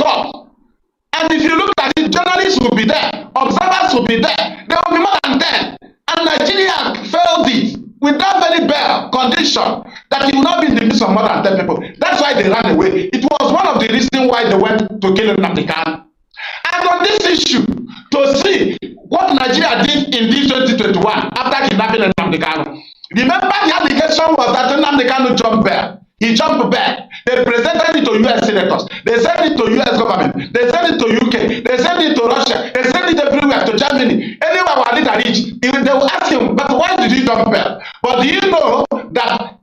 court. And if you look at it, journalists will be there, observers will be there. There will be more than 10. And Nigeria failed it without very bare condition that it will not be in the midst of more than 10 people. That's why they ran away. It was one of the reasons why they went to kill Nnamdi Kanu. And on this issue, to see what Nigeria did in this 2021 after kidnapping Nnamdi Kanu. Remember the allegation was that Nnamdi Kanu jumped back. He jumped back. They presented it to US senators. They sent it to US government. They sent it to UK. They sent it to Russia. They sent it everywhere, to Germany. Anywhere our leader reach, they will ask him, but why did he jump back? But do you know that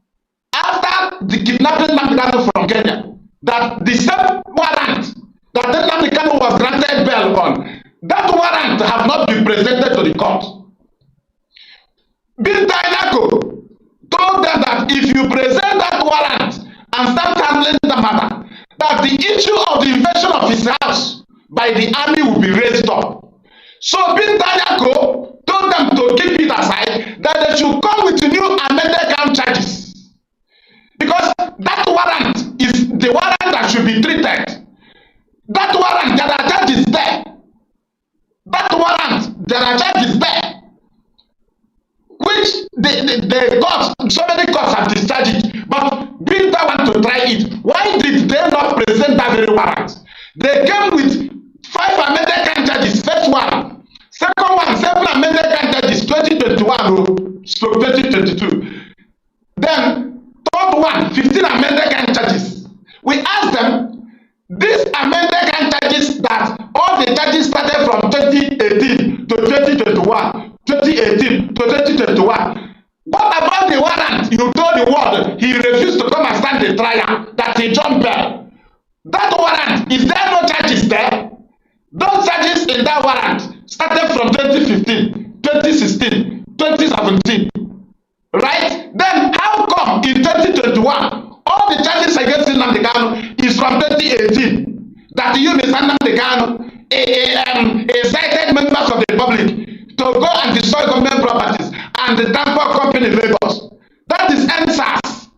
after the kidnapping Nnamdi Kanu from Kenya, that the same warrant that Nnamdi Kanu was granted bail on, that warrant have not been presented to the court. Binta Nyako told them that if you present that warrant and start handling the matter, that the issue of the invasion of his house by the army will be raised up. So Binta Nyako told them to keep it aside, that they should come with new amended count charges. Because that warrant is the warrant that should be treated. That warrant, there are charges there. That warrant, there are charges there. Which the courts, so many courts have discharged it, but Binta want to try it. Why did they not present that very warrant? They came with 5 amended count charges, first one. Second one, 7 amended count charges, 2021 stroke 2022. Then, third one, 15 amended count charges. We asked them, these amended count charges that all the charges started from 2018 to 2021. 2018 to 2021. What about the warrant? You told the world he refused to come and stand the trial, that he jumped bail. That warrant, is there no charges there? Those charges in that warrant started from 2015, 2016, 2017. Right? Then how come in 2021 all the charges against Nnamdi Kanu is from 2018? That you, Mr. Nnamdi Kanu, a cited members of the public to go and destroy government properties and the transport company in Lagos. That is NSAS.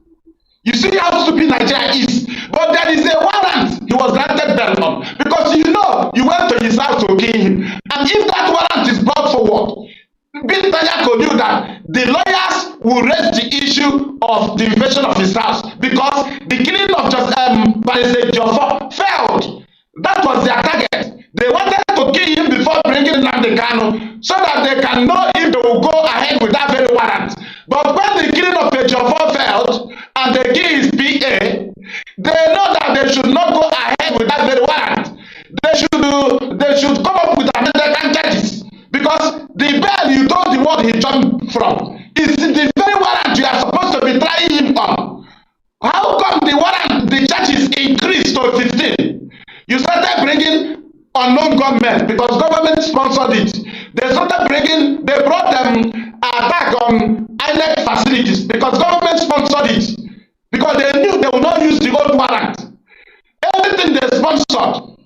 You see how stupid Nigeria is. But there is a warrant he was granted bail on. Because you know, you went to his house to kill him. And if that warrant is brought forward, Binta Nyako knew that the lawyers will raise the issue of the invasion of his house. Because the killing of Jofo failed. That was their target. They wanted to kill him before bringing Nnamdi Kanu, so that they can know if they will go ahead with that very warrant. But when the killing of Jofo failed and they kill his PA, they know that they should not go ahead with that very warrant. They should come up with amended charges, because the bail you told the world he jumped from is the very warrant you are supposed to be trying him on. How come the warrant, the charges increased to 15? You started bringing unknown government, because government sponsored it. They brought them attack on INEC facilities, because government sponsored it. Because they knew they would not use the old warrant. Everything they sponsored,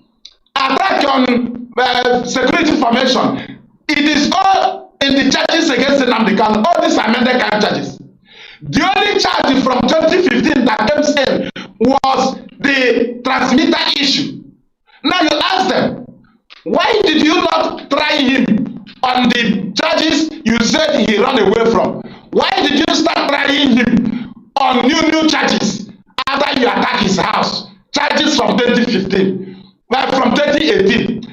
attack on security information, it is all in the charges against Nnamdi Kanu, all these amended charges. The only charge from 2015 that came in was the transmitter issue. Now you ask them, why did you not try him on the charges you said he ran away from? Why did you start trying him on new charges after you attacked his house? Charges from 2015, well, from 2018.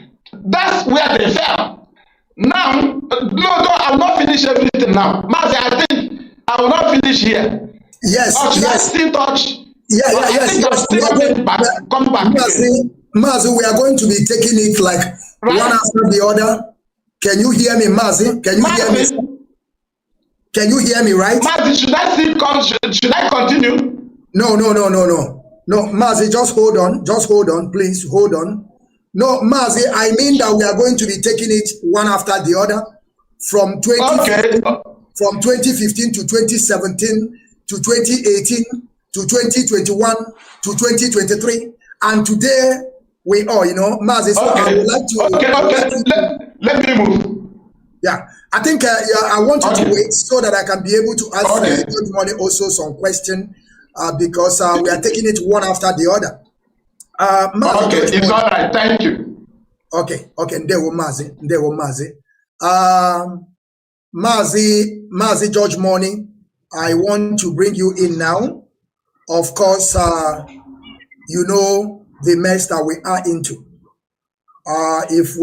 That's where they fell. Now, no, I will not finish everything now. Mazi, I think I will not finish here. Yes, or should yes. I still touch? Yes. Come back. Mazi, we are going to be taking it like one after the other. Can you hear me, Mazi? Can you hear me? Can you hear me, right? Mazi, should I still come? Should I continue? No, Mazi, just hold on, please, hold on. No, Mazi, I mean that we are going to be taking it one after the other from 2015 to 2017 to 2018 to 2021 to 2023, and today we are, Mazi. So I would like to. Let me move. Yeah, I think I want you to wait so that I can be able to ask Good Morning also some question because we are taking it one after the other. Mazi, Okay, it's all right. Thank you. Okay, Ndewo Mazi. Mazi George Money, I want to bring you in now. Of course, you know the mess that we are into. If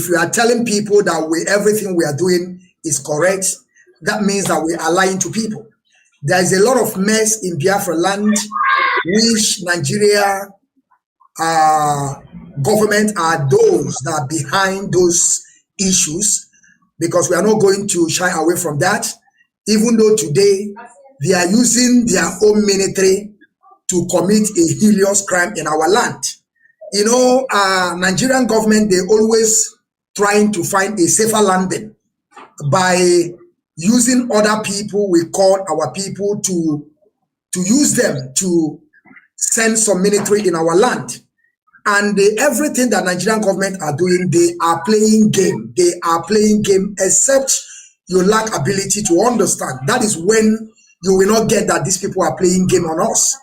we are telling people that everything we are doing is correct, that means that we are lying to people. There is a lot of mess in Biafra land, which Nigeria government are those that are behind those issues, because we are not going to shy away from that, even though today they are using their own military to commit a heinous crime in our land. You know, Nigerian government, they always trying to find a safer landing by using other people. We call our people to use them to send some military in our land. And everything that Nigerian government are doing, they are playing game. They are playing game, except you lack ability to understand. That is when you will not get that these people are playing game on us.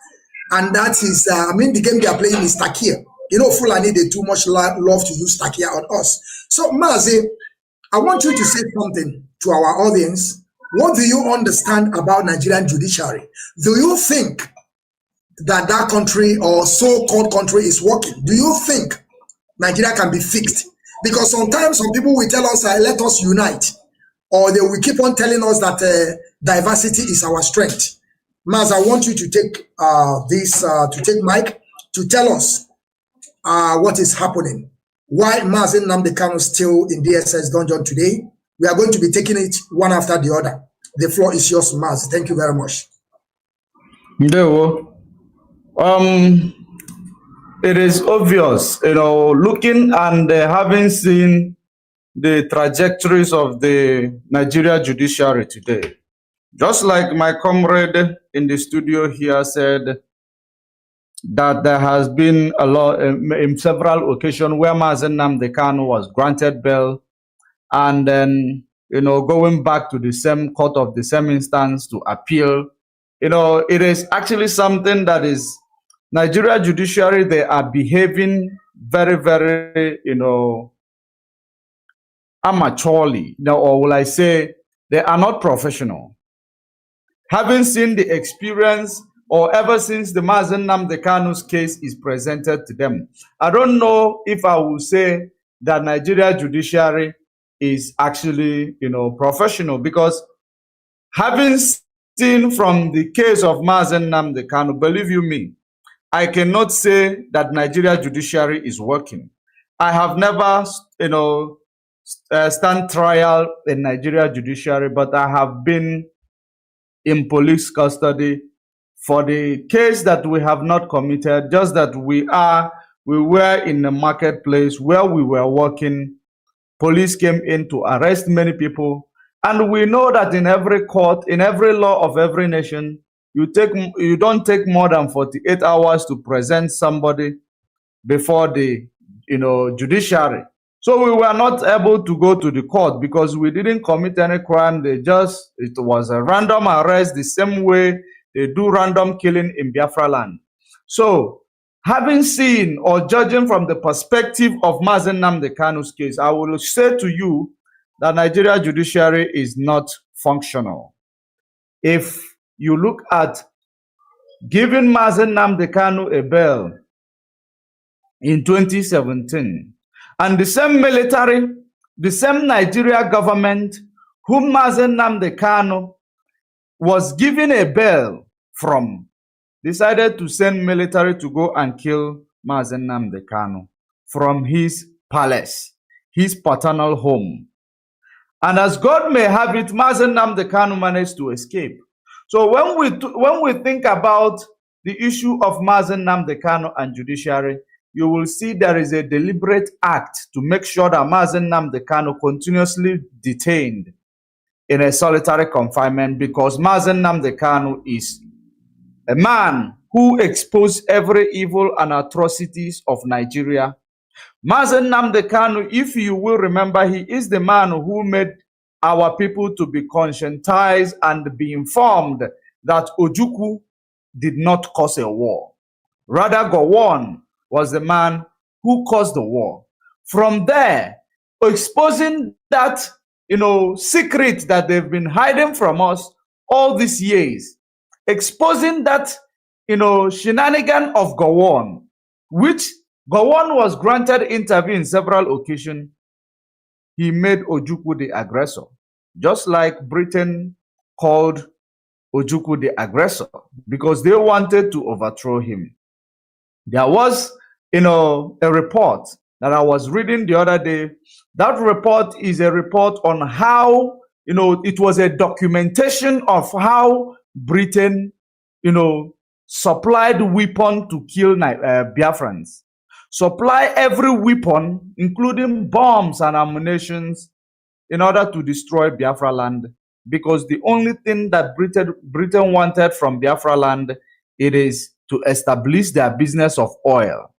And that is, the game they are playing is Takia. You know, Fulani, they too much love to use Takia on us. So, Mazi, I want you to say something to our audience. What do you understand about Nigerian judiciary? Do you think that country or so-called country is working? Do you think Nigeria can be fixed? Because sometimes some people will tell us, let us unite, or they will keep on telling us that diversity is our strength. Maz, I want you to take take Mike to tell us what is happening. Why Mazi Nnamdi Kanu still in DSS dungeon today? We are going to be taking it one after the other. The floor is yours, Maz. Thank you very much. Ndewo. It is obvious, you know, looking and having seen the trajectories of the Nigeria judiciary today. Just like my comrade in the studio here said, that there has been a lot in several occasions where Mazi Nnamdi Kanu was granted bail, and then, you know, going back to the same court of the same instance to appeal. You know, it is actually something that is Nigeria judiciary. They are behaving very, very, you know, amateurly, or will I say they are not professional. Having seen the experience, or ever since the Mazi Nnamdi Kanu's case is presented to them, I don't know if I will say that Nigeria judiciary is actually, you know, professional, because having seen from the case of Mazi Nnamdi Kanu, believe you me, I cannot say that Nigeria judiciary is working. I have never, you know, stand trial in Nigeria judiciary, but I have been in police custody for the case that we have not committed, just that we were in a marketplace where we were working. Police came in to arrest many people. And we know that in every court, in every law of every nation, you don't take more than 48 hours to present somebody before the, you know, judiciary. So we were not able to go to the court because we didn't commit any crime. It was a random arrest, the same way they do random killing in Biafra land. So having seen or judging from the perspective of Mazi Nnamdi Kanu's case, I will say to you that Nigeria judiciary is not functional. If you look at giving Mazi Nnamdi Kanu a bail in 2017, and the same military, the same Nigeria government whom Mazi Nnamdi Kanu was given a bail from, decided to send military to go and kill Mazi Nnamdi Kanu from his palace, his paternal home. And as God may have it, Mazi Nnamdi Kanu managed to escape. So when we think about the issue of Mazi Nnamdi Kanu and judiciary, you will see there is a deliberate act to make sure that Mazi Nnamdi Kanu continuously detained in a solitary confinement, because Mazi Nnamdi Kanu is a man who exposed every evil and atrocities of Nigeria. Mazi Nnamdi Kanu, if you will remember, he is the man who made our people to be conscientized and be informed that Ojukwu did not cause a war. Rather, Gowon was the man who caused the war. From there, exposing that, secret that they've been hiding from us all these years, exposing that, shenanigan of Gowon, which Gowon was granted interview in several occasions. He made Ojukwu the aggressor, just like Britain called Ojukwu the aggressor because they wanted to overthrow him. There was, a report that I was reading the other day. That report is a report on how, it was a documentation of how Britain, supplied weapon to kill Biafrans. Supply every weapon, including bombs and ammunition, in order to destroy Biafra land. Because the only thing that Britain wanted from Biafra land, it is to establish their business of oil,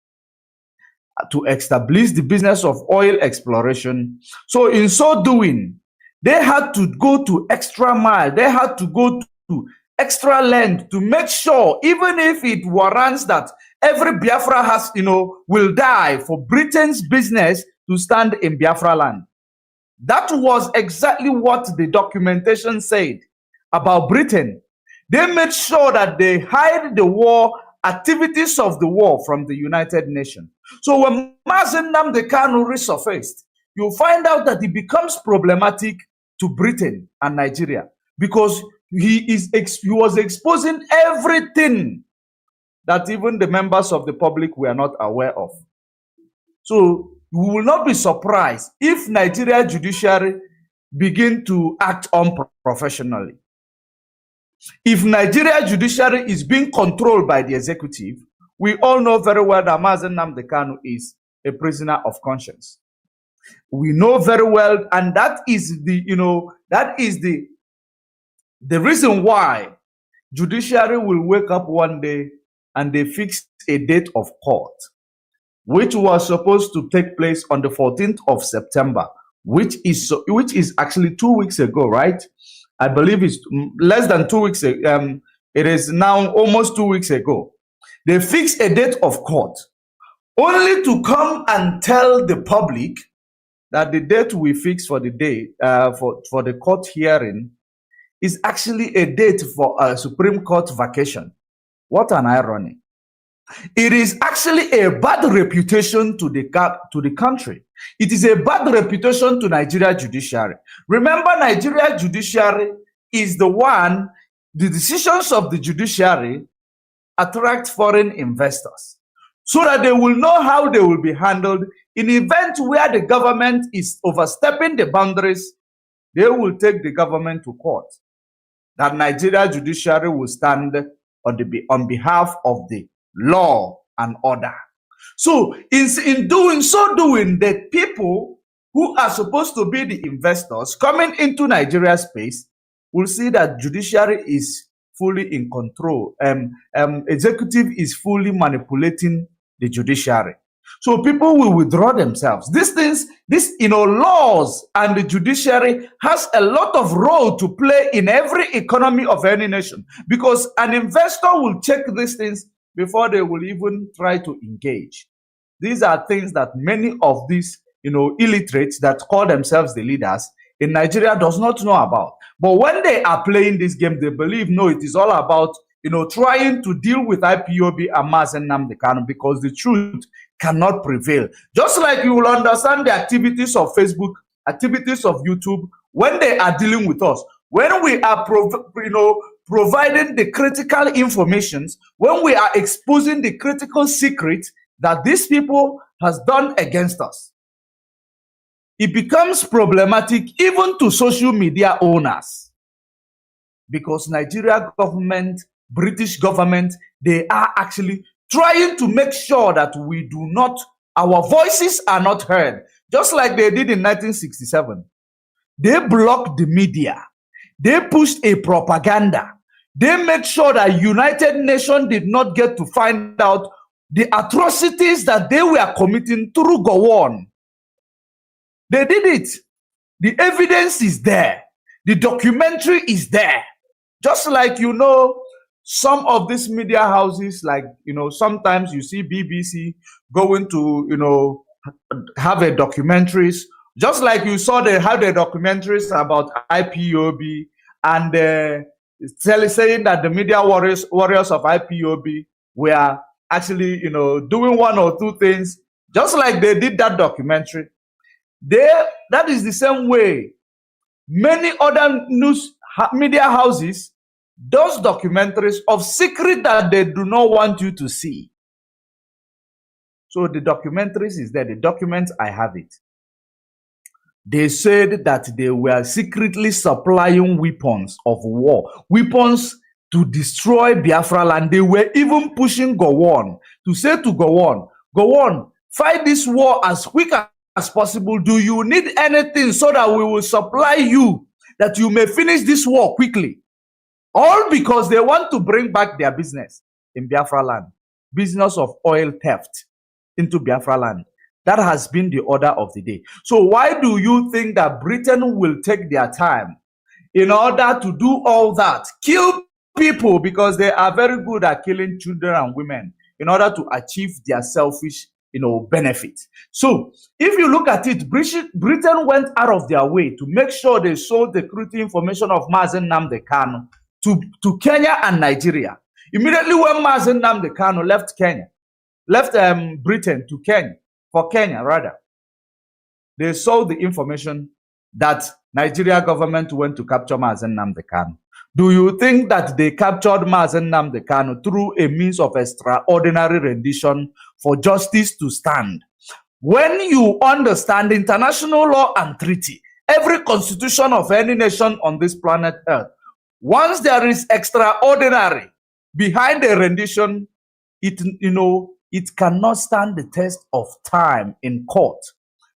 to establish the business of oil exploration. So in so doing, they had to go to extra mile. They had to go to extra length to make sure, even if it warrants that every Biafra has, will die for Britain's business to stand in Biafra land. That was exactly what the documentation said about Britain. They made sure that they hide the war, activities of the war from the United Nations. So when Mazi Nnamdi Kanu resurfaced, you find out that it becomes problematic to Britain and Nigeria because he was exposing everything that even the members of the public were not aware of. So we will not be surprised if Nigeria judiciary begin to act unprofessionally. If Nigeria judiciary is being controlled by the executive, we all know very well that Mazi Nnamdi Kanu is a prisoner of conscience. We know very well, and that is the reason why judiciary will wake up one day and they fix a date of court, which was supposed to take place on the 14th of September, which is actually 2 weeks ago, right? I believe it's less than 2 weeks. It is now almost 2 weeks ago. They fixed a date of court, only to come and tell the public that the date we fixed for the day for the court hearing is actually a date for a Supreme Court vacation. What an irony. It is actually a bad reputation to the country. It is a bad reputation to Nigeria judiciary. Remember, Nigeria judiciary is the decisions of the judiciary attract foreign investors so that they will know how they will be handled. In event where the government is overstepping the boundaries, they will take the government to court. That Nigeria judiciary will stand on behalf of the law and order. So in doing, the people who are supposed to be the investors coming into Nigeria space will see that judiciary is fully in control. Executive is fully manipulating the judiciary. So people will withdraw themselves. Laws and the judiciary has a lot of role to play in every economy of any nation, because an investor will check these things before they will even try to engage. These are things that many of these, illiterates that call themselves the leaders in Nigeria does not know about. But when they are playing this game, they believe, no, it is all about, trying to deal with IPOB and Mazi Nnamdi Kanu, because the truth cannot prevail. Just like you will understand the activities of Facebook, activities of YouTube, when they are dealing with us, when we are providing the critical information, when we are exposing the critical secrets that these people has done against us, it becomes problematic even to social media owners, because Nigeria government, British government, they are actually trying to make sure that our voices are not heard, just like they did in 1967. They blocked the media. They pushed a propaganda. They made sure that United Nations did not get to find out the atrocities that they were committing through Gowon. They did it. The evidence is there. The documentary is there. Just like, some of these media houses, like, sometimes you see BBC going to, have a documentaries, just like you saw they have the documentaries about IPOB, and saying that the media warriors of IPOB were actually, doing one or two things, just like they did that documentary. That is the same way many other news media houses does documentaries of secret that they do not want you to see. So the documentaries is there, the documents, I have it. They said that they were secretly supplying weapons of war, weapons to destroy Biafra land. They were even pushing Gowon to say to Gowon, fight this war as quick as possible. Do you need anything so that we will supply you, that you may finish this war quickly? All because they want to bring back their business in Biafra land, business of oil theft into Biafra land. That has been the order of the day. So why do you think that Britain will take their time in order to do all that? Kill people, because they are very good at killing children and women in order to achieve their selfish, benefit. So if you look at it, Britain went out of their way to make sure they sold the security information of Mazi Nnamdi Kanu to Kenya and Nigeria. Immediately when Mazi Nnamdi Kanu left Britain to Kenya, for Kenya rather, they sold the information that Nigeria government went to capture Mazi Nnamdi Kanu. Do you think that they captured Mazi Nnamdi Kanu through a means of extraordinary rendition for justice to stand? When you understand international law and treaty, every constitution of any nation on this planet Earth, once there is extraordinary behind a rendition, it cannot stand the test of time in court,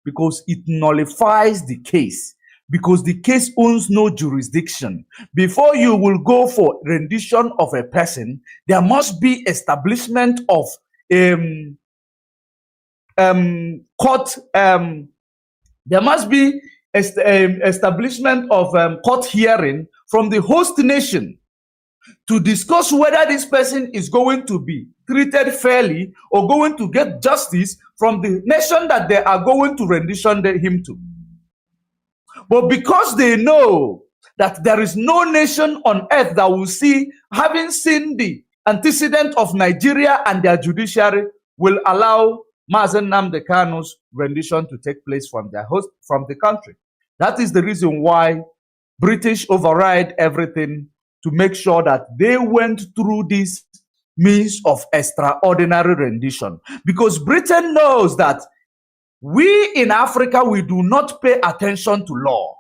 because it nullifies the case, because the case owns no jurisdiction. Before you will go for rendition of a person, there must be establishment of court. There must be establishment of court hearing from the host nation to discuss whether this person is going to be treated fairly or going to get justice from the nation that they are going to rendition him to. But because they know that there is no nation on earth that will see, having seen the antecedent of Nigeria and their judiciary, will allow Mazi Nnamdi Kanu's rendition to take place from the country. That is the reason why British override everything to make sure that they went through this means of extraordinary rendition. Because Britain knows that we in Africa, we do not pay attention to law.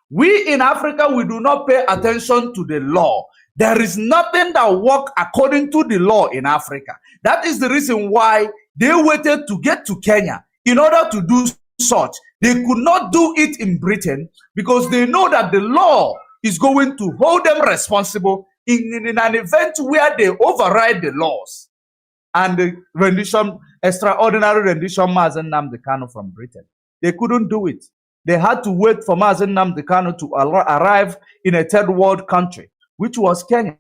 We in Africa, we do not pay attention to the law. There is nothing that works according to the law in Africa. That is the reason why they waited to get to Kenya in order to do such. They could not do it in Britain because they know that the law is going to hold them responsible in an event where they override the laws. And the rendition, extraordinary rendition, Mazi Nnamdi Kanu from Britain. They couldn't do it. They had to wait for Mazi Nnamdi Kanu to arrive in a third world country, which was Kenya.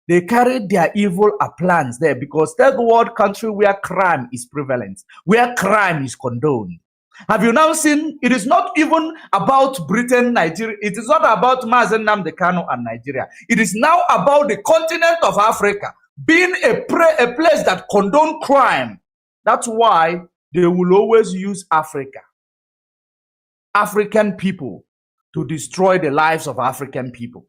They carried their evil plans there because third world country where crime is prevalent, where crime is condoned. Have you now seen, it is not even about Britain, Nigeria. It is not about Mazi Nnamdi Kanu and Nigeria. It is now about the continent of Africa being a place that condone crime. That's why they will always use Africa, African people, to destroy the lives of African people.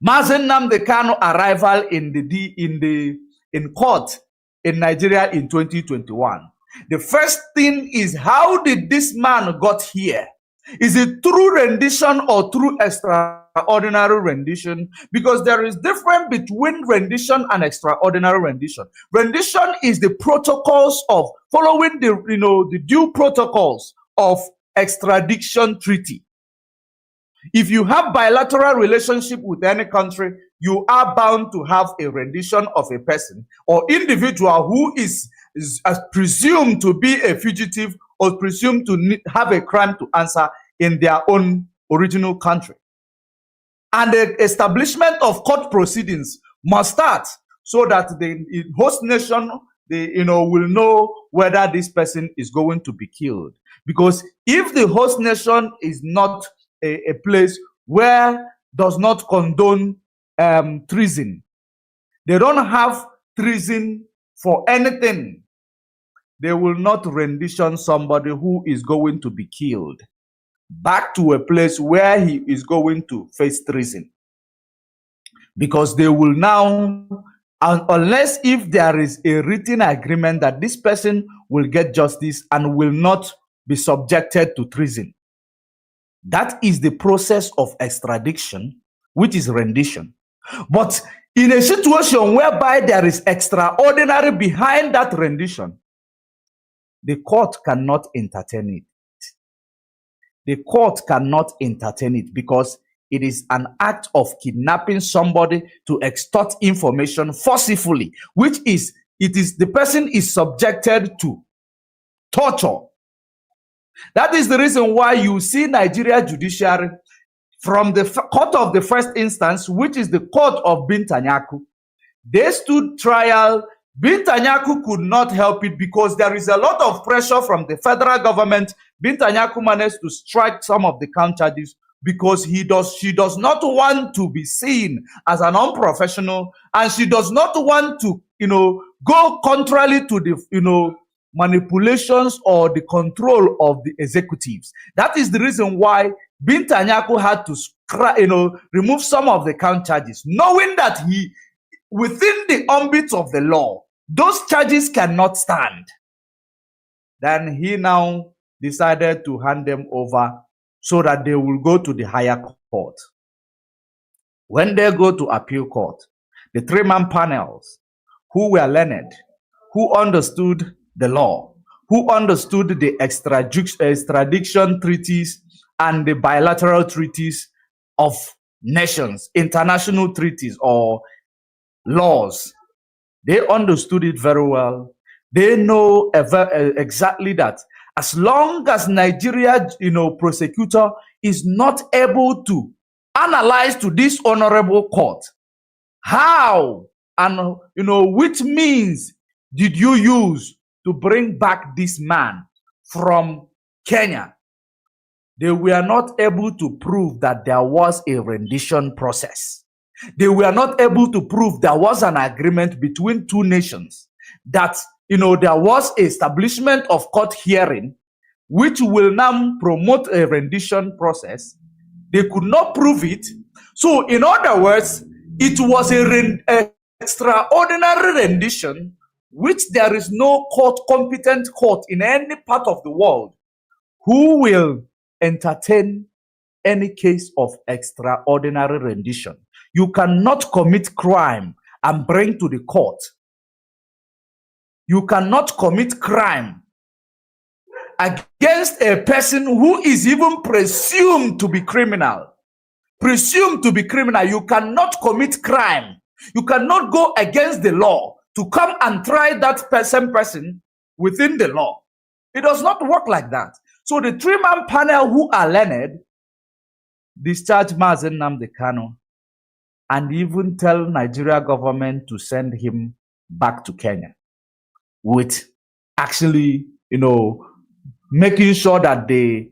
Mazi Nnamdi Kanu arrival in court in Nigeria in 2021. The first thing is, how did this man got here? Is it through rendition or through extraordinary rendition? Because there is difference between rendition and extraordinary rendition. Rendition is the protocols of following the due protocols of extradition treaty. If you have bilateral relationship with any country, you are bound to have a rendition of a person or individual who is presumed to be a fugitive or presumed to have a crime to answer in their own original country. And the establishment of court proceedings must start so that the host nation, will know whether this person is going to be killed. Because if the host nation is not a place where does not condone treason, they don't have treason for anything, they will not rendition somebody who is going to be killed back to a place where he is going to face treason. Because they will now, unless if there is a written agreement that this person will get justice and will not be subjected to treason. That is the process of extradition, which is rendition. But in a situation whereby there is extraordinary behind that rendition, the court cannot entertain it. The court cannot entertain it because it is an act of kidnapping somebody to extort information forcibly, which is, the person is subjected to torture. That is the reason why you see Nigeria judiciary from the court of the first instance, which is the court of Bintanyaku. They stood trial. Bintanyaku could not help it because there is a lot of pressure from the federal government. Bintanyaku managed to strike some of the count charges because she does not want to be seen as an unprofessional, and she does not want to, go contrary to the, manipulations or the control of the executives. That is the reason why Bintanyaku had to, remove some of the count charges, knowing that within the ambit of the law, those charges cannot stand. Then he now decided to hand them over so that they will go to the higher court. When they go to appeal court, the three-man panels who were learned, who understood the law, who understood the extradition treaties and the bilateral treaties of nations, international treaties or laws, they understood it very well. They know exactly that as long as Nigeria, prosecutor is not able to analyze to this honorable court, how and, which means did you use to bring back this man from Kenya? They were not able to prove that there was a rendition process. They were not able to prove there was an agreement between two nations, that, there was establishment of court hearing, which will now promote a rendition process. They could not prove it. So, in other words, it was a extraordinary rendition, which there is no competent court in any part of the world who will entertain any case of extraordinary rendition. You cannot commit crime and bring to the court. You cannot commit crime against a person who is even presumed to be criminal. Presumed to be criminal. You cannot commit crime. You cannot go against the law to come and try that same person within the law. It does not work like that. So the three-man panel who are learned discharge Mazi Nnamdi Kanu and even tell Nigeria government to send him back to Kenya, with actually, making sure that they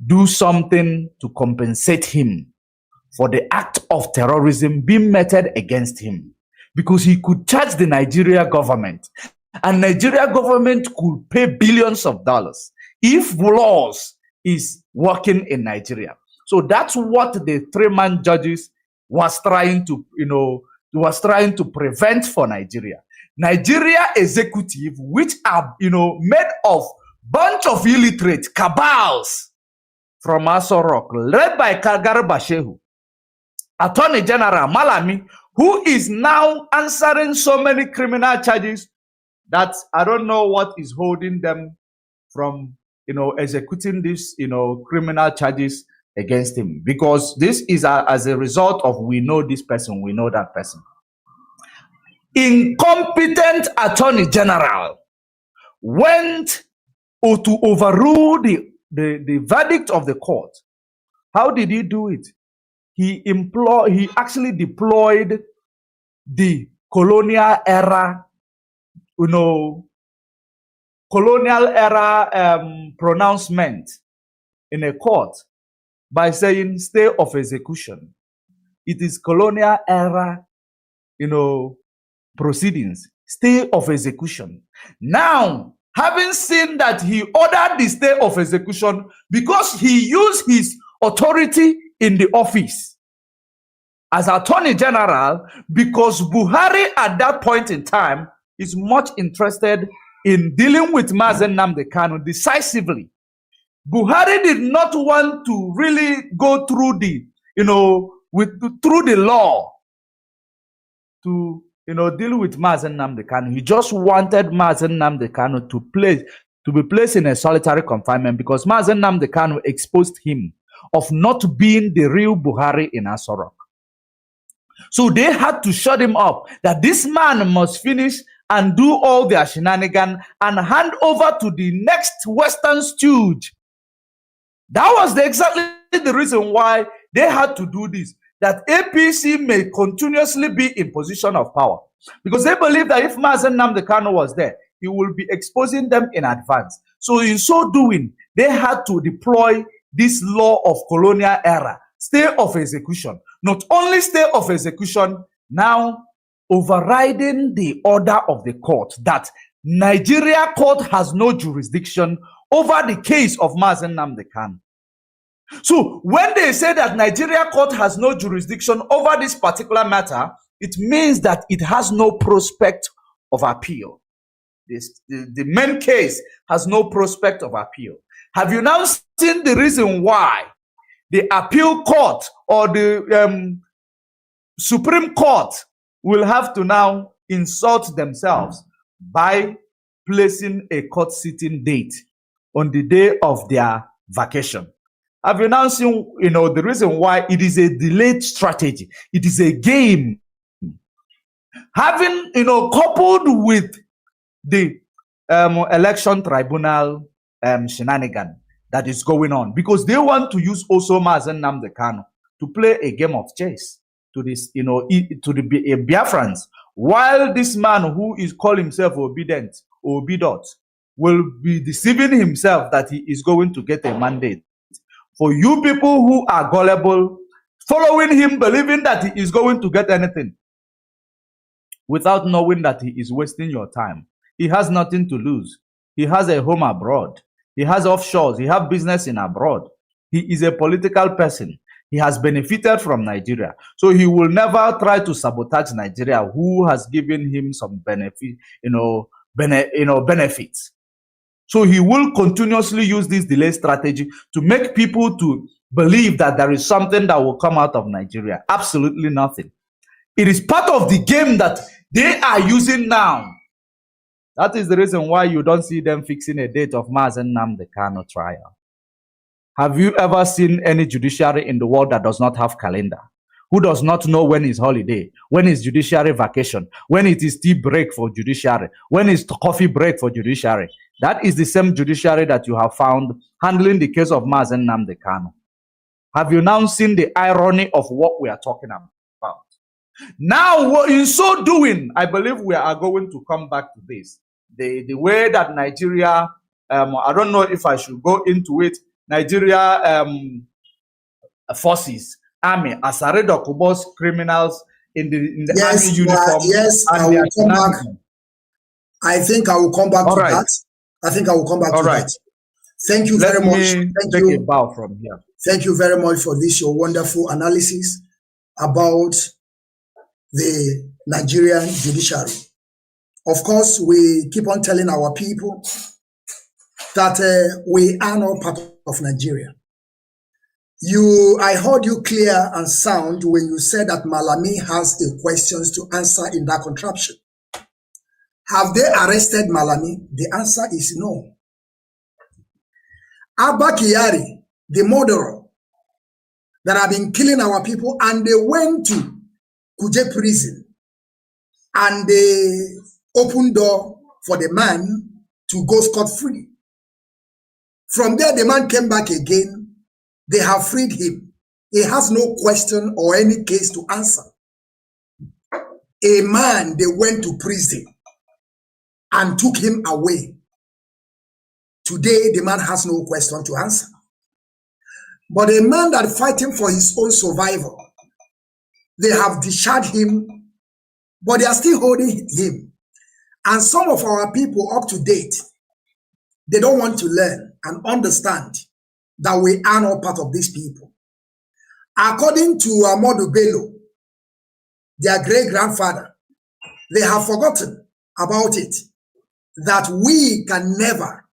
do something to compensate him for the act of terrorism being meted against him, because he could charge the Nigeria government, and Nigeria government could pay billions of dollars if laws is working in Nigeria. So that's what the three-man judges was trying to prevent for Nigeria. Nigeria executive, which are made of bunch of illiterate cabals from Aso Rock, led by Garba Shehu, Attorney General Malami, who is now answering so many criminal charges that I don't know what is holding them from executing these criminal charges against him, because this is as a result of we know this person, we know that person. Incompetent Attorney General went to overrule the verdict of the court. How did he do it? he actually deployed the colonial era, pronouncement in a court by saying stay of execution. It is colonial era, proceedings, stay of execution. Now, having seen that he ordered the stay of execution because he used his authority in the office as Attorney General, because Buhari at that point in time is much interested in dealing with Mazi Nnamdi Kanu decisively. Buhari did not want to really go through the, through the law to, deal with Mazi Nnamdi Kanu. He just wanted Mazi Nnamdi Kanu to be placed in a solitary confinement because Mazi Nnamdi Kanu exposed him of not being the real Buhari in Aso Rock. So they had to shut him up, that this man must finish and do all their shenanigans and hand over to the next Western stooge. That was exactly the reason why they had to do this, that APC may continuously be in position of power. Because they believe that if Mazi Nnamdi Kanu was there, he will be exposing them in advance. So in so doing, they had to deploy this law of colonial era, stay of execution. Not only stay of execution, now overriding the order of the court that Nigeria court has no jurisdiction over the case of Mazi Nnamdi Kanu. So when they say that Nigeria court has no jurisdiction over this particular matter, it means that it has no prospect of appeal. The main case has no prospect of appeal. Have you now seen the reason why the appeal court or the Supreme Court will have to now insult themselves by placing a court sitting date on the day of their vacation? Have you now seen, the reason why it is a delayed strategy? It is a game. Having, coupled with the election tribunal shenanigan that is going on, because they want to use also Mazi Nnamdi Kanu to play a game of chess to this, to the Biafrans, while this man who is called himself obedient, will be deceiving himself that he is going to get a mandate. For you people who are gullible, following him, believing that he is going to get anything, without knowing that he is wasting your time. He has nothing to lose. He has a home abroad. He has offshores. He has business in abroad. He is a political person. He has benefited from Nigeria. So he will never try to sabotage Nigeria, who has given him some benefit, benefits. So he will continuously use this delay strategy to make people to believe that there is something that will come out of Nigeria. Absolutely nothing. It is part of the game that they are using now. That is the reason why you don't see them fixing a date of Mazi Nnamdi Kanu trial. Have you ever seen any judiciary in the world that does not have calendar? Who does not know when is holiday, when is judiciary vacation, when it is tea break for judiciary, when is coffee break for judiciary? That is the same judiciary that you have found handling the case of Mazi Nnamdi Kanu. Have you now seen the irony of what we are talking about? Now, in so doing, I believe we are going to come back to this. The way that Nigeria, I don't know if I should go into it, Nigeria forces, army, Asare Dokubos criminals in the army uniform. Yes, I will come back. I think I will come back to that. I think I will come back to that. Thank you very much. Take a bow from here. Thank you very much for this, your wonderful analysis about the Nigerian judiciary. Of course, we keep on telling our people that we are not part of Nigeria. I heard you clear and sound when you said that Malami has a questions to answer in that contraption. Have they arrested Malami? The answer is no. Abba Kyari, the murderer that have been killing our people, and they went to Kuje prison and they opened door for the man to go scot-free. From there, the man came back again. They have freed him. he has no question or any case to answer. A man, they went to prison and took him away. Today, the man has no question to answer. But a man that fighting for his own survival, they have discharged him, but they are still holding him. And some of our people up to date, they don't want to learn and understand that we are not part of these people. According to Ahmadu Bello, their great-grandfather, they have forgotten about it, that we can never,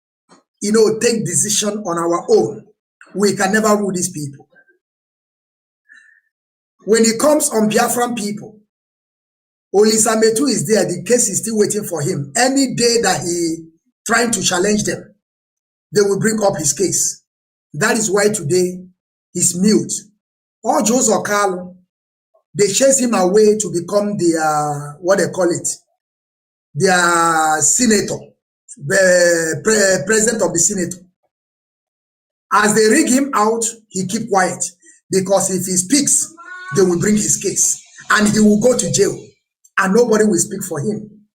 take decision on our own. We can never rule these people. When it comes on Biafran people, Olisa Metu is there. The case is still waiting for him. Any day that he trying to challenge them, they will bring up his case. That is why today he's mute. Or Jose Okalo, they chase him away to become the, what they call it, their senator, the president of the Senate. As they rig him out, he keep quiet, because if he speaks, they will bring his case and he will go to jail and nobody will speak for him.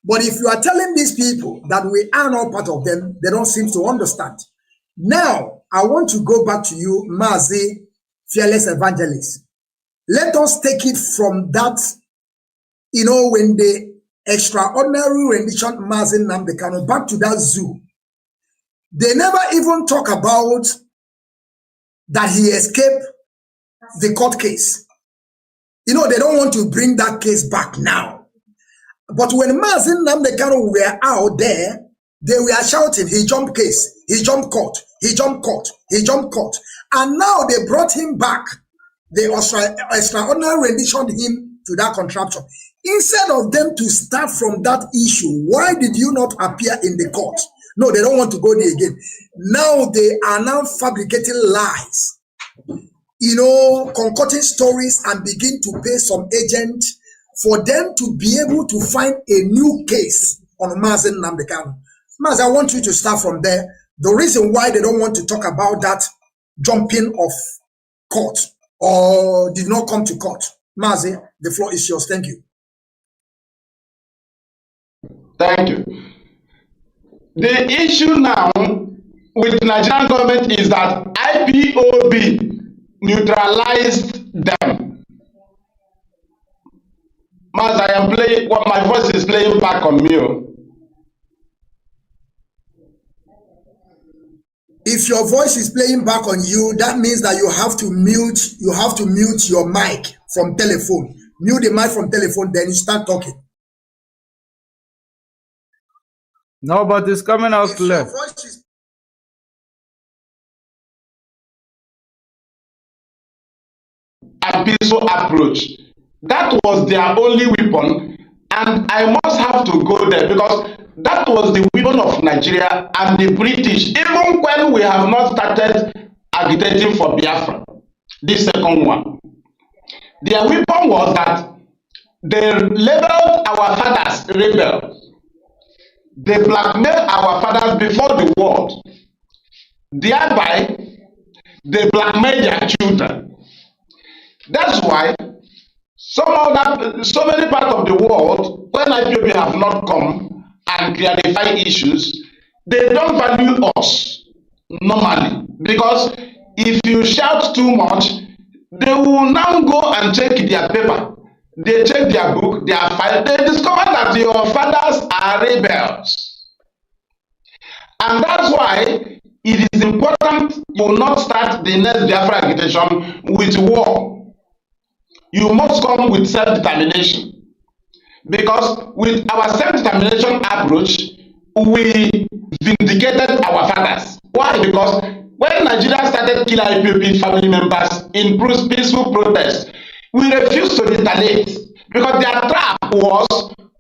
But if you are telling these people that we are not part of them, they don't seem to understand. Now, I want to go back to you, Mazi, fearless evangelist. Let us take it from that, when the extraordinary rendition Mazi Nnamdi Kanu back to that zoo. They never even talk about that he escaped the court case. They don't want to bring that case back now. But when Mazi Nnamdi Kanu were out there, they were shouting, he jumped case, he jumped court, he jumped court, he jumped court. And now they brought him back. They extraordinary renditioned him to that contraption. Instead of them to start from that issue, why did you not appear in the court? No, they don't want to go there again. Now they are now fabricating lies, concocting stories and begin to pay some agent for them to be able to find a new case on Mazi Nnamdi Kanu. Mazi, I want you to start from there. The reason why they don't want to talk about that jumping of court or did not come to court. Mazi, the floor is yours. Thank you. Thank you. The issue now with the Nigerian government is that IPOB neutralized them. Mazi, I am playing, my voice is playing back on me. If your voice is playing back on you, that means that you have to mute your mic from telephone. Mute the mic from telephone, then you start talking. No, but it's coming out clear. A peaceful approach. That was their only weapon, and I must have to go there because that was the weapon of Nigeria and the British, even when we have not started agitating for Biafra, this second one. Their weapon was that they labeled our fathers rebels. They blackmailed our fathers before the world. Thereby, they blackmailed their children. That's why so many parts of the world, when IPOB have not come and clarify issues, they don't value us normally. Because if you shout too much, they will now go and check their paper. They check their book, their file. They discover that your fathers are rebels. And that's why it is important you will not start the next Biafra agitation with war. You must come with self-determination. Because with our self-determination approach, we vindicated our fathers. Why? Because when Nigeria started killing IPOB family members in peaceful protest, we refused to retaliate. Because their trap was,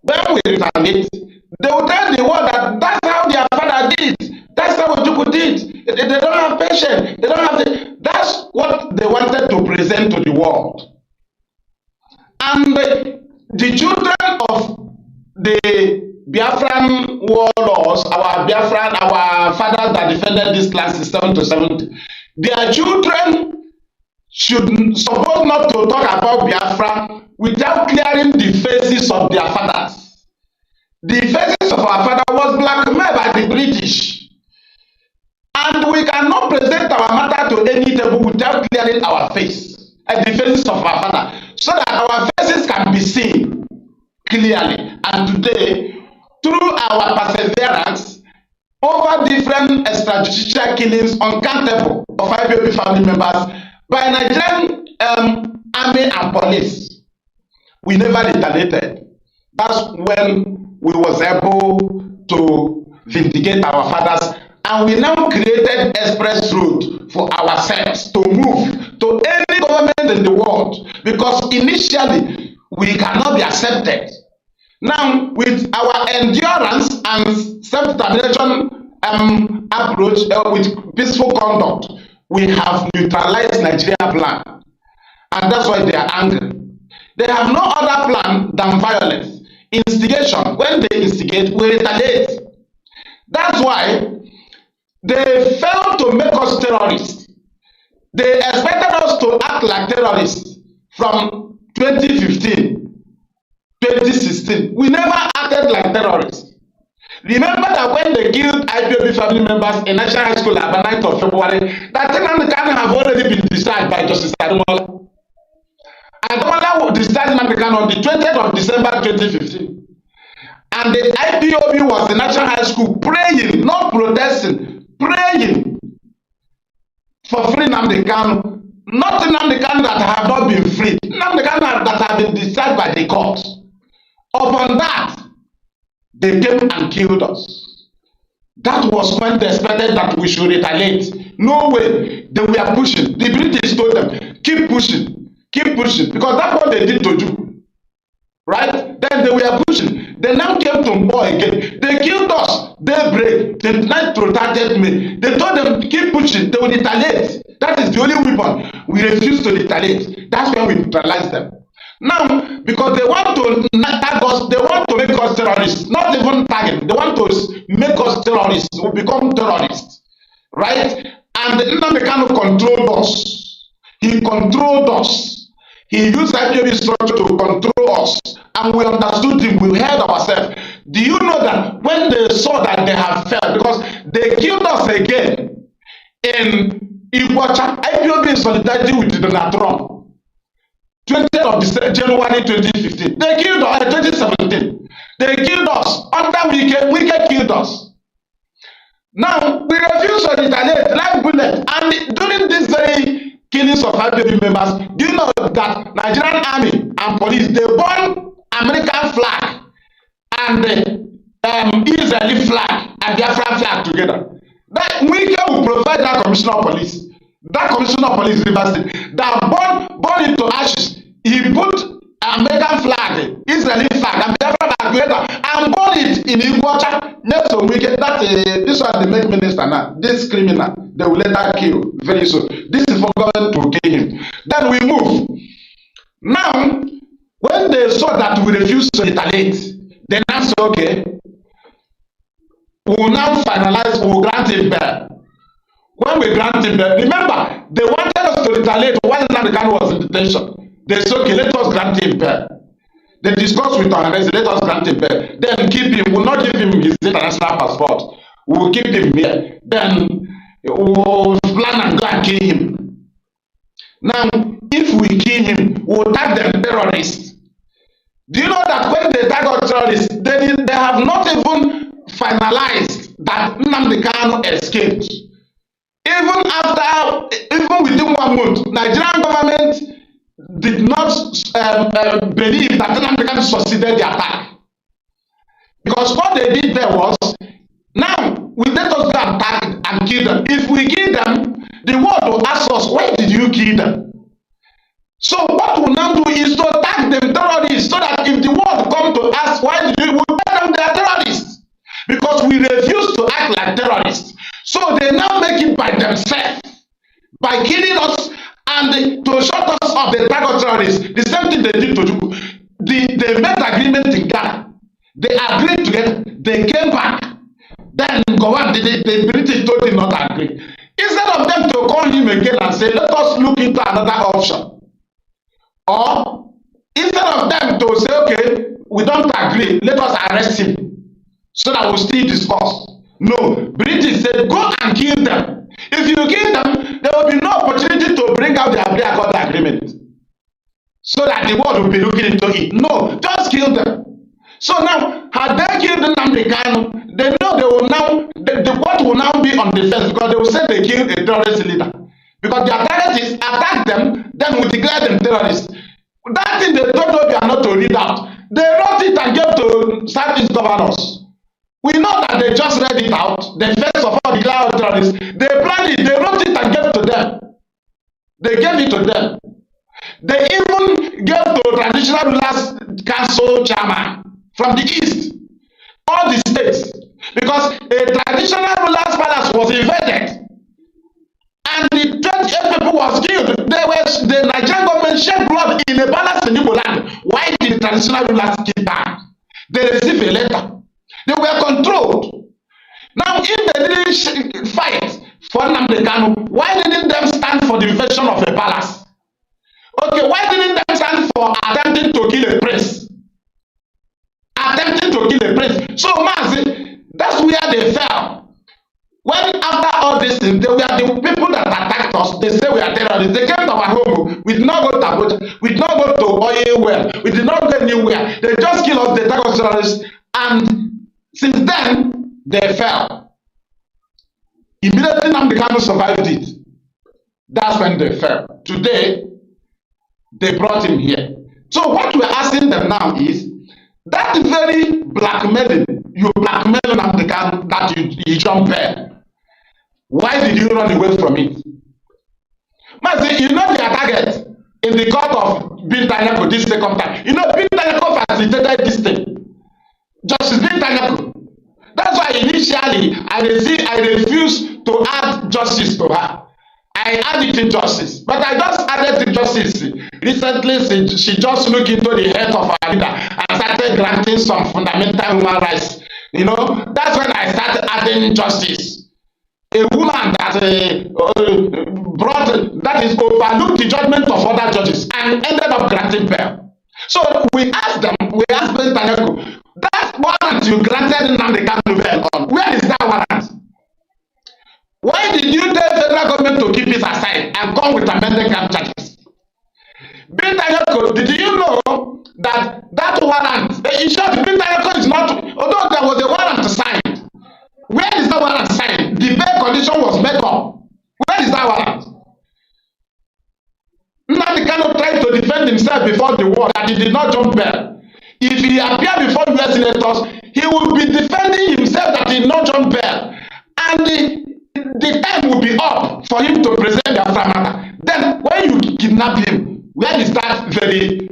when we retaliate, they will tell the world that that's how their father did. That's how Ojukwu did. They don't have patience. They don't have that's what they wanted to present to the world. And the children of the Biafran warlords, our fathers that defended this class system to 70, their children should suppose not to talk about Biafra without clearing the faces of their fathers. The faces of our father was blackmailed by the British. And we cannot present our matter to any table without clearing our face and the faces of our father, so that our faces can be seen clearly. And today, through our perseverance over different extrajudicial killings uncountable of IPOB family members by Nigerian army and police, we never retaliated. That's when we was able to vindicate our fathers, and we now created express road for ourselves to move to any government in the world, because initially we cannot be accepted. Now, with our endurance and self-determination approach with peaceful conduct, we have neutralized Nigeria plan, and that's why they are angry. They have no other plan than violence, instigation. When they instigate, we retaliate. That's why they failed to make us terrorists. They expected us to act like terrorists from 2015, 2016. We never acted like terrorists. Remember that when they killed IPOB family members in National High School at the 9th of February, that Nnamdi Kanu have already been discharged by Justice Ademola. Ademola was discharged Nnamdi Kanu on the 20th of December 2015. And the IPOB was in National High School praying, not protesting, praying for free Nnamdi Kanu. Not Nnamdi Kanu that have not been freed, Nnamdi Kanu that have been discharged by the court. Upon that, they came and killed us. That was when they expected that we should retaliate. No way. They were pushing. The British told them, keep pushing, because that's what they did to you. Right? Then they were pushing. They now came to Mbo again. They killed us. Daybreak. They night protected me. They told them, keep pushing. They will retaliate. That is the only weapon. We refuse to retaliate. That's when we neutralize them. Now, because they want to tag us, they want to make us terrorists, not even tagging, they want to make us terrorists, we become terrorists, right? And Nnamdi Kanu controlled us. He controlled us. He used IPOB structure to control us, and we understood him, we heard ourselves. Do you know that when they saw that they have failed, because they killed us again in Iguacha, IPOB in solidarity with Donald Trump, 20th of January 2015. They killed us, 2017. They killed us. Under wicked killed us. Now, we refuse to retaliate like bullet. And during this very killings of IPOB members, do you know that Nigerian army and police, they burn American flag and Israeli flag and Biafra flag together. That Wike will provide that commissioner of police. That commissioner of police River State that burn it to ashes. He put American flag, Israeli flag, and Biafra flag together and burn it in Iguacha next to Wike. This one they make minister now. This criminal, they will later kill very soon. This is for government to kill him. Then we move. Now, when they saw that we refuse to retaliate, they now say, okay, we will now finalize, we will grant him bail. When we grant him bail, remember, they wanted us to retaliate while Nnamdi Kanu was in detention. They said, okay, let us grant him bail. They discussed with our let us grant him bail. Then keep him, we will not give him his international passport. We will keep him here. Then we will plan and go and kill him. Now, if we kill him, we will tag them terrorists. Do you know that when they tag us terrorists, they have not even finalized that Nnamdi Kanu escaped. Even within 1 month, Nigerian government did not believe that Nnamdi Kanu succeeded the attack. Because what they did there was, now we let us go and tag and kill them. If we kill them, the world will ask us, why did you kill them? So what we now do is to tag them terrorists, so that if the world come to ask, why did you, we tell them they are terrorists. Because we refuse to act like terrorists. So they now make it by themselves, by killing us and to shut us up the target terrorists. The same thing they did to Juku. They made agreement in Ghana. They agreed together. They came back. Then go on. The British told him not to agree. Instead of them to call him again and say, let us look into another option. Or instead of them to say, okay, we don't agree, let us arrest him so that we'll still discuss. No, British said, go and kill them. If you kill them, there will be no opportunity to bring out the Accord agreement so that the world will be looking into it. No, just kill them. So now, had they killed Nnamdi Kanu, they know they will now, the world will now be on the fence because they will say they killed a terrorist leader. Because their target is attack them, then we declare them terrorists. That thing they don't know they are not to read out. They wrote it and gave to Southeast governors. We know that they just read it out. They first of all declared terrorists. They planned it, they wrote it and gave it to them. They gave it to them. They even gave to Traditional Rulers Council chairman from the East, all the states, because a Traditional Rulers Palace was invaded and the 28 people was killed. The Nigerian government shed blood in a palace in Igbo land. Why did the Traditional Rulers keep back? They received a letter. They were controlled. Now, if they didn't fight for Nnamdi Kanu, why didn't they stand for the invasion of a palace? Okay, why didn't they stand for attempting to kill a prince? Attempting to kill a prince. So, Mazi, that's where they fell. When after all this, they were the people that attacked us. They say we are terrorists. They came to our home. We did not go to Abuja. We did not go to oil well. We did not go anywhere. They just killed us. They attacked us terrorists. And since then, they fell. Immediately, Nnamdi Kanu survived it. That's when they fell. Today, they brought him here. So what we're asking them now is, that very blackmailing, you blackmail Nnamdi Kanu that you jump there. Why did you run away from it? Mazi, you know their target in the court of Bintanyako this second time. You know Bintanyako facilitated this thing. Justice Bintanyako. That's why initially I refused to add justice to her. I added in justice, but I just added in justice. Recently, she just looked into the head of our leader and started granting some fundamental human rights. You know, that's when I started adding justice. A woman that overlooked the judgment of other judges and ended up granting bail. So we asked Bentanyako, that warrant you granted Nnamdi Kanu bail on, where is that warrant? Why did you tell the federal government to keep it aside and come with amended crime charges? Bintanyako, did you know that warrant, in short, Bintanyako is not, although there was a warrant signed, where is that warrant signed? The bail condition was made up. Where is that warrant? Nnamdi Kanu tried to defend himself before the war that he did not jump bail. If he appeared before US senators, he would be defending himself that he did not jump bail. And the time will be up for him to present the matter. Then when you kidnap him, where is that very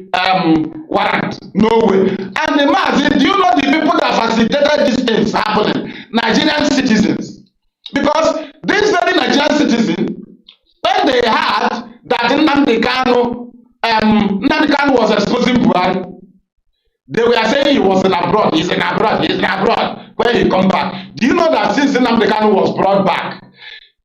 warrant? No way. And the Mazi, do you know the people that facilitated these things happening? Nigerian citizens. Because these very Nigerian citizens, when they heard that Nnamdi Kanu was exposing Buhari, they were saying he was in abroad, he's in abroad. When he come back, do you know that since Nnamdi Kanu was brought back,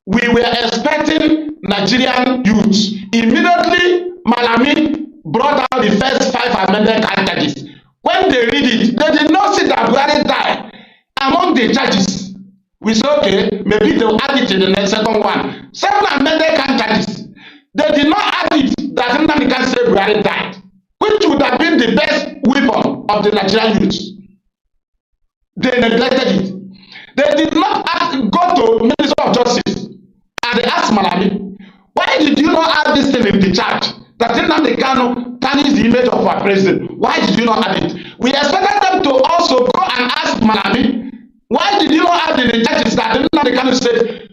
we were expecting Nigerian youths. Immediately, Malami brought out the first 5 amended charges. When they read it, they did not see that Buhari died among the charges. We said, okay, maybe they'll add it in the next second one. 7 amended charges. They did not add it that Nnamdi Kanu said Buhari died, which would have been the best weapon of the Nigerian youths. They neglected it. They did not go to Minister of Justice and they asked Malami, why did you not add this thing in the charge? That Nnamdi Kanu tarnished the image of our president. Why did you not add it? We expected them to also go and ask Malami, why did you not add in the charges that Nnamdi Kanu said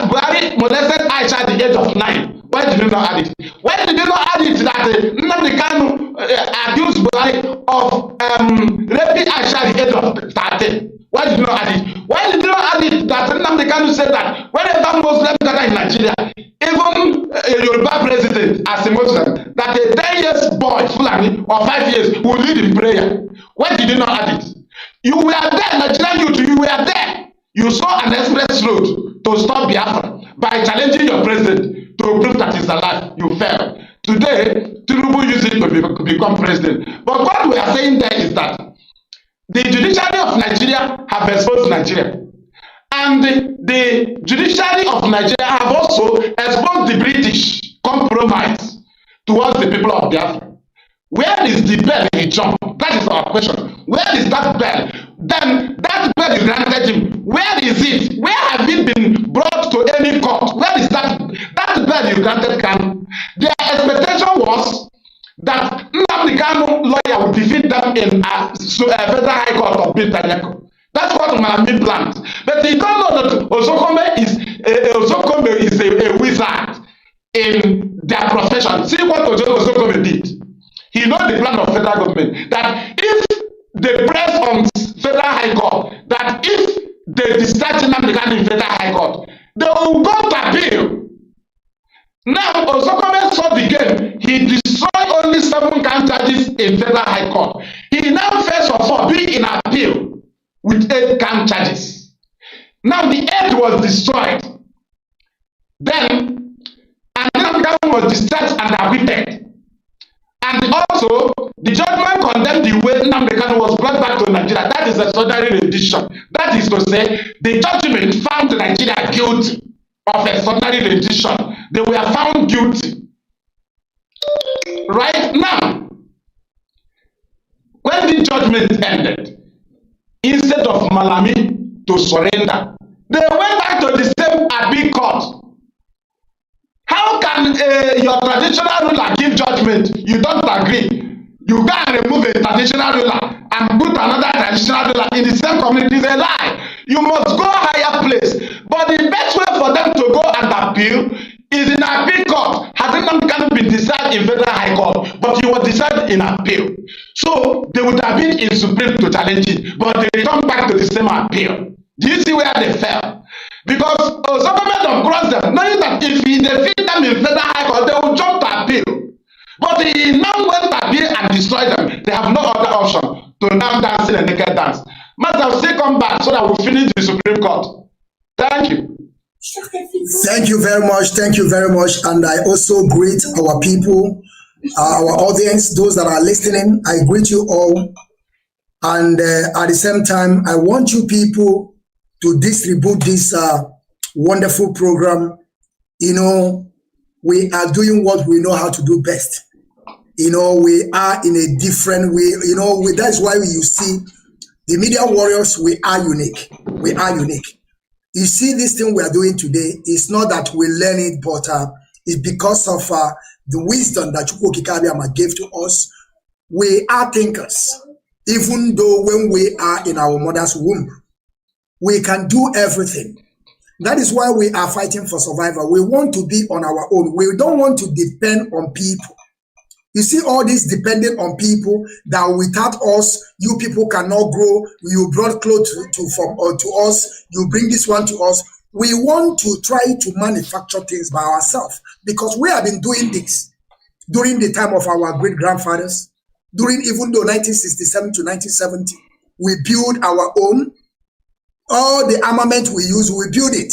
Buhari molested Aisha at the age of 9? Why did you not add it? Why did you not add it that Nnamdi Kanu accused Buhari of raping Aisha at the age of 13? Why did you not add it? Why did you not add it that Nnamdi Kanu said that whenever Muslims gather in Nigeria, even a Yoruba president as a Muslim, that a 10 years boy, Fulani, or 5 years will lead in prayer? Why did you not add it? You were there, Nigerian youth, you were there. You saw an express road to stop Biafra. by challenging your president to prove that he's alive. You failed. Today, Tinubu used it to become president. But what we are saying there is that the judiciary of Nigeria have exposed Nigeria. And the judiciary of Nigeria have also exposed the British compromise towards the people of Biafra. Where is the bell he jumped? That is our question. Where is that bell? Then that bell you granted him, where is it? Where have it been brought to any court? Where is that bell you granted Kanu? Their expectation was that Nnamdi Kanu lawyer would defeat them in a federal high court of Bitanyako. That's what Malami planned. But he don't know that Ozokome is a wizard in their profession. See what Ozokome did. He knows the plan of federal government, that if they press on federal high court, that if they discharge Nnamdi Kanu in federal high court, they will go to appeal. Now, Ozokome saw the game. He destroyed only 7 count charges in federal high court. He now first of all be in appeal with 8 count charges. Now the 8 was destroyed. Then, and Nnamdi Kanu was discharged and acquitted. And also, the judgment condemned the way Nnamdi Kanu was brought back to Nigeria. That is a extraordinary rendition. That is to say, the judgment found Nigeria guilty of extraordinary rendition. They were found guilty. Right now, when the judgment ended, instead of Malami to surrender, they went back to the same appeal court. How can your traditional ruler give judgment? You don't agree. You go and remove a traditional ruler and put another traditional ruler in the same community. It's a lie. You must go higher place. But the best way for them to go and appeal is in appeal court. Hasn't Nnamdi been decided in federal high court, but he was decided in appeal. So they would have been in Supreme to challenge it, but they returned back to the same appeal. Do you see where they fell? Because Ozokome don't cross them, knowing that if he defeat them in federal high court, they will jump to appeal. But he now went to appeal and destroy them. They have no other option to now dance in a naked dance. Mazi, I'll still come back so that we'll finish the Supreme Court. Thank you. Thank you very much. Thank you very much. And I also greet our people, our audience, those that are listening. I greet you all. And at the same time, I want you people to distribute this wonderful program. You know, we are doing what we know how to do best. You know, we are in a different way. You know, that's why you see the media warriors, we are unique. We are unique. You see, this thing we are doing today is not that we learn it, but it's because of the wisdom that Chukwu Abiyama gave to us. We are thinkers. Even though when we are in our mother's womb, we can do everything. That is why we are fighting for survival. We want to be on our own. We don't want to depend on people. You see all this depending on people that without us, you people cannot grow. You brought clothes to us. You bring this one to us. We want to try to manufacture things by ourselves because we have been doing this during the time of our great-grandfathers, even though 1967 to 1970, we built our own. All the armament we use, we build it.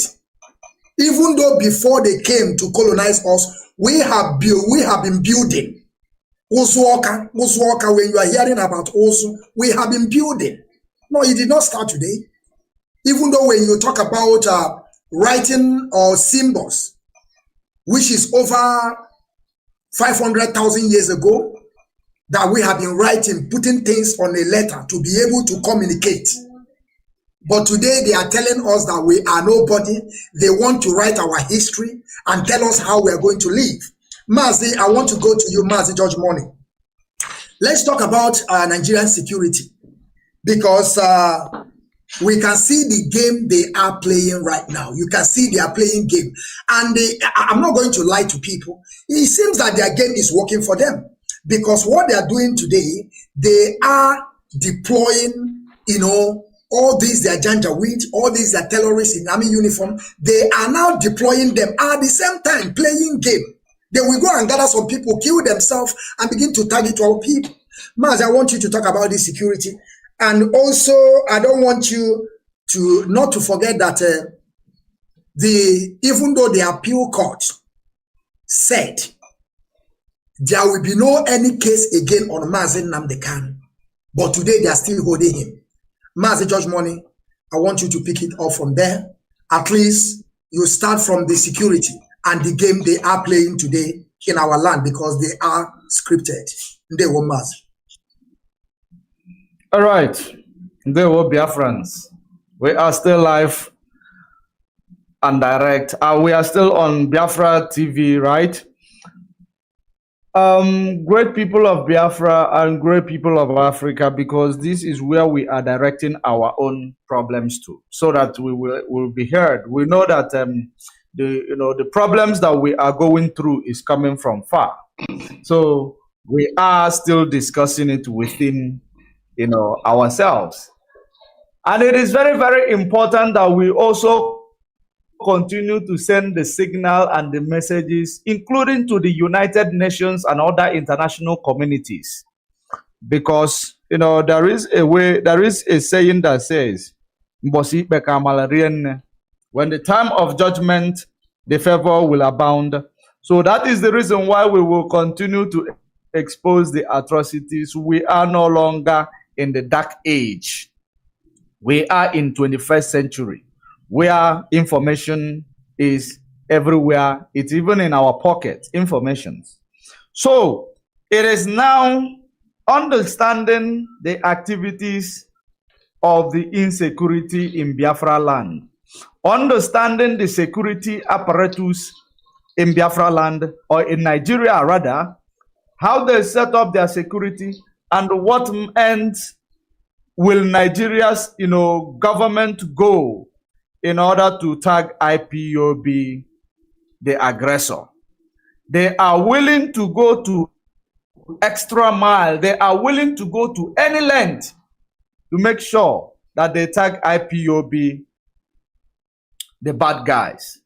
Even though before they came to colonize us, we have been building. Usuoka, when you are hearing about Usu, we have been building. No, it did not start today. Even though when you talk about writing or symbols, which is over 500,000 years ago, that we have been writing, putting things on a letter to be able to communicate. But today they are telling us that we are nobody. They want to write our history and tell us how we are going to live. Mazi, I want to go to you, Mazi George Morning. Let's talk about Nigerian security because we can see the game they are playing right now. You can see they are playing game. And I'm not going to lie to people. It seems that their game is working for them because what they are doing today, they are deploying, all these, they are janjaweed, all these are terrorists in army uniform. They are now deploying them at the same time, playing game. They will go and gather some people, kill themselves, and begin to target our people. Mazi, I want you to talk about this security. And also, I don't want you to not to forget that even though the appeal court said there will be no any case again on Mazi Nnamdi Kanu, but today they are still holding him. Mazi Judge Money, I want you to pick it up from there. At least you start from the security and the game they are playing today in our land, because they are scripted. They were Mazi. All right. They were Biafrans. We are still live and direct. We are still on Biafra TV, right? Great people of Biafra and great people of Africa, because this is where we are directing our own problems to, so that we will be heard. We know that the problems that we are going through is coming from far, so we are still discussing it within ourselves, and it is very, very important that we also continue to send the signal and the messages, including to the United Nations and other international communities, because there is a saying that says, when the time of judgment, the favor will abound. So that is the reason why we will continue to expose the atrocities. We are no longer in the dark age. We are in 21st century, where information is everywhere. It's even in our pocket, information. So it is now understanding the activities of the insecurity in Biafra land, understanding the security apparatus in Biafra land, or in Nigeria rather, how they set up their security, and what ends will Nigeria's government go in order to tag IPOB, the aggressor. They are willing to go to extra mile. They are willing to go to any length to make sure that they tag IPOB, the bad guys.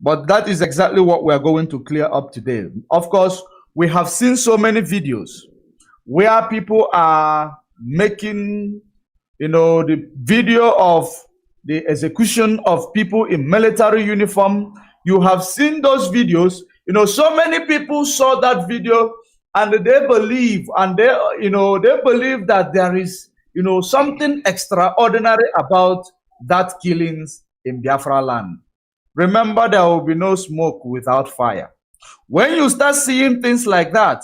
But that is exactly what we are going to clear up today. Of course, we have seen so many videos where people are making, the video of the execution of people in military uniform. You have seen those videos. So many people saw that video, and they believe, they believe that there is, something extraordinary about that killings in Biafra land. Remember, there will be no smoke without fire. When you start seeing things like that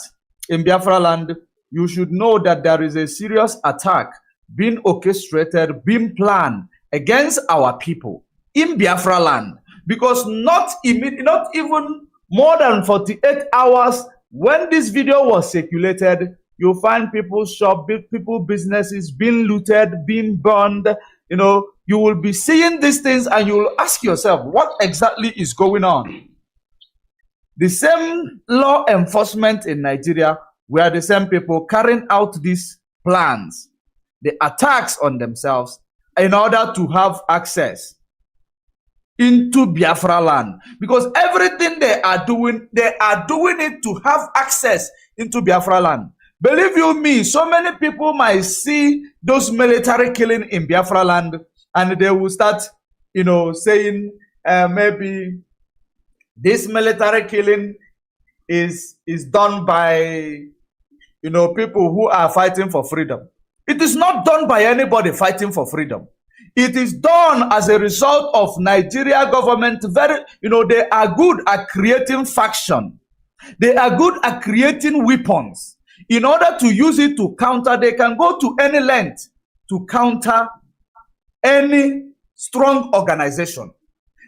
in Biafra land, you should know that there is a serious attack being orchestrated, being planned against our people in Biafra land, because not even more than 48 hours when this video was circulated, you'll find people's shop, people businesses being looted, being burned. You will be seeing these things and you will ask yourself, what exactly is going on? The same law enforcement in Nigeria were the same people carrying out these plans, the attacks on themselves, in order to have access into Biafra land. Because everything they are doing it to have access into Biafra land. Believe you me, so many people might see those military killing in Biafra land, and they will start, saying maybe this military killing is done by, people who are fighting for freedom. It is not done by anybody fighting for freedom. It is done as a result of Nigeria government. They are good at creating faction. They are good at creating weapons. In order to use it to counter, they can go to any length to counter any strong organization.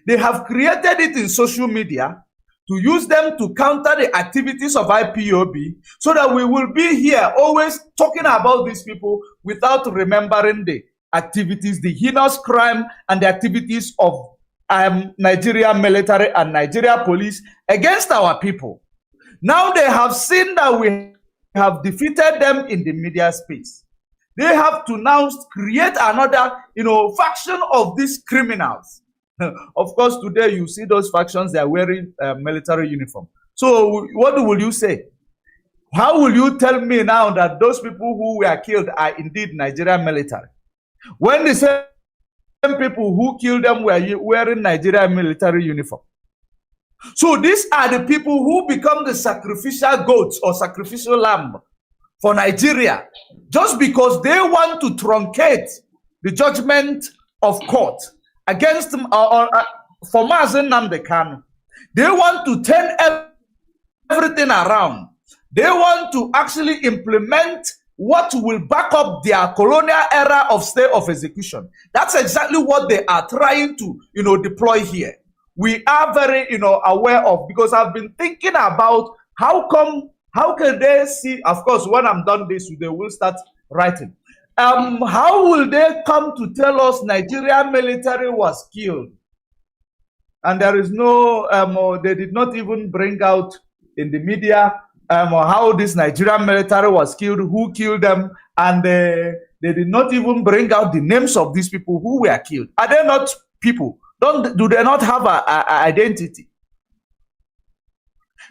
They have created it in social media to use them to counter the activities of IPOB, so that we will be here always talking about these people without remembering the activities, the heinous crime and the activities of Nigeria military and Nigeria police against our people. Now they have seen that we have defeated them in the media space. They have to now create another, faction of these criminals. Of course, today you see those factions, they are wearing military uniform. So what will you say? How will you tell me now that those people who were killed are indeed Nigerian military? When the same people who killed them were wearing Nigerian military uniform. So these are the people who become the sacrificial goats or sacrificial lamb for Nigeria, just because they want to truncate the judgment of court against for Mazi Nnamdi Kanu. They want to turn everything around. They want to actually implement what will back up their colonial era of state of execution. That's exactly what they are trying to, deploy here. We are very, aware of, because I've been thinking about how can they see, of course, when I'm done this, they will start writing. How will they come to tell us Nigerian military was killed? And there is no, they did not even bring out in the media how this Nigerian military was killed, who killed them, and they did not even bring out the names of these people who were killed. Are they not people? Do they not have an identity?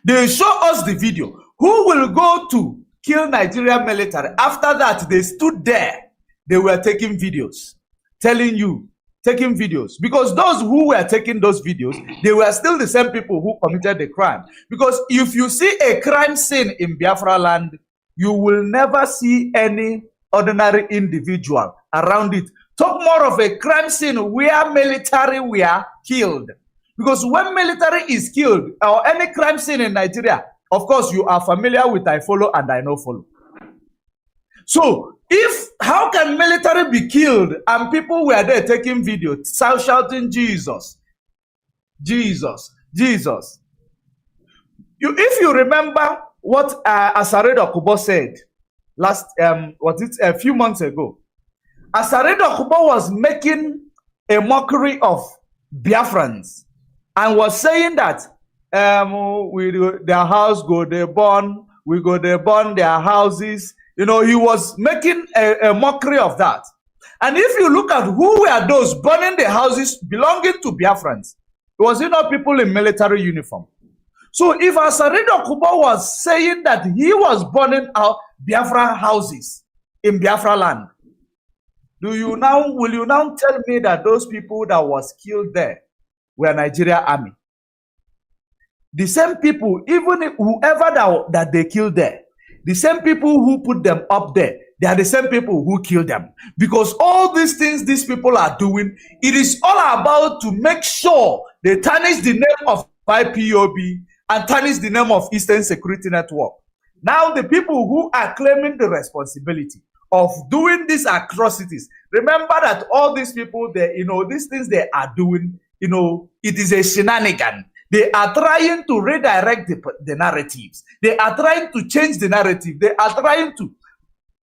They show us the video. Who will go to kill Nigerian military? After that, they stood there. They were taking videos, telling you, taking videos. Because those who were taking those videos, they were still the same people who committed the crime. Because if you see a crime scene in Biafra land, you will never see any ordinary individual around it. Talk more of a crime scene where military were killed. Because when military is killed, or any crime scene in Nigeria, of course, you are familiar with I follow and I no follow. So, how can military be killed and people were there taking video, shouting Jesus, Jesus, Jesus? If you remember what Asaredo Kubo said a few months ago, Asaredo Kubo was making a mockery of Biafrans and was saying that their house go they burn, we go they burn their houses. He was making a mockery of that. And if you look at who were those burning the houses belonging to Biafrans, it was not people in military uniform. So if Asaredo Kubo was saying that he was burning out Biafra houses in Biafra land, will you now tell me that those people that was killed there were Nigeria army? The same people, even whoever that they killed there, the same people who put them up there, they are the same people who killed them. Because all these things these people are doing, it is all about to make sure they tarnish the name of IPOB and tarnish the name of Eastern Security Network. Now the people who are claiming the responsibility of doing these atrocities, remember that all these people, these things they are doing, it is a shenanigan. They are trying to redirect the narratives. They are trying to change the narrative. They are trying to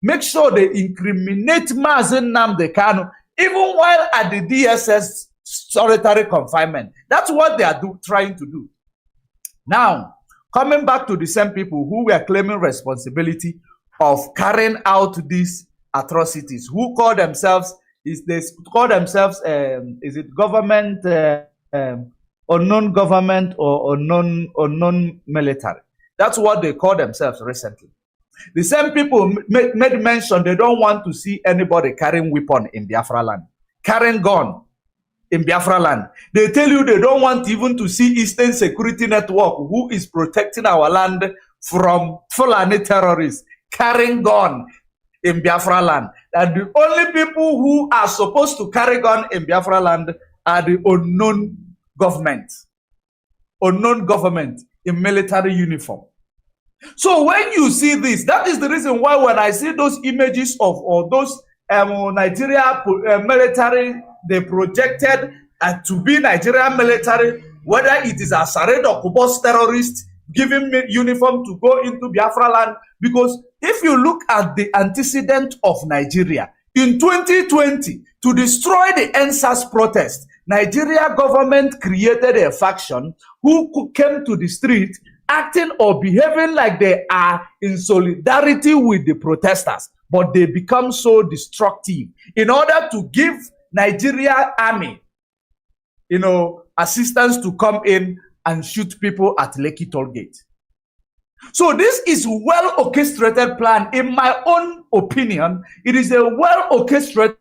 make sure they incriminate Mazi Nnamdi Kanu, even while at the DSS solitary confinement. That's what they are trying to do. Now, coming back to the same people who were claiming responsibility of carrying out these atrocities, who call themselves, is it government, unknown government or unknown military. That's what they call themselves recently. The same people made mention they don't want to see anybody carrying weapon in Biafra land, carrying gun in Biafra land. They tell you they don't want even to see Eastern Security Network, who is protecting our land from Fulani terrorists, carrying gun in Biafra land. That the only people who are supposed to carry gun in Biafra land are the unknown government in military uniform. So when you see this, that is the reason why when I see those images of those Nigeria military, they projected to be Nigerian military, whether it is a Asaredo Kubo's terrorist giving me uniform to go into Biafra land. Because if you look at the antecedent of Nigeria, in 2020, to destroy the NSAS protest, Nigeria government created a faction who came to the street acting or behaving like they are in solidarity with the protesters, but they become so destructive in order to give Nigeria army, assistance to come in and shoot people at Lekki toll gate. So this is well orchestrated plan. In my own opinion, it is a well orchestrated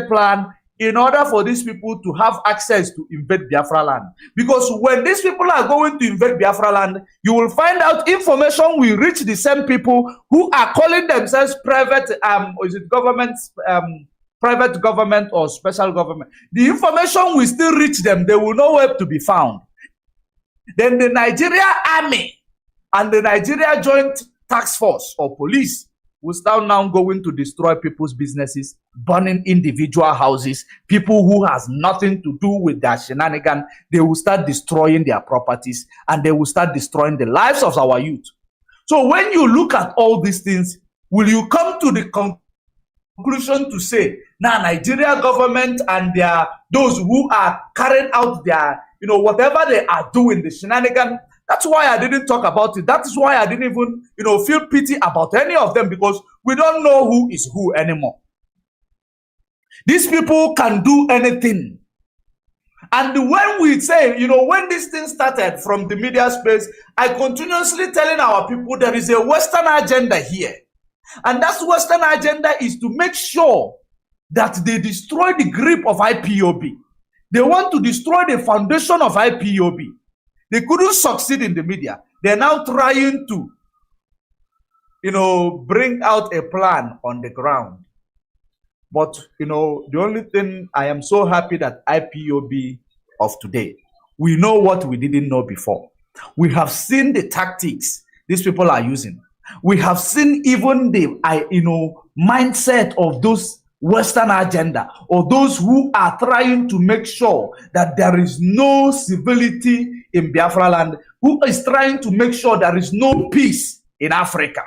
plan in order for these people to have access to invade Biafra land. Because when these people are going to invade Biafra land, you will find out information will reach the same people who are calling themselves private, or is it government, private government or special government. The information will still reach them. They will know where to be found. Then the Nigeria army and the Nigeria Joint Task Force or police will start now going to destroy people's businesses, burning individual houses, people who has nothing to do with their shenanigans. They will start destroying their properties and they will start destroying the lives of our youth. So when you look at all these things, will you come to the conclusion to say, now Nigeria government and those who are carrying out their, whatever they are doing, the shenanigans. That's why I didn't talk about it. That is why I didn't even, feel pity about any of them, because we don't know who is who anymore. These people can do anything. And when we say, when this thing started from the media space, I continuously telling our people there is a Western agenda here. And that Western agenda is to make sure that they destroy the grip of IPOB. They want to destroy the foundation of IPOB. They couldn't succeed in the media. They're now trying to, bring out a plan on the ground. But, the only thing I am so happy that IPOB of today, we know what we didn't know before. We have seen the tactics these people are using. We have seen even the, mindset of those Western agenda or those who are trying to make sure that there is no civility in Biafra land, who is trying to make sure there is no peace in Africa,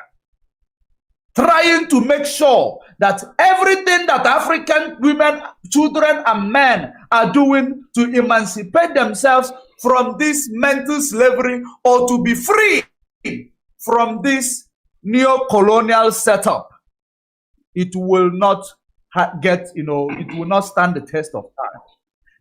trying to make sure that everything that African women, children, and men are doing to emancipate themselves from this mental slavery or to be free from this neo-colonial setup, it will not it will not stand the test of time.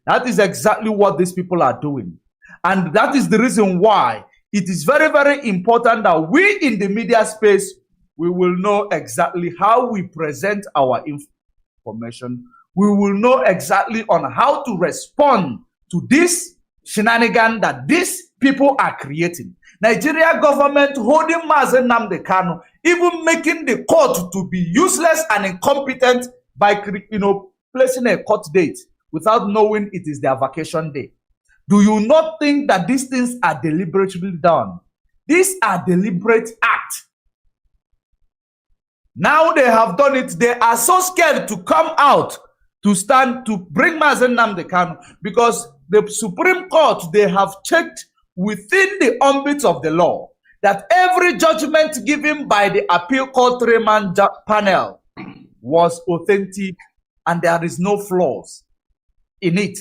That is exactly what these people are doing. And that is the reason why it is very, very important that we in the media space, we will know exactly how we present our information. We will know exactly on how to respond to this shenanigan that these people are creating. Nigeria government holding Mazi Nnamdi Kanu, even making the court to be useless and incompetent by placing a court date without knowing it is their vacation day. Do you not think that these things are deliberately done? These are deliberate acts. Now they have done it. They are so scared to come out to stand to bring Mazi Nnamdi Kanu because the Supreme Court, they have checked within the ambit of the law that every judgment given by the appeal court three-man panel was authentic and there is no flaws in it.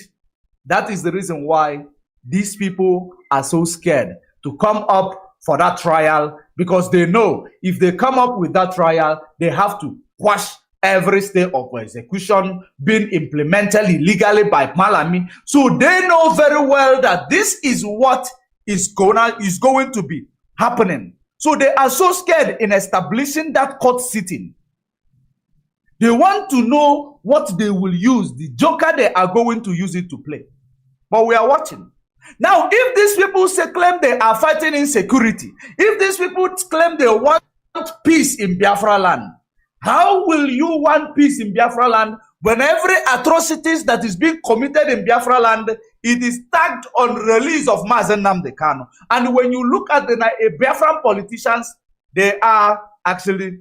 That is the reason why these people are so scared to come up for that trial, because they know if they come up with that trial, they have to quash every state of execution being implemented illegally by Malami. So they know very well that this is what is going to be happening. So they are so scared in establishing that court sitting. They want to know what they will use, the joker they are going to use it to play. But we are watching. Now, if these people claim they are fighting insecurity, if these people claim they want peace in Biafra land, how will you want peace in Biafra land when every atrocities that is being committed in Biafra land, it is tagged on release of Mazi Nnamdi Kanu? And when you look at the Biafran politicians, they are actually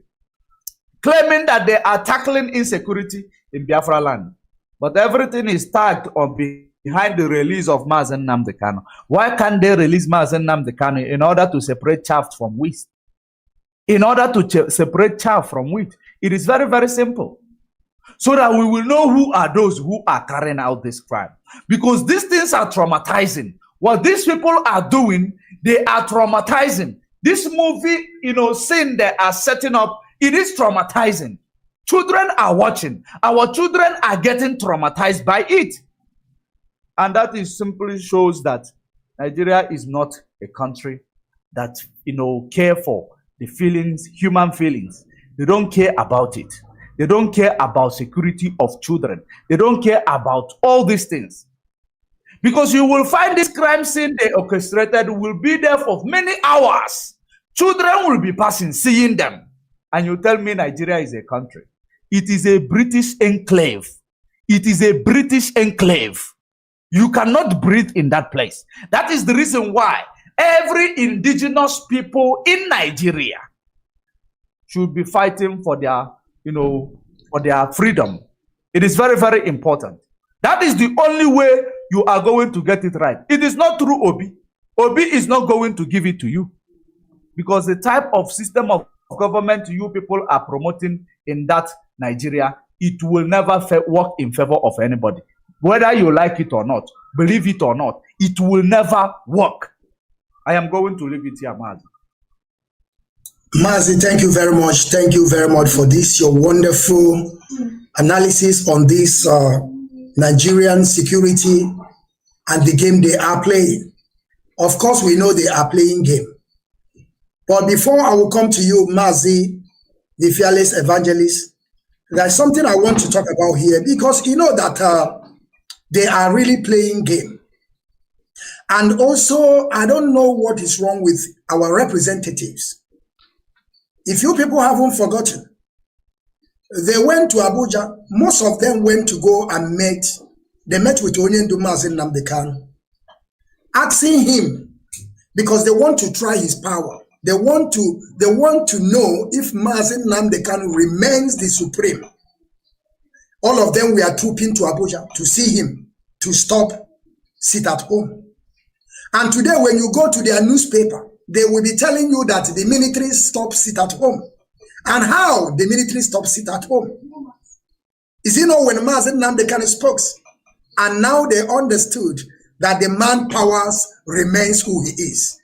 claiming that they are tackling insecurity in Biafra land. But everything is tagged on behind the release of Mazi Nnamdi Kanu. Why can't they release Mazi Nnamdi Kanu in order to separate chaff from wheat? In order to separate chaff from wheat. It is very, very simple. So that we will know who are those who are carrying out this crime. Because these things are traumatizing. What these people are doing, they are traumatizing. This movie, scene they are setting up, it is traumatizing. Children are watching. Our children are getting traumatized by it. And that is simply shows that Nigeria is not a country that, care for the feelings, human feelings. They don't care about it. They don't care about security of children. They don't care about all these things. Because you will find this crime scene they orchestrated will be there for many hours. Children will be passing, seeing them. And you tell me Nigeria is a country. It is a British enclave. It is a British enclave. You cannot breathe in that place. That is the reason why every indigenous people in Nigeria should be fighting for their, for their freedom. It is very, very important. That is the only way you are going to get it right. It is not through Obi. Obi is not going to give it to you. Because the type of system of government you people are promoting in that Nigeria, it will never work in favor of anybody. Whether you like it or not, believe it or not, it will never work. I am going to leave it here, Mazi. Mazi, thank you very much. Thank you very much for this, your wonderful analysis on this Nigerian security and the game they are playing. Of course, we know they are playing game. But before I will come to you, Mazi, the fearless evangelist, there's something I want to talk about here because you know that they are really playing game. And also, I don't know what is wrong with our representatives. If you people haven't forgotten, they went to Abuja. Most of them went to go and met with Mazi Nnamdi Kanu, asking him because they want to try his power. They want to know if Mazi Nnamdi Kanu remains the supreme. All of them were trooping to Abuja to see him, to stop, sit at home. And today when you go to their newspaper, they will be telling you that the military stopped sit at home. And how the military stopped sit at home? Is it not when Mazi Nnamdi Kanu spoke? And now they understood that the man powers remains who he is.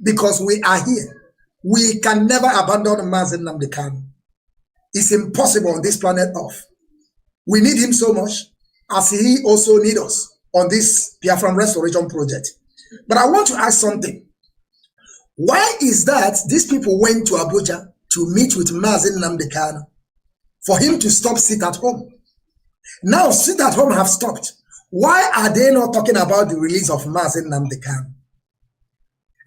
Because we are here. We can never abandon Mazi Nnamdi Kanu. It's impossible on this planet Earth. We need him so much as he also needs us on this Biafra restoration project. But I want to ask something. Why is that these people went to Abuja to meet with Mazi Nnamdi Kanu for him to stop sit at home? Now sit at home have stopped. Why are they not talking about the release of Mazi Nnamdi Kanu?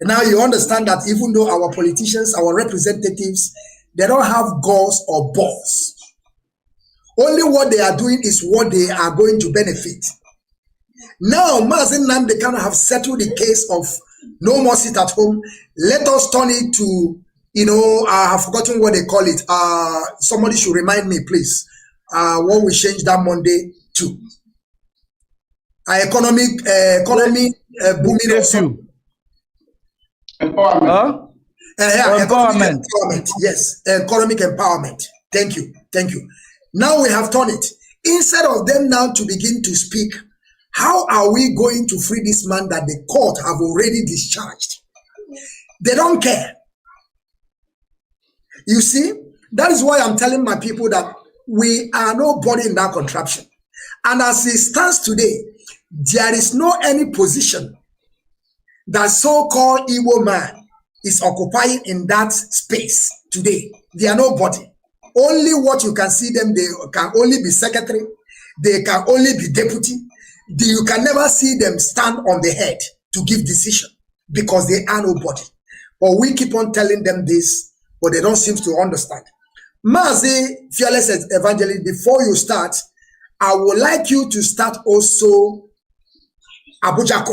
Now you understand that even though our politicians, our representatives, they don't have goals or balls. Only what they are doing is what they are going to benefit. Now Mazi Nnamdi Kanu have settled the case of no more sit at home. Let us turn it to, I have forgotten what they call it. Somebody should remind me, please. What we changed that Monday to? Economic booming or something. Empowerment. Empowerment. Yes, economic empowerment. Thank you. Now we have done it. Instead of them now to begin to speak, how are we going to free this man that the court have already discharged? They don't care. You see, that is why I'm telling my people that we are nobody in that contraption. And as it stands today, there is no any position that so-called Igbo man is occupying in that space today. They are nobody. Only what you can see them, they can only be secretary, they can only be deputy. You can never see them stand on the head to give decision because they are nobody. But we keep on telling them this, but they don't seem to understand. Mazi, fearless evangelist, before you start, I would like you to start also Abuja,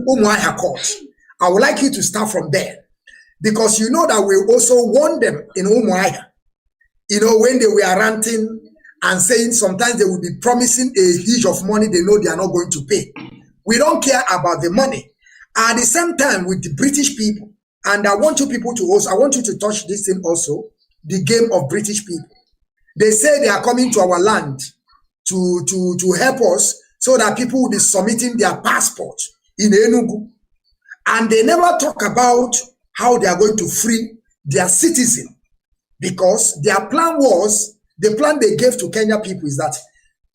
Umuahia Court. I would like you to start from there because you know that we also warned them in Umuahia. When they were ranting and saying sometimes they will be promising a huge of money they know they are not going to pay. We don't care about the money. At the same time with the British people, and I want you people to also, I want you to touch this thing also, the game of British people. They say they are coming to our land to help us so that people will be submitting their passport in Enugu. And they never talk about how they are going to free their citizen. Because their plan was, the plan they gave to Kenya people is that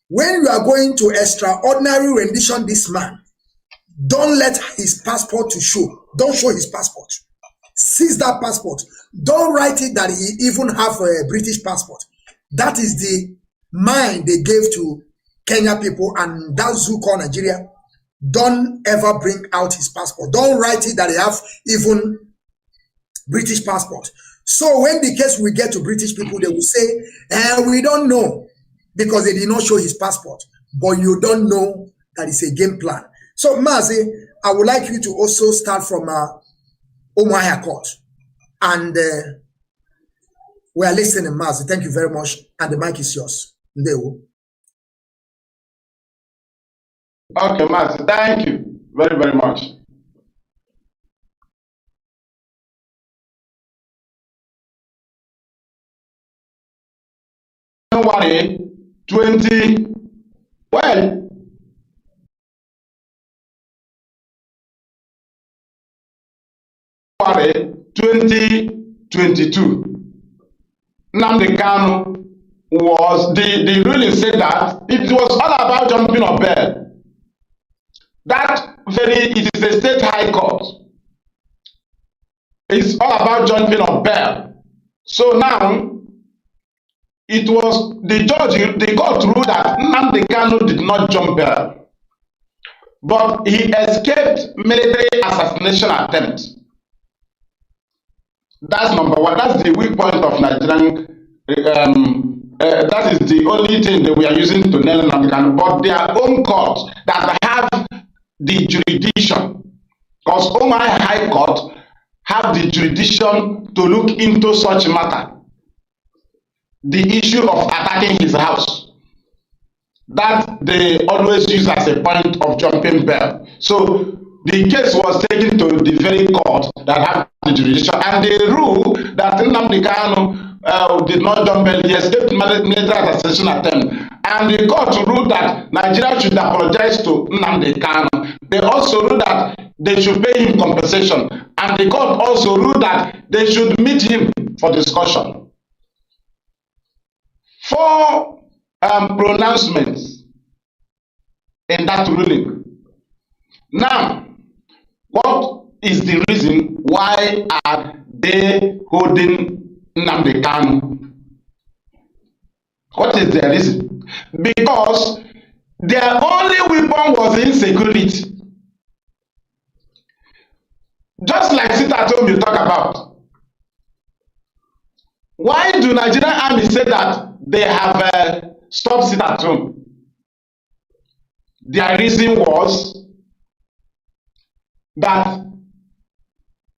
when you are going to extraordinary rendition this man, don't let his passport to show. Don't show his passport. Seize that passport. Don't write it that he even have a British passport. That is the mind they gave to Kenya people, and that zoo called Nigeria. Don't ever bring out his passport. Don't write it that they have even British passport. So when the case will get to British people, they will say, we don't know, because they did not show his passport. But you don't know that it's a game plan. So Mazi, I would like you to also start from Omaya Court. And we are listening, Mazi. Thank you very much. And the mic is yours. Ndeo. Okay, Mazi, thank you very, very much. January 20, well, January 2022, Nnamdi Kanu was, the ruling said that it was all about jumping on bail. It is a state high court. It's all about jumping on bail. So now, it was the court ruled that Nnamdi Kanu did not jump bail, but he escaped military assassination attempt. That's number one. That's the weak point of Nigerian. That is the only thing that we are using to nail Nnamdi Kanu. But their own court that have the jurisdiction, because Omai High Court have the jurisdiction to look into such matter. The issue of attacking his house, that they always use as a point of jumping bail. So the case was taken to the very court that have the jurisdiction, and they ruled that Nnamdi Kanu did not jump bail. He escaped military assassination attempt, and the court ruled that Nigeria should apologize to Nnamdi Kanu. They also ruled that they should pay him compensation, and the court also ruled that they should meet him for discussion. 4 pronouncements in that ruling. Now, what is the reason why are they holding Nnamdi Kanu? What is the reason? Because their only weapon was insecurity. Just like sit at home you talk about. Why do Nigerian army say that they have stopped sit at home? Their reason was that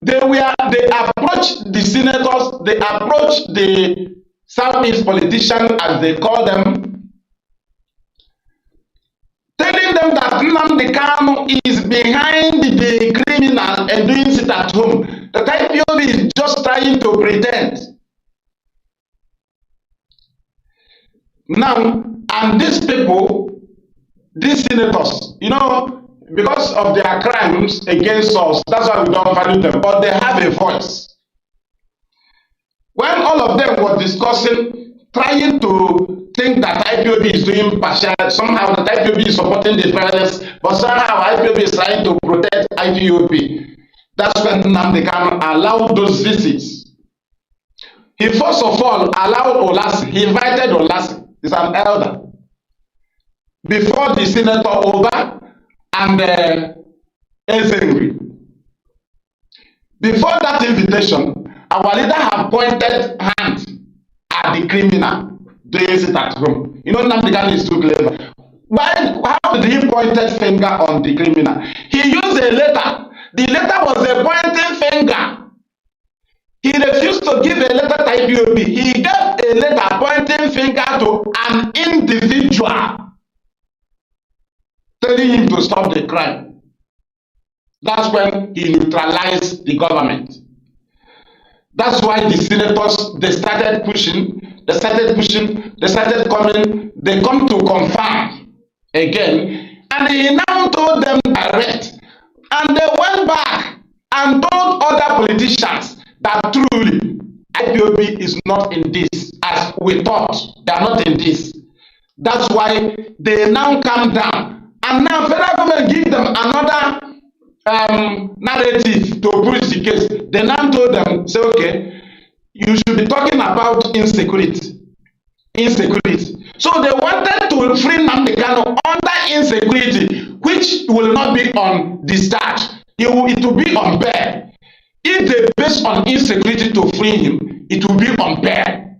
they approached the senators, they approached the Southeast politicians, as they call them, telling them that Nnamdi Kanu is behind the criminal and doing sit at home. The IPOB is just trying to pretend. Now, and these people, these senators, you know, because of their crimes against us, that's why we don't value them, but they have a voice. When all of them were discussing, trying to think that IPOB is doing partial, somehow that IPOB is supporting the violence, but somehow IPOB is trying to protect IPOB. That's when Nnamdi Kanu allowed those visits. He first of all allowed Olasi, he invited Olasi, he's an elder, before the Senator Oba and Ezengri. Before that invitation, our leader had pointed hand at the criminal doing it at home. You know, Nnamdi Kanu is too clever. How did he point a finger on the criminal? He used a letter. The letter was a pointing finger. He refused to give a letter to IPOB. He gave a letter pointing finger to an individual, telling him to stop the crime. That's when he neutralized the government. That's why the senators, they started coming, they come to confirm again, and he now told them direct, and they went back and told other politicians that truly IPOB is not in this, as we thought, they are not in this. That's why they now calm down, and now federal government give them another narrative to push the case. They now told them, say, okay, you should be talking about insecurity. insecurity. So they wanted to free Nnamdi Kanu under insecurity, which will not be on discharge. It will be on bail. If they base on insecurity to free him, it will be on bail.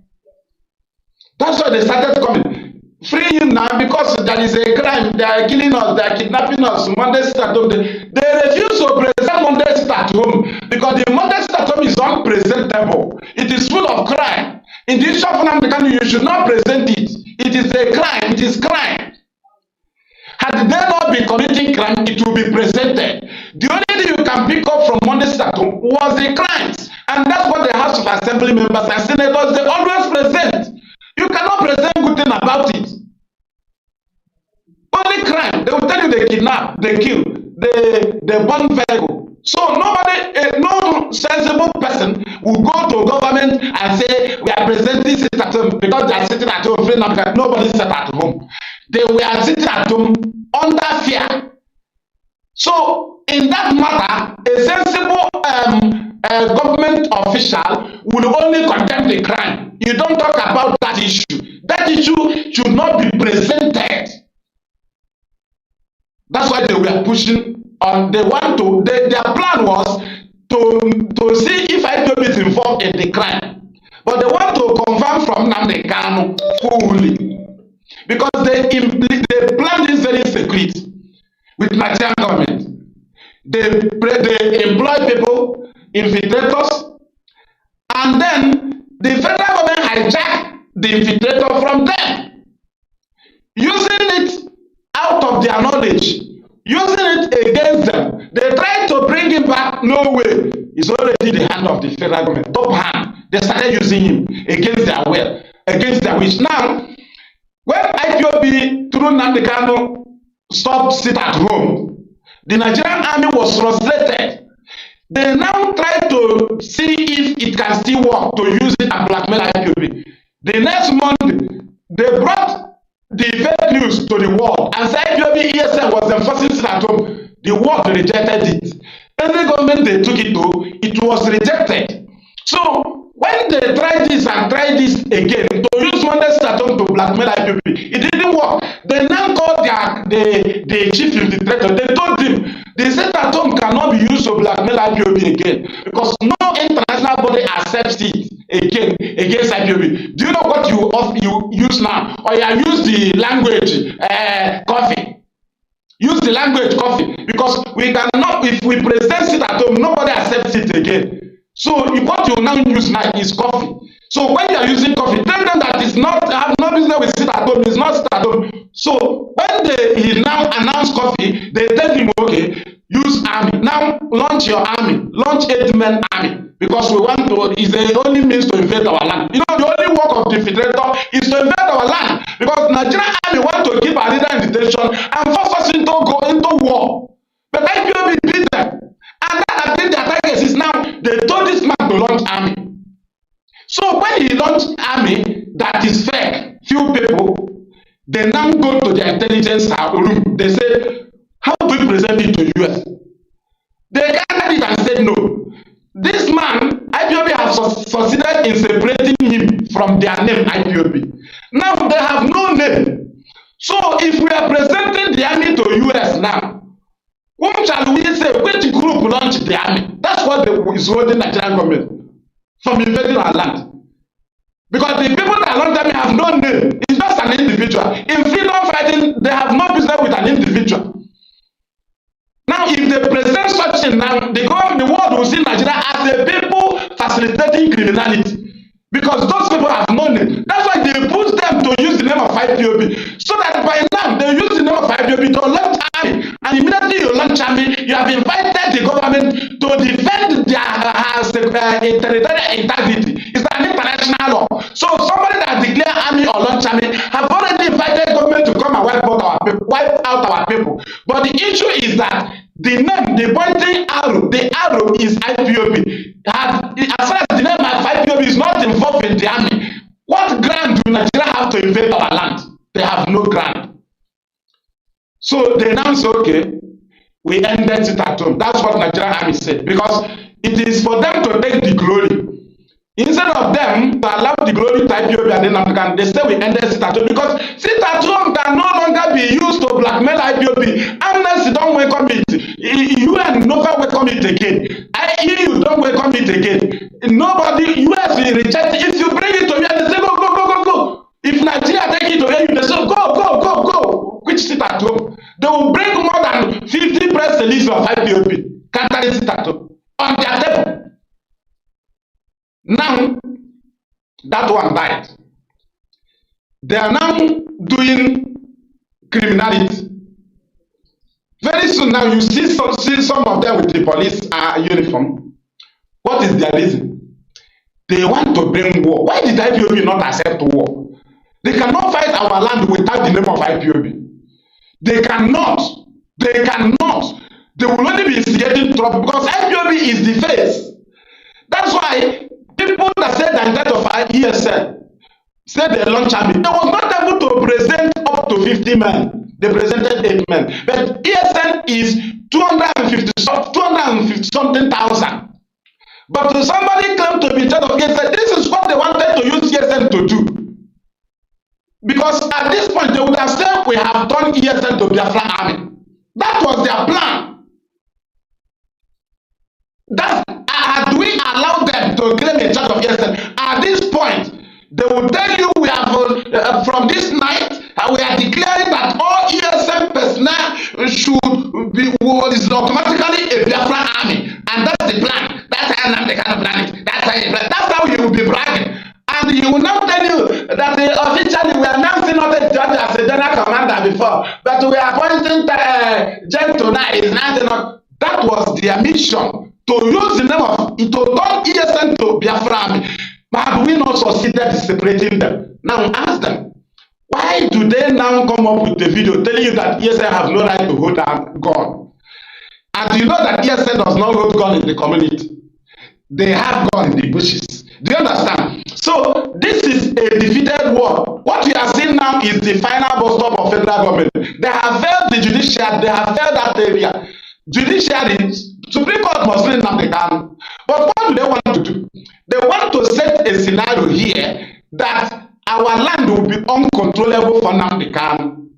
That's why they started coming. Free him now because there is a crime. They are killing us, they are kidnapping us. Monday sit at home. They refuse to present Monday sit at home because the Monday sit at home is unpresentable. It is full of crime. In this shop, you should not present it. It is a crime. It is crime. Had they not been committing crime, it will be presented. The only thing you can pick up from Monday sit at home was the crimes. And that's what the House of Assembly members and senators, they always present. You cannot present good thing about it. Only crime. They will tell you they kidnap, they kill, they burn vehicle. So nobody, no sensible person will go to government and say we are presenting sit at home because they are sitting at home. Nobody sat at home. They were sitting at home under fear. So in that matter, a sensible government official will only condemn the crime. You don't talk about that issue. That issue should not be presented. That's why they were pushing on. They want to. Their plan was to see if IPOB is involved in the crime, but they want to confirm from Nnamdi Kanu fully because they plan this very secret with Nigerian government. They employ people, infiltrators, and then the federal government hijack the infiltrator from them, using it out of their knowledge, using it against them. They try to bring him back. No way. It's already the hand of the federal government. Top hand. They started using him against their will, against their wish. Now, when IPOB through Nnamdi Kanu stopped sit at home, the Nigerian army was frustrated. They now try to see if it can still work to use it and blackmail IPOB. The next Monday, they brought the fake news to the world and said IPOB ESN was enforcing sit at home. The world rejected it. Every government they took it to, it was rejected. So when they tried this and tried this again to use Monday sit at home to blackmail IPOB, it didn't work. They now called the chief infiltrator. They told him the sit at home cannot be used to blackmail IPOB again because no international body accepts it again against IPOB. Do you know what you use now? Or you use the language coffee. Use the language coffee because we cannot, if we present it at home, nobody accepts it again. So what you now use now is coffee. So when you are using coffee, tell them that it's not, have no business with sit at home, it's not sit at home. So when he now announced coffee, they tell him, okay, use army. Now launch your army, launch 8-man army. Because we want to, is the only means to invade our land. You know, the only work of the infiltrator is to invade our land. Because Nigerian army want to keep our leader in detention and force us into war. But IPOB beat them. And that has been their target is now, they told this man to launch army. So when he launched army that is fake, few people, they now go to the intelligence room. They say, how do we present it to US? They gathered it and said no. This man, IPOB has succeeded in separating him from their name, IPOB. Now they have no name. So if we are presenting the army to US now, whom shall we say, which group launched the army? That's what is holding Nigerian government from invading our land. Because the people that launched the army have no name. It's just an individual. In freedom fighting, they have no business with an individual. Now, if they present such thing now, the world will see Nigeria as a people facilitating criminality. Because those people have no name. That's why they push them to use the name of IPOB. So that by now, they use the name of IPOB to launch army. And immediately you launch army, you have invited the government to defend their territorial integrity. It's an international law. So somebody that declare army or launch army have already invited government to come and wipe out our people. But the issue is that the name, the pointing arrow, the arrow is IPOB. As far as the name of IPOB is not involved in the army, what ground do Nigeria have to invade our land? They have no ground. So they now say, okay, we ended it at home. That's what Nigerian army said. Because it is for them to take the glory. Instead of them to allow the glory to IPOB and Nnamdi Kanu, they say we ended sit-at-home because sit-at-home can no longer be used to blackmail IPOB. Amnesty don't welcome it. UN never welcome it again. EU don't welcome it again. Nobody, US will reject it. If you bring it to me, they say go, go, go, go, go. If Nigeria take it to you, they say go, go, go, go. Which sit-at-home? They will bring more than 50 press releases of IPOB. Can't carry sit-at-home on their table. Now, that one died. They are now doing criminality. Very soon now, you see some of them with the police uniform. What is their reason? They want to bring war. Why did IPOB not accept war? They cannot fight our land without the name of IPOB. They cannot. They cannot. They will only be instigating trouble because IPOB is the face. That's why people that said the intent of ESN said they launched army. They was not able to present up to 50 men. They presented 8 men. But ESN is 250 something thousand. But somebody claimed to be in charge of ESN. This is what they wanted to use ESN to do. Because at this point they would have said we have turned ESN to Biafra army. That was their plan. Had we allowed them to claim a charge of ESN, at this point, they will tell you we have, from this night, we are declaring that all ESN personnel is automatically a Biafra army. And that's the plan. That's how Nnamdi Kanu plan it. That's how you will be bragging. And he will not tell you that officially we are now seeing not a judge as a general commander before, but we are appointing Gen tonight. That was their mission. To use the name of it to turn ESN to Biafra army. But have we not succeeded in separating them? Now ask them, why do they now come up with the video telling you that ESN have no right to hold a gun? And you know that ESN does not hold gun in the community. They have gun in the bushes. Do you understand? So this is a defeated war. What we are seeing now is the final bus stop of federal government. They have failed the judiciary. They have failed that area. Judiciary, Supreme Court must win Nnamdi Kanu. But what do they want to do? They want to set a scenario here that our land will be uncontrollable for Nnamdi Kanu.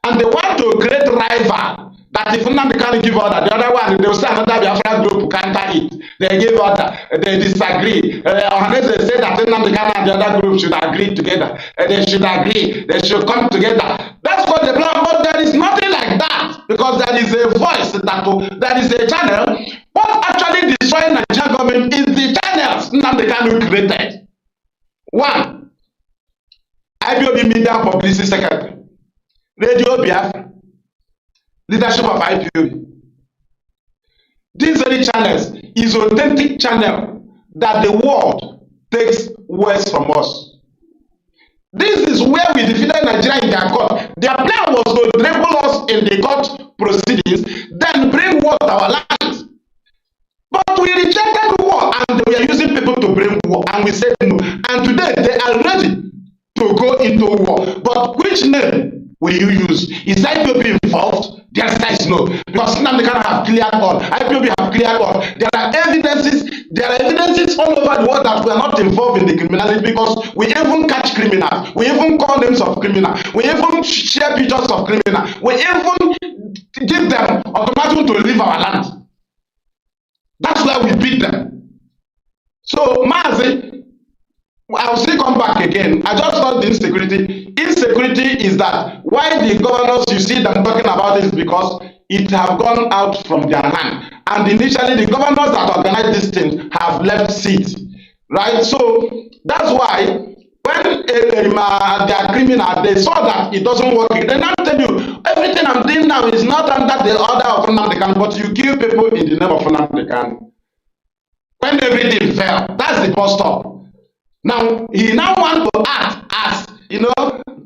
And they want to create rival that if Nnamdi Kanu give order, the other one, they will say another Biafra group counter it. They give order, they disagree. Unless they say that Nnamdi Kanu and the other group should agree together. They should agree, they should come together. That's what they plan, but there is nothing like that. Because there is a voice, there is a channel. What actually destroying the Nigerian government is the channels Nnamdi Kanu created. One, IPOB Media Publicity Secretary, Radio Biafra, leadership of IPOB. These very channels is authentic channel that the world takes words from us. This is where we defeated Nigeria in their court. Their plan was to dribble us in the court proceedings, then bring war to our land. But we rejected war and we are using people to bring war, and we said no. And today they are ready to go into war. But which name will you use? Is IPOB involved? The answer is no. Because Nnamdi Kanu have cleared all. IPOB have cleared all. There are evidences all over the world that we are not involved in the criminality because we even catch criminals. We even call names of criminals. We even share pictures of criminals. We even give them ultimatum to leave our land. That's why we beat them. So, Mazi, I will still come back again. I just thought the insecurity. Insecurity is that why the governors, you see them talking about this because it have gone out from their hand. And initially, the governors that organized this thing have left seats. Right? So, that's why when they are criminal, they saw that it doesn't work. They now tell you, everything I'm doing now is not under the order of Nnamdi Kanu, but you kill people in the name of Nnamdi Kanu. When everything fell, that's the bus stop. Now, he now wants to act as,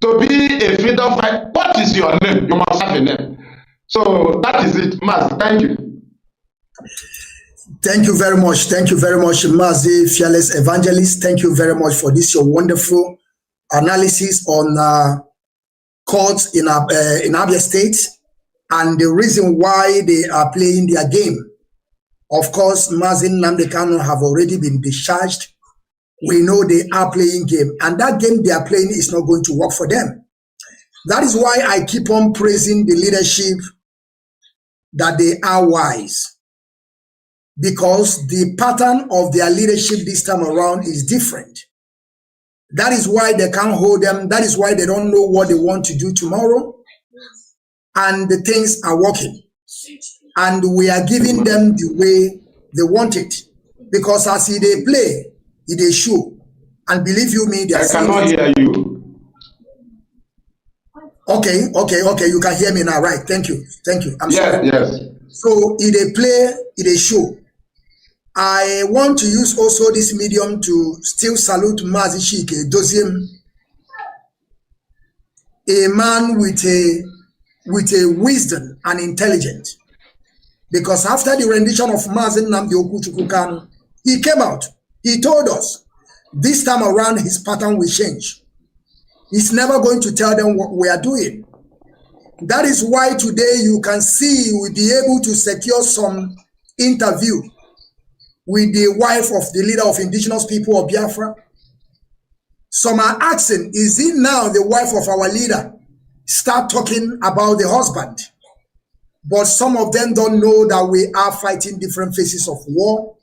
to be a freedom fighter. What is your name? You must have a name. So that is it, Mazi. Thank you. Thank you very much. Thank you very much, Mazi, Fearless Evangelist. Thank you very much for this, your wonderful analysis on courts in Abia State and the reason why they are playing their game. Of course, Mazi Nnamdi Kanu have already been discharged We know they are playing game, and that game they are playing is not going to work for them. That is why I keep on praising the leadership, that they are wise, because the pattern of their leadership this time around is different. That is why they can't hold them. That is why they don't know what they want to do tomorrow. And the things are working. And we are giving them the way they want it. Because as they play, they show. And believe you me, they are I cannot hear you. Okay. You can hear me now, right? Thank you. I'm sorry. Yes. So they play, they show. I want to use also this medium to still salute Mazi Chike Doziem, a man with a wisdom and intelligence. Because after the rendition of Mazi Nnamdi Kanu, he came out. He told us this time around his pattern will change. He's never going to tell them what we are doing. That is why today you can see we'll be able to secure some interview with the wife of the leader of indigenous people of Biafra. Some are asking, is it now the wife of our leader start talking about the husband? But some of them don't know that we are fighting different phases of war.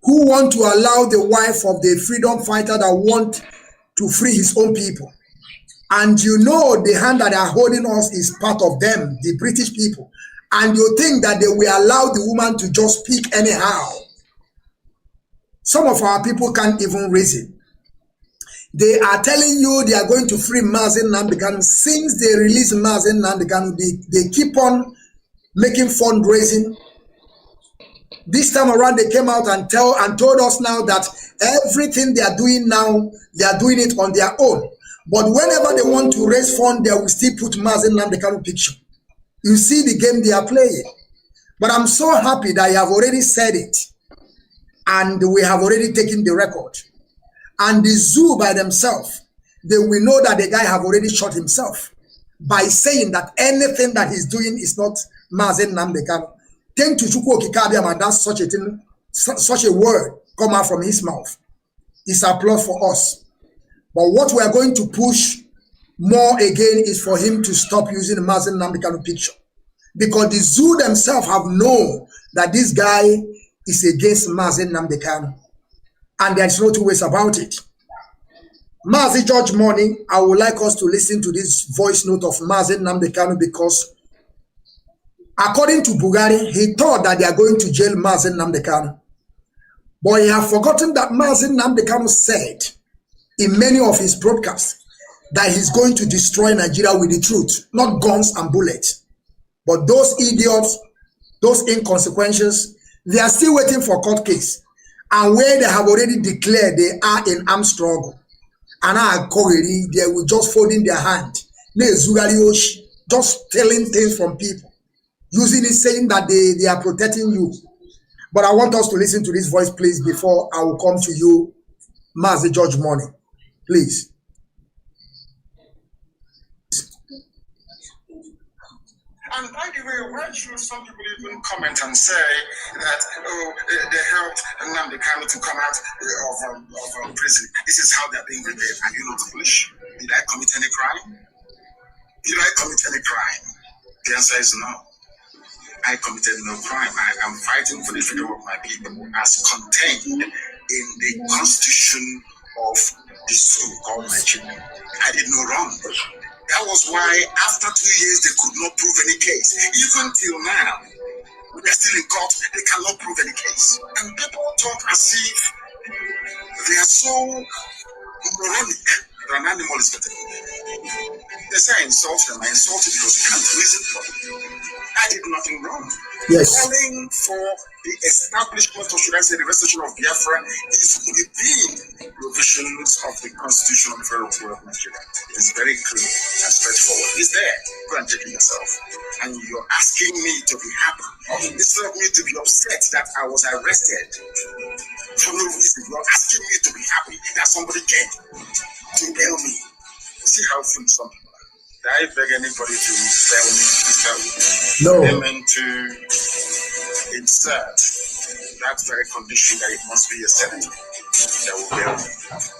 Who want to allow the wife of the freedom fighter that want to free his own people? And you know the hand that they are holding us is part of them, the British people. And you think that they will allow the woman to just speak anyhow. Some of our people can't even reason. They are telling you they are going to free Mazi Nnamdi Kanu. Since they released Mazi Nnamdi Kanu, they keep on making fundraising. This time around, they came out and told us now that everything they are doing now, they are doing it on their own. But whenever they want to raise funds, they will still put Mazi Nnamdi Kanu picture. You see the game they are playing. But I'm so happy that I have already said it. And we have already taken the record. And the zoo by themselves, they will know that the guy have already shot himself by saying that anything that he's doing is not Mazi Nnamdi Kanu. Thank to Chukwu Okike that's such a thing, such a word come out from his mouth. It's applause for us. But what we are going to push more again is for him to stop using the Mazi Nnamdi Kanu picture. Because the zoo themselves have known that this guy is against Mazi Nnamdi Kanu. And there's no two ways about it. Mazi George Money, I would like us to listen to this voice note of Mazi Nnamdi Kanu, because according to Bugari, he thought that they are going to jail Mazi Nnamdi Kanu. But he has forgotten that Mazi Nnamdi Kanu said in many of his broadcasts that he's going to destroy Nigeria with the truth, not guns and bullets. But those idiots, those inconsequentials, they are still waiting for court case. And where they have already declared they are in armed struggle. And they will just fold in their hand. Just stealing things from people. Using it, saying that they are protecting you. But I want us to listen to this voice, please, before I will come to you, Mazi George Money. Please. And by the way, why should some people even comment and say that, oh, they helped Nnamdi Kanu to come out of prison? This is how they're being repaid. Are you not foolish? Did I commit any crime? Did I commit any crime? The answer is no. I committed no crime. I am fighting for the freedom of my people as contained in the constitution of the zoo called Nigeria. I did no wrong. That was why after 2 years they could not prove any case. Even till now, they're still in court, they cannot prove any case. And people talk as if they are so moronic that an animal is better. They say I insult them. I insult you because you can't reason properly. I did nothing wrong. Yes. Calling for the establishment, or should I say the restoration of Biafra, is within provisions of the Constitution of the Federal Republic of Nigeria. It is very clear and straightforward. It's there. Go and check it yourself. And you're asking me to be happy. Instead of me to be upset that I was arrested for no reason, you're asking me to be happy that somebody came to bail me. See how foolish some people are. I beg anybody to bail me. No. They meant to insert that very condition that it must be a senator. that will bail me.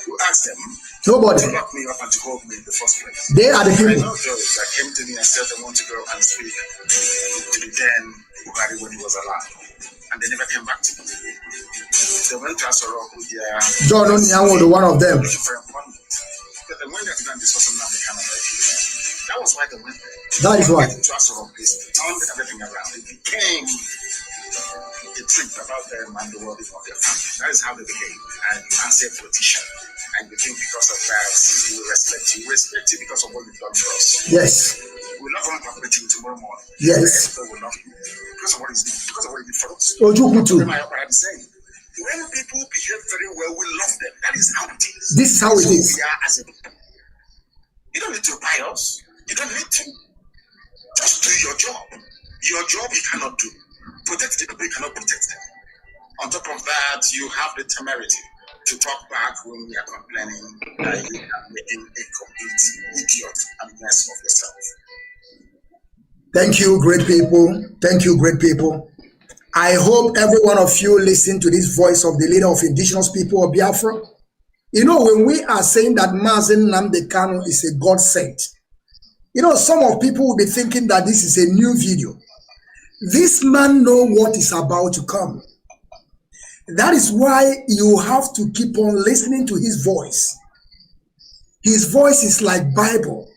You ask them. Nobody. To lock me up and to hold me in the first place. They are the people. I know those that came to me and said they want to go and speak to the then Buhari when he was alive. And they never came back to me. They went to Asoro with their John Onyango, one of them. For employment. But they went there to go and discuss Nnamdi Kanu. That was why they went there. That is why. To Asoro place, turned everything around. It became a trip about them and the world of their family. That is how they became. And you answer a politician. And you think because of that, we will respect you. We respect you because of what you've done for us. Yes. We love him cooperating tomorrow morning. Yes. We love you because of what he's doing, because of what he did for us. Ojukutu. When people behave very well, we love them. That is how it is. This is how it is. We are as a people. You don't need to buy us. You don't need to. Just do your job. Your job you cannot do. Protect the people, you cannot protect them. On top of that, you have the temerity to talk back when we are complaining that you are making a complete idiot and mess of yourself. Thank you, great people. Thank you, great people. I hope every one of you listen to this voice of the leader of indigenous people of Biafra. You know, when we are saying that Mazi Nnamdi Kanu is a God sent, you know, some of people will be thinking that this is a new video. This man knows what is about to come. That is why you have to keep on listening to his voice. His voice is like Bible.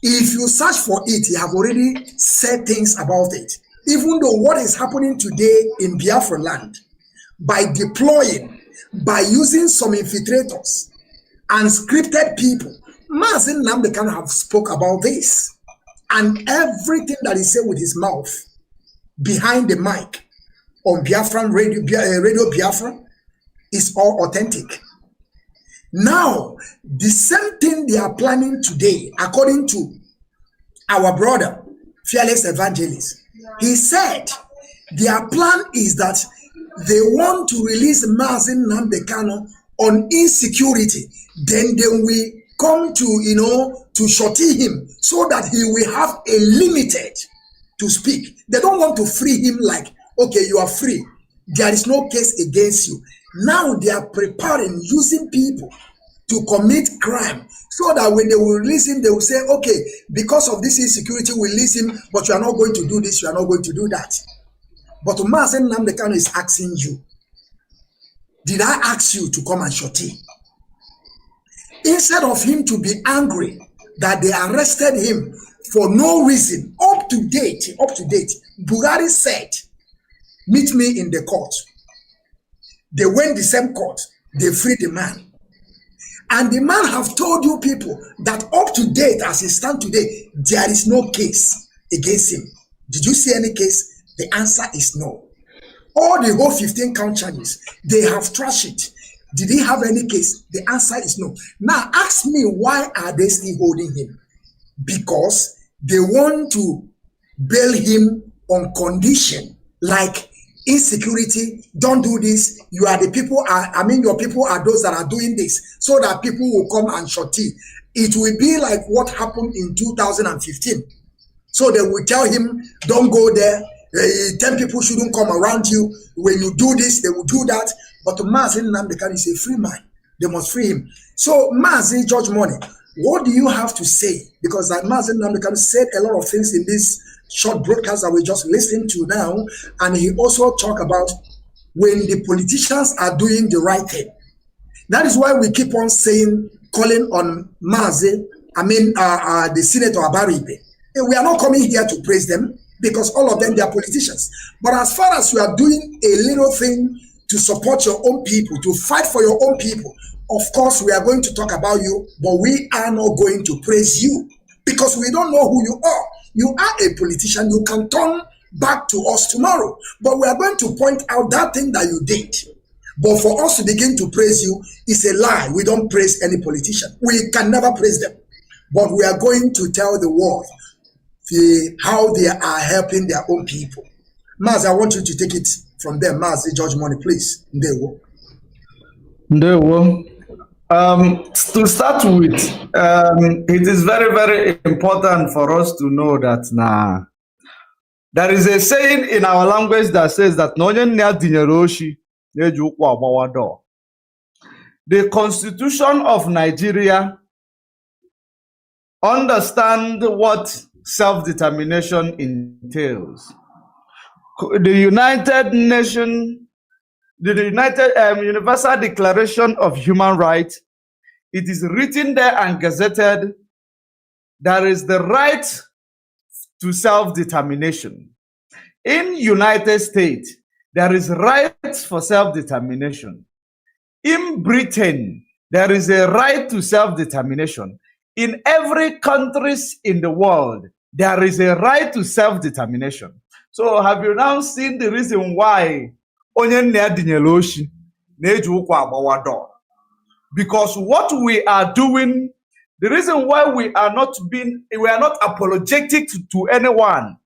If you search for it, he have already said things about it. Even though what is happening today in Biafra land, by deploying, by using some infiltrators and scripted people, Mazi Nnamdi Kanu have spoke about this. And everything that he said with his mouth, behind the mic, on Biafran Radio Biafra, is all authentic. Now, the same thing they are planning today, according to our brother, Fearless Evangelist, he said their plan is that they want to release Mazi Nnamdi Kanu on insecurity. Then they will come to, you know, to shorty him so that he will have a limited to speak. They don't want to free him like, okay, you are free. There is no case against you. Now they are preparing, using people to commit crime so that when they will release him, they will say, okay, because of this insecurity, we release him, but you are not going to do this, you are not going to do that. But Mazi Nnamdi Kanu is asking you, did I ask you to come and shorty? Instead of him to be angry that they arrested him for no reason, up to date, Buhari said, meet me in the court. They went the same court, they freed the man. And the man have told you people that up to date, as he stands today, there is no case against him. Did you see any case? The answer is no. All the whole 15 count charges, they have trashed it. Did he have any case? The answer is no. Now ask me, why are they still holding him? Because they want to bail him on condition like insecurity. Don't do this. You are the people, your people are those that are doing this, so that people will come and shorty. It will be like what happened in 2015. So they will tell him, don't go there. 10 people shouldn't come around you. When you do this, they will do that. But Mazi Nnamdi Kanu is a free man. They must free him. So Mazi, George Money, what do you have to say? Because Mazi Nnamdi Kanu said a lot of things in this short broadcast that we just listened to now. And he also talked about when the politicians are doing the right thing. That is why we keep on saying, calling on Mazi, the Senator Abaribe. We are not coming here to praise them, because all of them, they are politicians. But as far as you are doing a little thing to support your own people, to fight for your own people, of course, we are going to talk about you, but we are not going to praise you because we don't know who you are. You are a politician. You can turn back to us tomorrow, but we are going to point out that thing that you did. But for us to begin to praise you is a lie. We don't praise any politician. We can never praise them. But we are going to tell the world how they are helping their own people. Mazi, I want you to take it from there. Mazi, George Money, please. Ndewo. To start with, it is very, very important for us to know that there is a saying in our language that says that the Constitution of Nigeria understand what self-determination entails. The United Nations, the Universal Declaration of Human Rights, it is written there and gazetted. There is the right to self-determination. In United States, there is right for self-determination. In Britain, there is a right to self-determination. In every country in the world, there is a right to self-determination. So have you now seen the reason why because what we are doing, the reason why we are not apologetic to anyone,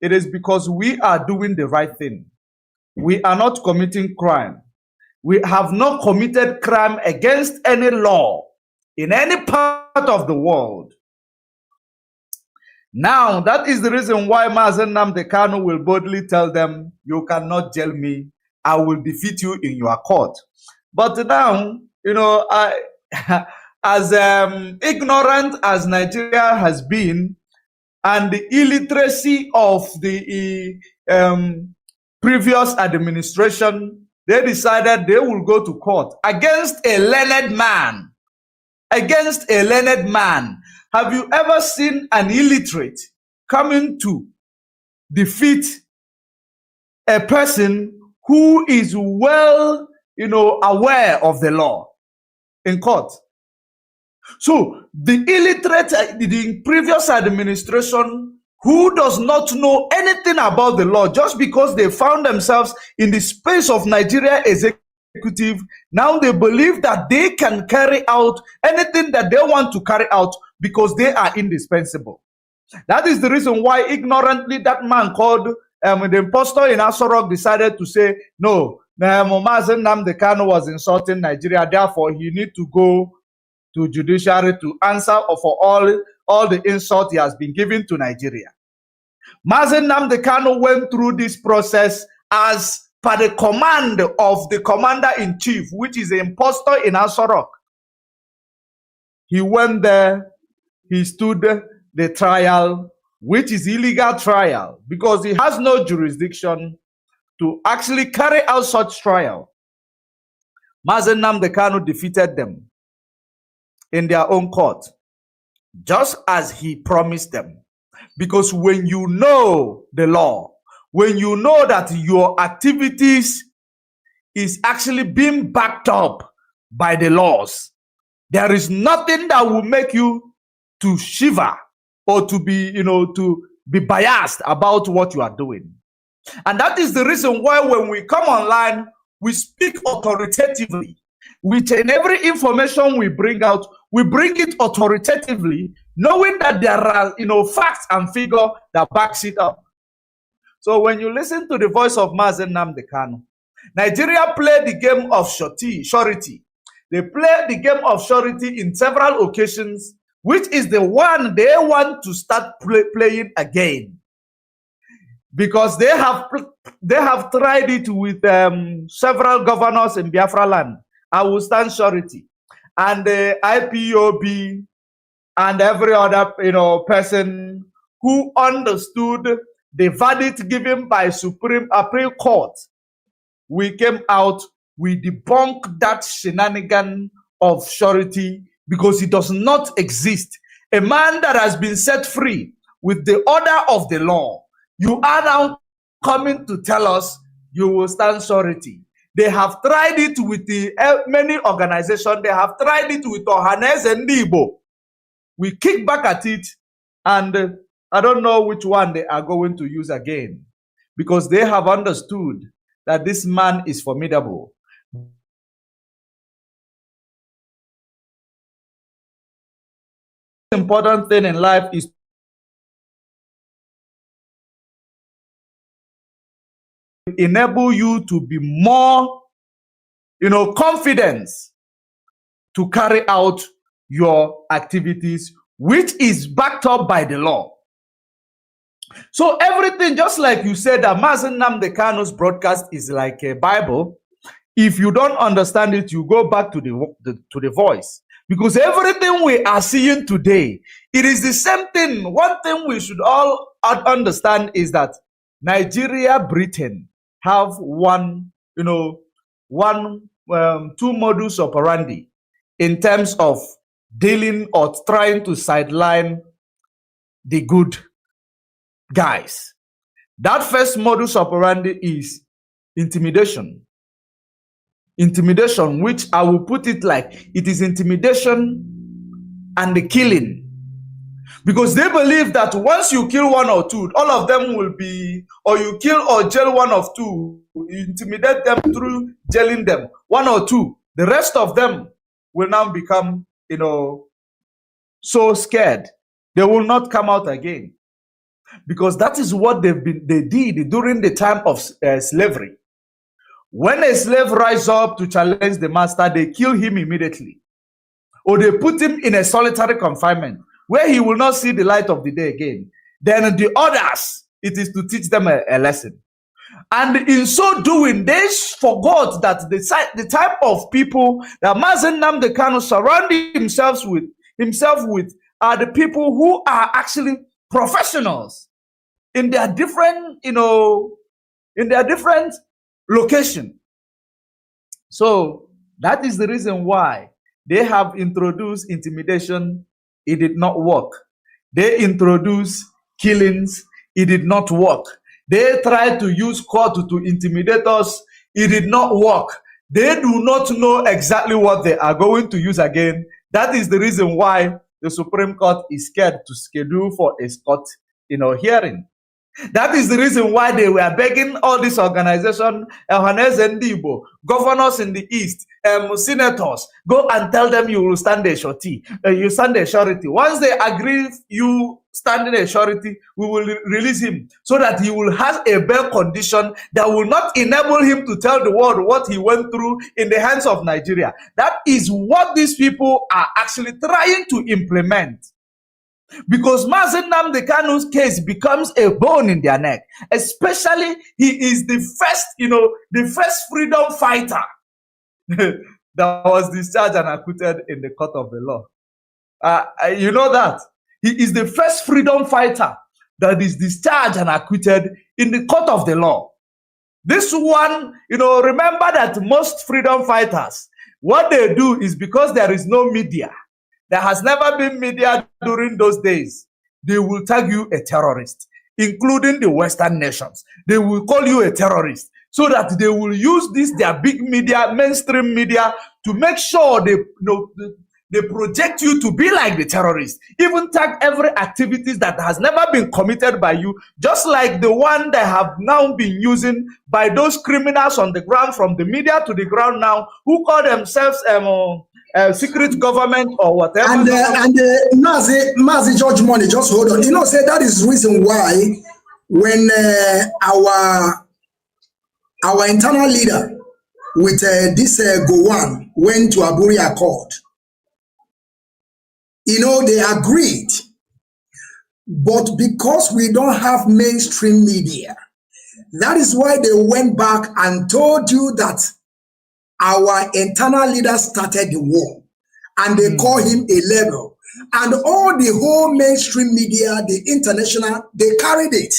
it is because we are doing the right thing. We are not committing crime. We have not committed crime against any law in any part of the world. Now, that is the reason why Mazi Nnamdi Kanu will boldly tell them, you cannot jail me. I will defeat you in your court. But now, you know, as ignorant as Nigeria has been, and the illiteracy of the previous administration, they decided they will go to court against a learned man. Against a learned man. Have you ever seen an illiterate coming to defeat a person who is well, you know, aware of the law in court? So the illiterate, the previous administration, who does not know anything about the law, just because they found themselves in the space of Nigeria executive, now they believe that they can carry out anything that they want to carry out because they are indispensable. That is the reason why ignorantly that man called the impostor in Asorok decided to say, no, Mazi Nnamdi Kanu was insulting Nigeria, therefore he need to go to judiciary to answer for all the insult he has been given to Nigeria. Mazi Nnamdi Kanu went through this process as per the command of the commander-in-chief, which is the impostor in Asorok. He went there, he stood the trial, which is illegal trial, because he has no jurisdiction to actually carry out such trial. Mazi Nnamdi Kanu defeated them in their own court, just as he promised them. Because when you know the law, when you know that your activities is actually being backed up by the laws, there is nothing that will make you to shiver or to be, you know, to be biased about what you are doing. And that is the reason why when we come online, we speak authoritatively. In every information we bring out, we bring it authoritatively, knowing that there are, you know, facts and figures that backs it up. So when you listen to the voice of Mazi Nnamdi Kanu, Nigeria played the game of surety. They played the game of surety in several occasions, which is the one they want to start playing again. Because they have tried it with several governors in Biafra land. I will stand surety, and the IPOB and every other, you know, person who understood the verdict given by Supreme Appeal Court. We came out, we debunked that shenanigan of surety because it does not exist. A man that has been set free with the order of the law, you are now coming to tell us you will stand surety. They have tried it with the many organizations. They have tried it with Ohanes and Nibo. We kick back at it, and I don't know which one they are going to use again, because they have understood that this man is formidable. The important thing in life is enable you to be more, you know, confidence to carry out your activities, which is backed up by the law. So everything, just like you said, that Mazi Nnamdi Kanu's broadcast is like a Bible. If you don't understand it, you go back to the voice. Because everything we are seeing today, it is the same thing. One thing we should all understand is that Nigeria, Britain have two modus operandi in terms of dealing or trying to sideline the good guys. That first modus operandi is intimidation. Intimidation, which I will put it like it is intimidation and the killing. Because they believe that once you kill one or two, all of them will be, or you kill or jail one of two, you intimidate them through jailing them, one or two. The rest of them will now become, so scared. They will not come out again. Because that is what they did during the time of slavery. When a slave rises up to challenge the master, they kill him immediately. Or they put him in a solitary confinement where he will not see the light of the day again. Then the others, it is to teach them a lesson. And in so doing, they forgot that the type of people that Mazi Nnamdi Kanu surrounding himself with are the people who are actually professionals in their different, location. So that is the reason why they have introduced intimidation. It did not work. They introduced killings. It did not work. They tried to use court to intimidate us. It did not work. They do not know exactly what they are going to use again. That is the reason why the Supreme Court is scared to schedule for a court, hearing. That is the reason why they were begging all these organizations, governors in the East, senators, go and tell them you will stand a surety. You stand a surety. Once they agree you standing a surety, we will release him so that he will have a bail condition that will not enable him to tell the world what he went through in the hands of Nigeria. That is what these people are actually trying to implement. Because Mazi Nnamdi Kanu's case becomes a bone in their neck. Especially, he is the first freedom fighter that was discharged and acquitted in the court of the law. You know that? He is the first freedom fighter that is discharged and acquitted in the court of the law. This one, remember that most freedom fighters, what they do is because there is no media. There has never been media during those days. They will tag you a terrorist, including the Western nations. They will call you a terrorist so that they will use their big media, mainstream media, to make sure they project you to be like the terrorist. Even tag every activity that has never been committed by you, just like the one they have now been using by those criminals on the ground, from the media to the ground now, who call themselves secret government or whatever. And Mazi George Money, just hold on. Say that is the reason why when our internal leader with this Gowon went to Aburi Accord, they agreed. But because we don't have mainstream media, that is why they went back and told you that our internal leader started the war, and they call him a rebel. And all the whole mainstream media, the international, they carried it.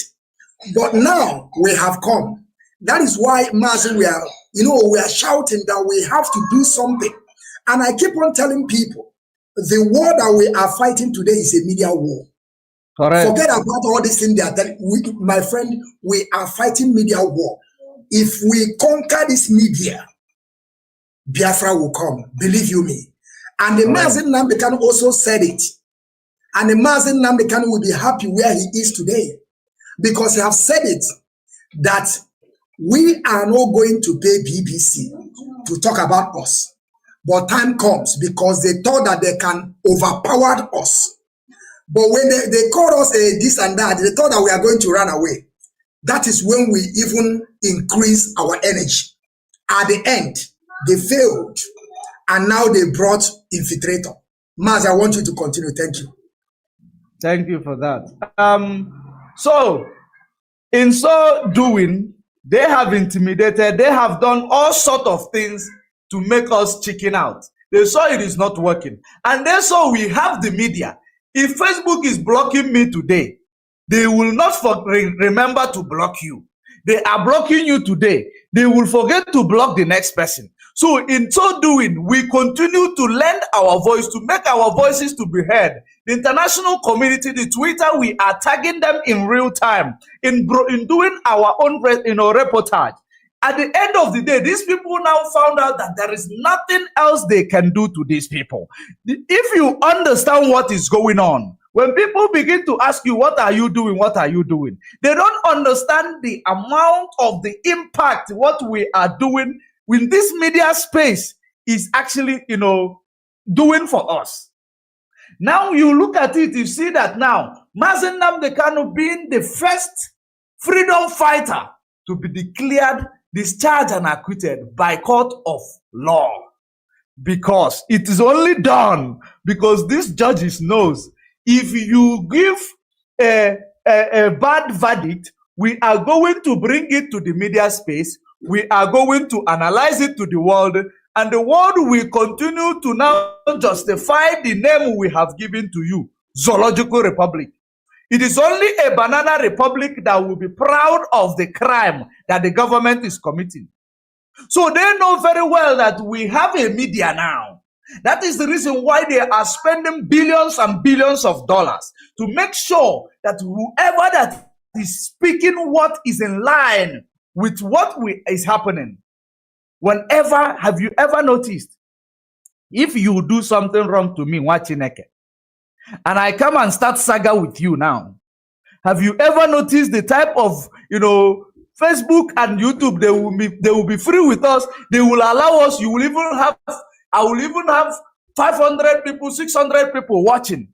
But now we have come. That is why, Mazi, we are shouting that we have to do something. And I keep on telling people, the war that we are fighting today is a media war. Correct. Forget about all these things that my friend, we are fighting media war. If we conquer this media, Biafra will come, believe you me. And the Mazi Nnamdi Kanu also said it. And the Mazi Nnamdi Kanu will be happy where he is today, because he have said it, that we are not going to pay BBC to talk about us. But time comes, because they thought that they can overpower us. But when they called us this and that, they thought that we are going to run away. That is when we even increase our energy. At the end, they failed, and now they brought infiltrator. Maz, I want you to continue. Thank you. Thank you for that. So, in so doing, They have intimidated. They have done all sorts of things to make us chicken out. They saw it is not working. And they saw we have the media. If Facebook is blocking me today, they will not remember to block you. They are blocking you today. They will forget to block the next person. So in so doing, we continue to lend our voice, to make our voices to be heard. The international community, the Twitter, we are tagging them in real time, in doing our own reportage. At the end of the day, these people now found out that there is nothing else they can do to these people. If you understand what is going on, when people begin to ask you, what are you doing? What are you doing? They don't understand the amount of the impact what we are doing with this media space is actually, doing for us. Now you look at it, you see that now, Mazi Nnamdi Kanu being the first freedom fighter to be declared discharged and acquitted by court of law. Because it is only done because these judges knows if you give a bad verdict, we are going to bring it to the media space. We are going to analyze it to the world, and the world will continue to now justify the name we have given to you, Zoological Republic. It is only a banana republic that will be proud of the crime that the government is committing. So they know very well that we have a media now. That is the reason why they are spending billions and billions of dollars to make sure that whoever that is speaking what is in line with what is happening. Whenever, have you ever noticed, if you do something wrong to me, Wachineke, and I come and start saga with you now, have you ever noticed the type of, Facebook and YouTube, they will be free with us. They will allow us. I will even have 500 people, 600 people watching.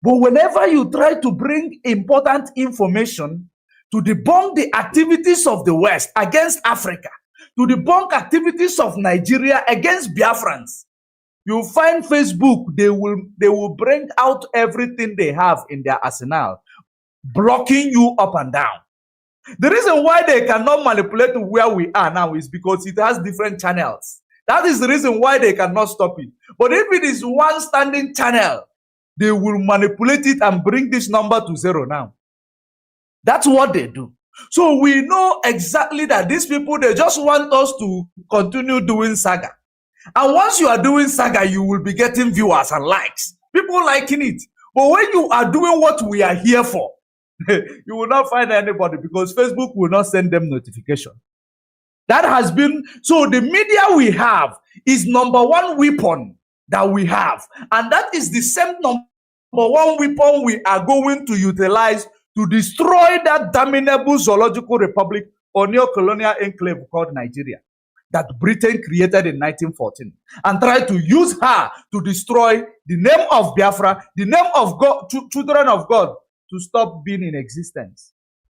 But whenever you try to bring important information to debunk the activities of the West against Africa, to debunk activities of Nigeria against Biafrans, you find Facebook, they will bring out everything they have in their arsenal, blocking you up and down. The reason why they cannot manipulate where we are now is because it has different channels. That is the reason why they cannot stop it. But if it is one standing channel, they will manipulate it and bring this number to zero now. That's what they do. So we know exactly that these people, they just want us to continue doing saga. And once you are doing saga, you will be getting viewers and likes. People liking it. But when you are doing what we are here for, you will not find anybody because Facebook will not send them notification. That has been, so the media we have is number one weapon that we have. And that is the same number one weapon we are going to utilize to destroy that damnable zoological republic or neo-colonial enclave called Nigeria that Britain created in 1914 and try to use her to destroy the name of Biafra, the name of God, children of God, to stop being in existence.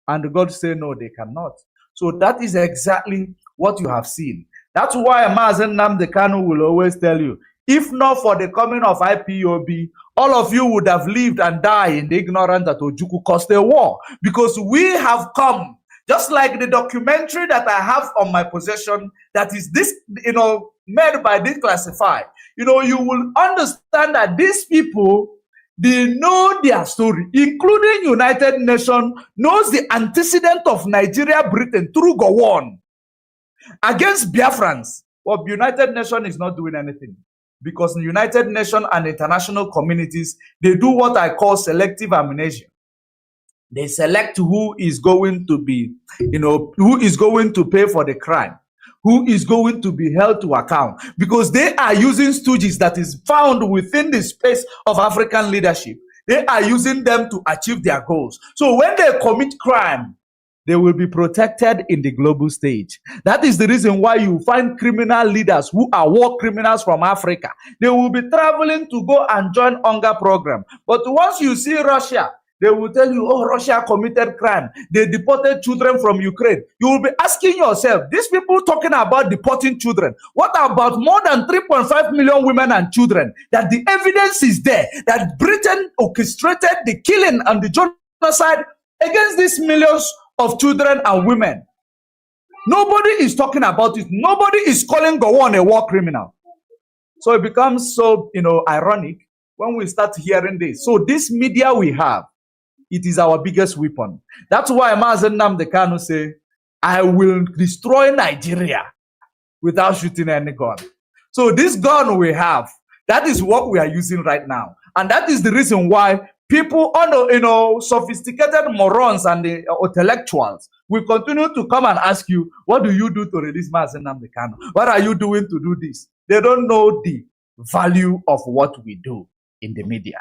And God said, no, they cannot. So that is exactly what you have seen. That's why Mazi Nnamdi Kanu will always tell you, if not for the coming of IPOB, all of you would have lived and died in the ignorance that Ojukwu caused a war. Because we have come, just like the documentary that I have on my possession, that is this, made by Declassified. You will understand that these people, they know their story, including United Nations knows the antecedent of Nigeria, Britain through Gowon against Biafrans. But United Nations is not doing anything because the United Nations and international communities, they do what I call selective amnesia. They select who is going to be, who is going to pay for the crime, who is going to be held to account, because they are using stooges that is found within the space of African leadership. They are using them to achieve their goals. So when they commit crime, they will be protected in the global stage. That is the reason why you find criminal leaders who are war criminals from Africa. They will be traveling to go and join hunger program. But once you see Russia, they will tell you, oh, Russia committed crime. They deported children from Ukraine. You will be asking yourself, these people talking about deporting children, what about more than 3.5 million women and children? That the evidence is there, that Britain orchestrated the killing and the genocide against these millions of children and women. Nobody is talking about it. Nobody is calling Gowon a war criminal. So it becomes so, ironic when we start hearing this. So this media we have, it is our biggest weapon. That's why Mazi Nnamdi Kanu say, I will destroy Nigeria without shooting any gun. So this gun we have, that is what we are using right now. And that is the reason why people, sophisticated morons and the intellectuals will continue to come and ask you, what do you do to release Mazi Nnamdi Kanu? What are you doing to do this? They don't know the value of what we do in the media.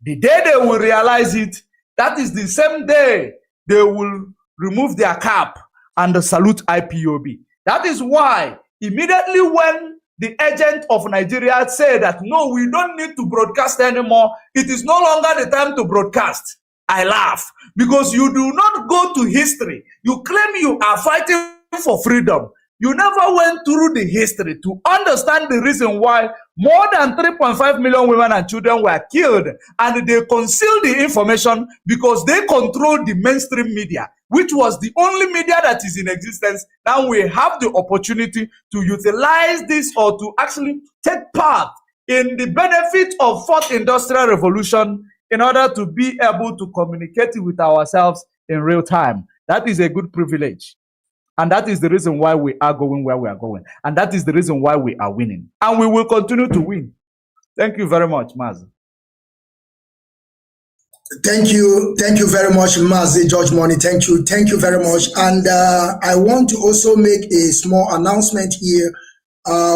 The day they will realize it, that is the same day they will remove their cap and salute IPOB. That is why immediately when the agent of Nigeria said that, no, we don't need to broadcast anymore, it is no longer the time to broadcast, I laugh. Because you do not go to history. You claim you are fighting for freedom. You never went through the history to understand the reason why more than 3.5 million women and children were killed, and they concealed the information because they controlled the mainstream media, which was the only media that is in existence. Now we have the opportunity to utilize this, or to actually take part in the benefit of fourth industrial revolution in order to be able to communicate with ourselves in real time. That is a good privilege. And that is the reason why we are going where we are going. And that is the reason why we are winning. And we will continue to win. Thank you very much, Mazi. Thank you very much, Mazi, George Money. Thank you very much. And I want to also make a small announcement here.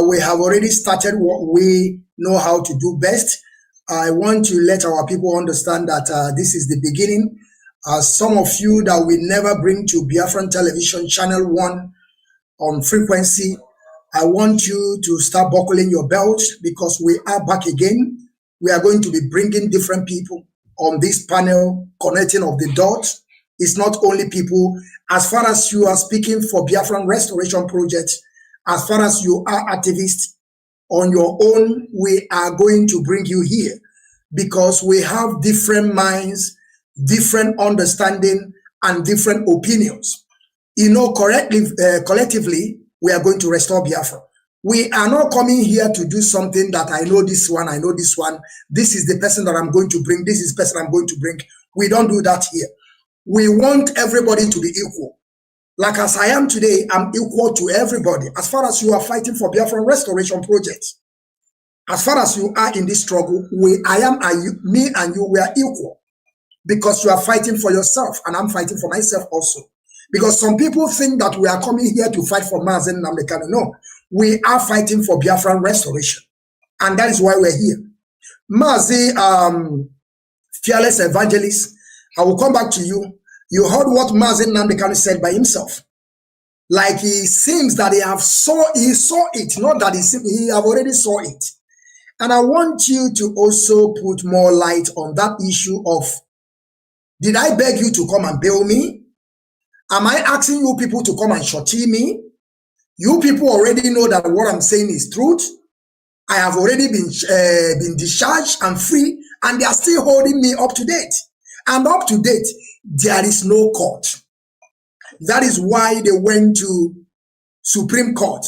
We have already started what we know how to do best. I want to let our people understand that this is the beginning. Some of you that we never bring to Biafran Television Channel 1 on frequency, I want you to start buckling your belt, because we are back again. We are going to be bringing different people on this panel, connecting of the dots. It's not only people. As far as you are speaking for Biafran Restoration Project, as far as you are activists on your own, we are going to bring you here, because we have different minds, different understanding, and different opinions. Collectively, we are going to restore Biafra. We are not coming here to do something that I know this one, I know this one. This is the person that I'm going to bring. This is the person I'm going to bring. We don't do that here. We want everybody to be equal. Like as I am today, I'm equal to everybody. As far as you are fighting for Biafran Restoration Project, as far as you are in this struggle, me and you, we are equal. Because you are fighting for yourself, and I'm fighting for myself also. Because some people think that we are coming here to fight for Mazi Nnamdi Kanu. No, we are fighting for Biafran restoration. And that is why we're here. Mazi, fearless evangelist, I will come back to you. You heard what Mazi Nnamdi Kanu said by himself. Like he seems that he saw it, not that he have already saw it. And I want you to also put more light on that issue of, did I beg you to come and bail me? Am I asking you people to come and shorty me? You people already know that what I'm saying is truth. I have already been discharged and free, and they are still holding me up to date. And up to date, there is no court. That is why they went to Supreme Court,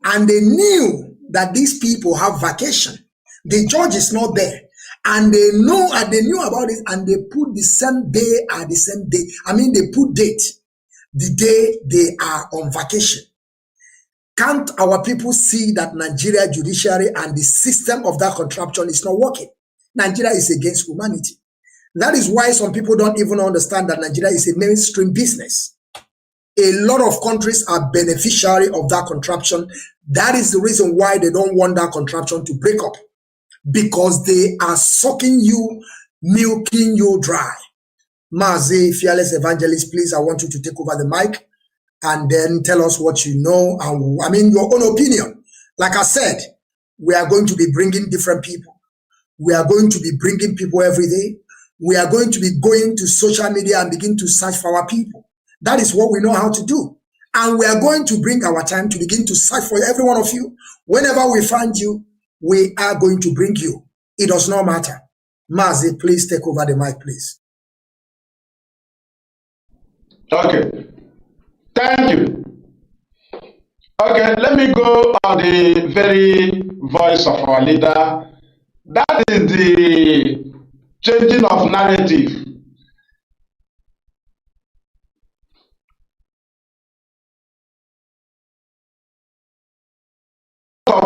and they knew that these people have vacation. The judge is not there. And they knew about it, and they put the same day at the same day. I mean, they put date, the day they are on vacation. Can't our people see that Nigeria judiciary and the system of that contraption is not working? Nigeria is against humanity. That is why some people don't even understand that Nigeria is a mainstream business. A lot of countries are beneficiary of that contraption. That is the reason why they don't want that contraption to break up. Because they are sucking you, milking you dry. Mazi, fearless evangelist, please, I want you to take over the mic and then tell us what you know, and your own opinion. Like I said, we are going to be bringing different people. We are going to be bringing people every day. We are going to be going to social media and begin to search for our people. That is what we know how to do. And we are going to bring our time to begin to search for every one of you. Whenever we find you, we are going to bring you. It does not matter. Mazi, please take over the mic, please. Okay. Thank you. Okay, let me go on the very voice of our leader. That is the changing of narrative.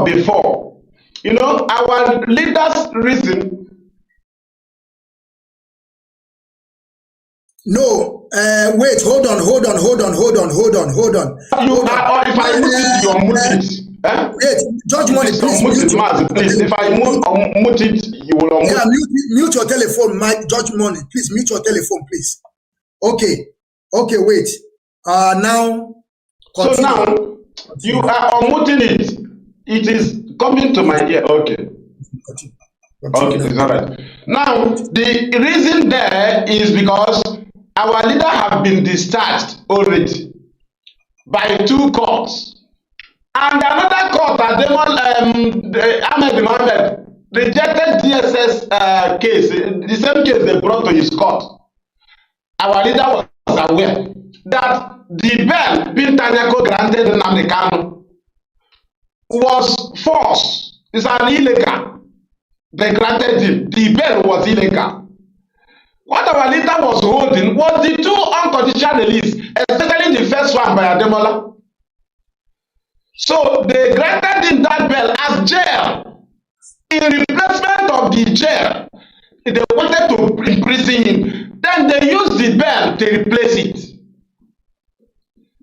Before, you know, our leaders reason. No, wait, hold on. You are, or if I mute it, you unmute it. Wait, Judge Money, please mute it, Mazi, please. If I mute it, you will unmute. Yeah, mute your telephone, Mike. Judge Money, please mute your telephone, please. Okay, wait. Now. Continue. So now you are unmuting it. It is coming to my ear. Okay. Okay, it's all right. Now, the reason there is because our leader have been discharged already by 2 courts. And another court, Ahmed Mohammed, rejected DSS case, the same case they brought to his court. Our leader was aware that the bail Bintanyako granted Nnamdi Kanu was false. It's an illegal. They granted him. The bail was illegal. What our leader was holding was the 2 unconditional release, especially the first one by Ademola. So they granted him that bail as jail. In replacement of the jail, they wanted to imprison him. Then they used the bail to replace it.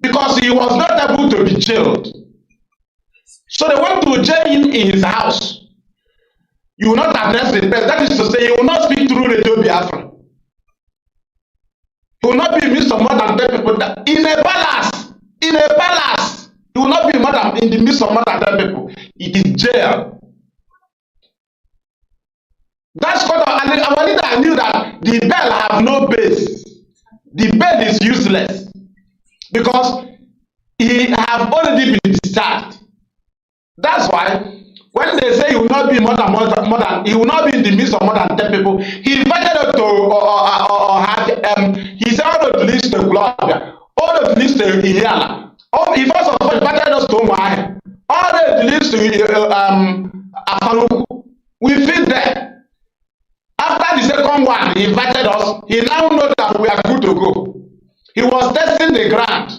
Because he was not able to be jailed. So they want to jail him in his house. You will not address the press. That is to say, he will not speak through Radio Biafra. He will not be in the midst of more than 10 people. In a palace. He will not be in the midst of more than 10 people. It is jail. That's what our leader knew, that the bail have no base. The bail is useless. Because he have already been discharged. That's why when they say he will not be more than he will not be in the midst of more than 10 people, he invited us to he said all the list to Colombia, all the list to Ihiala. He first of all invited us to Umuahia, all the list to Afaluku. We fit there. After the second one, he invited us. He now knows that we are good to go. He was testing the ground.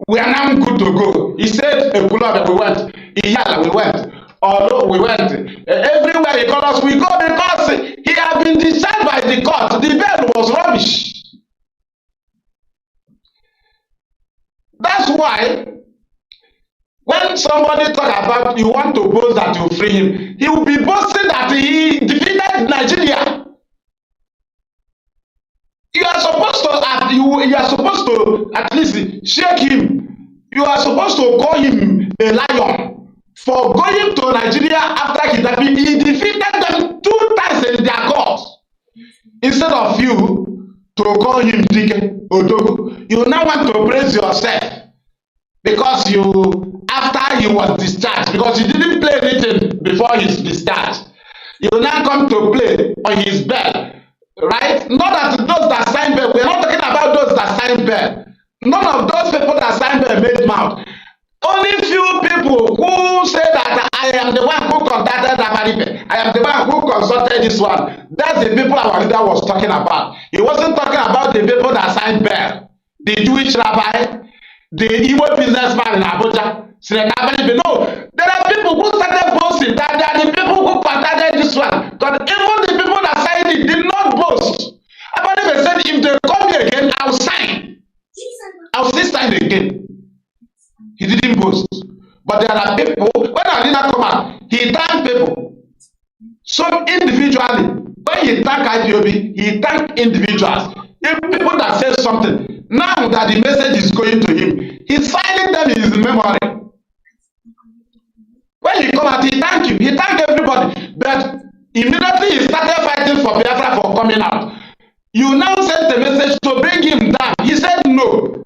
We are now good to go. He said, Colombia, we went. Ihiala, we went. Although we went. Everywhere he called us, we go because he had been discharged by the court. The bail was rubbish. That's why when somebody talk about you want to boast that you free him, he will be boasting that he defeated Nigeria. You are supposed to at least shake him. You are supposed to call him a lion for going to Nigeria after kidnapping. He defeated them 2 times in their court. Instead of you to call him Dike Odogu, you now want to praise yourself because after he was discharged, because he didn't play anything before his discharge. You now come to play on his bail. Right? Not that those that signed bail. We're not talking about those that signed bail. None of those people that signed bail made mouth. Only few people who say that I am the one who contacted Abaribe. I am the one who consulted this one. That's the people our leader was talking about. He wasn't talking about the people that signed bail. The Jewish rabbi, the Igbo businessman in Abuja. No, there are people who started boasting that they are the people who contacted this one. But even the people that signed it did not boast. Abaribe said, if they come here again, I'll sign. I'll still sign again. He didn't boast. But there are people, when our leader come out, he thanked people. So individually, when he thanked IPOB, he thanked individuals. If people that say something, now that the message is going to him, he's signing them in his memory. When he come out, he thank you. He thanked everybody. But immediately he started fighting for Biafra for coming out. You now sent the message to bring him down. He said no.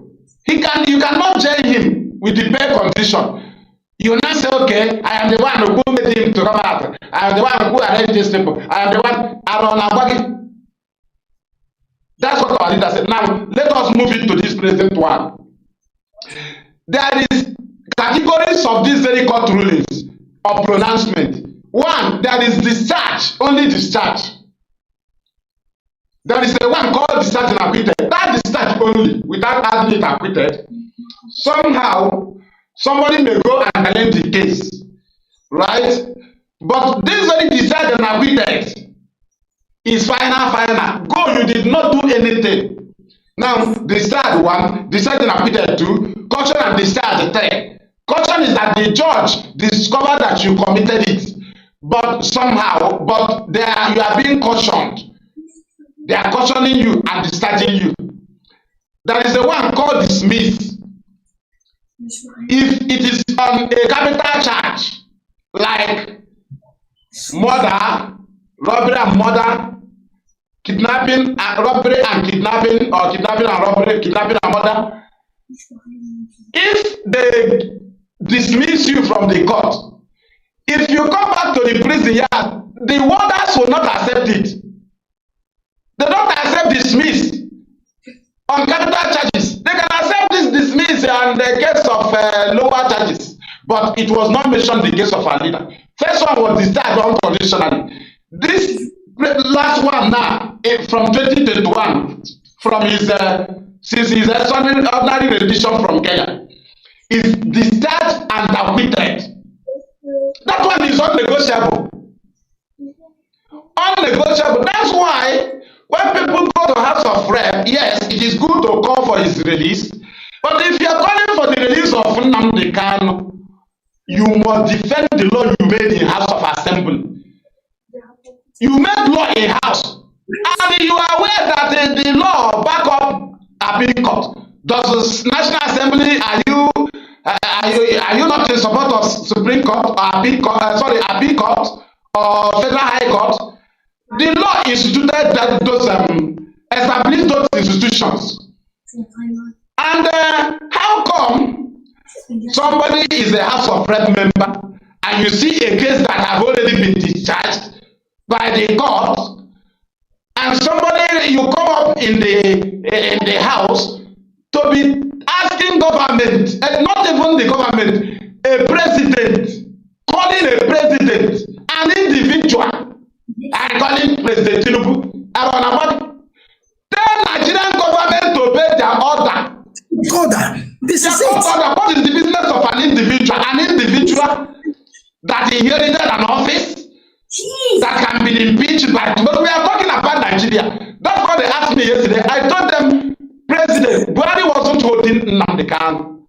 You cannot jail him with the bail condition. You now say, okay, I am the one who made him to come out. I am the one who arranged these people. I am the one, Aaron. That's what our leader said. Now, let us move into this present one. there is categories of these very court rulings or pronouncement. One, there is discharge, only discharge. There is a one called discharge and acquitted. That discharge only, without having it acquitted, somehow somebody may go and challenge the case, right? But this very discharge and acquitted is final. Go, you did not do anything. Now, discharge one, discharge and acquitted two, caution and discharge three. Caution is that the judge discovered that you committed it, but somehow, you are being cautioned. They are cautioning you and discharging you. There is a one called dismiss. If it is on a capital charge, like murder, robbery and murder, kidnapping and robbery and kidnapping, or kidnapping and robbery, kidnapping and murder, if they dismiss you from the court, if you come back to the prison yard, the warders will not accept it. They don't accept dismiss on capital charges. They can accept this dismiss on the case of lower charges, but it was not mentioned in the case of our leader. First one was discharged unconditionally. This last one now, from 2021, from his since his ordinary rendition from Kenya, is discharged and acquitted. That one is unnegotiable. Unnegotiable. That's why when people go to House of Rep, yes, it is good to call for his release. But if you are calling for the release of Nnamdi Kanu, you must defend the law you made in House of Assembly. You made law in House, and you are aware that the law back up appeal court. Does the National Assembly, are you not in support of Supreme Court or appeal court, appeal court or Federal High Court? The law instituted that those established those institutions. And how come somebody is a House of Rep member and you see a case that have already been discharged by the court, and somebody you come up in the house to be asking government, and not even the government, a president, calling a president, an individual, and calling President Chinedu, tell Nigerian government to obey their order. Order. This is it. Order. What is the business of an individual? An individual that inherited an office that can be impeached by. But we are talking about Nigeria. That's what they asked me yesterday. I told them, President Buhari wasn't holding Nnamdi Kanu.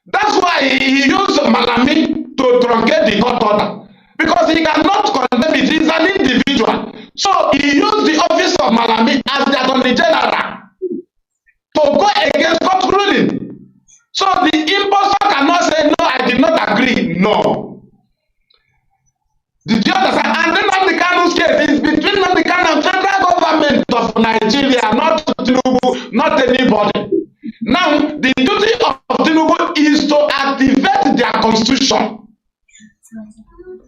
That's why he used Malami to truncate the court order, because he cannot condemn it. He's an individual. So he used the office of Malami as the Attorney General to go against court ruling. So the impostor cannot say, no, I did not agree. No. Did you understand? And then Nnamdi Kanu's case is between Nnamdi Kanu and federal government of Nigeria, not Tinubu, not anybody. Now, the duty of Tinubu is to activate their constitution.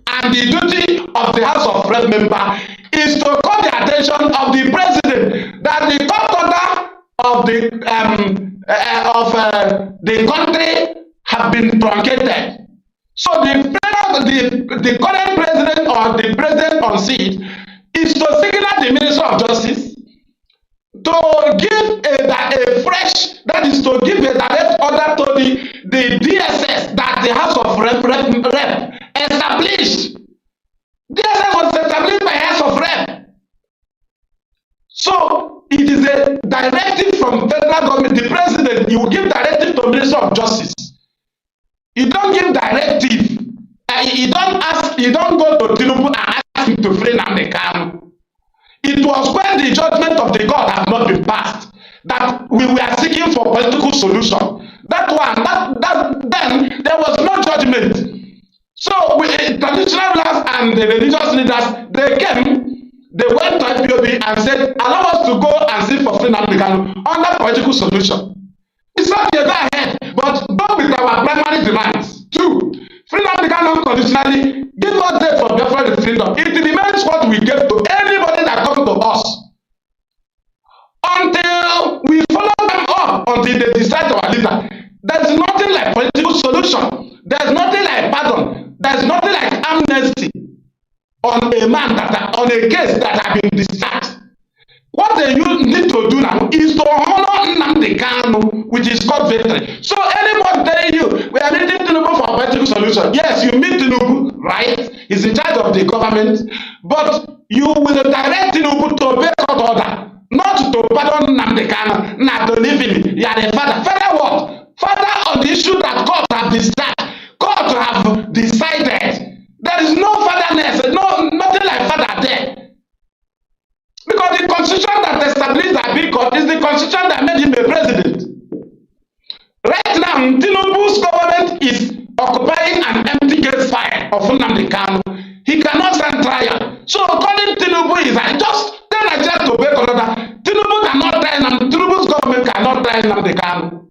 And the duty of the House of Rep member is to call the attention of the president that the court order of the country have been truncated. So the current president or the president on seat is to signal the Minister of Justice to give a fresh, that is to give a direct order to the DSS that the House of Rep established. DSS was established by House of Rep. So it is a directive from federal government. The president, you give directive to Minister of Justice. You don't give directive. You don't go to Tinubu and ask him to free Nnamdi Kanu. It was when the judgment of the court had not been passed that we were seeking for political solution. Then there was no judgment. So traditional rulers and the religious leaders, they went to IPOB and said, allow us to go and seek for free Nnamdi Kanu under political solution. It's not the go ahead, but go with our primary demands. 2, free Nnamdi Kanu unconditionally, give us date for Biafra referendum. It remains what we give to anybody that comes to us. Until we follow them up, until they decide our leader. There is nothing nothing like political solution. There's nothing like pardon. There's nothing like amnesty on a man on a case that has been discharged. What they need to do now is to honor Nnamdi Kanu with his court victory. So anybody telling you we are meeting Tinubu for a political solution, yes, you meet Tinubu, right? He's in charge of the government, but you will direct Tinubu to obey court order, not to pardon Nnamdi Kanu, not to leave him. You are the father. Father what? Father on the issue that court have decided. Court have decided. There is no fatherness, nothing like father there. Because the constitution that established that big court is the constitution that made him a president. Right now, Tinubu's government is occupying an empty case file of Nnamdi Kanu. He cannot stand trial. So according to Tinubu, is like just tell Nigeria to break order. Tinubu cannot try Nnamdi. Tinubu's government cannot try Nnamdi Kanu.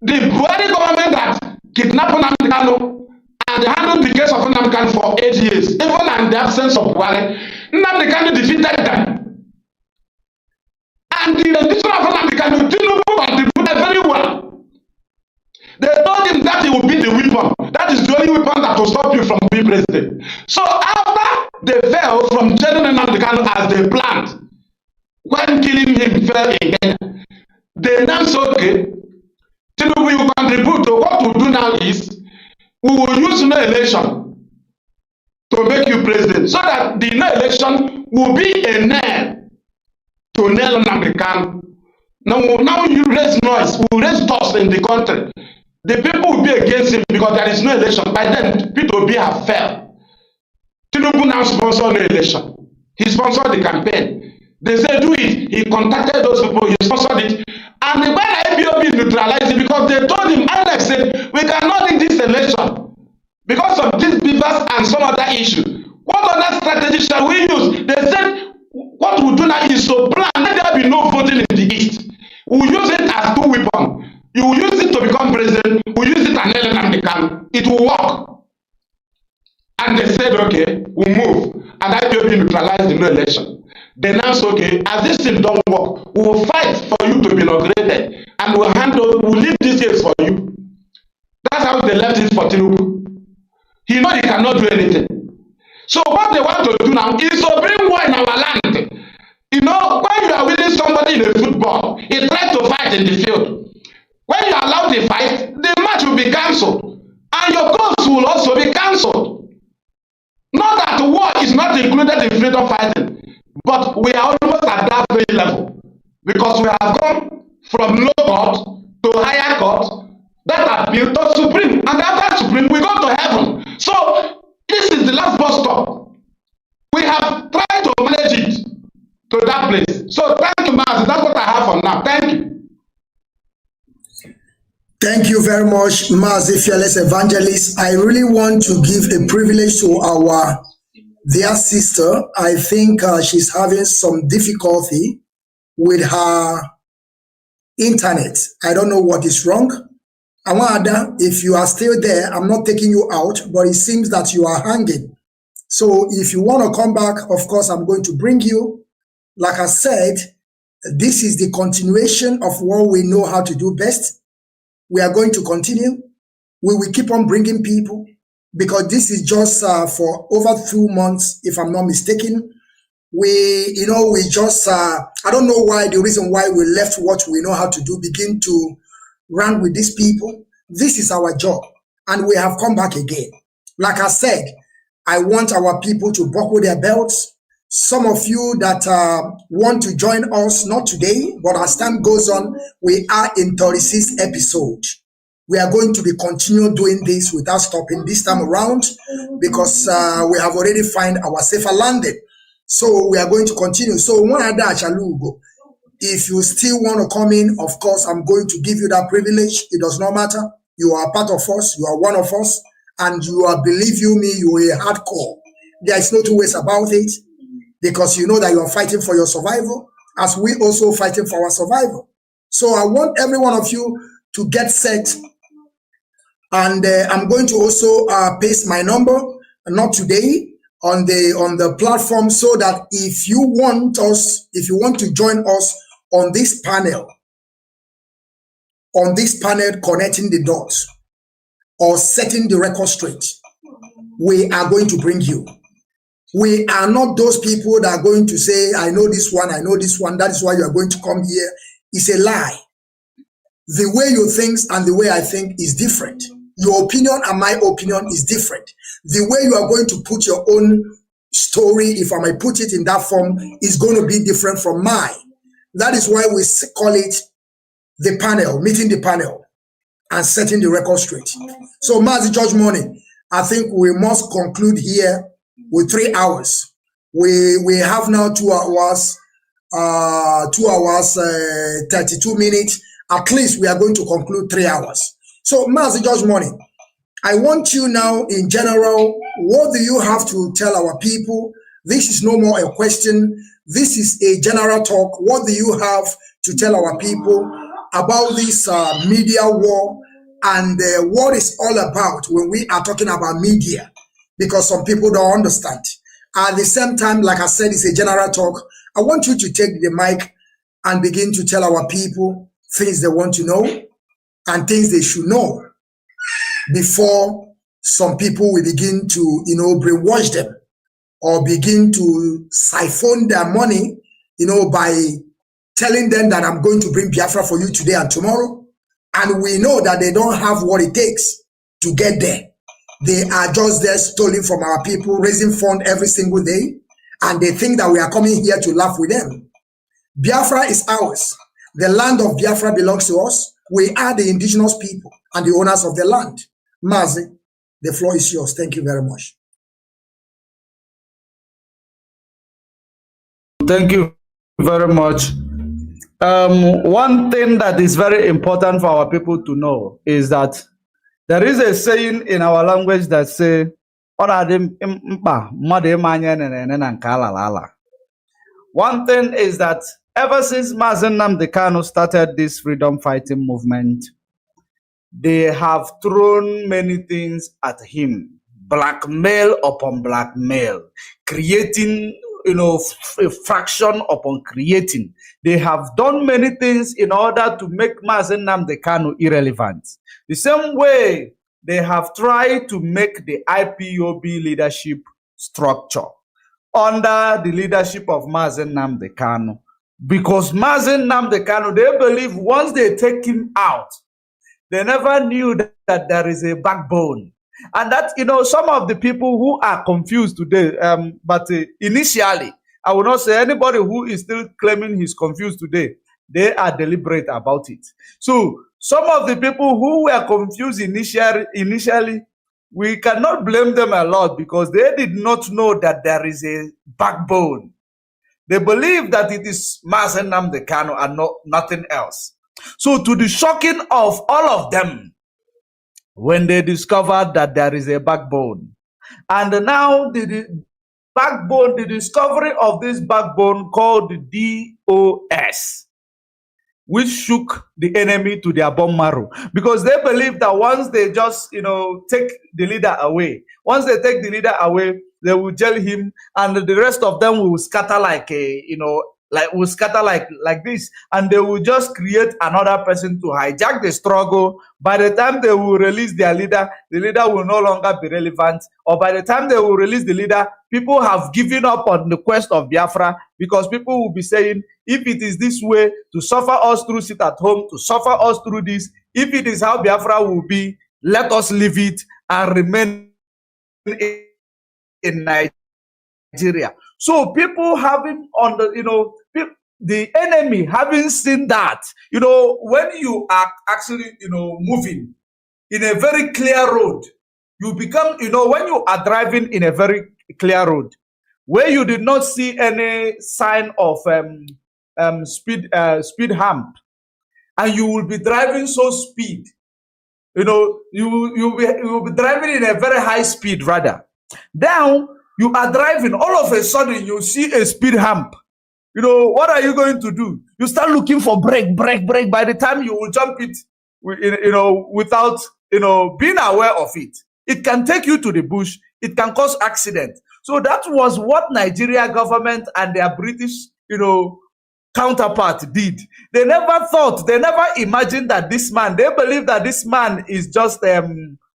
The Buhari government that kidnapped Nnamdi Kanu and handled the case of Nnamdi Kanu for 8 years, even in the absence of Buhari, Nnamdi Kanu defeated them. And the rendition of Nnamdi Kanu, Tinubu contributed very well. They told him that he would be the weapon. That is the only weapon that will stop you from being president. So after they fell from jailing Nnamdi Kanu as they planned, when killing him fell again, they now said, okay, Tinubu, you contribute. To what we do now is, we will use no election to make you president, so that the no election will be a nail to nail Nnamdi Kanu. Now you raise noise, we will raise dust in the country. The people will be against him because there is no election. By then, P2B have failed. Tinubu now sponsored the election. He sponsored the campaign. They said do it. He contacted those people, he sponsored it. And when IPOB neutralized it, because they told him, Alex said, we cannot do this election because of these beavers and some other issue. What other strategy shall we use? They said, what we do now is to plan, let there be no voting in the East. We will use it as two weapons. You will use it to become president, we will use it and Nnamdi Kanu. It will work. And they said, okay, we'll move. And IPOB neutralized the no election. They now said, okay, as this thing don't work, we will fight for you to be inaugurated and we'll leave this case for you. That's how they left it for Tinubu. He knows he cannot do anything. So what they want to do now is to bring war in our land. You know, when you are winning somebody in a football, he tries to fight in the field. When you allow the fight, the match will be cancelled. And your goals will also be cancelled. Not that war is not included in freedom fighting. But we are almost at that very level. Because we have gone from low court to higher court that appeal to Supreme. And after Supreme, we go to heaven. So this is the last bus stop. We have tried to manage it to that place. So thank you, Mazi. That's what I have for now. Thank you. Thank you very much, Mazi, fearless evangelist. I really want to give a privilege to our dear sister. I think she's having some difficulty with her internet. I don't know what is wrong. Awada, if you are still there, I'm not taking you out, but it seems that you are hanging. So if you want to come back, of course, I'm going to bring you. Like I said, this is the continuation of what we know how to do best. We are going to continue. We will keep on bringing people because this is just for over 2 months, if I'm not mistaken. We just, I don't know why, the reason why we left what we know how to do, begin to run with these people. This is our job and we have come back again. Like I said, I want our people to buckle their belts. Some of you that want to join us, not today, but as time goes on, we are in 36th episode. We are going to be continue doing this without stopping this time around because we have already find our safer landing. So we are going to continue. So if you still want to come in, of course, I'm going to give you that privilege. It does not matter. You are part of us. You are one of us. And you are, believe you me, you are hardcore. There is no two ways about it. Because you know that you are fighting for your survival, as we also fighting for our survival. So I want every one of you to get set. And I'm going to also paste my number, not today, on the platform, so that if you want to join us on this panel, on this panel connecting the dots or setting the record straight, we are going to bring you. We are not those people that are going to say, I know this one, that is why you are going to come here. It's a lie. The way you think and the way I think is different. Your opinion and my opinion is different. The way you are going to put your own story, if I may put it in that form, is going to be different from mine. That is why we call it the panel, meeting the panel and setting the record straight. So, Mazi George Morning, I think we must conclude here with 3 hours. We have now 2 hours, 32 minutes. At least we are going to conclude 3 hours. So, Mazi George Morning, I want you now in general, what do you have to tell our people? This is no more a question. This is a general talk. What do you have to tell our people about this media war and what it's all about when we are talking about media? Because some people don't understand. At the same time, like I said, it's a general talk. I want you to take the mic and begin to tell our people things they want to know and things they should know before some people will begin to, brainwash them or begin to siphon their money, by telling them that I'm going to bring Biafra for you today and tomorrow. And we know that they don't have what it takes to get there. They are just there stealing from our people, raising funds every single day. And they think that we are coming here to laugh with them. Biafra is ours. The land of Biafra belongs to us. We are the indigenous people and the owners of the land. Mazi, the floor is yours. Thank you very much. Thank you very much. One thing that is very important for our people to know is that there is a saying in our language that say, one thing is that ever since Mazi Nnamdi Kanu started this freedom fighting movement, they have thrown many things at him, blackmail upon blackmail, creating, a fraction upon creating. They have done many things in order to make Mazi Nnamdi Kanu irrelevant. The same way they have tried to make the IPOB leadership structure under the leadership of Mazi Nnamdi Kanu. Because Mazi Nnamdi Kanu, they believe once they take him out, they never knew that there is a backbone. And that, some of the people who are confused today, but initially, I will not say anybody who is still claiming he's confused today, they are deliberate about it. So some of the people who were confused initially, we cannot blame them a lot because they did not know that there is a backbone. They believe that it is Mazi Nnamdi Kanu and nothing else. So to the shocking of all of them, when they discovered that there is a backbone, and now the backbone, the discovery of this backbone called the DOS, which shook the enemy to their bone marrow, because they believe that once they just, take the leader away, they will jail him, and the rest of them will scatter like like this, and they will just create another person to hijack the struggle. By the time they will release their leader, the leader will no longer be relevant, or by the time they will release the leader, people have given up on the quest of Biafra, because people will be saying, if it is this way, to suffer us through sit at home, to suffer us through this, if it is how Biafra will be, let us leave it and remain in Nigeria. So people having on the enemy having seen that, when you are actually, moving in a very clear road, you become, when you are driving in a very clear road, where you did not see any sign of speed hump, and you will be driving so speed, you will be driving in a very high speed rather. Now, you are driving, all of a sudden you see a speed hump. What are you going to do? You start looking for brake. By the time you will jump it, without, being aware of it, it can take you to the bush. It can cause accident. So that was what Nigeria government and their British, counterpart did. They never thought, they never imagined that this man, they believe that this man is just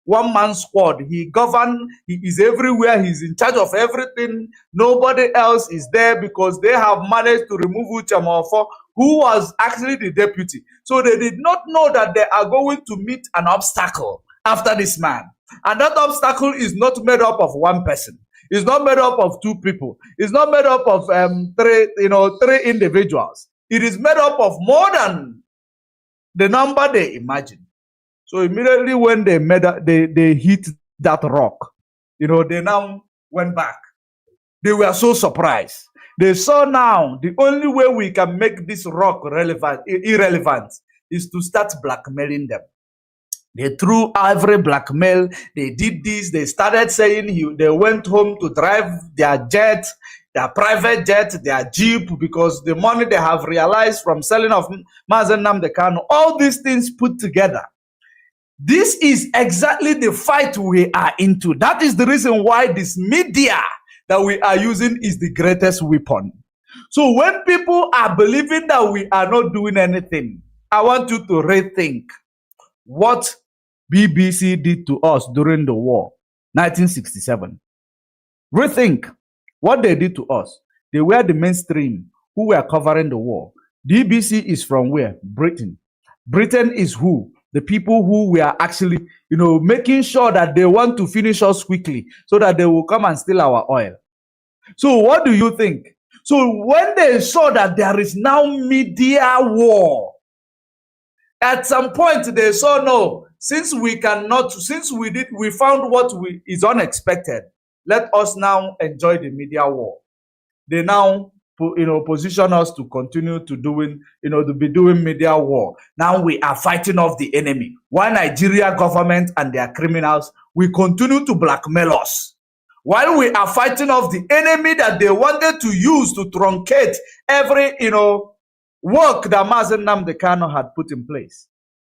one-man squad. He govern, he is everywhere, he's in charge of everything. Nobody else is there because they have managed to remove Uchamofo, who was actually the deputy. So they did not know that they are going to meet an obstacle after this man. And that obstacle is not made up of one person. It's not made up of two people. It's not made up of three individuals. It is made up of more than the number they imagine. So immediately when they they hit that rock, they now went back. They were so surprised. They saw now the only way we can make this rock irrelevant is to start blackmailing them. They threw every blackmail. They did this. They started saying they went home to drive their jet, their private jet, their jeep, because the money they have realized from selling of Mazi Nnamdi Kanu, all these things put together. This is exactly the fight we are into. That is the reason why this media that we are using is the greatest weapon. So when people are believing that we are not doing anything, I want you to rethink what BBC did to us during the war, 1967. Rethink what they did to us. They were the mainstream who were covering the war. BBC is from where? Britain. Britain is who? The people who were actually, making sure that they want to finish us quickly so that they will come and steal our oil. So what do you think? So when they saw that there is now media war, at some point they saw, no, since we found what is unexpected, let us now enjoy the media war. They now position us to continue to be doing media war. Now we are fighting off the enemy. While Nigeria government and their criminals will continue to blackmail us. While we are fighting off the enemy that they wanted to use to truncate every, work that Mazi Nnamdi Kanu had put in place.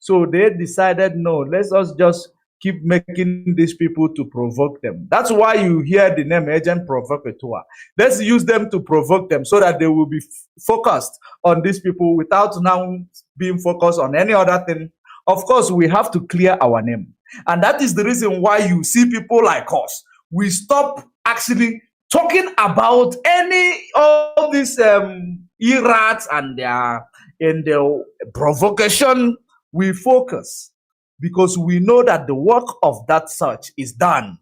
So they decided, no, let's just keep making these people to provoke them. That's why you hear the name Agent Provocateur. Let's use them to provoke them so that they will be focused on these people without now being focused on any other thing. Of course, we have to clear our name. And that is the reason why you see people like us. We stop actually talking about all these errats and their provocation. We focus because we know that the work of that search is done.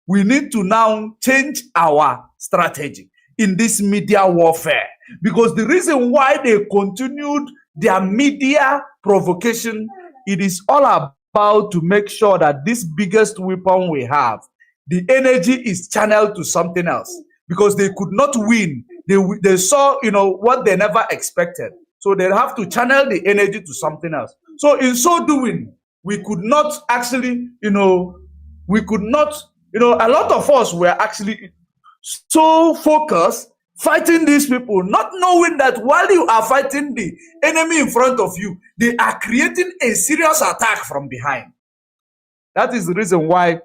We need to now change our strategy in this media warfare, because the reason why they continued their media provocation, it is all about to make sure that this biggest weapon we have, the energy is channeled to something else, because they could not win. They saw, what they never expected. So they have to channel the energy to something else. So in so doing, we could not actually, a lot of us were actually so focused fighting these people, not knowing that while you are fighting the enemy in front of you, they are creating a serious attack from behind. That is the reason why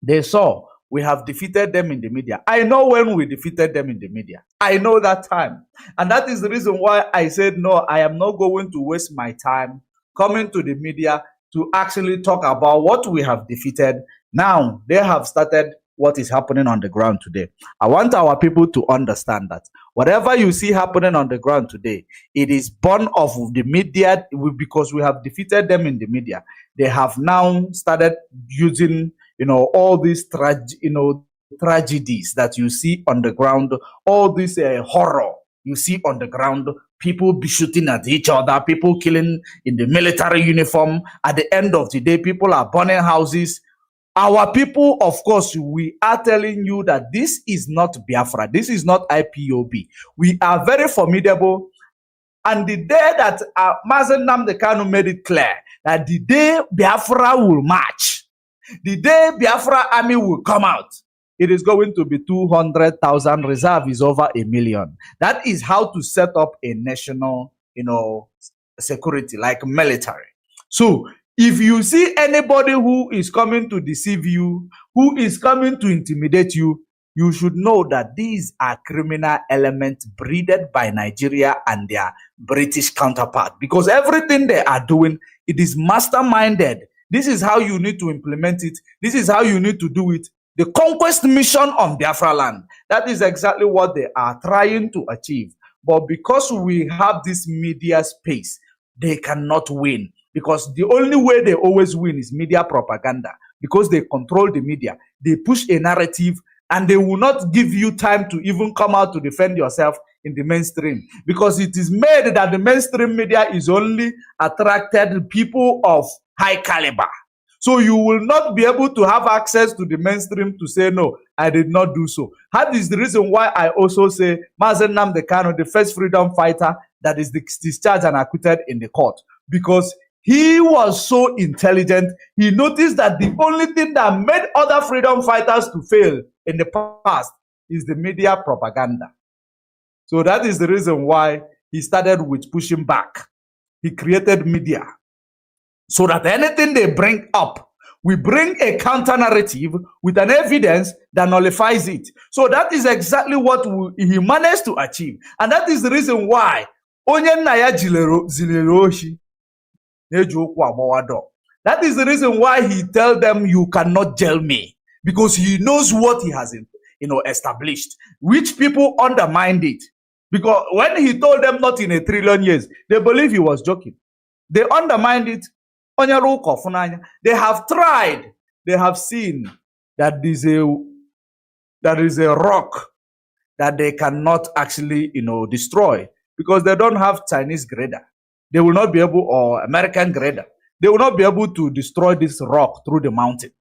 they saw we have defeated them in the media. I know when we defeated them in the media. I know that time. And that is the reason why I said, no, I am not going to waste my time coming to the media to actually talk about what we have defeated. Now, they have started what is happening on the ground today. I want our people to understand that whatever you see happening on the ground today, it is born of the media, because we have defeated them in the media. They have now started using all these tragedies that you see on the ground, all this horror you see on the ground, people be shooting at each other, people killing in the military uniform. At the end of the day, people are burning houses. Our people, of course, we are telling you that this is not Biafra. This is not IPOB. We are very formidable. And the day that Mazi Nnamdi Kanu made it clear that the day Biafra will march, the day Biafra army will come out, it is going to be 200,000. Reserve is over 1 million. That is how to set up a national, security, like military. So if you see anybody who is coming to deceive you, who is coming to intimidate you, you should know that these are criminal elements breeded by Nigeria and their British counterpart, because everything they are doing, it is masterminded. This is how you need to implement it. This is how you need to do it. The conquest mission on Biafra land, that is exactly what they are trying to achieve. But because we have this media space, they cannot win, because the only way they always win is media propaganda, because they control the media. They push a narrative, and they will not give you time to even come out to defend yourself in the mainstream, because it is made that the mainstream media is only attracted people of high caliber. So you will not be able to have access to the mainstream to say, no, I did not do so. That is the reason why I also say Mazi Nnamdi Kanu, the first freedom fighter that is discharged and acquitted in the court, because he was so intelligent. He noticed that the only thing that made other freedom fighters to fail in the past is the media propaganda. So that is the reason why he started with pushing back. He created media so that anything they bring up, we bring a counter narrative with an evidence that nullifies it. So that is exactly what he managed to achieve. And that is the reason why Onye Naya Zileroshi. That is the reason why he tells them, you cannot jail me, because he knows what he has established, which people undermined it. Because when he told them not in a trillion years, they believe he was joking. They undermined it. They have tried. They have seen that there is a rock that they cannot actually destroy, because they don't have Chinese grader. They will not be able, or American grader, they will not be able to destroy this rock through the mountain.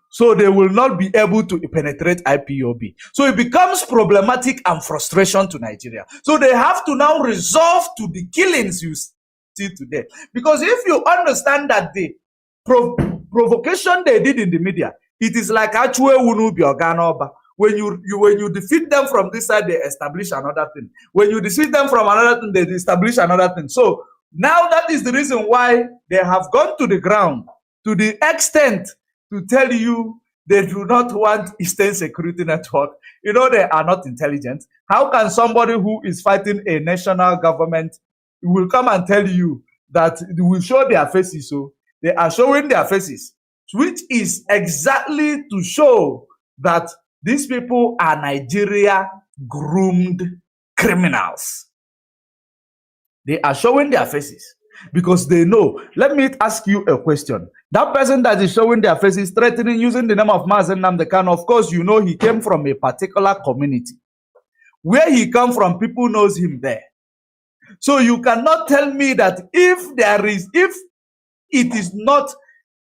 So they will not be able to penetrate IPOB. So it becomes problematic and frustration to Nigeria. So they have to now resolve to the killings you see today. Because if you understand that the provocation they did in the media, it is like Achue Unubi Organoba. When you defeat them from this side, they establish another thing. When you defeat them from another thing, they establish another thing. So now that is the reason why they have gone to the ground, to the extent to tell you they do not want Eastern Security Network. They are not intelligent. How can somebody who is fighting a national government will come and tell you that they will show their faces? So they are showing their faces, which is exactly to show that these people are Nigeria groomed criminals. They are showing their faces because they know. Let me ask you a question. That person that is showing their faces, threatening, using the name of Mazi Nnamdi Kanu, of course, he came from a particular community. Where he come from, people knows him there. So you cannot tell me that if it is not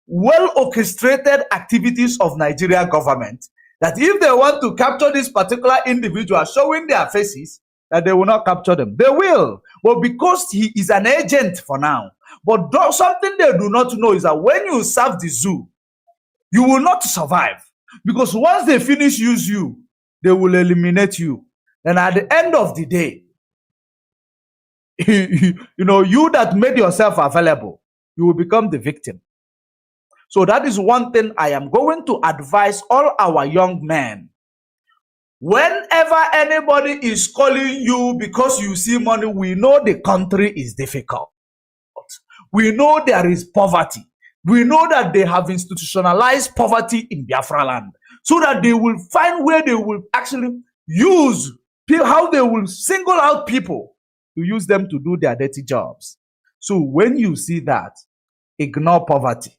well orchestrated activities of Nigeria government, that if they want to capture this particular individual showing their faces, that they will not capture them. They will. But because he is an agent for now. But something they do not know is that when you serve the zoo, you will not survive. Because once they finish use you, they will eliminate you. And at the end of the day, you that made yourself available, you will become the victim. So that is one thing I am going to advise all our young men. Whenever anybody is calling you because you see money, we know the country is difficult. We know there is poverty. We know that they have institutionalized poverty in Biafra land, so that they will find where they will actually use how they will single out people to use them to do their dirty jobs. So when you see that, ignore poverty.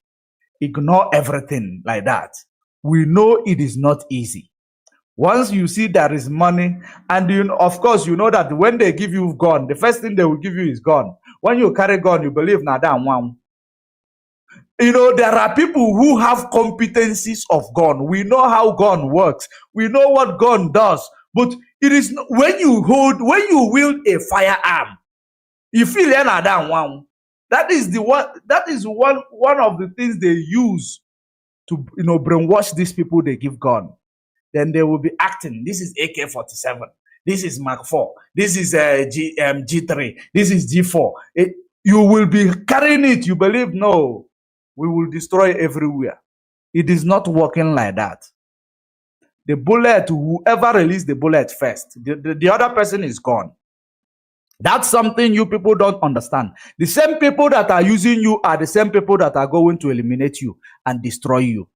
Ignore everything like that. We know it is not easy. Once you see there is money, and of course, you know that when they give you gun, the first thing they will give you is gun. When you carry gun, you believe nada one. There are people who have competencies of gun. We know how gun works. We know what gun does. But it is when you wield a firearm, you feel nada one. That is one of the things they use to brainwash these people they give gun. Then they will be acting. This is AK-47. This is Mark 4. This is G3. This is G4. You will be carrying it. You believe, no, we will destroy everywhere. It is not working like that. The bullet, whoever released the bullet first, the other person is gone. That's something you people don't understand. The same people that are using you are the same people that are going to eliminate you and destroy you.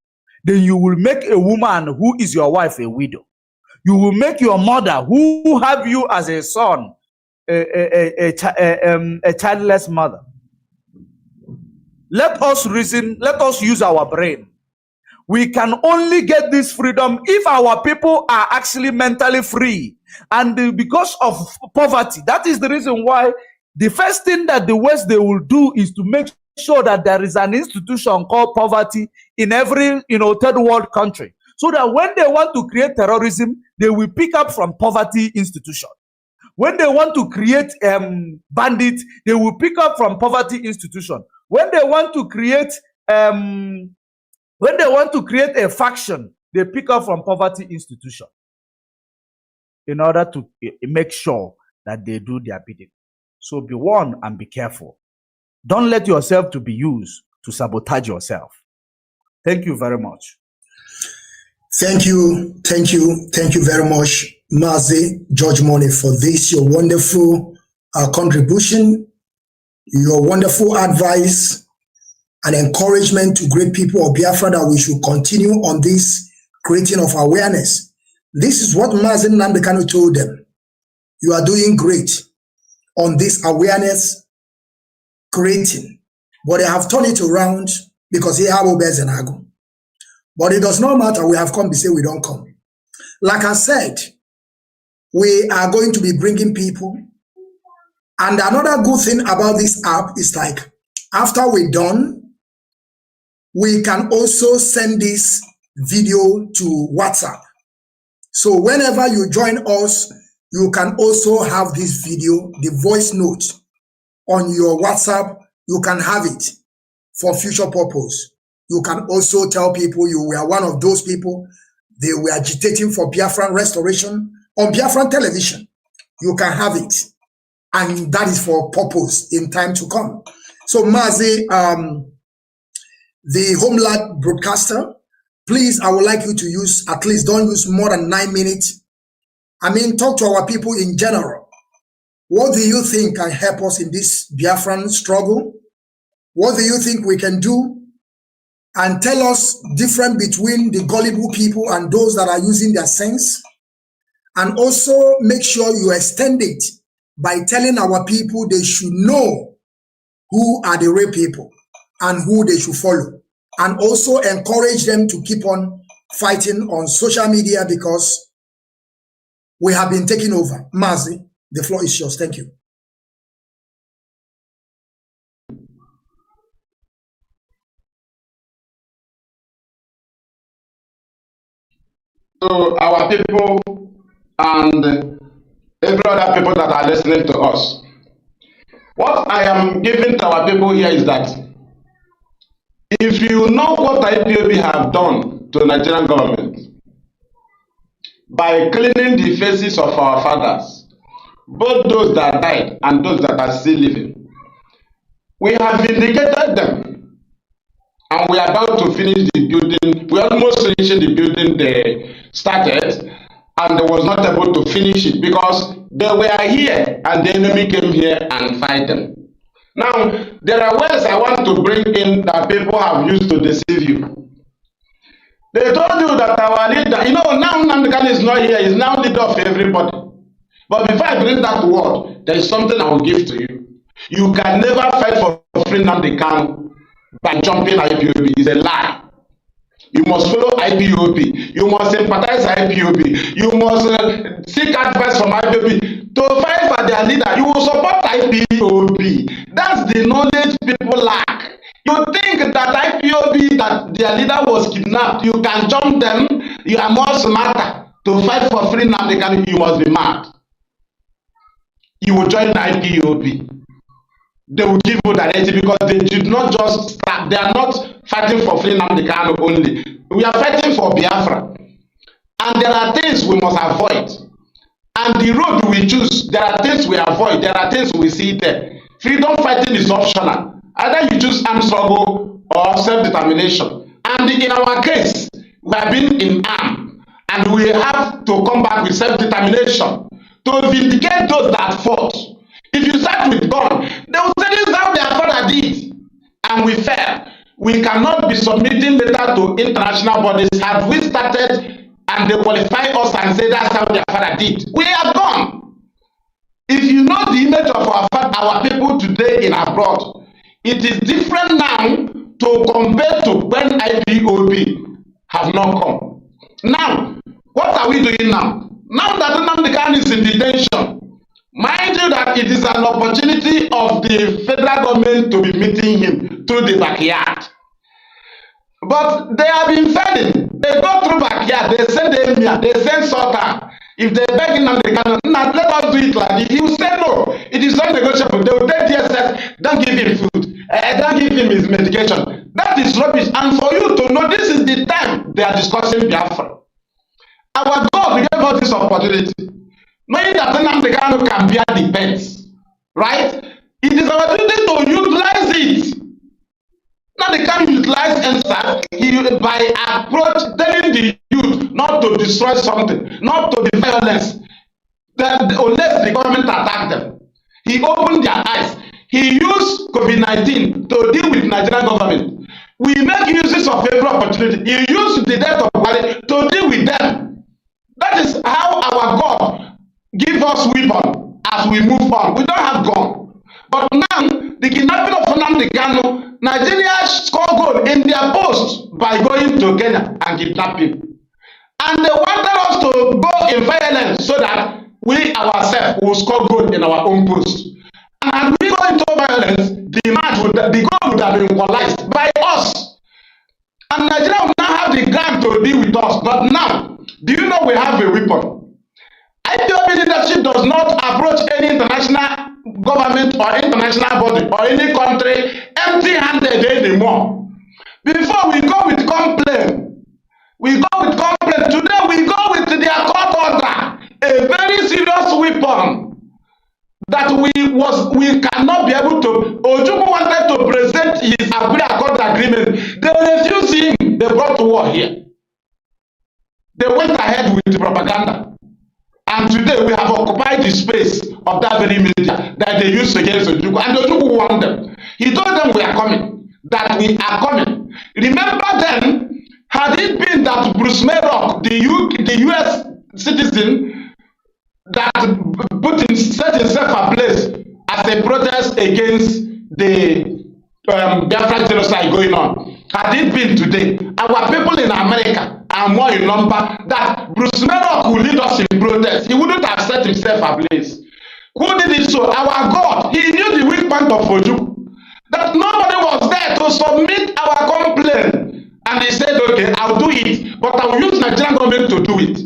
Then you will make a woman who is your wife a widow. You will make your mother who have you as a son a childless mother. Let us reason, let us use our brain. We can only get this freedom if our people are actually mentally free. And because of poverty, that is the reason why the first thing that the West they will do is to make sure that there is an institution called poverty in every third world country. So that when they want to create terrorism, they will pick up from poverty institution. When they want to create bandits, they will pick up from poverty institution. When they want to create a faction, they pick up from poverty institution in order to make sure that they do their bidding. So be warned and be careful. Don't let yourself to be used to sabotage yourself. Thank you very much. Thank you very much, Mazi George Money, for this, your wonderful contribution, your wonderful advice and encouragement to great people of Biafra that we should continue on this creating of awareness. This is what Mazi Nnamdi Kanu told them. You are doing great on this awareness creating, but they have turned it around because they have Obezenago. But it does not matter. We have come to say we don't come. Like I said, we are going to be bringing people. And another good thing about this app is like, after we're done, we can also send this video to WhatsApp. So whenever you join us, you can also have this video, the voice note on your WhatsApp. You can have it for future purpose. You can also tell people you were one of those people. They were agitating for Biafran restoration on Biafran television. You can have it. And that is for purpose in time to come. So Mazi, the Homeland broadcaster, please, I would like you to use, at least don't use more than 9 minutes. I mean, talk to our people in general. What do you think can help us in this Biafran struggle? What do you think we can do? And tell us difference between the gullible people and those that are using their sense. And also make sure you extend it by telling our people they should know who are the real people and who they should follow. And also encourage them to keep on fighting on social media because we have been taking over. Mazi, the floor is yours. Thank you. To our people and every other people that are listening to us. What I am giving to our people here is that if you know what IPOB have done to the Nigerian government by cleaning the faces of our fathers, both those that died and those that are still living, we have vindicated them. And we are about to finish the building. We almost finished the building they started, and they was not able to finish it because they were here and the enemy came here and fight them. Now, there are ways I want to bring in that people have used to deceive you. They told you that our leader, now Nnamdi Kanu is not here, he's now leader of everybody. But before I bring that word, there is something I will give to you. You can never fight for free Nnamdi Kanu by jumping IPOB. It's a lie. You must follow IPOB. You must sympathize IPOB. You must seek advice from IPOB. To fight for their leader, you will support IPOB. That's the knowledge people lack. You think that IPOB, that their leader was kidnapped, you can jump them, you are more smarter. To fight for free Nnamdi Kanu, you must be mad. You will join IPOB. They will give you directly because they did not just start. They are not fighting for free Nnamdi Kanu only. We are fighting for Biafra. And there are things we must avoid. And the road we choose, there are things we avoid. There are things we see there. Freedom fighting is optional. Either you choose armed struggle or self-determination. And in our case, we have been in armed. and we have to come back with self-determination to vindicate those that fought. If you start with God, they will say this is how their father did, and we fail. We cannot be submitting later to international bodies. Had we started and they qualify us and say that's how their father did, we are gone. If you know the image of our people today in abroad, it is different now to compare to when IPOB have not come. Now, what are we doing now? Now that Nnamdi Kanu is in detention, mind you that it is an opportunity of the federal government to be meeting him through the backyard. But they have been failing. They go through backyard, they send emir, they send sultan. If they beg Nnamdi Kanu, let us do it like this, he will say no. It is not negotiable. They will take DSS, don't give him food, don't give him his medication. That is rubbish. And for you to know, this is the time they are discussing Biafra. Our God gave us this opportunity, knowing that Nnamdi Kanu can bear the pains, right? It is our duty to utilize it. Now they can utilize NSAS by approach telling the youth not to destroy something, not to be violent, unless the government attack them. He opened their eyes. He used COVID-19 to deal with Nigerian government. We make uses of every opportunity. He used the death of Buhari to deal with them. That is how our God give us weapon as we move on. We don't have gun. But now, the kidnapping of Nnamdi Kanu, Nigeria score goal in their post by going to Kenya and kidnap him. And they wanted us to go in violence so that we ourselves will score goal in our own post. And had we go into violence, the goal would have been equalized by us. And Nigeria will now have the ground to deal with us. But now, do you know we have a weapon? IPOB leadership does not approach any international government or international body or any country empty-handed anymore. Before we go with complaint, today we go with their court order, a very serious weapon that we cannot be able to. Ojukwu wanted to present his Accord agreement. They refused him. They brought war here. They went ahead with the propaganda. And today we have occupied the space of that very media that they used against Ojukwu. And Ojukwu warned them. He told them we are coming, that we are coming. Remember then, had it been that Bruce Mayrock, the US citizen, that set himself ablaze as a protest against the Biafra genocide going on, had it been today, our people in America are more in number, that Bruce Mayrock would lead us in protest. He wouldn't have set himself ablaze. Who did it so? Our God. He knew the weak point of Ojukwu, that nobody was there to submit our complaint. And he said, okay, I'll do it, but I will use Nigerian government to do it.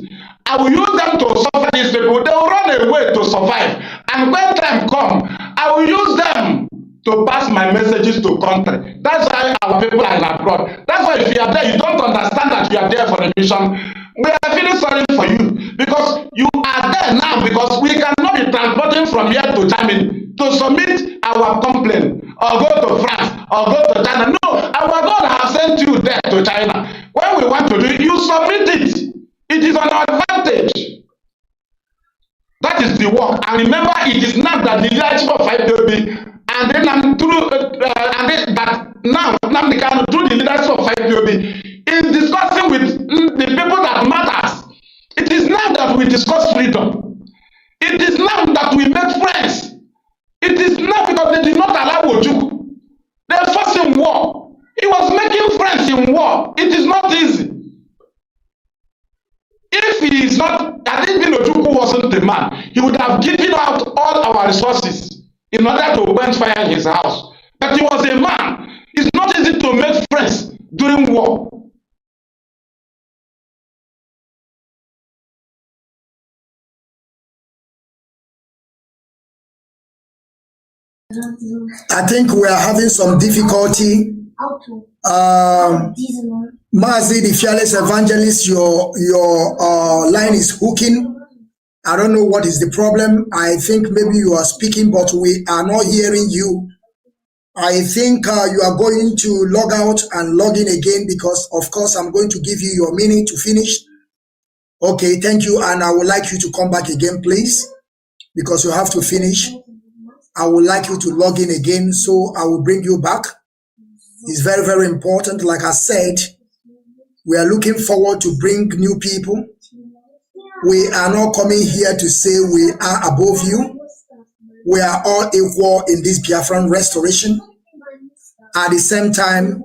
I will use them to suffer these people. They will run away to survive. And when time comes, I will use them to pass my messages to country. That's why our people are in abroad. That's why if you are there, you don't understand that you are there for a mission. We are feeling sorry for you, because you are there now, because we cannot be transporting from here to Germany to submit our complaint, or go to France, or go to China. No, our God has sent you there to China. When we want to do it, you submit it. It is an advantage. That is the work. And remember, it is not that the leadership of IPOB and then that now Nnamdi Kanu through the leadership of IPOB is discussing with the people that matters. It is now that we discuss freedom. It is now that we make friends. It is now because they did not allow Ojukwu. They forced him war. He was making friends in war. It is not easy. If he is not, I think Ojukwu wasn't the man, he would have given out all our resources in order to quench fire in his house. But he was a man. It's not easy to make friends during war. I think we are having some difficulty. Mazi, the fearless evangelist, your line is hooking. I don't know what is the problem. I think maybe you are speaking, but we are not hearing you. I think you are going to log out and log in again, because, of course, I'm going to give you your minute to finish. Okay, thank you. And I would like you to come back again, please, because you have to finish. I would like you to log in again, so I will bring you back. It's very, very important. Like I said, we are looking forward to bring new people. We are not coming here to say we are above you. We are all equal in this Biafran restoration. At the same time,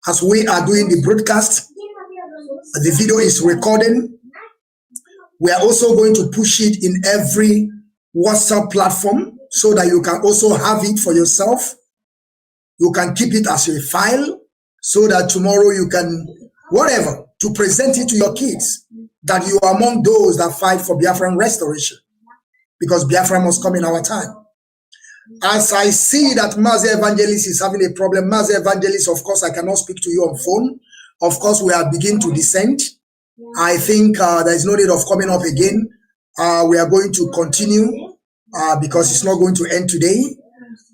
as we are doing the broadcast, the video is recording. We are also going to push it in every WhatsApp platform so that you can also have it for yourself. You can keep it as a file so that tomorrow you can, whatever, to present it to your kids, that you are among those that fight for Biafran restoration, because Biafra must come in our time. As I see that Mazi Evangelist is having a problem, Mazi Evangelist, of course, I cannot speak to you on phone. Of course, we are beginning to descend. I think there is no need of coming up again. We are going to continue because it's not going to end today.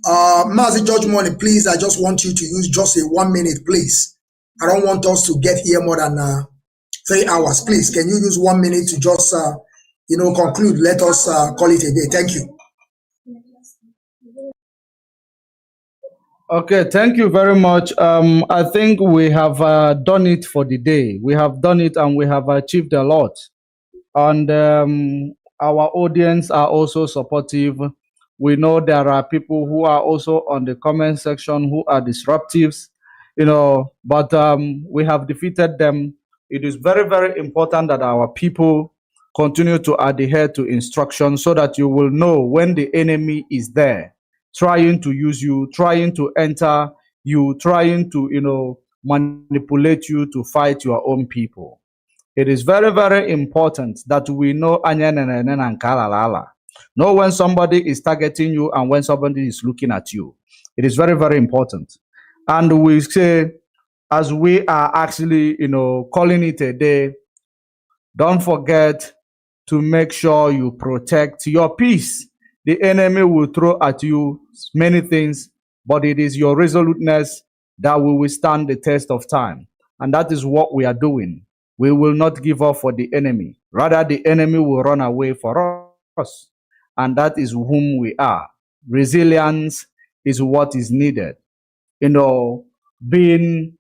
Mazi George Money, please, I just want you to use just a 1 minute, please. I don't want us to get here more than 3 hours. Please, can you use 1 minute to just, conclude? Let us call it a day. Thank you. Okay, thank you very much. I think we have done it for the day. We have done it and we have achieved a lot. And our audience are also supportive. We know there are people who are also on the comment section who are disruptives, but we have defeated them. It is very, very important that our people continue to adhere to instructions so that you will know when the enemy is there, trying to use you, trying to enter you, trying to, manipulate you to fight your own people. It is very, very important that we know know when somebody is targeting you and when somebody is looking at you. It is very, very important. And we say, as we are actually, calling it a day, don't forget to make sure you protect your peace. The enemy will throw at you many things, but it is your resoluteness that will withstand the test of time. And that is what we are doing. We will not give up for the enemy. Rather, the enemy will run away for us. And that is whom we are. Resilience is what is needed. Being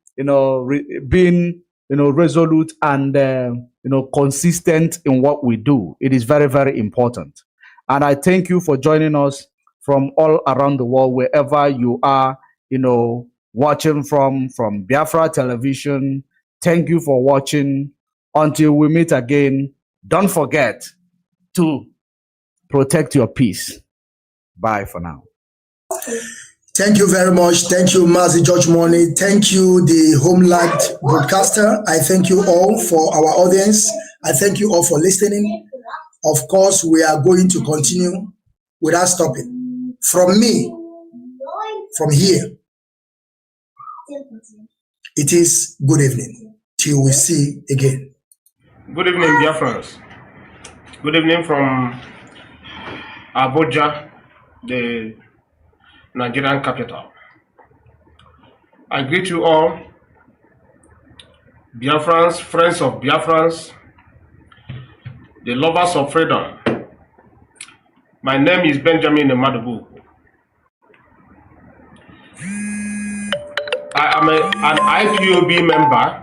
resolute and consistent in what we do. It is very, very important. And I thank you for joining us from all around the world, wherever you are, watching from Biafra television. Thank you for watching. Until we meet again, don't forget to protect your peace. Bye for now. Thank you very much. Thank you, Mazi George Money. Thank you, the Homeland broadcaster. I thank you all for our audience. I thank you all for listening. Of course, we are going to continue without stopping. From me, from here, it is good evening till we see again. Good evening, dear friends. Good evening from Abuja, the Nigerian capital. I greet you all, Biafrans, friends of Biafrans, the lovers of freedom. My name is Benjamin Madubu. I am an IPOB member.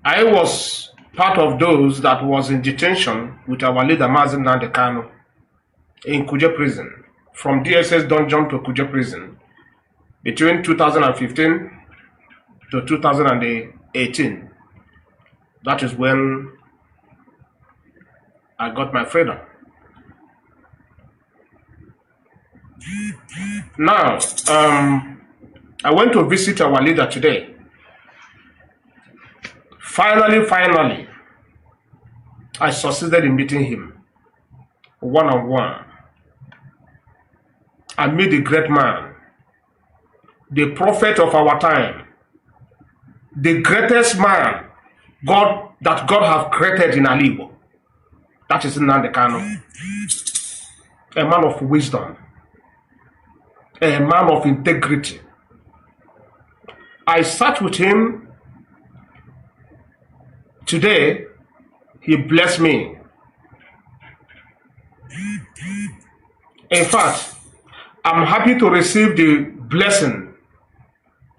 I was part of those that was in detention with our leader Nnamdi Kanu in Kuje prison, from DSS dungeon to Kuje prison between 2015 to 2018. That is when I got my freedom. Now, I went to visit our leader today. Finally, I succeeded in meeting him one-on-one. I met the great man, the prophet of our time, the greatest man that God have created in Alibo. That is Nnamdi Kanu. A man of wisdom, a man of integrity. I sat with him Today, he blessed me. In fact, I'm happy to receive the blessing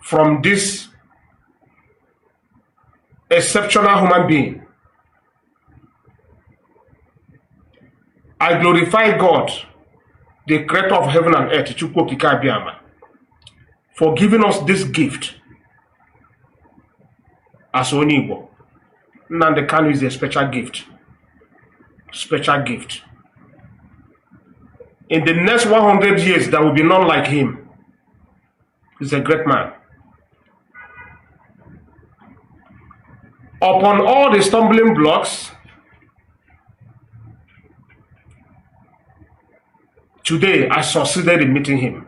from this exceptional human being. I glorify God, the creator of heaven and earth, Chukwu Okike Abiama, for giving us this gift as Onigbo. Nnamdi Kanu is a special gift. Special gift. In the next 100 years, there will be none like him. He's a great man. Upon all the stumbling blocks, today I succeeded in meeting him.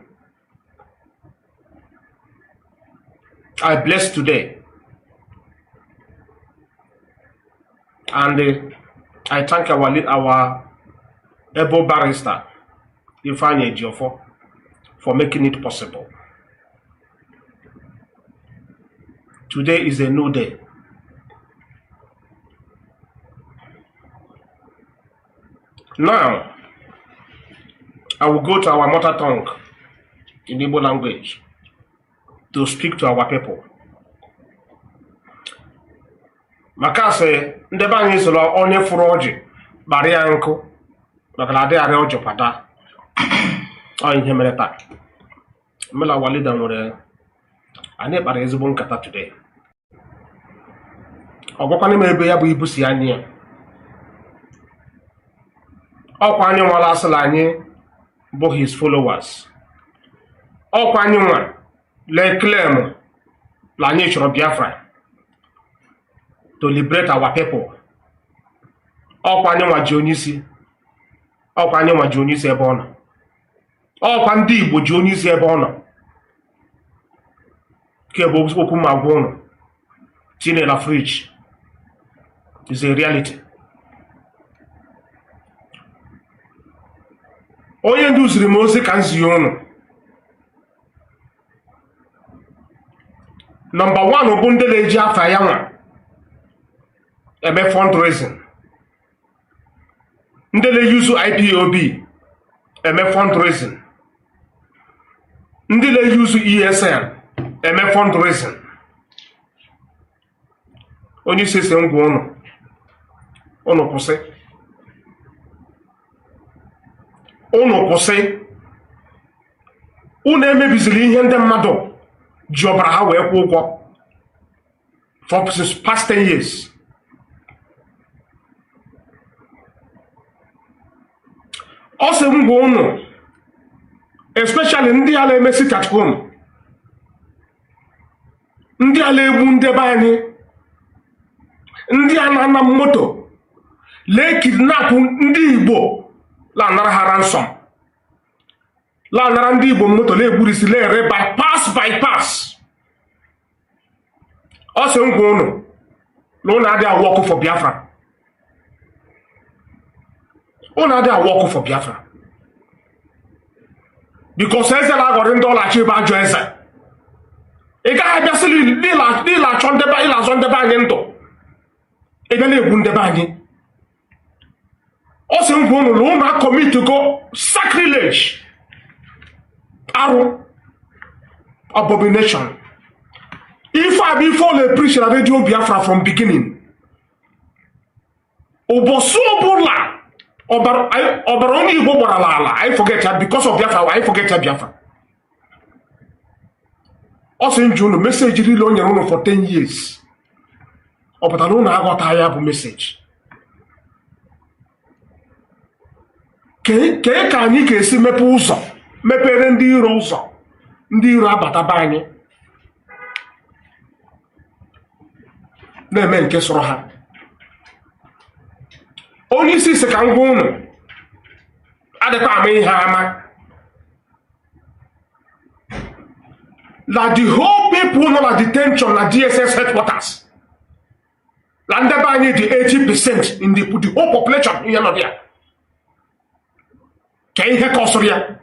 I bless today. And I thank our able barrister, Ifeanyi Ejiofor, for making it possible. Today is a new day. Now, I will go to our mother tongue in Igbo language to speak to our people. Makase ndebe anyị soro onye furu ọjị gbara ya nkụ maka na adịghị arịa ọjị kwada ọ ihe mere taa. Mela Walida nwere anyị kpara ezigbo nkata today. Ọ gwakwana m ebe ya bụ ibu si anyị ya. Ọkwa anyị nwala asịla anyị bụ his followers. Ọkwa anyị nwa le claim la anyị chọrọ Biafra to liberate our people. Ọkwa anyị nwa ji onye isi. Ọkwa anyị nwa ji onye isi ebe ọ nọ. Ọkwa ndị Igbo ji onye isi ebe ọ nọ. Ke bụ okwu ma gwa ụnụ. Tinye na fridge. Is a reality. Onye nduziri m ozi ka nzi ụnụ. Number 1 bụ ndị na-eji afa ya nwa eme fundraising. Ndị na-use IPOB eme fundraising. Ndị na-use ESN eme fundraising. Onye isi ese ngwa ụnụ kwụsị. Ụnụ kwụsị. Ụnụ emebiziri ihe ndị mmadụ ji ọbara ha wee kwụ ụgwọ for past 10 years. Ọ sị ngwa ụnụ, especially ndị ala emesi catcom, ndị ala egbu ndebe anyị, ndị a na-ana moto lee kidnap ndị Igbo la-anara ha ransom, la-anara ndị Igbo moto na-egburisi na-ere bypass. Ọ sị ngwa ụnụ na ụnụ adịghị awụ ọkụ for Biafra. Ụnụ adịghị awụ ọkụ for Biafra. Because eze na-aghọrị ndị ọlachi ebe ajọ eze. Ị gaghị abịasị n'ịla achọ ịla-azọ ndebe anyị ndụ. Ị bịa na-egbu ndebe anyị. Ọ sị ngwa ụnụ na ụnụ akọmitugo sacrilege, arụ, abomination. If I be for the preacher na radio Biafra from beginning, ụbọchị ọbụla ọbara onye Igbo gbara ala, I forget ya because of Biafra, I forget ya Biafra. Ọ sị njụ ụnụ meseji niile o nyere ụnụ for 10 years. Ọ pụtara ụnụ aghọta ya bụ meseji. Kee ka anyị ga-esi mepe ụzọ, mepere ndị iro ụzọ, ndị iro abataba anyị na-eme nke sọrọ ha. Onye isi isi ka ngwa ụnụ adịkwa ama ihe ama. La the whole people nọ na detention na DSS headquarters. La ndebe anyị dị 80% in the whole population ihe nọ there. Ka ihe ka ọsọrọ ya.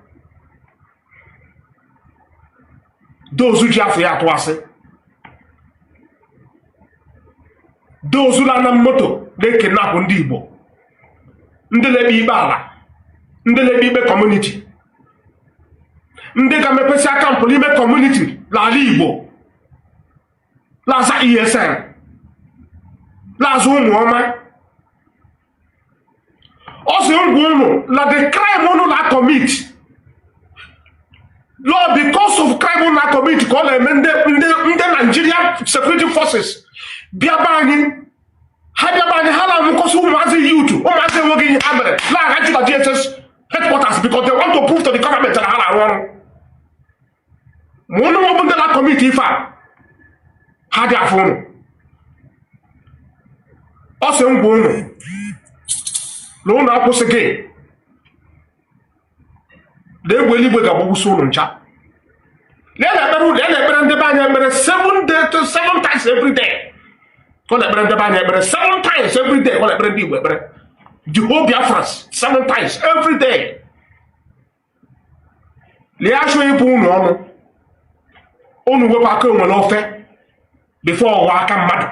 Dozu ji afọ ya atụ asị. dozula na moto na-kidnap ndị Igbo, ndị na-ekpe ikpe ala, ndị na-ekpe ikpe community, ndị ga-emepesi akampụ n'ime community n'ala Igbo, laza ESN, laza ụmụọma. Also, la the crime on la commit. Lord, because of crime on la commit, call them the Nigerian security forces. Biabani, Hadiabani, Hala Mukosu, Mazi Yutu, or Mazi working Hammer, La Hajula GSS headquarters because they want to prove to the government that Hala Mono open the la committee fa Hadiafon. Also, no na akwụsịghị na-egwe eluigwe ga-agbagbusi ụlọ ncha. na-ekpere ndị be anyị ekpere 7 times every day. Ọ na-ekpere ndị be anyị ekpere 7 times every day. Ọ na-ekpere ndị Igbo ekpere the whole Biafra 7 times every day. lee achọ ịbụ unu ọnụ unu wepụ aka onwe n'ofe before ọwa aka mmadụ.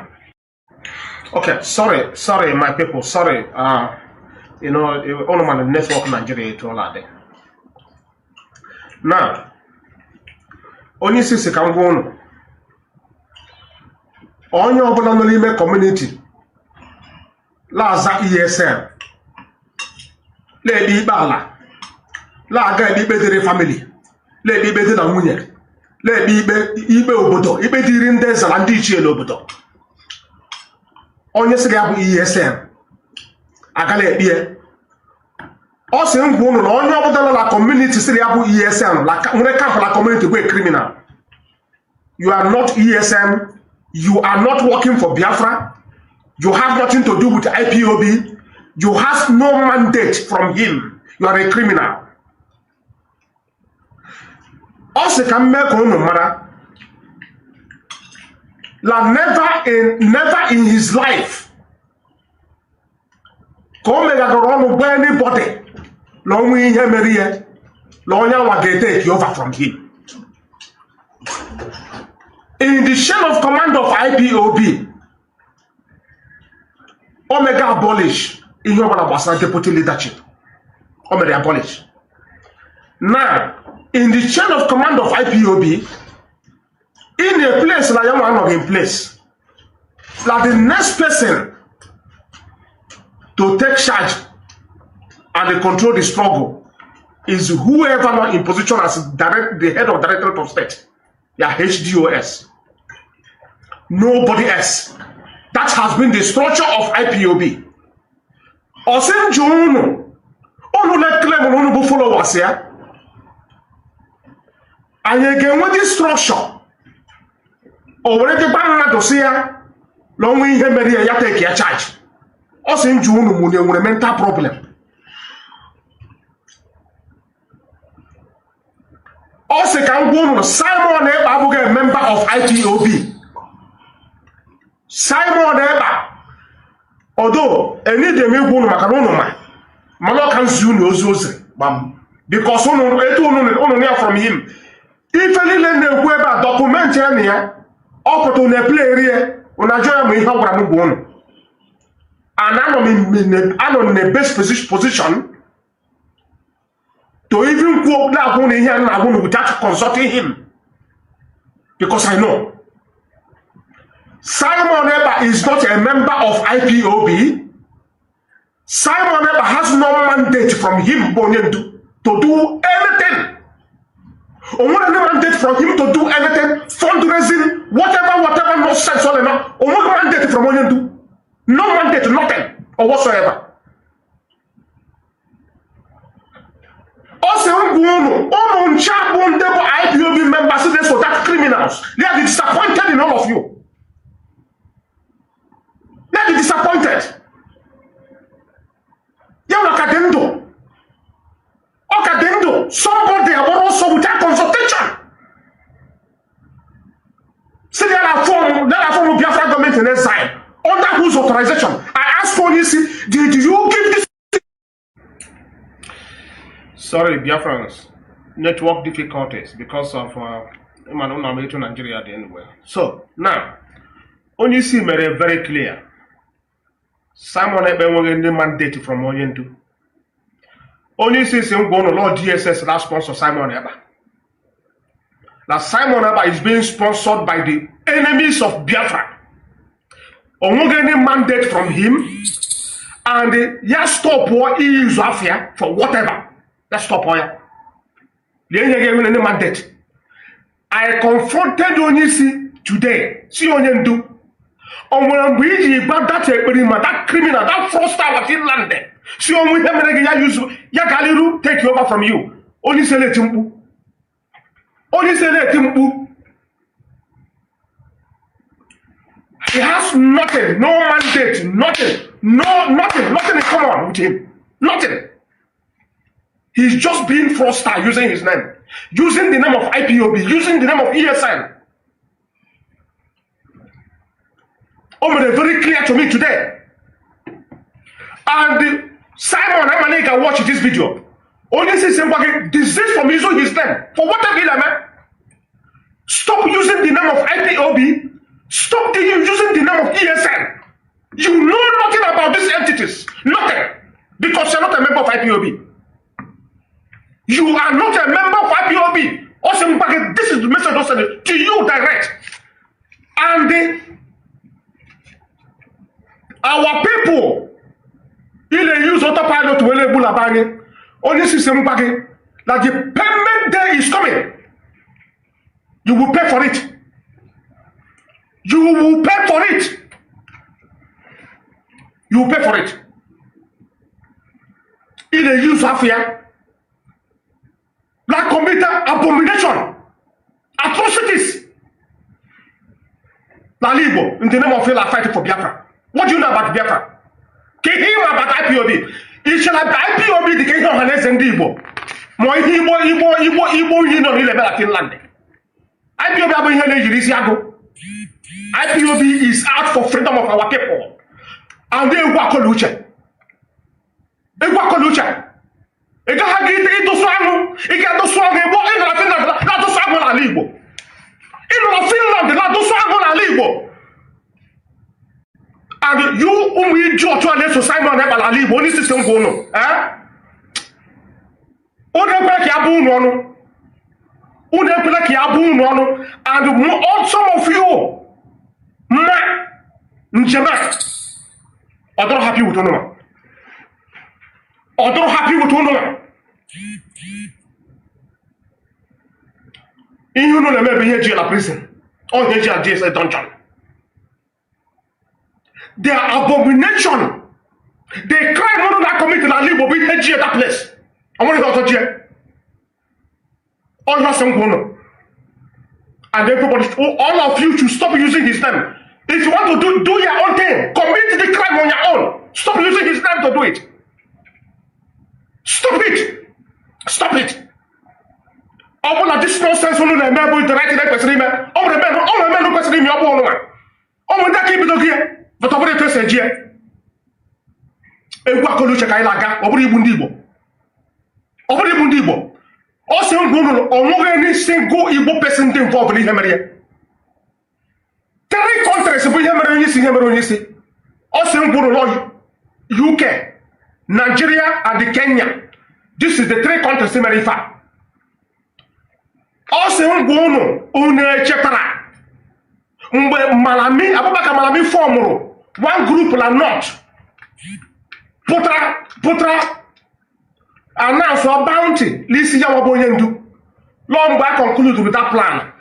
Okay, sorry my people, sorry. You know, all my network Nigeria to all that. Now, only sisi ka ngwa unu. Onye ọbụla nọ n'ime community laza ESN, na-ekpe ikpe ala, na-aga ikpe dịrị family, na-ekpe ikpe dị na nwunye, na-ekpe ikpe obodo, ikpe dịrị ndị eze na ndị ichie n'obodo. Onye sị ya bụ ESN agala ekpe. Ọ sị ngwa unu na onye ọbụla na community sị ya bụ ESN nwere kampụ na community bụ criminal. You are not ESN, you are not working for Biafra, you have nothing to do with IPOB, you have no mandate from him, you are a criminal. Ọ sị ka mme ka unu mara la never in his life ka o megagoro ọnụ gwa anybody na onwe ihe mere ihe na onye nwa ga-take over from him. In the chain of command of IPOB, Omega abolish ihe ọbụla gbasara deputy leadership. Omega abolish. Now, in the chain of command of IPOB, in a place like you are not in place, like the next person to take charge and control the struggle is whoever not in position as the head of Directorate of State, yeah, HDOS. Nobody else. That has been the structure of IPOB. Osim Junu, onu let claim onu followers here, and again with this structure. Already ban to see long we hear Maria ya take your charge. Us in June with a mental problem. Also can go Simon Eba, a member of IPOB. Simon Eba. Although any de me go macaronoma, Malo can soon use because only from him. If any lend a web document here. Up to the play area, when I join me, how I'm going. And I'm in the best position to even quote that one here and I'm going without consulting him. Because I know Simon Eba is not a member of IPOB. Simon Eba has no mandate from him to do anything. Or what mandate from him to do anything, fundraising, whatever nonsense all enough. Or what mandate from him to do? No mandate, nothing, or whatsoever. Also, IPOB members, so that criminals, they are disappointed in all of you. They are disappointed. Somebody also without consultation. See, there are form of Biafra government in exile. Under whose authorization? I ask for you, did you give this? Sorry, Biafrans. Network difficulties because of Nigeria anyway. So now, only see very clear Simon Ekpa enweghị ndị mandate from onye ndu. Onye isi isi ngwa ụlọ Lord DSS na sponsor Simon Ekpa. Now Simon Ekpa is being sponsored by the enemies of Biafra. Onweghị any mandate from him, and ya stop war use afia for whatever. Let's stop here. Any mandate. I confronted Onyisi today. See Onyendu. On when we got that experiment, that criminal, that fraudster was in London. See on we ya use ya Galiru take over from you. Only say let him. Only say let him. He has nothing, no mandate, nothing, nothing is common with him. Nothing. He's just being fraudster using his name, using the name of IPOB, using the name of ESN. Very clear to me today. And Simon Amaneka watched this video. Only say somebody desist from using his name. For whatever reason, man. Stop using the name of IPOB. Stop using the name of ESN. You know nothing about these entities. Nothing. Because you're not a member of IPOB. You are not a member of IPOB. Also, this is the message also to you direct. And our people, they use autopilot to enable Abani. Only system that the payment day is coming. You will pay for it. You will pay for it. You will pay for it. If they use Afia, like commit abomination, atrocities. Lalibo, in the name of Allah fighting for Biafra. What do you know about Biafra? Can you hear about IPOB? It shall have IPOB the King of Hanes and Igbo. More Igbo, you know, really better Finland. IPOB is out for freedom of our people. And they work on Lucha. They work on Lucha. They got to get into Swang. They got to swang and walk in Finland, not to swang on Alibo. In Finland, not to swang on Alibo. And you, we draw to a Simon Ekpa Alibo, this is some gono. Eh? And some of you, I don't happy with Onoma. I don't happy with Onoma. You know, maybe here jail prison. Or here jail DSA dungeon. They are abomination. They crime on that committed and live with here that place. I want to go to jail. All have some gono. And everybody, all of you should stop using his name. If you want to do your own thing, commit the crime on your own. Stop using his name to do it. Stop it. Stop it. All of this nonsense on the member with the right person. All the men who person in your own one. All that keep it here. But over the person here. A Wakolucha Kailaga, over the Bundibo. Over the Bundibo. Also, any single Igbo person involved in Hemaria. 3 countries we have also UK, Nigeria, and Kenya. This is the 3 countries in America. Also, Malami form one group la not. Putra. Announce for bounty. Listen, long back concluded with that plan.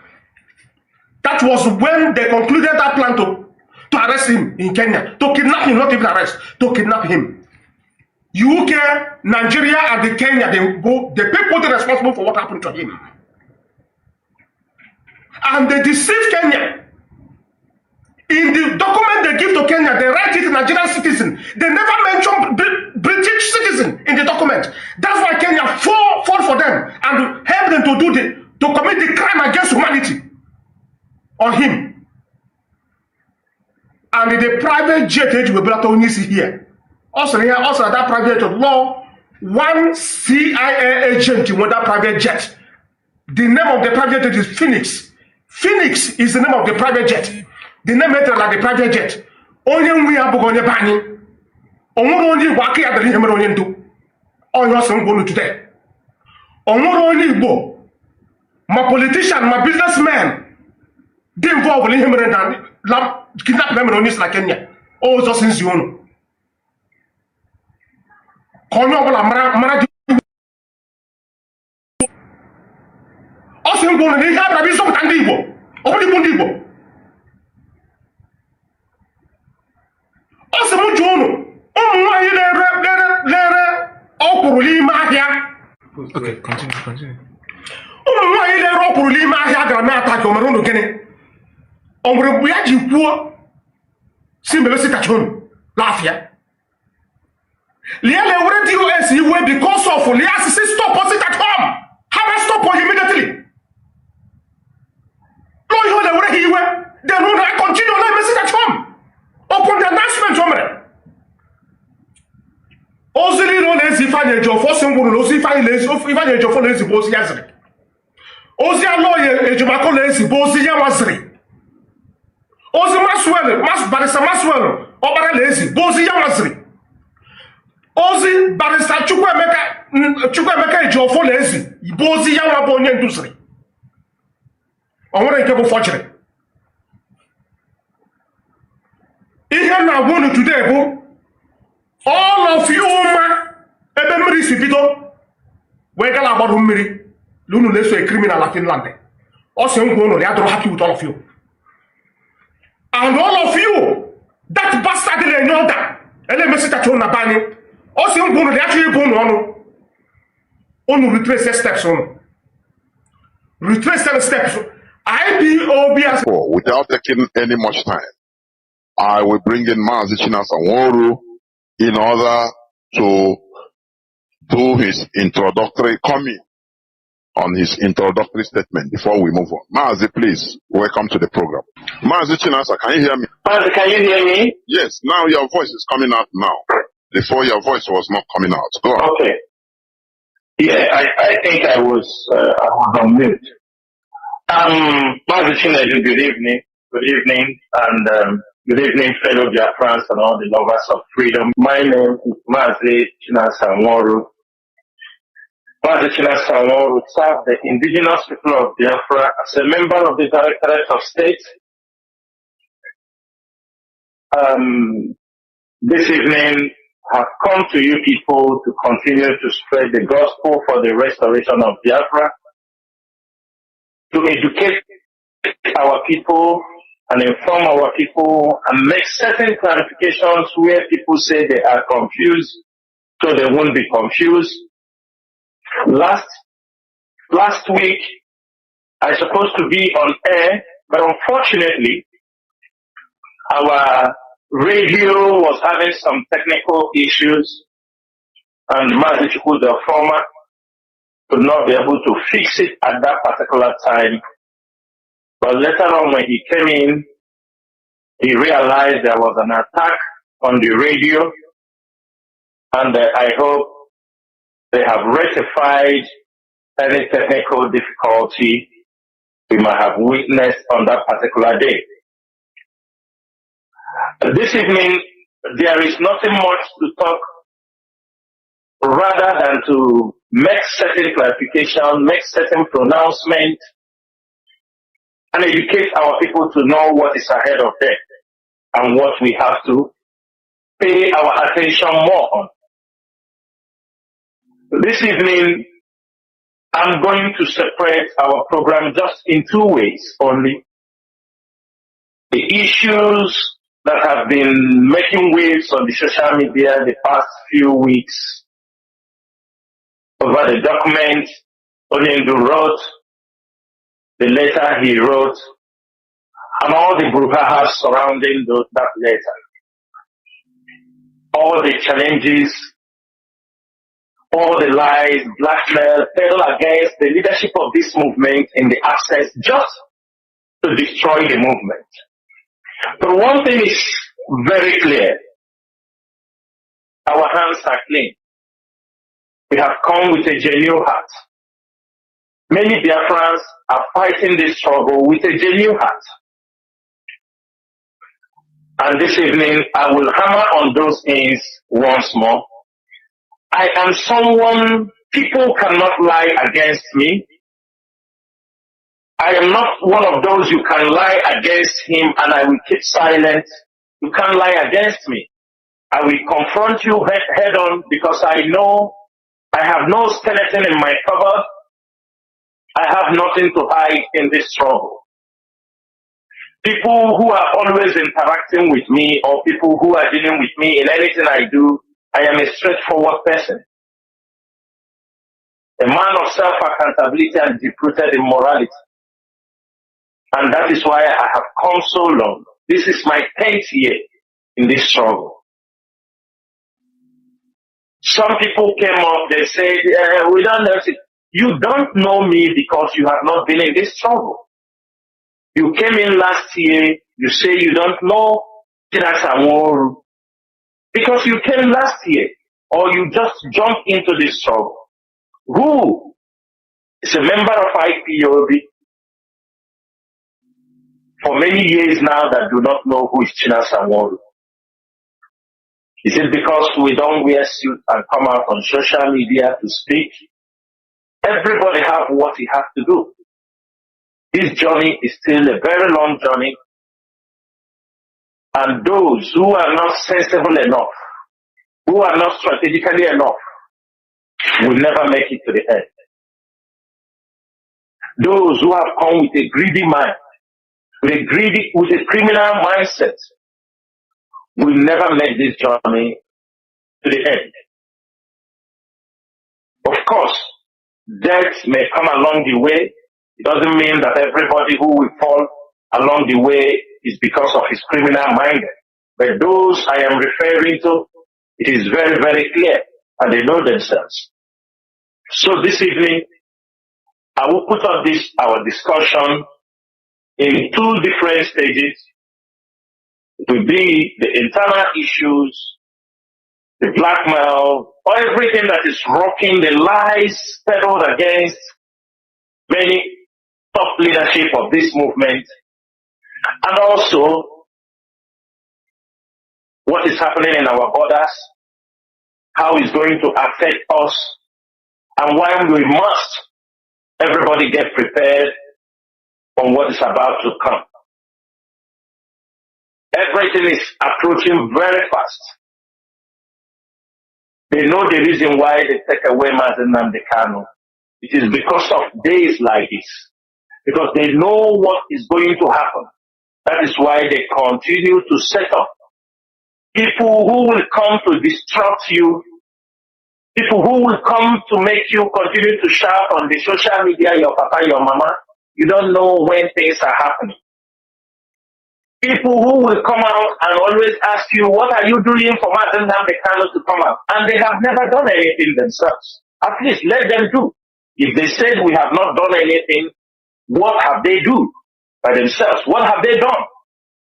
That was when they concluded that plan to arrest him in Kenya, to kidnap him, not even arrest, to kidnap him. UK, Nigeria, and the Kenya, the people that are responsible for what happened to him. And they deceived Kenya. In the document they give to Kenya, they write it Nigerian citizen. They never mention British citizen in the document. That's why Kenya fought for them and helped them to commit the crime against humanity on him. And the private jet we brought on here. Also that private jet law, one CIA agent in that private jet. The name of the private jet is Phoenix. Phoenix is the name of the private jet. The name is like the private jet. Only we are going to onwere onye Igbo aka ya dara ihe mere onye ndu onye ọsọ ngwonu today. Onwere onye Igbo ma politician ma businessman dị involved ihe mere na kidnap mere onye isi na Kenya ụzọ si nzi unu ka onye ọbụla mara ọ sị ngwonu na ihe abịara bụ ịzọpụta ndị Igbo ọ bụrụ igbu ndị Igbo. Ọ sị m jụ unu ụmụ nwaanyị na-ere ọkwụrụ n'ime ahịa. Okay, continue. Ụmụ nwaanyị na-ere ọkwụrụ n'ime ahịa gara na-ata ka o mere unu gịnị? O nwere mgbe ya ji kwuo si mbebesi kacha unu n'afịa. Lia na-ewere DOS iwe because of Lia asịsị stop us at home. Ha na stop us immediately. No ihe ọ na-ewere ha iwe. Then unu continue na-emesi at home. Upon the announcement o mere. Ozi niile ọ na-ezi Ifeanyi Ejiofor si ngwuru na ozi Ifeanyi Ejiofor na-ezi bụ ozi ya ziri. Ozi Aloye Ejimako na-ezi bụ ozi ya nwaziri. Ozi barista Maxwell Ọbara na-ezi bụ ozi ya nwaziri. Ozi barista Chukwuemeka Ejiofor na-ezi bụ ozi ya nwa bụ onye nduziri. O nwere nke bụ fọjiri. Ihe na-agwa unu today bụ all of you ma ebe mmiri si bido wee gala agbado mmiri na unu na-eso a criminal na Finland. Ọ sị ngwa unu ya dụrụ happy with all of you. And all of you that bastard na-enye ọda ele-emesitacha unu na be anyị. Ọ sị ngwa unu ya chọrọ ibu unu ọnụ. Unu retrace steps unu. Retrace steps. IPOB as without taking any much time, I will bring in Mazi Chinasa in order to do his introductory comment on his introductory statement before we move on. Mazi, please, welcome to the program. Mazi Chinasa, can you hear me? Mazi, can you hear me? Yes, now your voice is coming out now. Before your voice was not coming out. Go on. Okay. Yeah, I think I was on mute. Mazi Chinedu, good evening. Good evening, and good evening, fellow Biafrans and all the lovers of freedom. My name is Mazi Chinasa. Mazi Chinasa served the indigenous people of Biafra as a member of the Directorate of State. This evening, I have come to you people to continue to spread the gospel for the restoration of Biafra, to educate our people and inform our people and make certain clarifications where people say they are confused, so they won't be confused. Last week, I was supposed to be on air, but unfortunately, our radio was having some technical issues, and Mazi Chukwu, the former, could not be able to fix it at that particular time. But later on, when he came in, he realized there was an attack on the radio, and I hope they have rectified any technical difficulty we might have witnessed on that particular day. This evening, there is nothing much to talk, rather than to make certain clarification, make certain pronouncement, and educate our people to know what is ahead of them and what we have to pay our attention more on. This evening, I'm going to separate our program just in two ways only. The issues that have been making waves on the social media the past few weeks over the document Onyendu wrote, the letter he wrote, and all the brouhaha surrounding that letter. All the challenges, all the lies, blackmail, fell against the leadership of this movement in the access just to destroy the movement. But one thing is very clear. Our hands are clean. We have come with a genuine heart. Many Biafrans are fighting this struggle with a genuine heart. And this evening, I will hammer on those things once more. I am someone, people cannot lie against me. I am not one of those you can lie against him and I will keep silent. You can't lie against me. I will confront you head on because I know I have no skeleton in my cupboard. I have nothing to hide in this struggle. People who are always interacting with me or people who are dealing with me in anything I do, I am a straightforward person. A man of self-accountability and deep-rooted in morality. And that is why I have come so long. This is my 10th year in this struggle. Some people came up, they said, we don't know. You don't know me because you have not been in this struggle. You came in last year, you say you don't know Chinedu because you came last year or you just jumped into this struggle. Who is a member of IPOB for many years now that do not know who is Chinedu? Is it because we don't wear suits and come out on social media to speak? Everybody have what he has to do. This journey is still a very long journey. And those who are not sensible enough, who are not strategically enough, will never make it to the end. Those who have come with a greedy mind, with a criminal mindset, will never make this journey to the end. Of course, death may come along the way. It doesn't mean that everybody who will fall along the way is because of his criminal mind. But those I am referring to, it is very, very clear, and they know themselves. So this evening, I will put up our discussion in two different stages. It will be the internal issues, the blackmail, or everything that is rocking the lies peddled against many top leadership of this movement, and also what is happening in our borders, how it's going to affect us, and why we must, everybody get prepared on what is about to come. Everything is approaching very fast. They know the reason why they take away Mazi Nnamdi Kanu. It is because of days like this. Because they know what is going to happen. That is why they continue to set up people who will come to distract you, people who will come to make you continue to shout on the social media, your papa, your mama. You don't know when things are happening. People who will come out and always ask you, what are you doing for Mazi Nnamdi Kanu to come out? And they have never done anything themselves. At least let them do. If they said we have not done anything, what have they do by themselves? What have they done?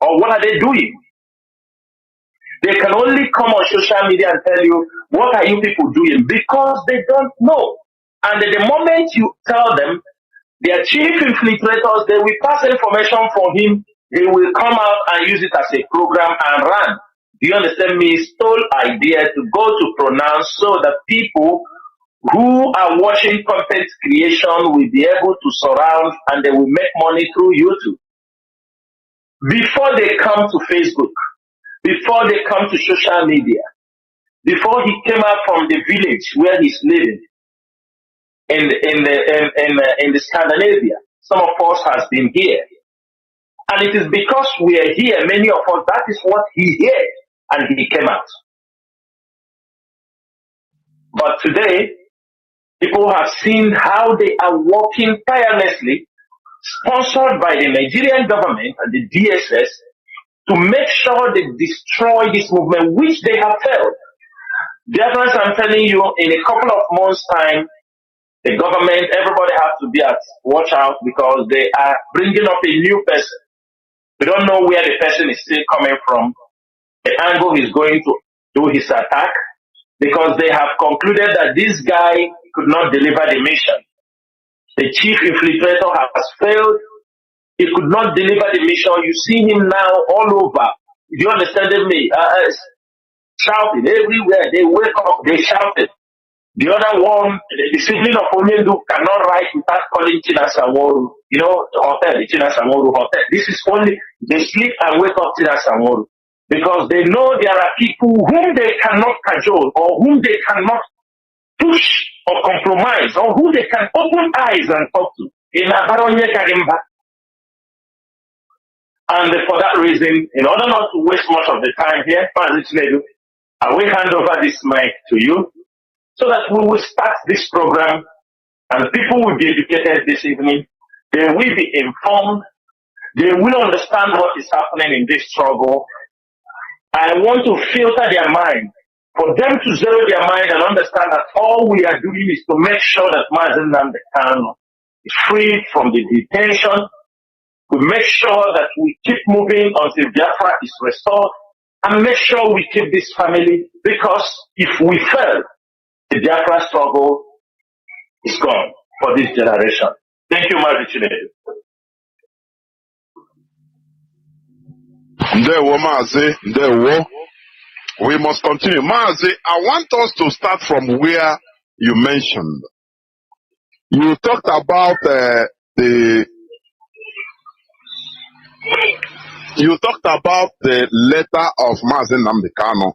Or what are they doing? They can only come on social media and tell you, what are you people doing? Because they don't know. And the moment you tell them, their chief infiltrators, they will pass information from him, they will come out and use it as a program and run. Do you understand me? Stole idea to go to pronounce so that people who are watching content creation will be able to surround and they will make money through YouTube. Before they come to Facebook, before they come to social media, before he came out from the village where he's living in the Scandinavia, some of us has been here. And it is because we are here, many of us, that is what he heard and he came out. But today, people have seen how they are working tirelessly, sponsored by the Nigerian government and the DSS, to make sure they destroy this movement, which they have failed. Therefore, I'm telling you, in a couple of months' time, the government, everybody has to be at watch out because they are bringing up a new person. We don't know where the person is still coming from, the angle he's going to do his attack, because they have concluded that this guy could not deliver the mission. The chief infiltrator has failed. He could not deliver the mission. You see him now all over you understand me? Shouting everywhere. They wake up, they shouted. The other one, the sibling of Onyendu cannot write without calling Chinasamoru. You know, the hotel, the Chinasamoru hotel. This is only, they sleep and wake up Chinasamoru. Because they know there are people whom they cannot cajole, or whom they cannot push or compromise, or who they can open eyes and talk to. In Abaronye Karimba. And for that reason, in order not to waste much of the time here, Mazi Chinedu, I will hand over this mic to you so that we will start this program and people will be educated this evening. They will be informed. They will understand what is happening in this struggle. I want to filter their mind, for them to zero their mind and understand that all we are doing is to make sure that Mazi Nnamdi Kanu is free from the detention. We make sure that we keep moving until Biafra is restored, and make sure we keep this family, because if we fail, the Biafra struggle is gone for this generation. Thank you, Mazi Chinedu. Ndewo Mazi, Ndewo. We must continue. Mazi, I want us to start from where you mentioned. You talked about the letter of Mazi Nnamdi Kanu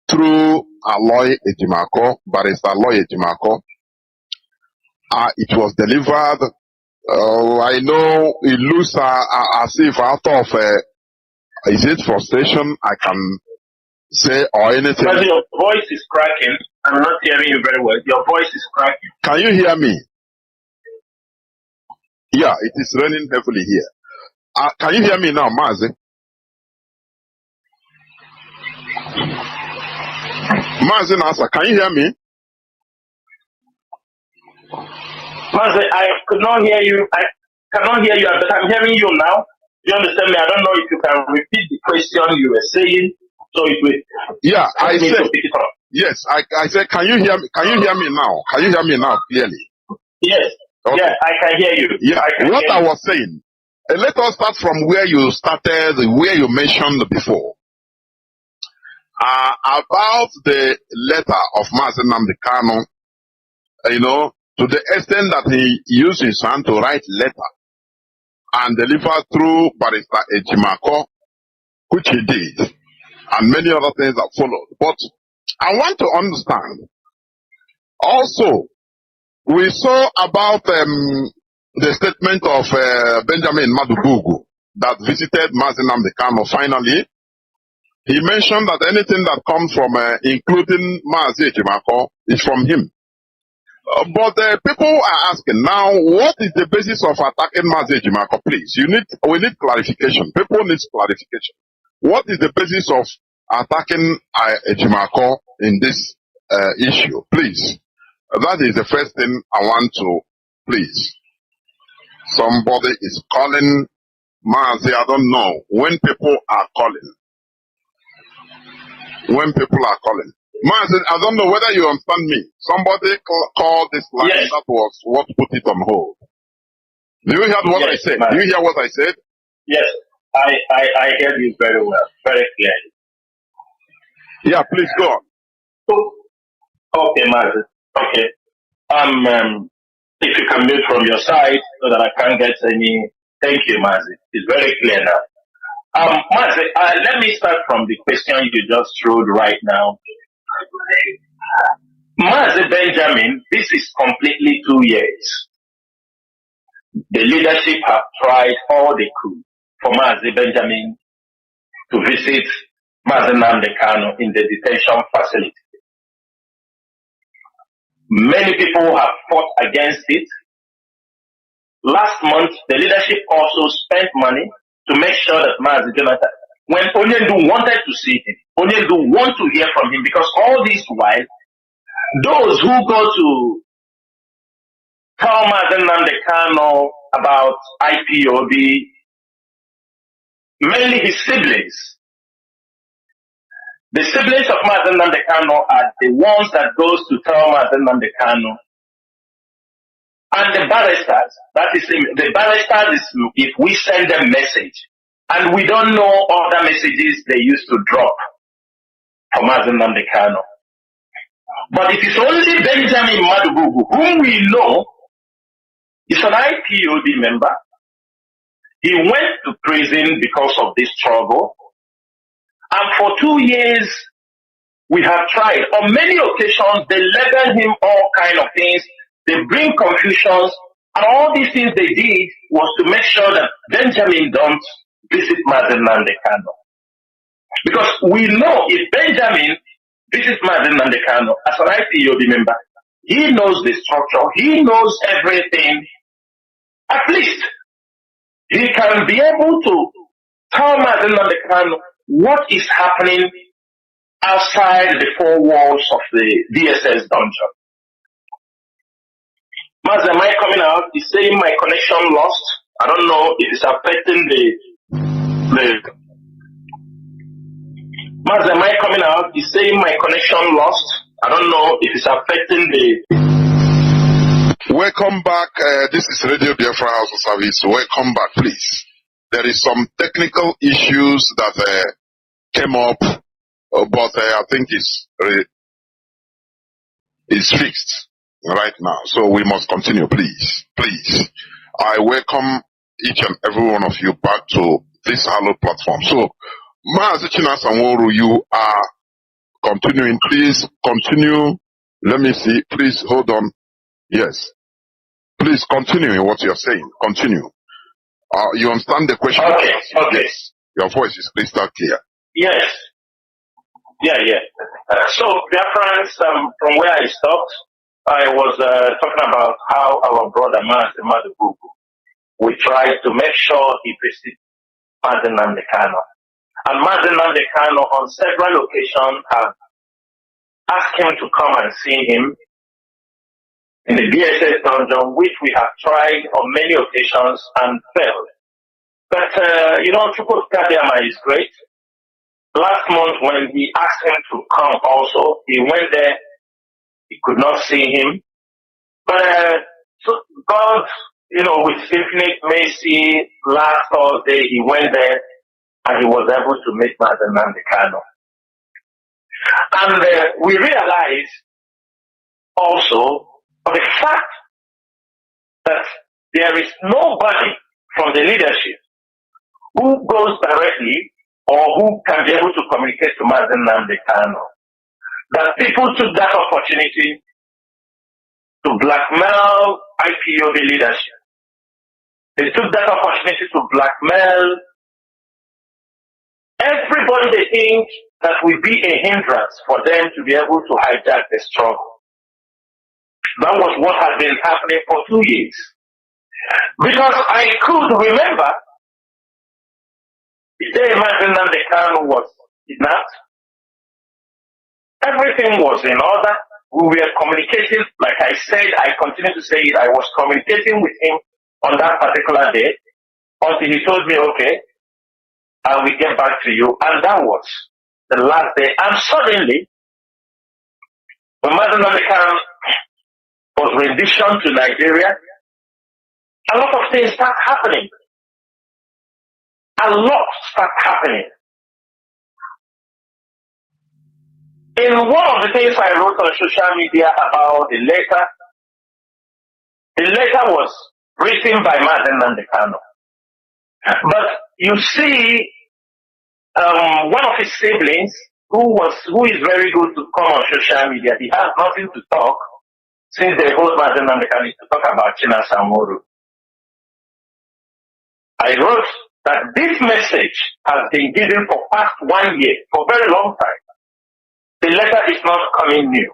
through Aloy Ejimako, Barrister Aloy Ejimako. It was delivered. I know it looks as if out of is it frustration? I can say or anything. But your voice is cracking. I'm not hearing you very well. Your voice is cracking. Can you hear me? Yeah, it is raining heavily here. Can you hear me now, Mazi? Mazi Nasa, can you hear me? Mazi, I could not hear you. I cannot hear you, but I'm hearing you now. You understand me? I don't know if you can repeat the question you were saying. So it will. Yeah, I said. Yes, I said. Can you hear me? Can you hear me now? Can you hear me now clearly? Yes. Okay. Yeah, I can hear you. Yeah. What I was saying. Let us start from where you started, where you mentioned before. About the letter of Mazi Nnamdi Kanu, you know, to the extent that he used his hand to write letter and deliver through Barrister Ejimako, which he did, and many other things that followed. But I want to understand, also, we saw about the statement of Benjamin Madubugu that visited Mazi Nnamdi Kanu. Finally, he mentioned that anything that comes from, including Mazi Ejimako, is from him. But people are asking now, what is the basis of attacking Mazi Ejimako? Please, we need clarification. People need clarification. What is the basis of attacking Ejimako in this issue? Please, that is the first thing I want to. Please, somebody is calling Mazi. I don't know when people are calling. When people are calling. Mazi, I don't know whether you understand me. Somebody called this line. Yes. That was what put it on hold. Do you hear what I said? Do you hear what I said? Yes, I heard you very well, very clearly. Yeah, please go on. Okay, Mazi. Okay. If you can mute from your side so that I can't get any. Thank you, Mazi. It's very clear now. Mazi, let me start from the question you just threw right now. Mazi Benjamin, this is completely 2 years. The leadership have tried all they could for Mazi Benjamin to visit Mazi Nnamdi Kanu in the detention facility. Many people have fought against it. Last month, the leadership also spent money to make sure that Mazi Jonathan, when Onyendu wanted to see him, Onyendu want to hear from him, because all this while, those who go to tell Mazi Nnamdi Kanu about IPOB, mainly his siblings. The siblings of Mazi Nnamdi Kanu are the ones that goes to tell Mazi Nnamdi Kanu. And the barristers, that is, the barristers is if we send them message, And we don't know other messages they used to drop from Mazi Nnamdi Kanu. But it is only Benjamin Madubugu, whom we know is an IPOB member. He went to prison because of this struggle. And for 2 years, we have tried. On many occasions, they label him all kind of things. They bring confusions. And all these things they did was to make sure that Benjamin don't visit Mazi Nnamdi Kanu. Because we know if Benjamin visits Mazi Nnamdi Kanu as an IPOB member, he knows the structure, he knows everything. At least he can be able to tell Mazi Nnamdi Kanu what is happening outside the four walls of the DSS dungeon. Mazi, am I coming out? He's saying my connection lost. I don't know if it's affecting the Mazi, am I coming out? He's saying my connection lost. I don't know if it's affecting the... Welcome back. This is Radio Biafra HAUSA-SERVICE. Welcome back, please. There is some technical issues that came up, but I think it's fixed right now. So we must continue, please. Please. I welcome each and every one of you back to this hallowed platform. So, Mazi Chinasa, you are continuing. Please continue. Let me see. Please hold on. Yes. Please continue in what you're saying. Continue. You understand the question? Okay. Yes. Your voice is crystal clear. Yes. Yeah. So, dear friends, from where I stopped, I was talking about how our brother Mazi Madubugu, we tried to make sure he visits Mazi Nnamdi Kanu. And Mazi Nnamdi Kanu on several occasions have asked him to come and see him in the DSS dungeon, which we have tried on many occasions and failed. But, Chukwukadiyama is great. Last month when he asked him to come also, he went there, he could not see him. But so God, with infinite mercy, last Thursday he went there and he was able to meet Mazi Nnamdi Kanu. And we realized also the fact that there is nobody from the leadership who goes directly or who can be able to communicate to Mazi Nnamdi Kanu. That people took that opportunity to blackmail IPOB leadership. They took that opportunity to blackmail everybody they think that will be a hindrance for them to be able to hijack the struggle. That was what had been happening for 2 years. Because I could remember the day Mazi Nnamdi Kanu was kidnapped, everything was in order. We were communicating, like I said, I continue to say it, I was communicating with him on that particular day until he told me, okay, I will get back to you. And that was the last day. And suddenly, when Mazi Nnamdi Kanu was renditioned to Nigeria, a lot of things start happening. A lot start happening. In one of the things I wrote on social media about the letter was written by Mazi Nnamdi Kanu. But you see, one of his siblings, who is very good to come on social media, he has nothing to talk since they hold Mazi Nnamdi Kanu to talk about Chinedu. I wrote that this message has been given for past 1 year, for a very long time. The letter is not coming new.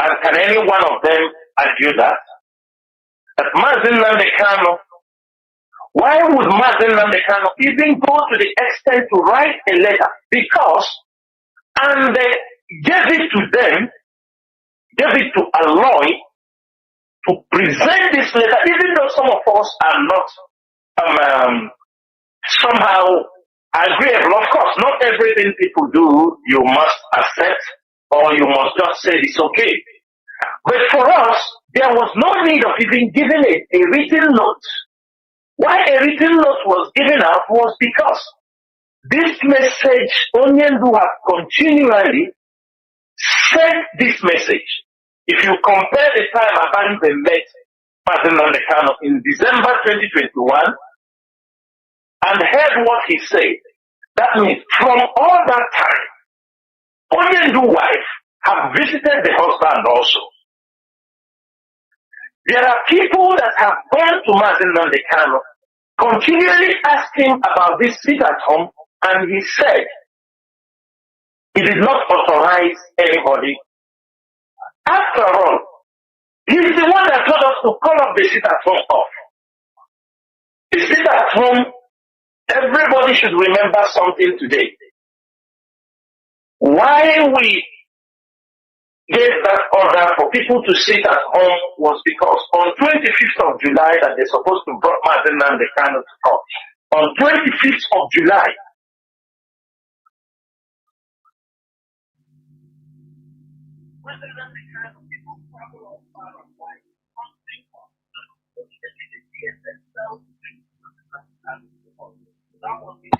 And can any one of them argue that? That Mazi Nnamdi Kanu, why would Mazi Nnamdi Kanu even go to the extent to write a letter? And they gave it to them, gave it to Aloy to present this letter, even though some of us are not somehow agreeable. Of course, not everything people do you must accept or you must just say it's okay. But for us, there was no need of even giving a written note Why a written note was given out was because this message, Onyendu has continually sent this message. If you compare the time Abanibe met Nnamdi Kanu in December 2021 and heard what he said, that means from all that time, Onyendu's wife have visited the husband also. There are people that have gone to Nnamdi Kanu, continually asking about this seat at home, and he said he did not authorize anybody. After all, he is the one that told us to call up the seat at home off. The seat at home, everybody should remember something today. Why we gave that order for people to sit at home was because on 25th of July that they're supposed to bring Nnamdi Kanu to court. On 25th of July,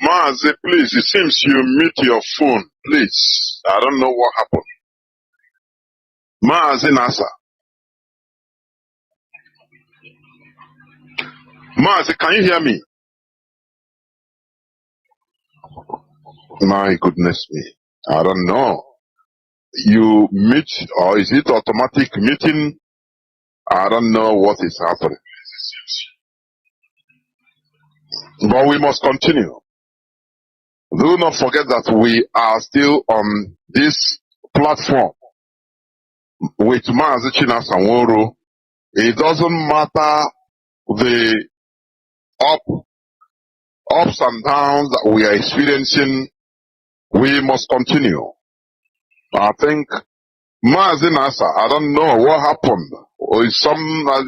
Mazi, please, it seems you mute your phone, please. I don't know what happened. Mazi Nasa. Mazi, can you hear me? My goodness me. I don't know. You mute, or is it automatic muting? I don't know what is happening. But we must continue. Do not forget that we are still on this platform with Mazi Chinedu. It doesn't matter the ups and downs that we are experiencing, we must continue. I think Mazi Nasa, I don't know what happened. Or is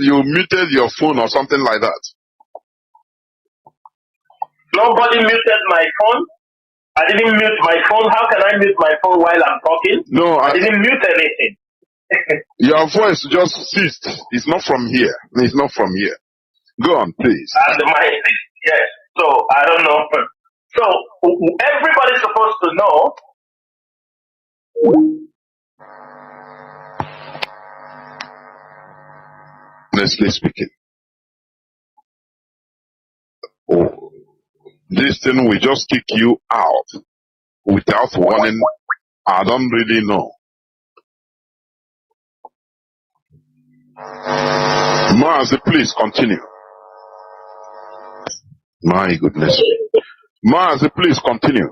you muted your phone or something like that? nobody muted my phone. I didn't mute my phone. How can I mute my phone while I'm talking? No, I didn't mute anything. Your voice just ceased. It's not from here. It's not from here. Go on, please. And yes. So I don't know. So everybody's supposed to know. Honestly speaking, this thing will just kick you out without warning. I don't really know. Mazi, please continue. My goodness. Mazi, please continue.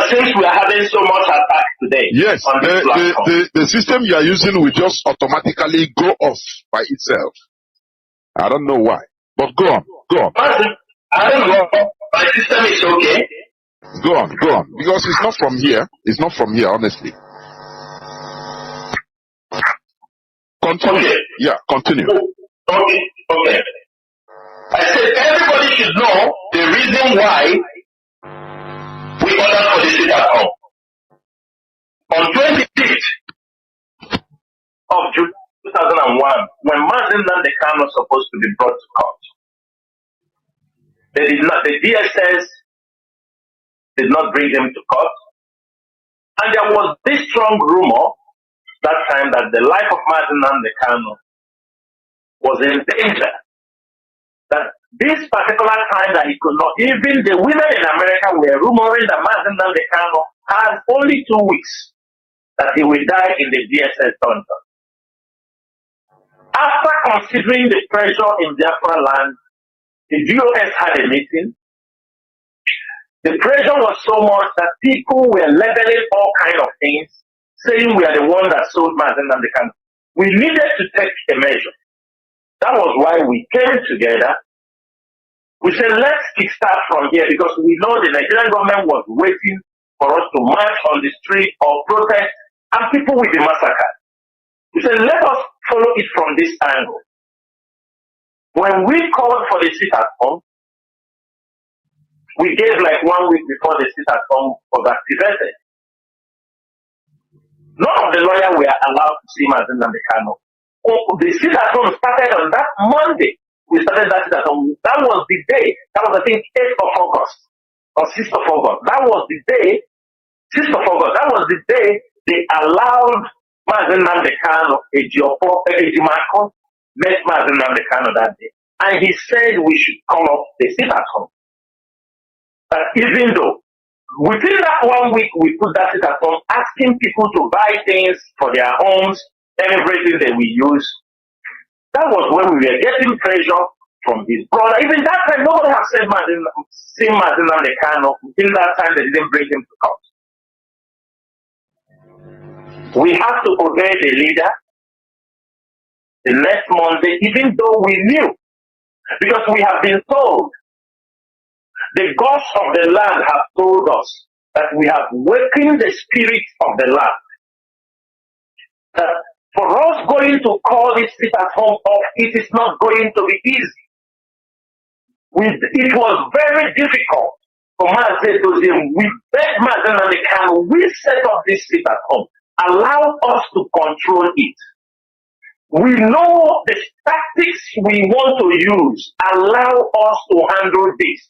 Since we are having so much attack today, yes, on this platform, the system you are using will just automatically go off by itself. I don't know why, but go on, go on. I don't know. My system is okay. Go on, because it's not from here. It's not from here, honestly. Continue. Okay. Yeah, continue. Okay. I said everybody should know the reason why we ordered for the sit at home. On 26th of June 2001, when Nnamdi Kanu was supposed to be brought to court, the DSS did not bring him to court. And there was this strong rumor that time that the life of Nnamdi Kanu was in danger. That this particular time that he could not, even the women in America were rumoring that Nnamdi Kanu had only 2 weeks that he will die in the DSS dungeon. After considering the pressure in Biafra land, the DOS had a meeting. The pressure was so much that people were leveling all kinds of things, saying we are the one that sold Nnamdi Kanu. We needed to take a measure. That was why we came together. We said, let's kickstart from here because we know the Nigerian government was waiting for us to march on the street or protest and people will be massacred. We said, let us follow it from this angle. When we called for the sit at home, we gave like 1 week before the sit at home was activated. None of the lawyers were allowed to see Nnamdi Kanu the sit at home started on that Monday. We started that sit at home. That was the day. That was, I think, 8th of August or 6th of August. That was the day, 6th of August. That was the day they allowed Mazi Nnamdi Kanu, Ejimako, met Mazi Nnamdi Kanu that day. And he said we should call off the sit at home. Even though within that 1 week we put that sit at home, asking people to buy things for their homes, everything that we use. That was when we were getting pressure from his brother. Even that time, nobody has seen Mazi Nnamdi Kanu. In that time, they didn't bring him to court. We have to obey the leader the next Monday, even though we knew, because we have been told, the gods of the land have told us that we have wakened the spirit of the land. That for us going to call this sit at home off, it is not going to be easy. It was very difficult for Mazi to say, we begged Mazi Nnamdi Kanu, we set up this sit at home. Allow us to control it. We know the tactics we want to use. Allow us to handle this.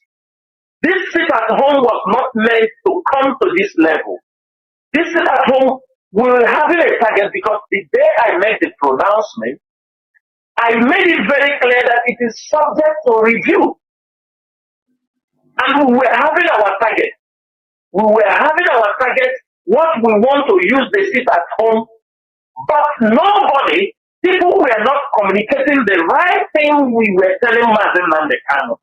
This sit at home was not meant to come to this level. This sit at home, we were having a target because the day I made the pronouncement, I made it very clear that it is subject to review. And we were having our target. We were having our target, what we want to use the sit at home, but nobody, people were not communicating the right thing we were telling Mazi Nnamdi Kanu.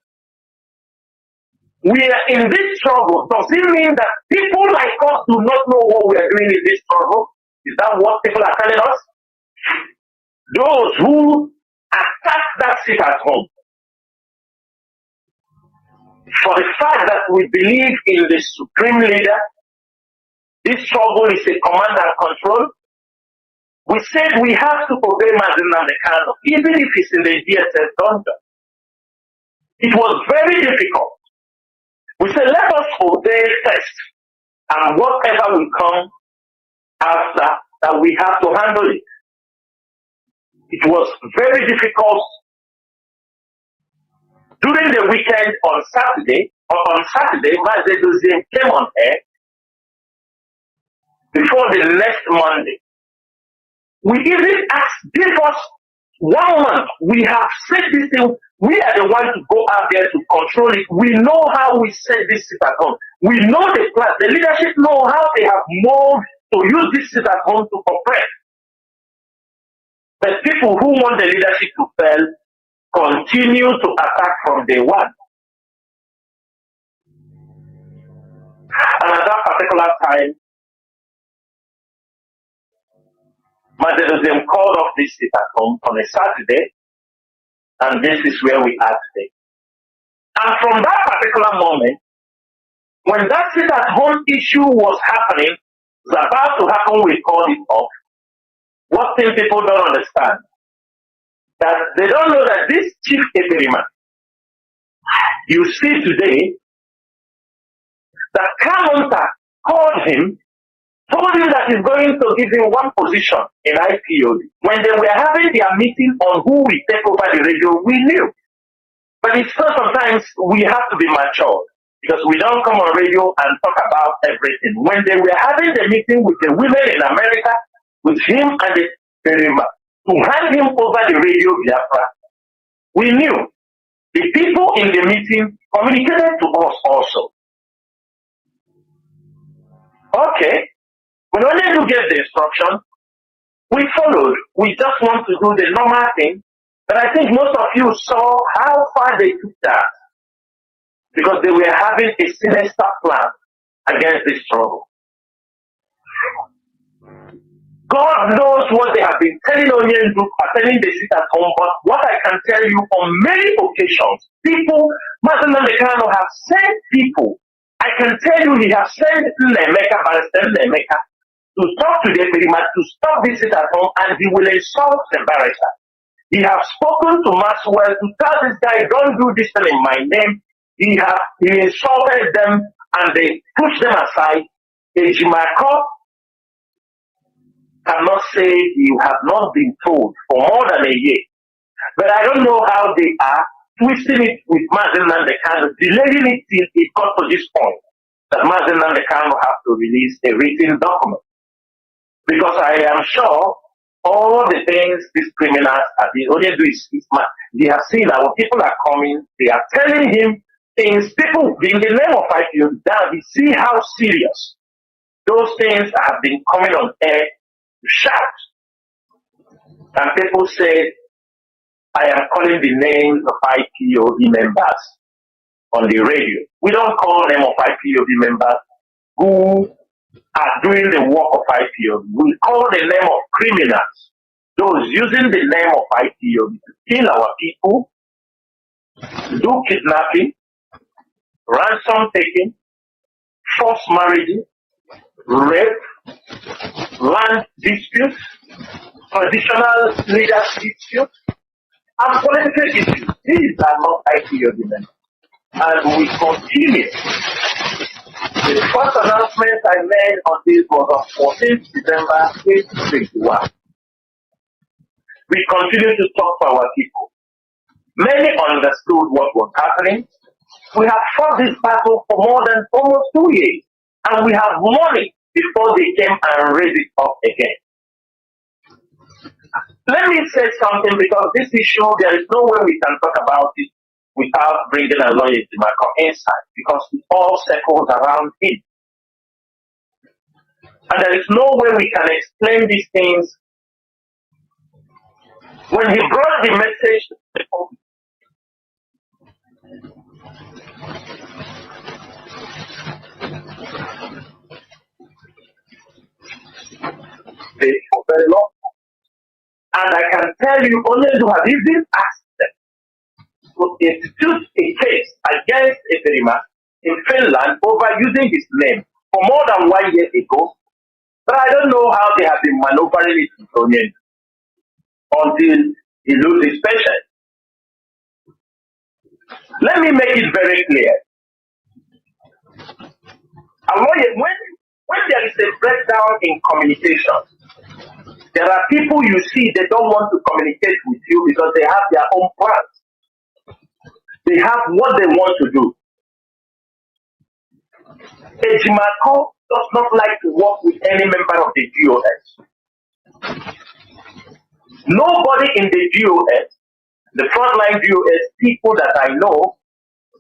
We are in this struggle. Does it mean that people like us do not know what we are doing in this struggle? Is that what people are telling us? Those who attack that sit at home, for the fact that we believe in the supreme leader, this struggle is a command and control. We said we have to obey Mazi Nnamdi Kanu, even if it's in the DSS dungeon. It was very difficult. We said, let us obey first, and whatever will come after, that we have to handle it. It was very difficult. During the weekend on Saturday, Mazi Nnamdi came on air before the next Monday. We even asked, give us 1 month. We have said this thing. We are the ones to go out there to control it. We know how we set this sit at home. We know the plan. The leadership know how they have moved to use this sit at home to oppress. But people who want the leadership to fail continue to attack from day one. And at that particular time, Mazi Nnamdi called off this sit at home on a Saturday, and this is where we are today. And from that particular moment, when that sit at home issue was happening, was about to happen, we called it off. What thing people don't understand, that they don't know that this chief Eperima, you see today, that Kanu called him, told him that he's going to give him one position in IPOD. When they were having their meeting on who will take over the radio, we knew. But it's so sometimes we have to be mature, because we don't come on radio and talk about everything. When they were having the meeting with the women in America, with him and the Perima, to hand him over the radio Biafra, we knew. The people in the meeting communicated to us also. Okay. We don't need to get the instruction. We followed. We just want to do the normal thing. But I think most of you saw how far they took that. Because they were having a sinister plan against this struggle. God knows what they have been telling Onion Group, telling the sit at home, but what I can tell you on many occasions, people, Mazi Nnamdi Kanu have sent people. I can tell you he has sent Nnameka to talk to the Perima to stop this sit at home, and he will insult the barrister. He has spoken to Maxwell to tell this guy, don't do this thing in my name. He insulted them and they pushed them aside. Ejimako cannot say you have not been told for more than a year. But I don't know how they are twisting it with Mazi Nnamdi Kanu, delaying it till it got to this point that Mazi Nnamdi Kanu have to release a written document. Because I am sure all the things these criminals are doing, all they do is they have seen that when people are coming, they are telling him things, people in the name of IPO, now we see how serious those things have been coming on air to shout. And people say, I am calling the names of IPOB members on the radio. We don't call them of IPOB members who are doing the work of IPOB. We call the name of criminals, those using the name of IPOB to kill our people, do kidnapping, ransom taking, forced marriages, rape, land disputes, traditional leaders disputes, and political issues. These are not IPOB members. And we continue. The first announcement I made on this was on 14th December 2021. We continue to talk to our people. Many understood what was happening. We have fought this battle for more than almost 2 years, and we have won it before they came and raised it up again. Let me say something, because this issue, there is no way we can talk about it without bringing a lawyer to my inside, because it all circles around him. And there is no way we can explain these things. When he brought the message to people, for very long. And I can tell you, only to have even asked them to institute a case against Eferima in Finland over using his name for more than 1 year ago. But I don't know how they have been maneuvering it in Tonian until he loses his patience. Let me make it very clear. When there is a breakdown in communication, there are people you see, they don't want to communicate with you because they have their own plans. They have what they want to do. Ejimako does not like to work with any member of the GOS. Nobody in the GOS, the frontline GOS, people that I know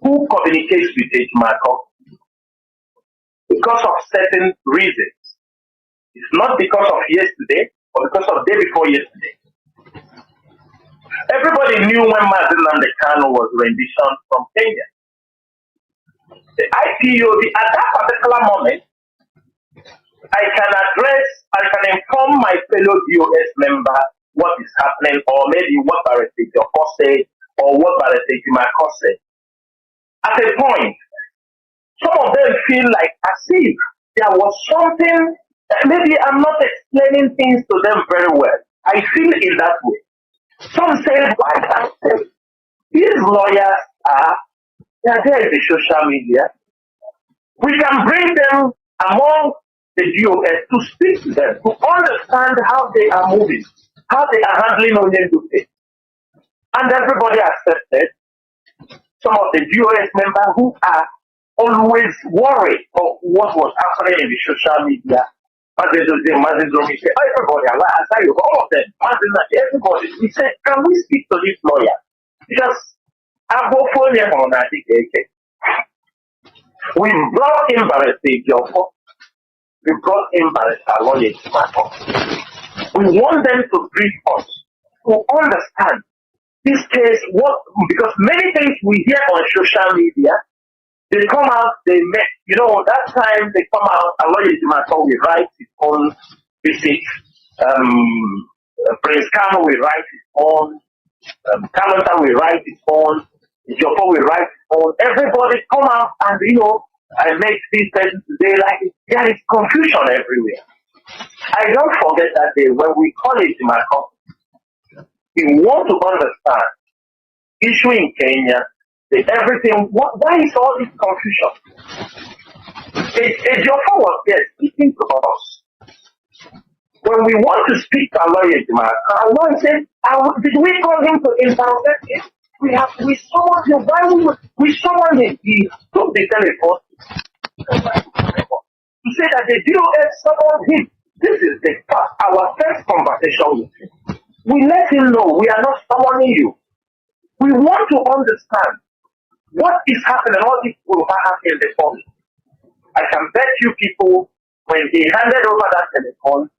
who communicates with Ejimako because of certain reasons. It's not because of yesterday or because of the day before yesterday. Everybody knew when Mazi Nnamdi Kanu was renditioned from Kenya. The IPOB, at that particular moment, I can inform my fellow DOS member what is happening, or maybe what Barrister Joko said, or what Barrister Jimako said. At a point, some of them feel like as if there was something, maybe I'm not explaining things to them very well. I feel in that way. Some say, why these lawyers they are there in the social media. We can bring them among the GOS to speak to them, to understand how they are moving, how they are handling Onyendupe. And everybody accepted. Some of the GOS members who are always worried of what was happening in the social media. Everybody, all of them, everybody, we said, can we speak to this lawyer? Because we brought in Barrister Joko. We brought in Barrister Lawyer. We want them to brief us, to understand this case, because many things we hear on social media, they come out, they make, that time they come out, a lawyer will write his own visit, Prince Kanu will write his own, Kalanta will write his own, Joko will write his own. Everybody come out and, I make these things today like there is confusion everywhere. I don't forget that day when we call it Jimako. We want to understand issue in Kenya, everything. Why is all this confusion? Joko was there speaking to us. when we want to speak to our lawyer, our lawyer said, did we call him to interrogate him? We summoned him. Why we summoned him? He took the telephone to say that the DOS summoned him. This is our first conversation with him. We let him know we are not summoning you. We want to understand what is happening, what is will happen in the phone. I can bet you people, when he handed over that telephone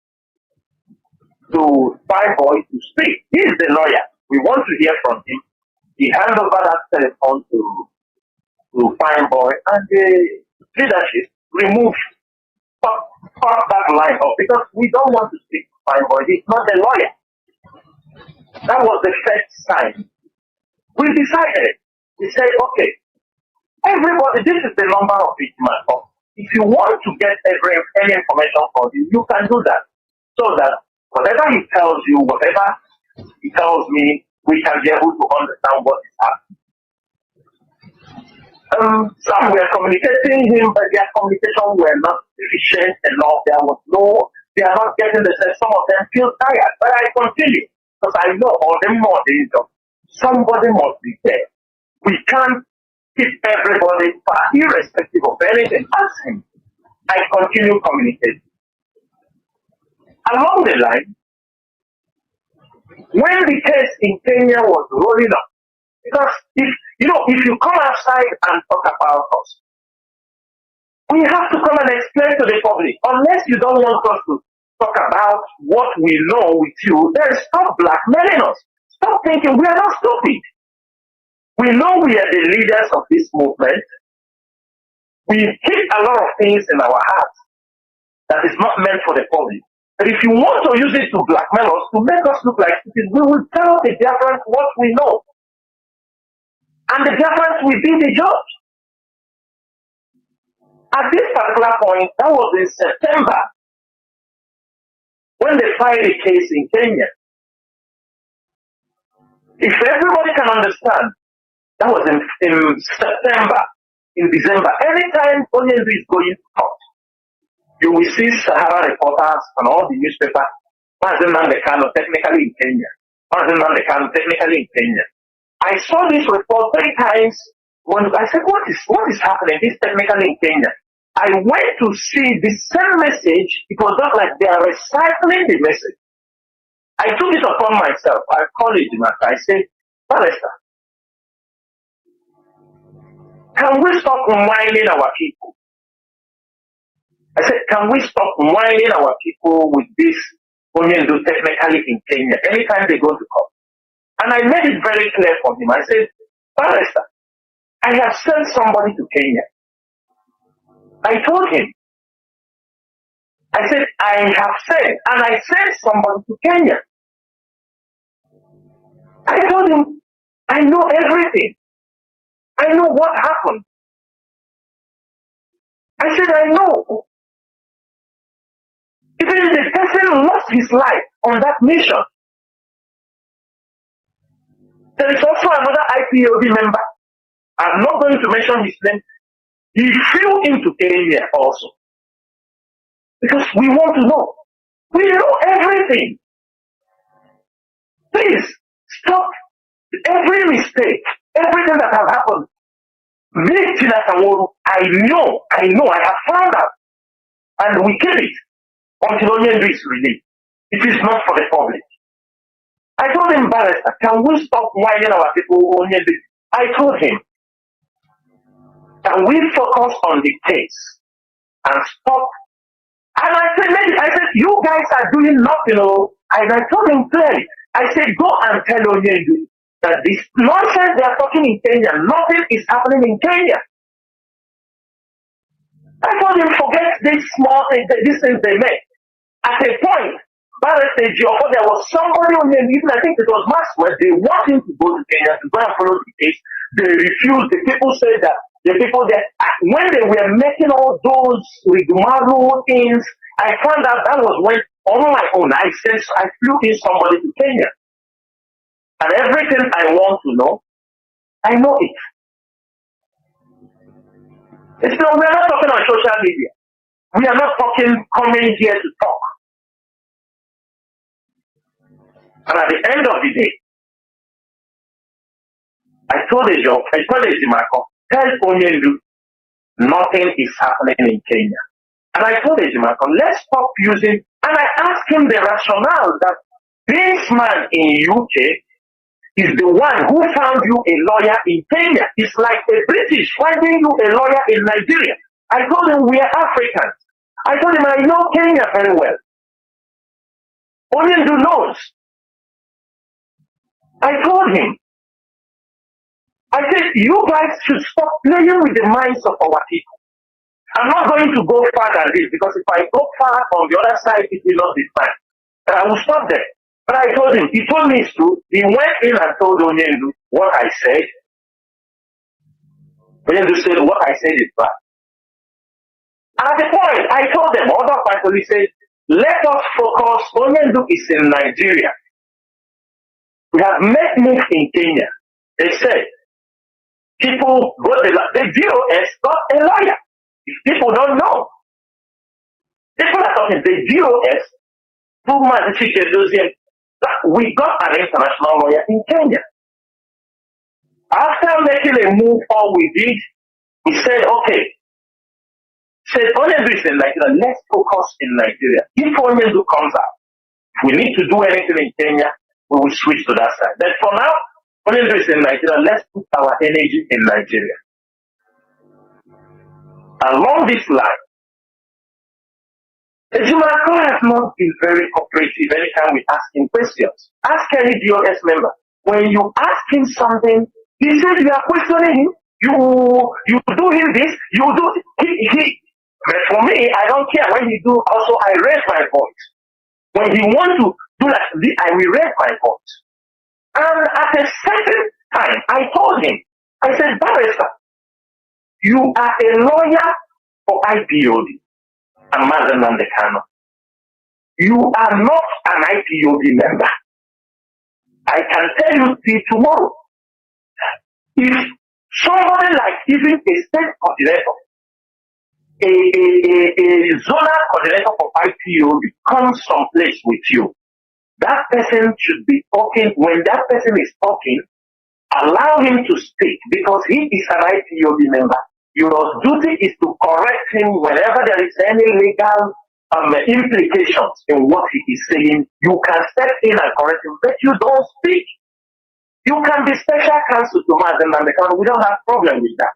to Fireboy to speak, he is the lawyer. We want to hear from him. He handed over that telephone to Fireboy, and the leadership removed that line up because we don't want to speak to Fireboy. He's not the lawyer. That was the first sign. We decided. We said, okay, everybody, this is the number of victims. If you want to get any information from him, you can do that. So that whatever he tells you, whatever he tells me, we can be able to understand what is happening. Some were communicating him, but their communication were not efficient enough. They are not getting the sense. Some of them feel tired, but I continue because I know all the more days of somebody must be there. We can't keep everybody far, irrespective of anything. Ask him. I continue communicating. Along the line, when the case in Kenya was rolling up, because if you come outside and talk about us, we have to come and explain to the public. Unless you don't want us to talk about what we know with you, then stop blackmailing us. Stop thinking we are not stupid. We know we are the leaders of this movement. We keep a lot of things in our hearts that is not meant for the public. But if you want to use it to blackmail us, to make us look like stupid, we will tell the Biafrans what we know. And the Biafrans will be the judge. At this particular point, that was in September, when they filed a case in Kenya. If everybody can understand, that was in September, in December. Anytime Nnamdi is going to court, you will see Sahara reporters and all the newspapers, Mazi Kanu technically in Kenya. Mazi Kanu technically in Kenya. I saw this report 3 times when I said, what is happening? This technically in Kenya. I went to see the same message. It was not like they are recycling the message. I took it upon myself. I called it in I said, Palestine, can we stop whining our people? I said, can we stop whining our people with this Nnamdi technically in Kenya anytime they go to court? And I made it very clear for him. I said, Barrister, I have sent somebody to Kenya. I told him. I said, I have sent, and I sent somebody to Kenya. I told him, I know everything. I know what happened. I said, I know. Even the person lost his life on that mission. There is also another IPOB member. I'm not going to mention his name. He flew into Kenya also. Because we want to know. We know everything. Please, stop every mistake, everything that has happened. Me, I know, I have found out. And we keep it until Nnamdi is released. It is not for the public. I told him, Barrister, can we stop whining our people Nnamdi? I told him, can we focus on the case and stop? And I said, you guys are doing nothing. And I told him clearly, I said, go and tell Nnamdi that this nonsense they are talking in Kenya, nothing is happening in Kenya. I told him, forget this small thing, these things they make. At a point, Barrister, there was somebody on the even I think it was Maxwell, they want him to go to Kenya to go and follow the case. They refused. The people said that the people that when they were making all those rigmarole things, I found out that was when on my own I flew in somebody to Kenya. And everything I want to know, I know it. We are not talking on social media. We are not coming here to talk. But at the end of the day, I told Ejimako, tell Onyendu, nothing is happening in Kenya. And I told Ejimako, let's stop using, and I asked him the rationale that this man in UK is the one who found you a lawyer in Kenya. It's like a British finding you a lawyer in Nigeria. I told him we are Africans. I told him I know Kenya very well. Onyendu knows. I told him, I said, you guys should stop playing with the minds of our people. I'm not going to go far than this because if I go far on the other side, it will not be fine. But I will stop there. But I told him, he told me it's true. He went in and told Onyendu what I said. Onyendu said, what I said is bad. At the point, I told them, other people, he said, let us focus. Onyendu is in Nigeria. We have met him in Kenya. They said, people got the DOS got a lawyer. If people don't know, people are talking the DOS, through Mazi Chinedu, we got an international lawyer in Kenya. After making a move, all we did, we said, okay, said Onyendu is in Nigeria, let's focus in Nigeria. If Onyendu comes out, if we need to do anything in Kenya, we will switch to that side. But for now, Onyendu is in Nigeria, let's put our energy in Nigeria. Along this line, Ejimako has not been very cooperative anytime we ask him questions. Ask any DOS member. When you ask him something, he says you are questioning him. You do him this, you do he. But for me, I don't care when he do. Also, I raise my voice. When he wants to do that, I will raise my voice. And at a certain time, I told him, I said, Barrister, you are a lawyer for IPOB and Nnamdi Kanu. You are not an IPOB member. I can tell you till tomorrow. If somebody like even a state coordinator, a zonal coordinator for IPOB comes someplace with you, that person should be talking. When that person is talking, allow him to speak because he is an IPOB member. Your duty is to correct him whenever there is any legal implications in what he is saying. You can step in and correct him, but you don't speak. You can be special counsel to Mazi Nnamdi Kanu. We don't have problem with that.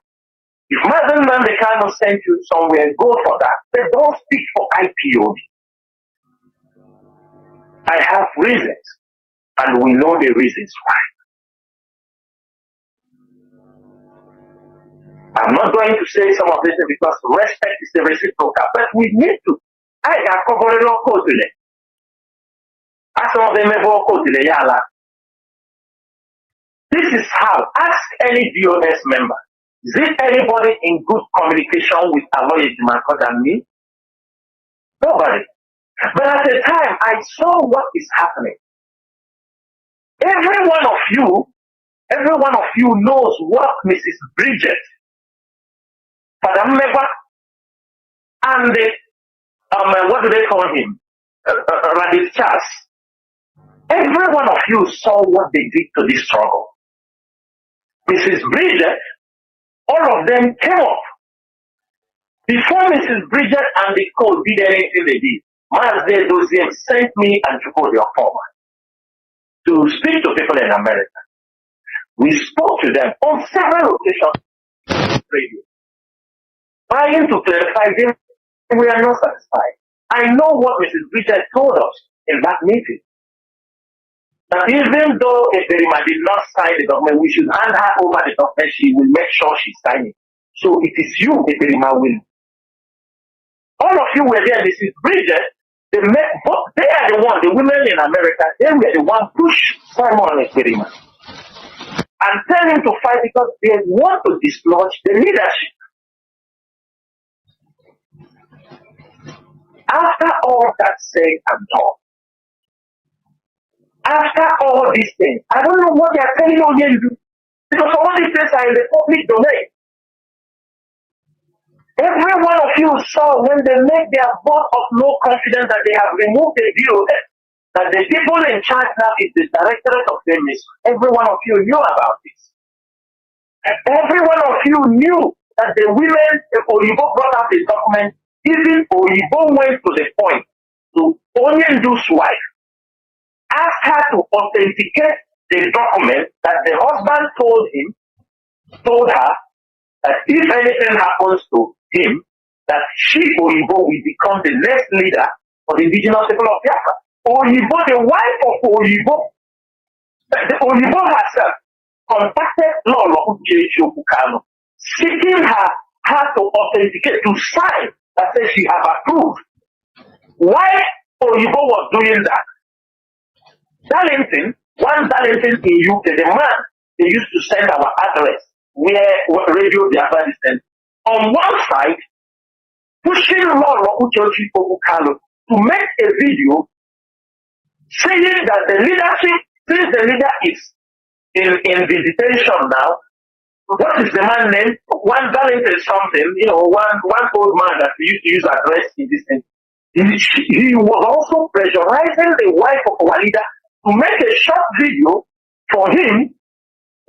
If Mazi Nnamdi Kanu sent you somewhere, go for that. But don't speak for IPOB. I have reasons, and we know the reasons why. I'm not going to say some of this because respect is the reciprocal, but we need to. I got covered on code today. As some of them have all code today, yala. This is how. Ask any DOS member. Is it anybody in good communication with Aloy Ejimako than me? Nobody. But at the time, I saw what is happening. Every one of you knows what Mrs. Bridget, Madam Meba, and what do they call him? Radis Charles. Every one of you saw what they did to this struggle. Mrs. Bridget, all of them came up. Before Mrs. Bridget and the code did anything they did, Mazi Chinedu sent me and Chukwudi Ofoma to speak to people in America. We spoke to them on several occasions. Trying to clarify them, we are not satisfied. I know what Mrs. Bridget told us in that meeting. That even though Eberima did not sign the document, we should hand her over the document. She will make sure she signs it. So it is you, Eberima, will. All of you were there. Mrs. Bridget, they are the one, the women in America, they were the one push Simon Eberima and tell him to fight because they want to dislodge the leadership. After all that said and done, after all these things, I don't know what they are telling Onyendu because all these things are in the public domain. Every one of you saw when they made their vote of no confidence that they have removed the DOS. that the people in charge now is the Directorate of the Ministry. Every one of you knew about this. And every one of you knew that the women, Oyibo brought out the document, even Oyibo went to the point to Onyendu's wife, asked her to authenticate the document that the husband told her that if anything happens to him, that she, Oyibo, will become the next leader for the indigenous people of Biafra. Oyibo, the wife of Oyibo, the Oyibo herself, contacted Lolo Kanu, seeking her to authenticate, to sign that says she have approved. Why Oyibo was doing that? Darlington, one Darlington in UK, the man they used to send our address where Radio Biafra is sent. On one side, pushing Lolo Kanu to make a video saying that the leadership, since the leader is in the detention now, what is the man's name? One Darlington something, one old man that used to use address in this thing. He was also pressurizing the wife of our leader to make a short video for him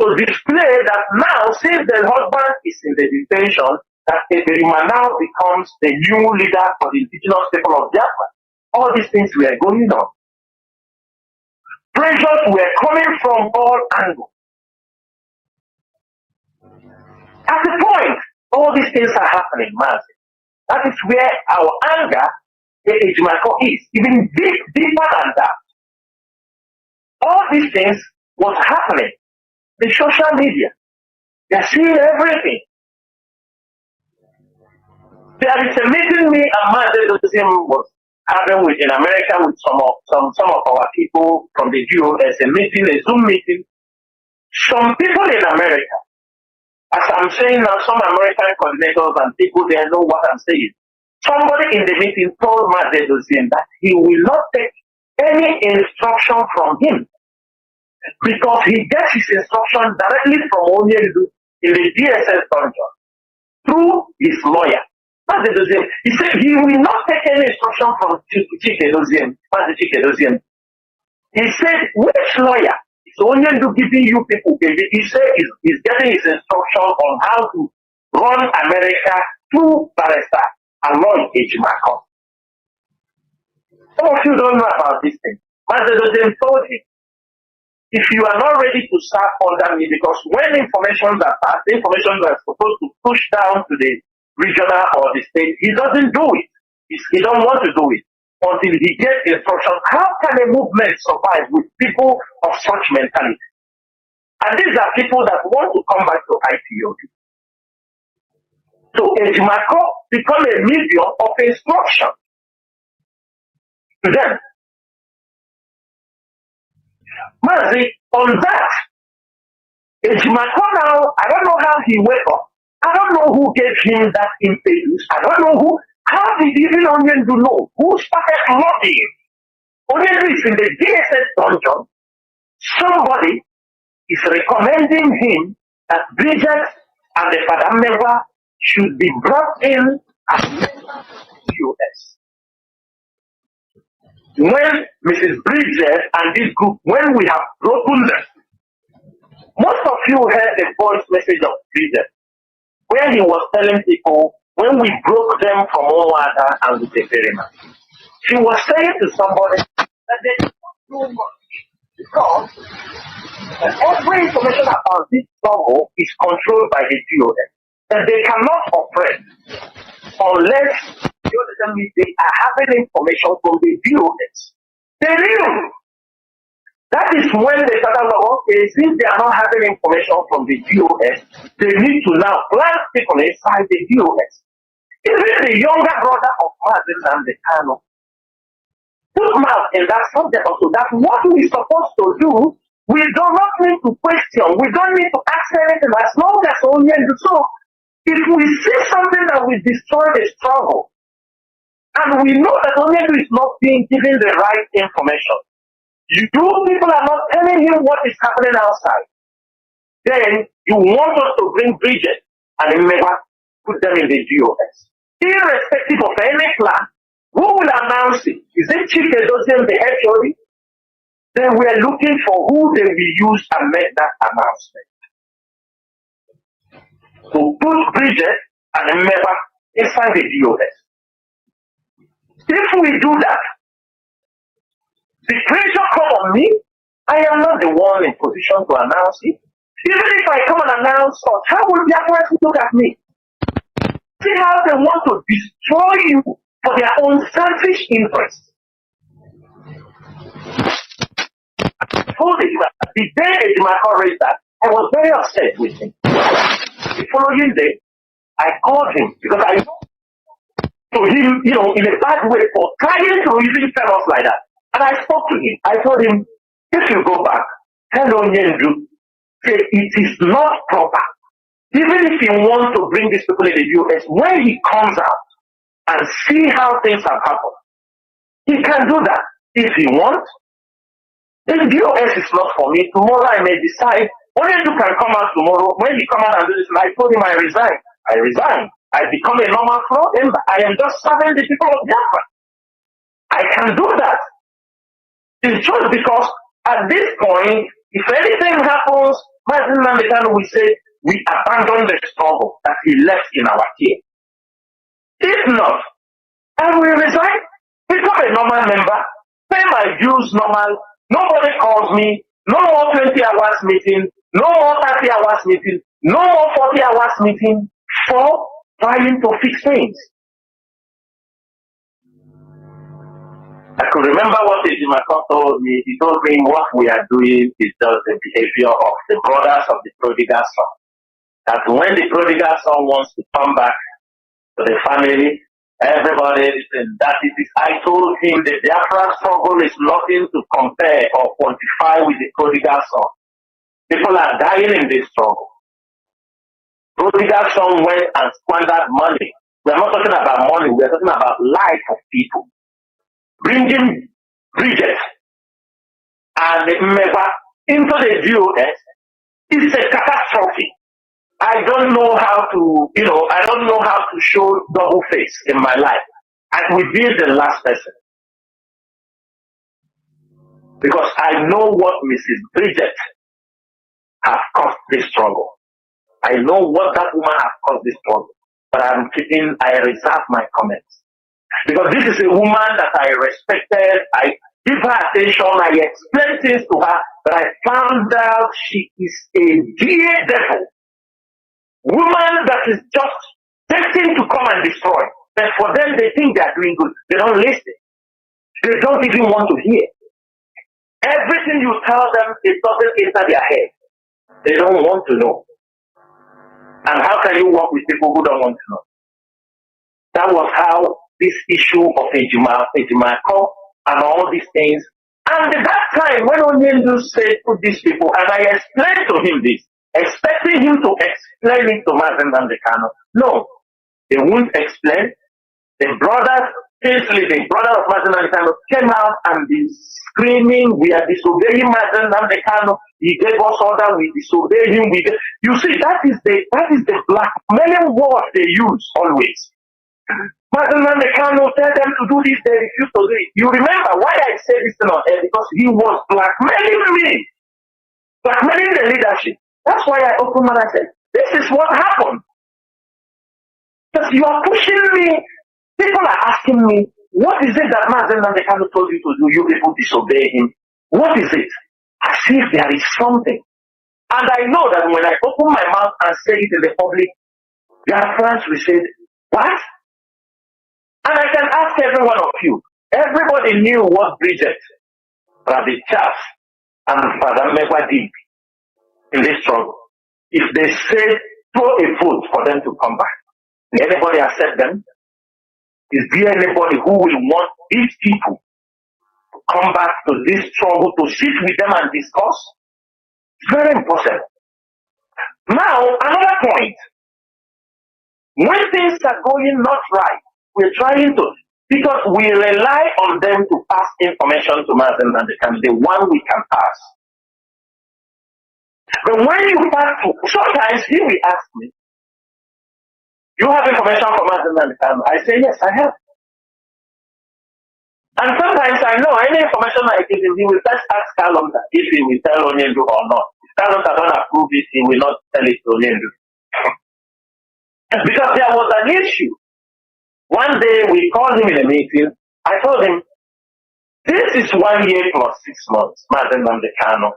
to display that now, since the husband is in the detention, that Eberima now becomes the new leader for the indigenous people of Biafra. All these things were going on. Pressures were coming from all angles. At the point, all these things are happening, Mazi. That is where our anger, the Ejimako is, even deeper than that. All these things was happening. The social media, they're seeing everything. There is a meeting me and Mazi was having in America with some of our people from the US, a meeting, a Zoom meeting. Some people in America, as I'm saying now, some American coordinators and people there know what I'm saying. Somebody in the meeting told Mazi that he will not take any instruction from him because he gets his instruction directly from Onyendu in the DSS dungeon through his lawyer. He said he will not take any instruction from Chinedu. He said, which lawyer is Onyendu giving you people? He said he's getting his instruction on how to run America through Barrister and Lord Ejimako. Some of you don't know about this thing. Mazi told him, if you are not ready to serve under me, because when information are passed, the information are supposed to push down to the regional or the state, he doesn't do it. He don't want to do it until he gets instruction. How can a movement survive with people of such mentality? And these are people that want to come back to IPOB. So Ejimako become a medium of instruction to them. Mazi, on that, Ejimako now, I don't know how he wake up. I don't know who gave him that impetus. I don't know who. How did even Onyendu know? Who started lobbying? Onyendu is in the DSS dungeon. Somebody is recommending him that Bridget and the Fadamewa should be brought in as members of the US. When Mrs. Bridget and this group, when we have broken them, most of you heard the voice message of Bridget, where he was telling people, when we broke them from Owada and with the Verima, she was saying to somebody that they did not do much because every information about this struggle is controlled by the DOS. And they cannot operate unless they are having information from the DOS. They knew. That is when they started, okay, since they are not having information from the DOS, they need to now plant people inside the DOS. Even the younger brother of Mazi Nnamdi Kanu put mouth in that subject also. That's what we're supposed to do. We do not need to question. We don't need to ask anything as long as only do so. If we see something that will destroy the struggle, and we know that Onyendu is not being given the right information, you people are not telling him what is happening outside. Then you want us to bring Bridget and Mmeva, put them in the DOS. Irrespective of any plan, who will announce it? Is it Chinedu, the HOD? They were looking for who they will use and make that announcement. To put Bridget and a member inside the DOS. If we do that, the pressure come on me. I am not the one in position to announce it. Even if I come and announce such, how will Biafra look at me? See how they want to destroy you for their own selfish interests. I told you that the day my raised that, I was very upset with him. The following day, I called him because I know to him, in a bad way for trying to even tell us like that. And I spoke to him. I told him, if you go back, tell Nnamdi, say it is not proper. Even if he wants to bring these people in the US, when he comes out and see how things have happened, he can do that. If he wants, the US is not for me. Tomorrow I may decide, only you can come out tomorrow. When he come out and do this, I told him I resign. I resign. I become a normal floor member. I am just serving the people of Biafra. I can do that. It's just because at this point, if anything happens, Mazi Nnamdi Kanu will say, we abandon the struggle that he left in our care. If not, I will resign, become a normal member, pay my dues normal, nobody calls me, no more 20 hours meeting, no more 30 hours meeting, no more 40 hours meeting for trying to fix things. I could remember what Ejimako told me. He told me what we are doing is just the behavior of the brothers of the prodigal son. That when the prodigal son wants to come back to the family, everybody listen, that it is. I told him the Biafra struggle is nothing to compare or quantify with the prodigal son. People are dying in this struggle. Prodigal son went and squandered money. We are not talking about money, we are talking about life of people. Bringing Bridget and Mmeba into the US is a catastrophe. I don't know how to, I don't know how to show double face in my life. And we be the last person. Because I know what Mrs. Bridget has caused this struggle. I know what that woman has caused this struggle. But I reserve my comments. Because this is a woman that I respected, I give her attention, I explain things to her, but I found out she is a dear devil. Woman that is just destined to come and destroy. But for them, they think they are doing good. They don't listen. They don't even want to hear. Everything you tell them, it doesn't enter their head. They don't want to know. And how can you work with people who don't want to know? That was how this issue of Ejimako and all these things. And at that time, when Nnamdi said to these people, and I explained to him this, expecting him to explain it to Mazi Nnamdi Kanu. No, they won't explain. The brothers, basically the brother of Mazi Nnamdi Kanu came out and be screaming, we are disobeying Mazi Nnamdi Kanu. He gave us order, we disobey him. You see, that is the blackmailing word they use always. Mazi Nnamdi Kanu tell them to do this, they refuse to do it. You remember why I said this on air? Because he was blackmailing me, blackmailing the leadership. That's why I opened my mouth and said, this is what happened. Because you are pushing me. People are asking me, what is it that Mazi Nnamdi Kanu told you to do? You people disobey him. What is it? As if there is something. And I know that when I open my mouth and say it in the public, there are friends who say, what? And I can ask every one of you. Everybody knew what Bridget, Rabbi Charles, and Father Megwa did in this struggle. If they said, throw a vote for them to come back, will anybody accept them? Is there anybody who will want these people to come back to this struggle, to sit with them and discuss? It's very impossible. Now, another point. When things are going not right, we're trying to, because we rely on them to pass information to Mazi Nnamdi Kanu, the one we can pass. But when you pass to, sometimes he will ask me, you have information from Mazi Nnamdi Kanu? I say, yes, I have. And sometimes I know any information I give him, he will first ask Kalonda if he will tell Onyendu or not. If Kalonda don't approve it, he will not tell it to Onyendu. Because there was an issue. One day we called him in a meeting. I told him, this is 1 year plus 6 months. Mazi Nnamdi Kanu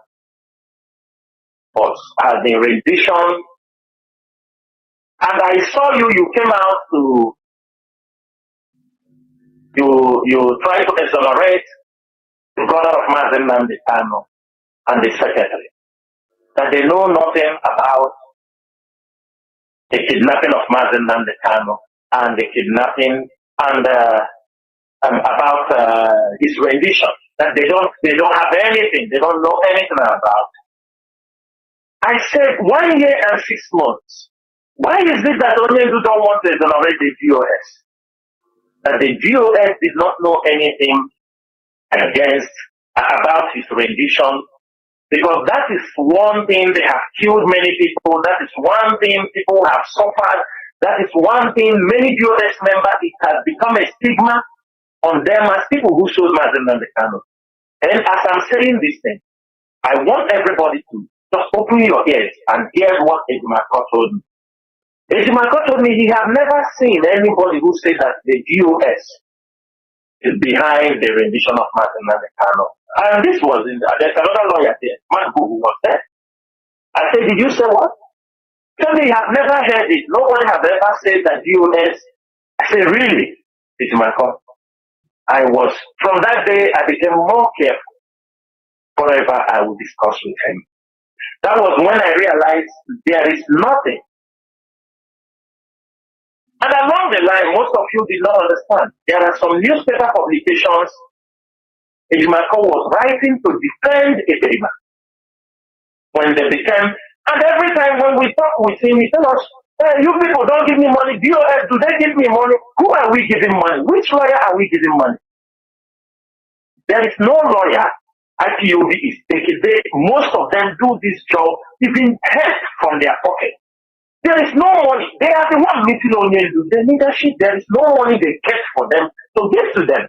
had a rendition. And I saw you came out to you try to exonerate the brother of Mazi Nnamdi Kanu and the secretary. That they know nothing about the kidnapping of Mazi Nnamdi Kanu and the kidnapping and about his rendition. That they don't have anything, they don't know anything about. I said 1 year and 6 months. Why is it that Onyendu don't want to exonerate the GOS? That the GOS did not know anything about his rendition, because that is one thing. They have killed many people. That is one thing people have suffered. That is one thing many GOS members, it has become a stigma on them as people who sold Mazi Nnamdi Kanu. And as I'm saying this thing, I want everybody to just open your ears and hear what Ejimako told me. Ejimako told me he have never seen anybody who said that the GOS is behind the rendition of Mazi Nnamdi Kanu. And this was there's another lawyer there, man who was there. I said, did you say what? Tell me, you have never heard it. Nobody have ever said that GOS. I said, really? Ejimako. From that day, I became more careful whatever I would discuss with him. That was when I realized there is nothing. And along the line, most of you did not understand. There are some newspaper publications Ejimako was writing to defend Eberima. When they became, and every time when we talk with him, he tells us, hey, you people don't give me money. DOS, do they give me money? Who are we giving money? Which lawyer are we giving money? There is no lawyer. IPOB is taking. Most of them do this job even help from their pocket. There is no money. They are the one meeting Onyendu. The leadership, there is no money they get for them to give to them.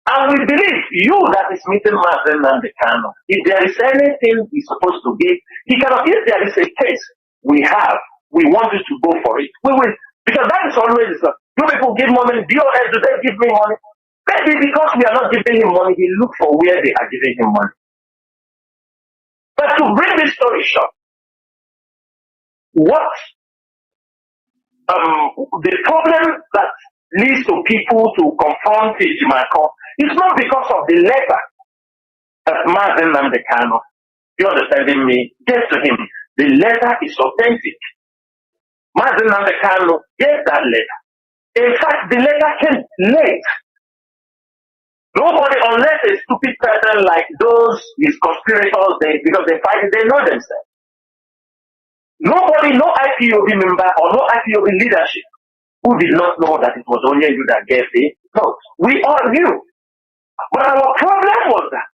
And we believe you that is meeting Mazi Nnamdi Kanu, if there is anything he's supposed to give, he cannot. If there is a case we want you to go for it. We will, because that is always you people give money. DOS, do they give me money? Maybe because we are not giving him money, he look for where they are giving him money. But to bring this story short, what the problem that leads to people to confront Ejimako is not because of the letter that Mazi Nnamdi Kanu, you understanding me, gave to him. The letter is authentic. Mazi Nnamdi Kanu gave that letter. In fact, the letter came late. Nobody, unless a stupid person like those, these conspirators, because they fight it, they know themselves. Nobody, no IPOB member or no IPOB leadership who did not know that it was only you that gave it. No, we all knew. But our problem was that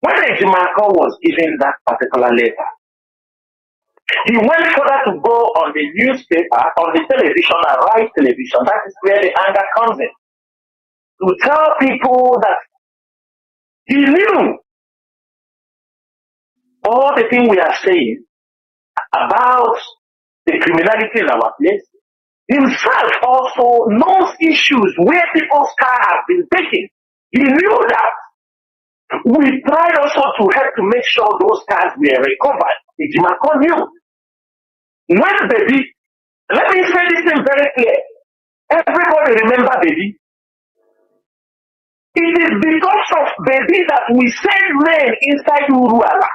when Ejimako was given that particular letter, he went further to go on the newspaper, on the television, and write television. That is where the anger comes in. To tell people that he knew all the things we are saying about the criminality in our place. Himself also knows issues where people's car have been taken. He knew that. We tried also to help to make sure those cars were recovered. Ejimako knew. When baby, let me say this thing very clear. Everybody remember baby. It is because of baby that we send men inside Uruala.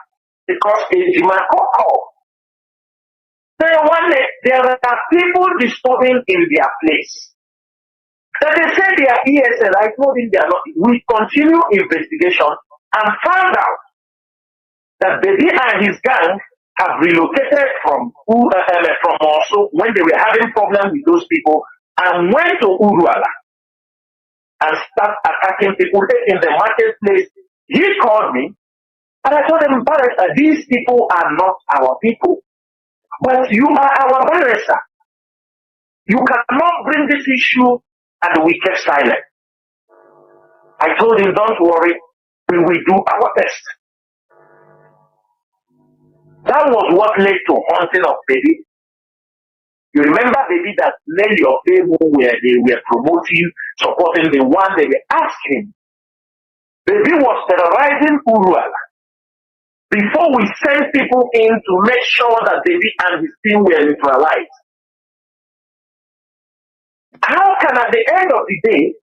Because Ejimako called. There are people disturbing in their place. That they say they are ESL. I told him they are not. We continue investigation and found out that Baby and his gang have relocated from also when they were having problems with those people and went to Uruala and start attacking people in the marketplace. He called me and I told him, Barrister, these people are not our people. But you are our barrister. You cannot bring this issue and we kept silent. I told him, don't worry, we will do our best. That was what led to haunting of baby. You remember baby that many of them who they were promoting, supporting the one they were asking. Baby was terrorizing Uruala before we sent people in to make sure that baby and his team were neutralized. How can at the end of the day,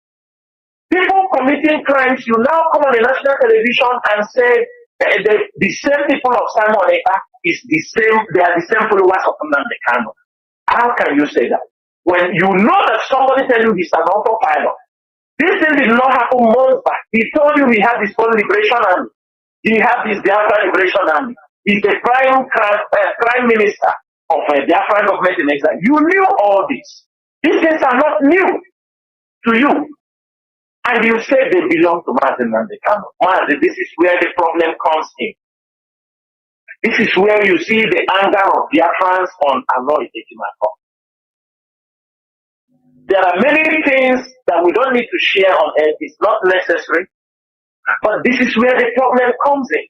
people committing crimes, you now come on the national television and say the same people of Simon Eka is the same, they are the same followers of Nnamdi Kanu. How can you say that? When you know that somebody tell you he's an autopilot. This thing did not happen months back. He told you he had his own liberation army. He had his Biafra liberation army. He's the prime minister of a Biafra government in exile. You knew all this. These things are not new to you. And you say they belong to Mazi Nnamdi Kanu. Mazi, this is where the problem comes in. This is where you see the anger of Biafrans on Aloy Ejimako. There are many things that we don't need to share on air. It's not necessary. But this is where the problem comes in.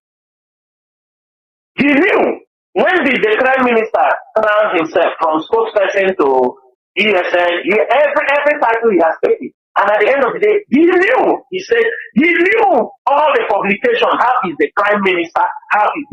He knew when the Prime Minister turned himself from spokesperson to ESN, every title he has taken. And at the end of the day, he knew, he said, he knew all the publication, how is the Prime Minister,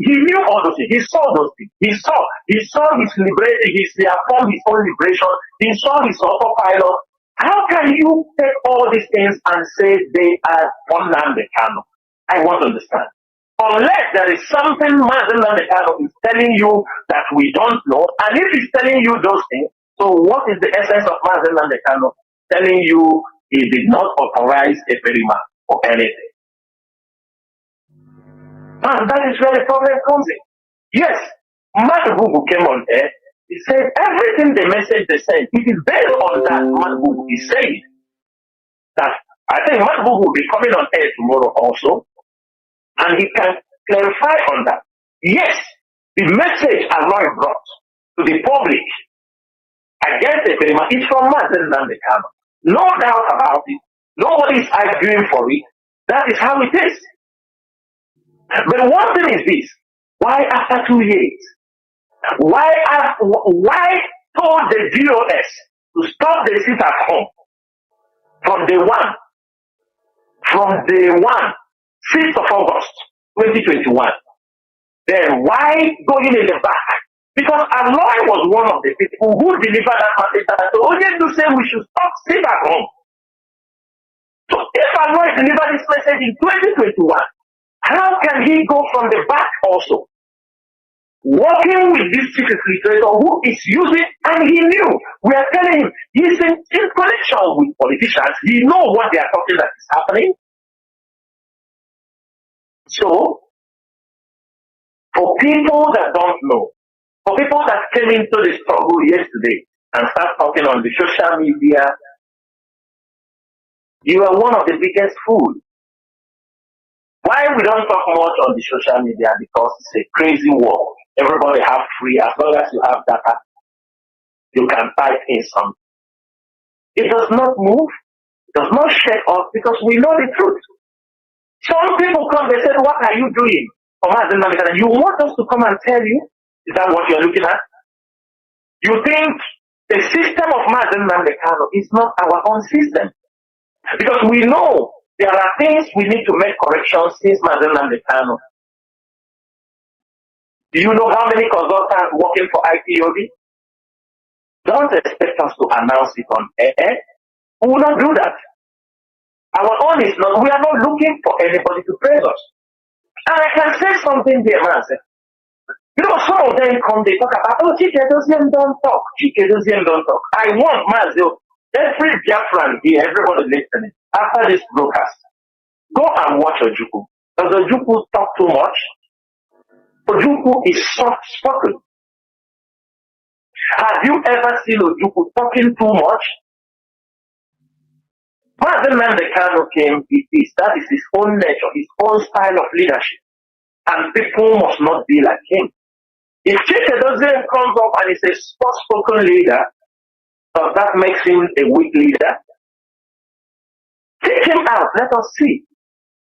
he knew all those things. He saw those things. He saw his liberation, he formed his own liberation, he saw his autopilot. How can you take all these things and say they are on Nnamdi Kanu? I want to understand. Unless there is something Mazi Nnamdi Kanu is telling you that we don't know, and if he's telling you those things, so what is the essence of Mazi Nnamdi Kanu telling you he did not authorize a perima or anything? And that is where the problem comes in. Yes, Madubugu came on air. He said everything the message they sent, it is based on that. Madubugu is saying that I think Madubugu will be coming on air tomorrow also, and he can clarify on that. Yes, the message Aloy brought to the public against the perima is from Mazi Nnamdi Kanu. No doubt about it. Nobody is arguing for it. That is how it is. But one thing is this: why after 2 years? Why told the DOS to stop the sit at home from day one? From day 6th of August 2021. Then why going in the back? Because Aloy was one of the people who delivered that message that only to say we should stop sit at home. So if Aloy delivered this message in 2021, how can he go from the back also? Working with this secret literature who is using, and he knew, we are telling him, he's in connection with politicians, he knows what they are talking that is happening. So, for people that don't know, for people that came into the struggle yesterday and start talking on the social media, you are one of the biggest fools. Why we don't talk much on the social media? Because it's a crazy world. Everybody have free, as long as you have data, you can type in something. It does not move, it does not shake off because we know the truth. Some people come, they say, what are you doing? You want us to come and tell you? Is that what you're looking at? You think the system of Mazi Nnamdi Kanu is not our own system? Because we know there are things we need to make corrections since Mazi Nnamdi Kanu. Do you know how many consultants working for IPOB? Don't expect us to announce it on air. We will not do that. Our own is not, we are not looking for anybody to praise us. And I can say something there, man. You know, some of them come, they talk about, oh, Chinedu don't talk. Chinedu don't talk. I want Mazi, every Biafran here, everybody listening, after this broadcast, go and watch Ojukwu. Does Ojukwu talk too much? Ojukwu is soft spoken. Have you ever seen Ojukwu talking too much? Mazi Nnamdi Kanu came, that is his own nature, his own style of leadership. And people must not be like him. If Chinedu comes up and is a soft-spoken leader, does that make him a weak leader? Take him out. Let us see.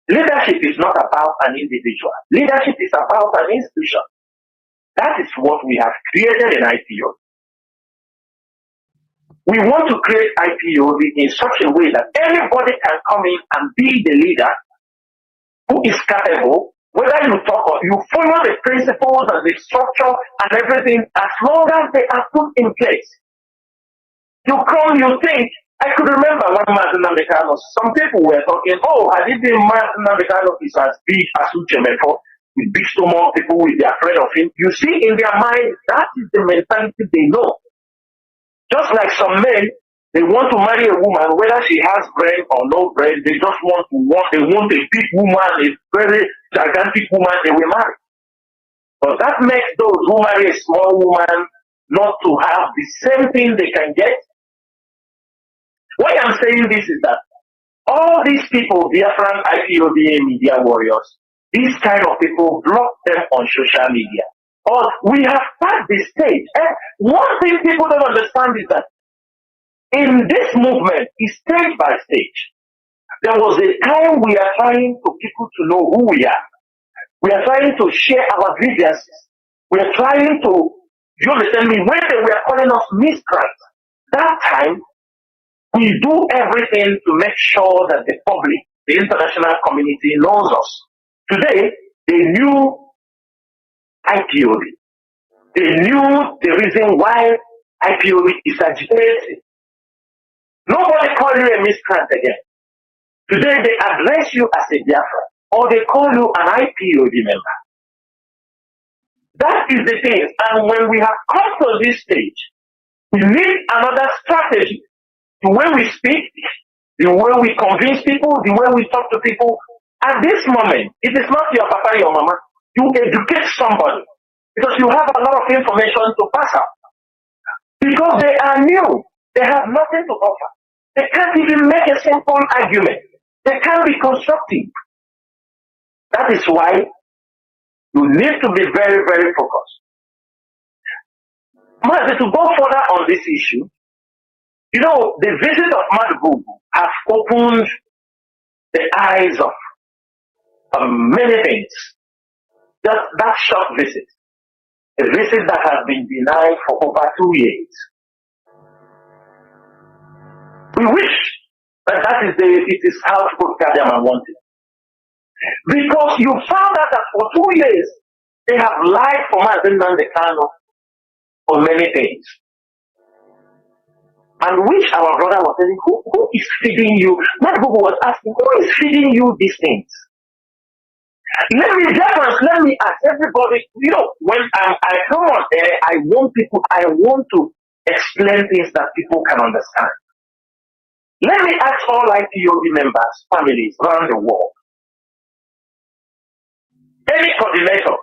Leadership is not about an individual. Leadership is about an institution. That is what we have created in IPO. We want to create IPOB in such a way that anybody can come in and be the leader who is capable, whether you talk or you follow the principles and the structure and everything, as long as they are put in place. You come, you think. I could remember when Nnamdi Kanu, some people were talking, oh, had it been Nnamdi Kanu is as big as Uchemefo, with big stomach, people will be afraid of him. You see, in their mind, that is the mentality they know. Just like some men, they want to marry a woman, whether she has brain or no brain, they just they want a big woman, a very gigantic woman they will marry. But that makes those who marry a small woman not to have the same thing they can get. Why I'm saying this is that all these people, Biafran, IPOBA media warriors, these kind of people block them on social media. Or we have passed the stage. And one thing people don't understand is that in this movement, is stage by stage. There was a time we are trying to people to know who we are. We are trying to share our grievances. We are trying to, you understand me, when they were calling us miscreants, that time, we do everything to make sure that the public, the international community knows us. Today, they knew IPOB. They knew the reason why IPOB is agitated. Nobody calls you a miscreant again. Today, they address you as a Biafra, or they call you an IPOB member. That is the thing. And when we have come to this stage, we need another strategy. The way we speak, the way we convince people, the way we talk to people. At this moment, it is not your papa, your mama. You educate somebody because you have a lot of information to pass out. Because they are new. They have nothing to offer. They can't even make a simple argument. They can't be constructive. That is why you need to be very, very focused. Mazi, to go further on this issue, you know, the visit of Nnamdi has opened the eyes of many things. Just that short visit, a visit that has been denied for over 2 years. We wish that it is how Kadiama wanted. Because you found out that for 2 years, they have lied for Nnamdi Kanu for many things. And which our brother was saying, who is feeding you? Nnamdi was asking, who is feeding you these things? Let me ask everybody, you know, when I come on there, I want to explain things that people can understand. Let me ask all IPOB members, families around the world. Any coordinator,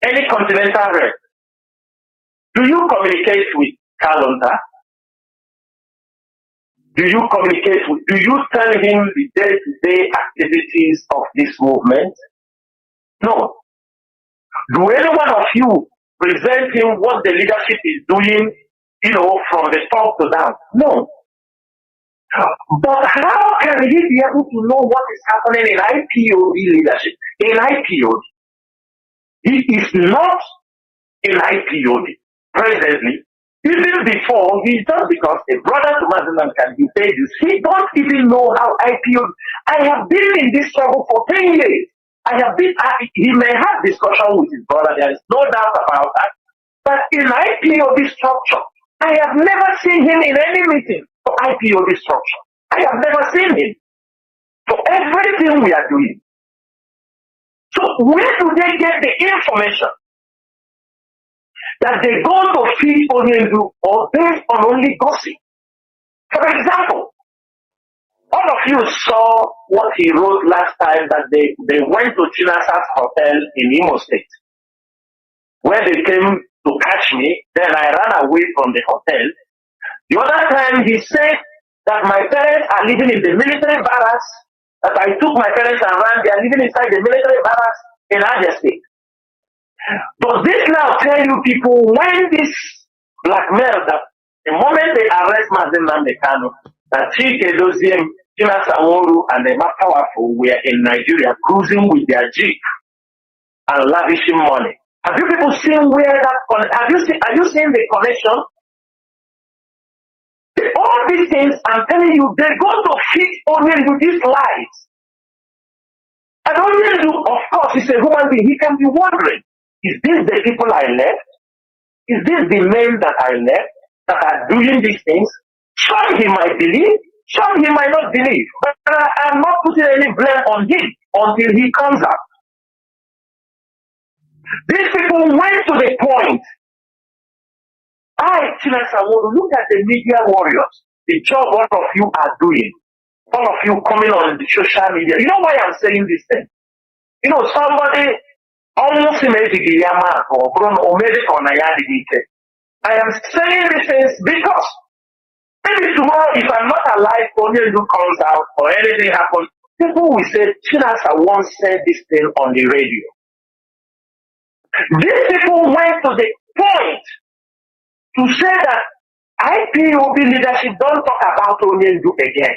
any continental rep, do you communicate with Kalonta? Do you tell him the day-to-day activities of this movement? No. Do any one of you present him what the leadership is doing, you know, from the top to down? No. But how can he be able to know what is happening in IPOB leadership? In IPOB. He is not in IPOB presently. Even before, he just because a brother to Mazi can he said this, he don't even know how IPOB. I have been in this struggle for 10 years. He may have discussion with his brother, there is no doubt about that. But in IPOB structure, I have never seen him in any meeting for IPOB structure. I have never seen him for everything we are doing. So where do they get the information that they go to feed Onyendu or based on only gossip? For example, all of you saw what he wrote last time that they went to Chinasa's hotel in Imo State. When they came to catch me, then I ran away from the hotel. The other time he said that my parents are living in the military barracks, that I took my parents and ran, they are living inside the military barracks in Abia State. Does this now tell you people when this blackmail that the moment they arrest Nnamdi Kanu, that Chinedu Chinas Aworu and the more powerful were in Nigeria cruising with their jeep and lavishing money. Have you people seen where that have you seen the connection? All these things, I'm telling you, they're going to fit only with these lies. And only, of course, he's a human being. He can be wondering, is this the people I left? Is this the men that I left that are doing these things? Sure, he might believe. Sure, he might not believe. But I'm not putting any blame on him until he comes out. These people went to the point. Chinas Aworu, look at the media warriors. The job all of you are doing. All of you coming on the social media. You know why I'm saying this thing? You know, somebody almost made the Giyama or I am saying this things because maybe tomorrow, if I'm not alive, Onyelu comes out or anything happens, people will say, Chinas once said this thing on the radio. These people went to the point to say that IPOB leadership don't talk about Onyelu again.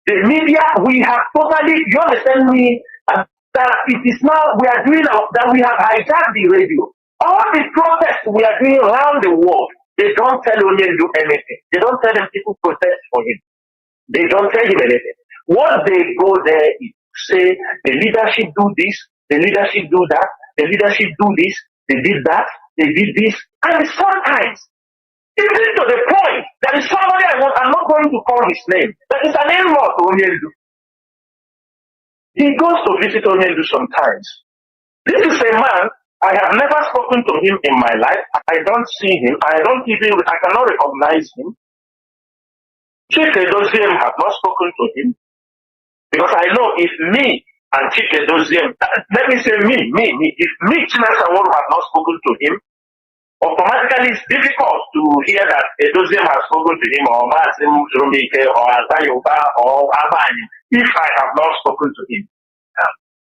The media, we have totally, you understand me, that it is now, we are doing, that we have hijacked the radio. All the protests we are doing around the world, they don't tell Onyelu anything. They don't tell them people protest for him. They don't tell him anything. What they go there is say, the leadership do this, the leadership do that, the leadership do this, they did that, they did this. And sometimes, even to the point, there is somebody I'm not going to call his name, but it's an in-law to Onyelu. He goes to visit Onyelu sometimes. This is a man, I have never spoken to him in my life. I don't see him. I cannot recognize him. Chinedu have not spoken to him. Because I know if me and Chinedu, let me say me, if me, Chinas Aworu, have not spoken to him, automatically it's difficult to hear that Edoziem has spoken to him, or Mazi or Azayoba or Abani, if I have not spoken to him.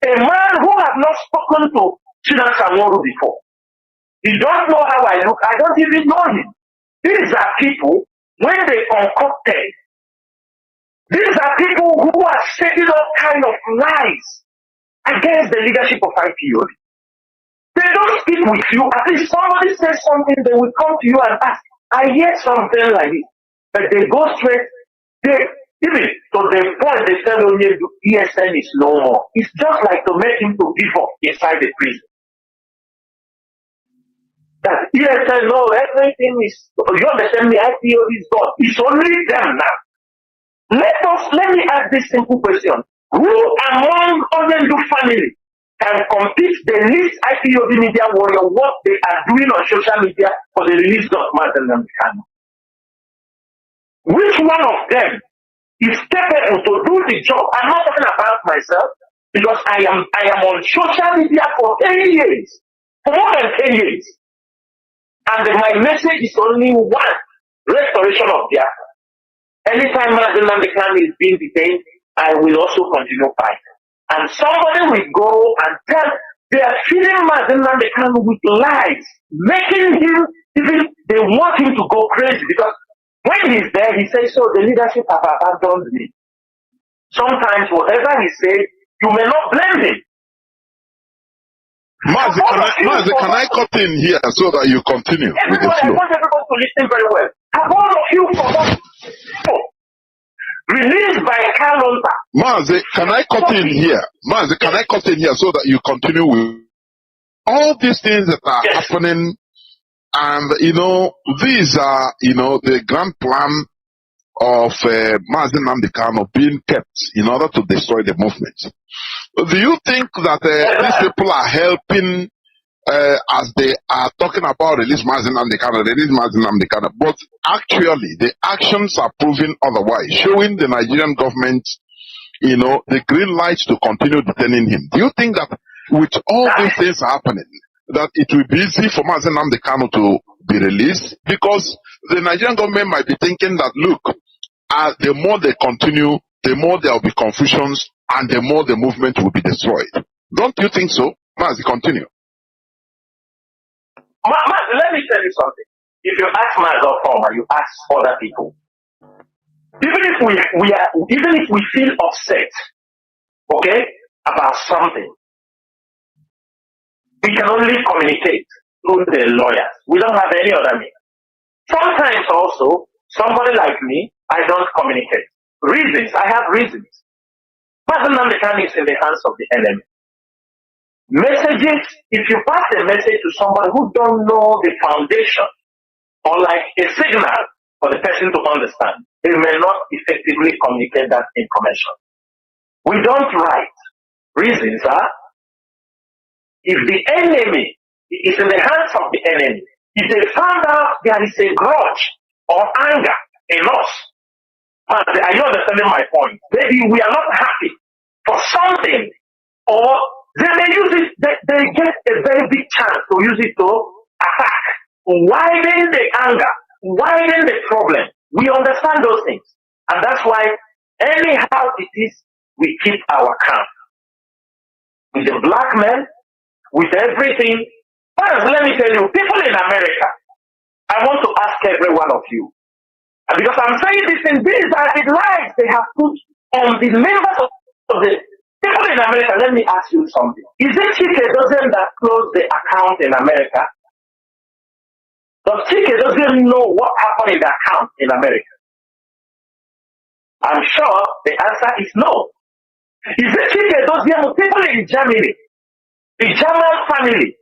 A man who has not spoken to Chinas Aworu before. He don't know how I look. I don't even know him. These are people, when they concocted, these are people who are setting all kind of lies against the leadership of IPOB. They don't speak with you. At least somebody says something, they will come to you and ask, I hear something like this. But they go straight, even to the point they tell Onyelu ESN is no more. It's just like to make him to give up inside the prison. That ESN, no, everything is, you understand me, IPOB is gone. It's only them now. Let me ask this simple question. Who among Onyelu family can compete the least IPOB media warrior what they are doing on social media for the release of Nnamdi Kanu? Which one of them is capable to do the job? I'm not talking about myself because I am on social media for 10 years, for more than 10 years. And my message is only one: restoration of Biafra. Anytime Nnamdi Kanu is being detained, I will also continue fighting. And somebody will go and tell, they are feeding Nnamdi Kanu with lies, making him, even they want him to go crazy because when he's there, he says, so the leadership have abandoned me. Sometimes whatever he says, you may not blame him. Mazi, can I cut in here so that you continue with the flow? I want everybody to listen very well. Have all of you forgotten? Released by Kanu. Mazi, can I cut in here? Mazi, can I cut in here so that you continue with all these things that are happening? And, these are, the grand plan of Mazi Nnamdi Kanu being kept in order to destroy the movement. Do you think that these people are helping as they are talking about release Mazi Nnamdi Kanu, but actually the actions are proving otherwise, showing the Nigerian government, the green light to continue detaining him? Do you think that with all these things happening, that it will be easy for Mazi Nnamdi Kanu to be released? Because the Nigerian government might be thinking that, look, the more they continue, the more there will be confusions and the more the movement will be destroyed. Don't you think so? Mazi, continue. Let me tell you something. If you ask Mazi or Former, you ask other people, Even if we feel upset, okay, about something, we can only communicate through the lawyers. We don't have any other means. Sometimes also, somebody like me, I don't communicate. Reasons, I have reasons. Mazi Nnamdi Kanu is in the hands of the enemy. Messages, if you pass a message to somebody who don't know the foundation, or like a signal for the person to understand, they may not effectively communicate that information. We don't write. Reasons are, if the enemy is in the hands of the enemy, if they found out there is a grudge or anger in us, are you understanding my point? Maybe we are not happy for something, or they may use it, they get a very big chance to use it to attack, widen the anger, widen the problem. We understand those things. And that's why, anyhow it is, we keep our calm. With the black men, with everything. First, let me tell you, people in America, I want to ask every one of you, and because I'm saying this in these are the lies they have put on the members of the people in America. Let me ask you something. Is it Chinedu that closed the account in America? Does Chinedu know what happened in the account in America? I'm sure the answer is no. Is it Chinedu people in Germany, the German family?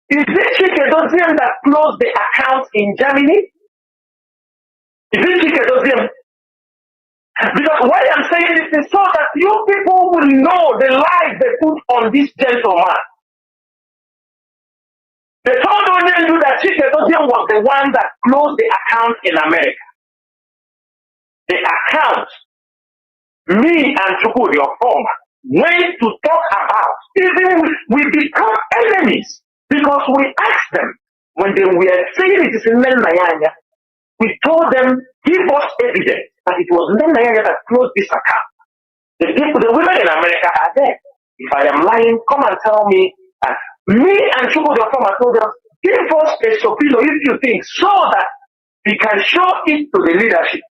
Is it Chinedu that closed the account in Germany? Is it Chinedu? Because why I'm saying this is so that you people will know the lies they put on this gentleman. They told Onyindu that Chinedu was the one that closed the account in America. The account, me and Chukwu, your former, went to talk about, even we become enemies because we asked them when they were saying it is in Nayanya, we told them, give us evidence that it was Nayanya that closed this account. The people, the women in America are there. If I am lying, come and tell me. Me and Chukwu, your former, told us, give us a subpoena if you think, so that we can show it to the leadership.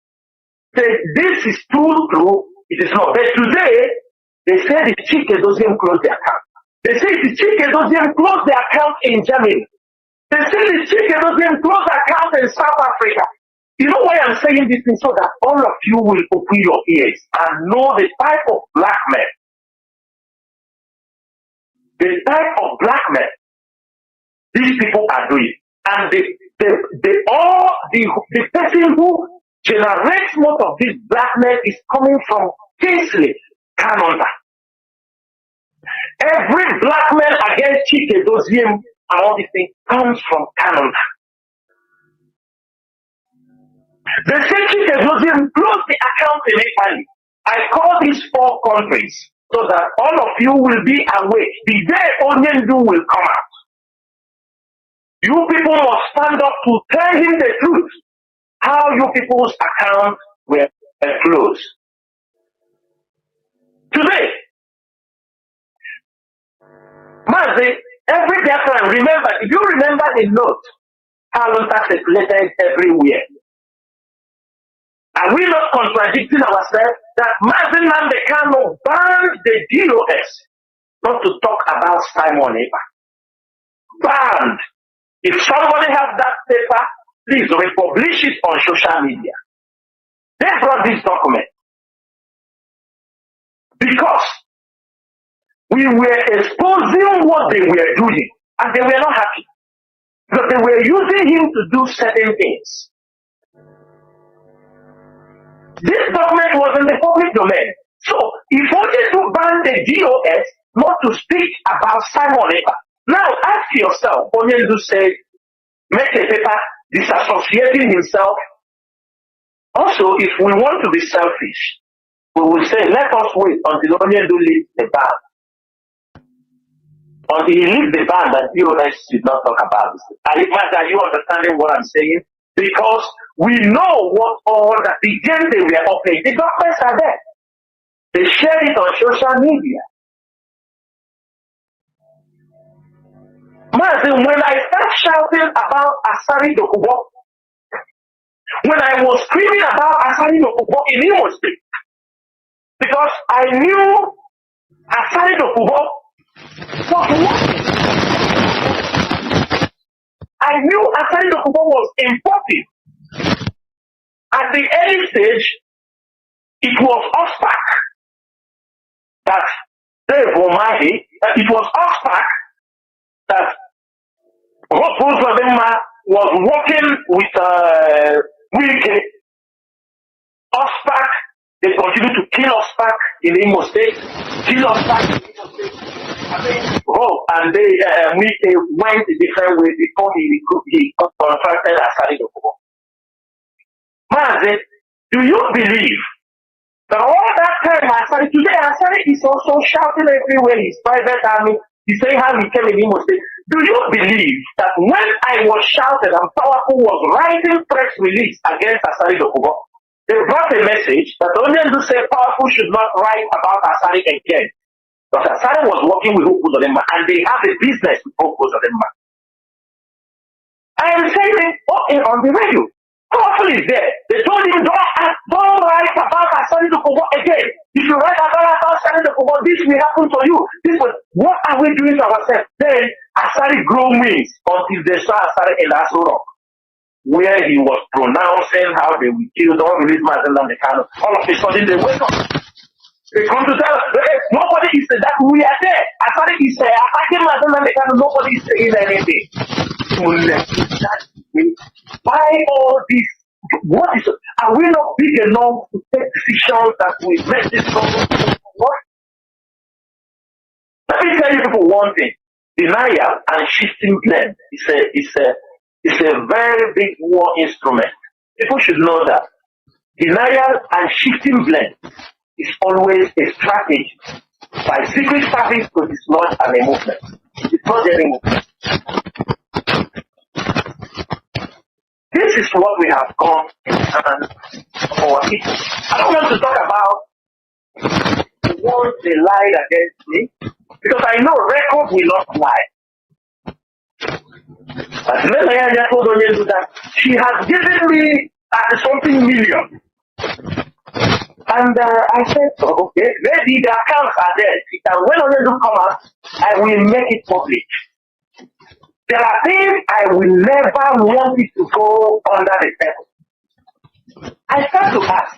Say, this is true, it is not. But today, they say the Chinedu closed the account. They say the Chinedu closed the account in Germany. They say the Chinedu closed the account in South Africa. You know why I'm saying this thing? So that all of you will open your ears and know the type of black men. The type of black men these people are doing. And the person who generates most of this blackness is coming from Kingsley, Kanu. Every black man against Chinedu and all these things comes from Kanu. The Chinedu closed the account in Italy. I call these 4 countries so that all of you will be awake. The day Onyindu will come out. You people must stand up to tell him the truth. How you people's accounts were closed. Today, Mazi, every Biafran, remember, if you remember the note, HAUSA circulated everywhere. Are we not contradicting ourselves that Mazi Nnamdi Kanu banned the DOS not to talk about Simon Ekpa? Banned. If somebody has that paper, please republish it on social media. They brought this document because we were exposing what they were doing, and they were not happy because they were using him to do certain things. This document was in the public domain. So, if only to ban the DOS not to speak about Simon Ekpa. Now, ask yourself, Onyindu said, make a paper disassociating himself. Also, if we want to be selfish, we will say, let us wait until Onyindu leaves the ban. Until he leaves the ban, that DOS should not talk about this. Are you understanding what I'm saying? Because we know what all that the game they were offering. The documents are there. They share it on social media. Mazi, when I start shouting about Asari Dokubo, when I was screaming about Asari Dokubo in Imo State, because I knew Asari Dokubo was working. I knew Asari Dokubo was important. At the early stage, it was Ospak that it was Ospak that Rosa was working with Wike. Ospak, they continue to kill Ospak in Imo State, kill Ospak in Imo State. And they Wike went a different way before he contracted Asari Dokubo. Mazi, do you believe that all that time Asari, today Asari is also shouting everywhere his private army, he's saying how he came in Imo State. Do you believe that when I was shouted and Powerful was writing press release against Asari Dokubo, they brought a message that only to say Powerful should not write about Asari again. Because Asari was working with Ukuzodema and they have a business with Ukuzodema. I am saying it on the radio. Powerful is there. They told him, don't write about Asari Dokubo again. If you write about Asari Dokubo, this will happen to you. What are we doing to ourselves? Then Asari grew wings until they saw Asari in Aso Rock, where he was pronouncing how they will kill, don't release Mazi Nnamdi Kanu. All of a sudden they wake up. They come to tell us, nobody is saying that we are there. Asari is attacking Mazi Nnamdi Kanu, nobody is saying anything. Why all this? What is it? Are we not big enough to take decisions that we make this problem? What? Let me tell you people one thing. Denial and shifting blame is a very big war instrument. People should know that. Denial and shifting blame is always a strategy by secret service to dislodge an movement. It's not any movement. This is what we have gone in hand of our people. I don't want to talk about the ones they lied against me, because I know record will not lie. But Melania told Onyedu that she has given me something million. And I said, okay, maybe the accounts are there. And when Onyedu come out, I will make it public. There are things I will never want it to go under the table. I started to ask.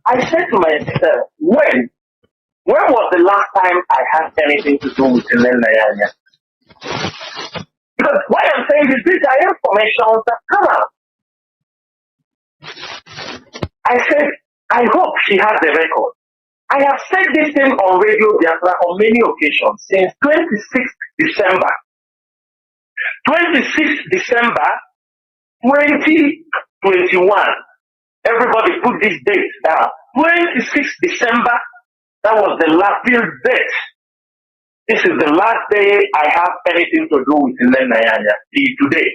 I said to myself, when was the last time I had anything to do with Nnamdi? Because what I'm saying is these are information that come out. I said, I hope she has the record. I have said this thing on Radio Biafra on many occasions since 26th December. 26th December 2021. Everybody put this date down. 26th December, that was the last date. This is the last day I have anything to do with Nnamdi today.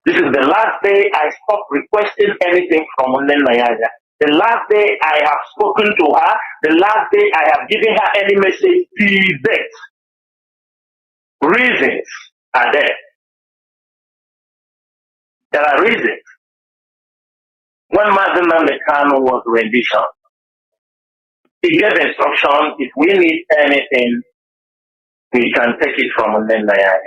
This is the last day I stopped requesting anything from Nnamdi. The last day I have spoken to her, the last day I have given her any message till date. Reasons are there. There are reasons. When Mazi Nnamdi Kanu was rendition, he gave instruction, if we need anything, we can take it from Nnamdi.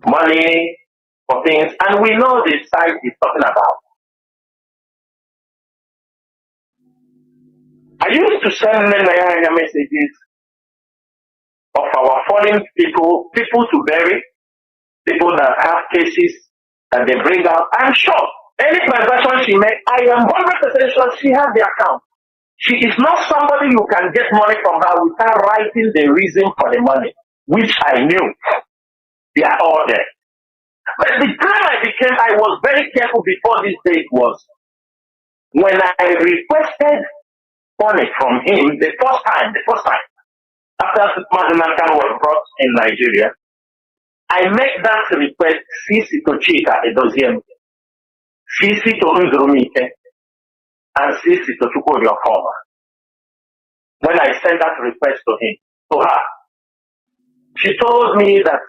Money for things, and we know the site he's talking about. I used to send Nnamdi messages of our fallen people to bury, people that have cases that they bring out. I'm sure any transaction she made, I am 100% sure she has the account. She is not somebody you can get money from her without writing the reason for the money, which I knew. They are all there. But the time I was very careful before this date was when I requested money from him the first time, after Mazi Nnamdi Kanu was brought in Nigeria, I make that request CC to Chika Edoziem, CC to Nzurumike, and CC to Chukwudi Ofoma. When I sent that request to her, she told me that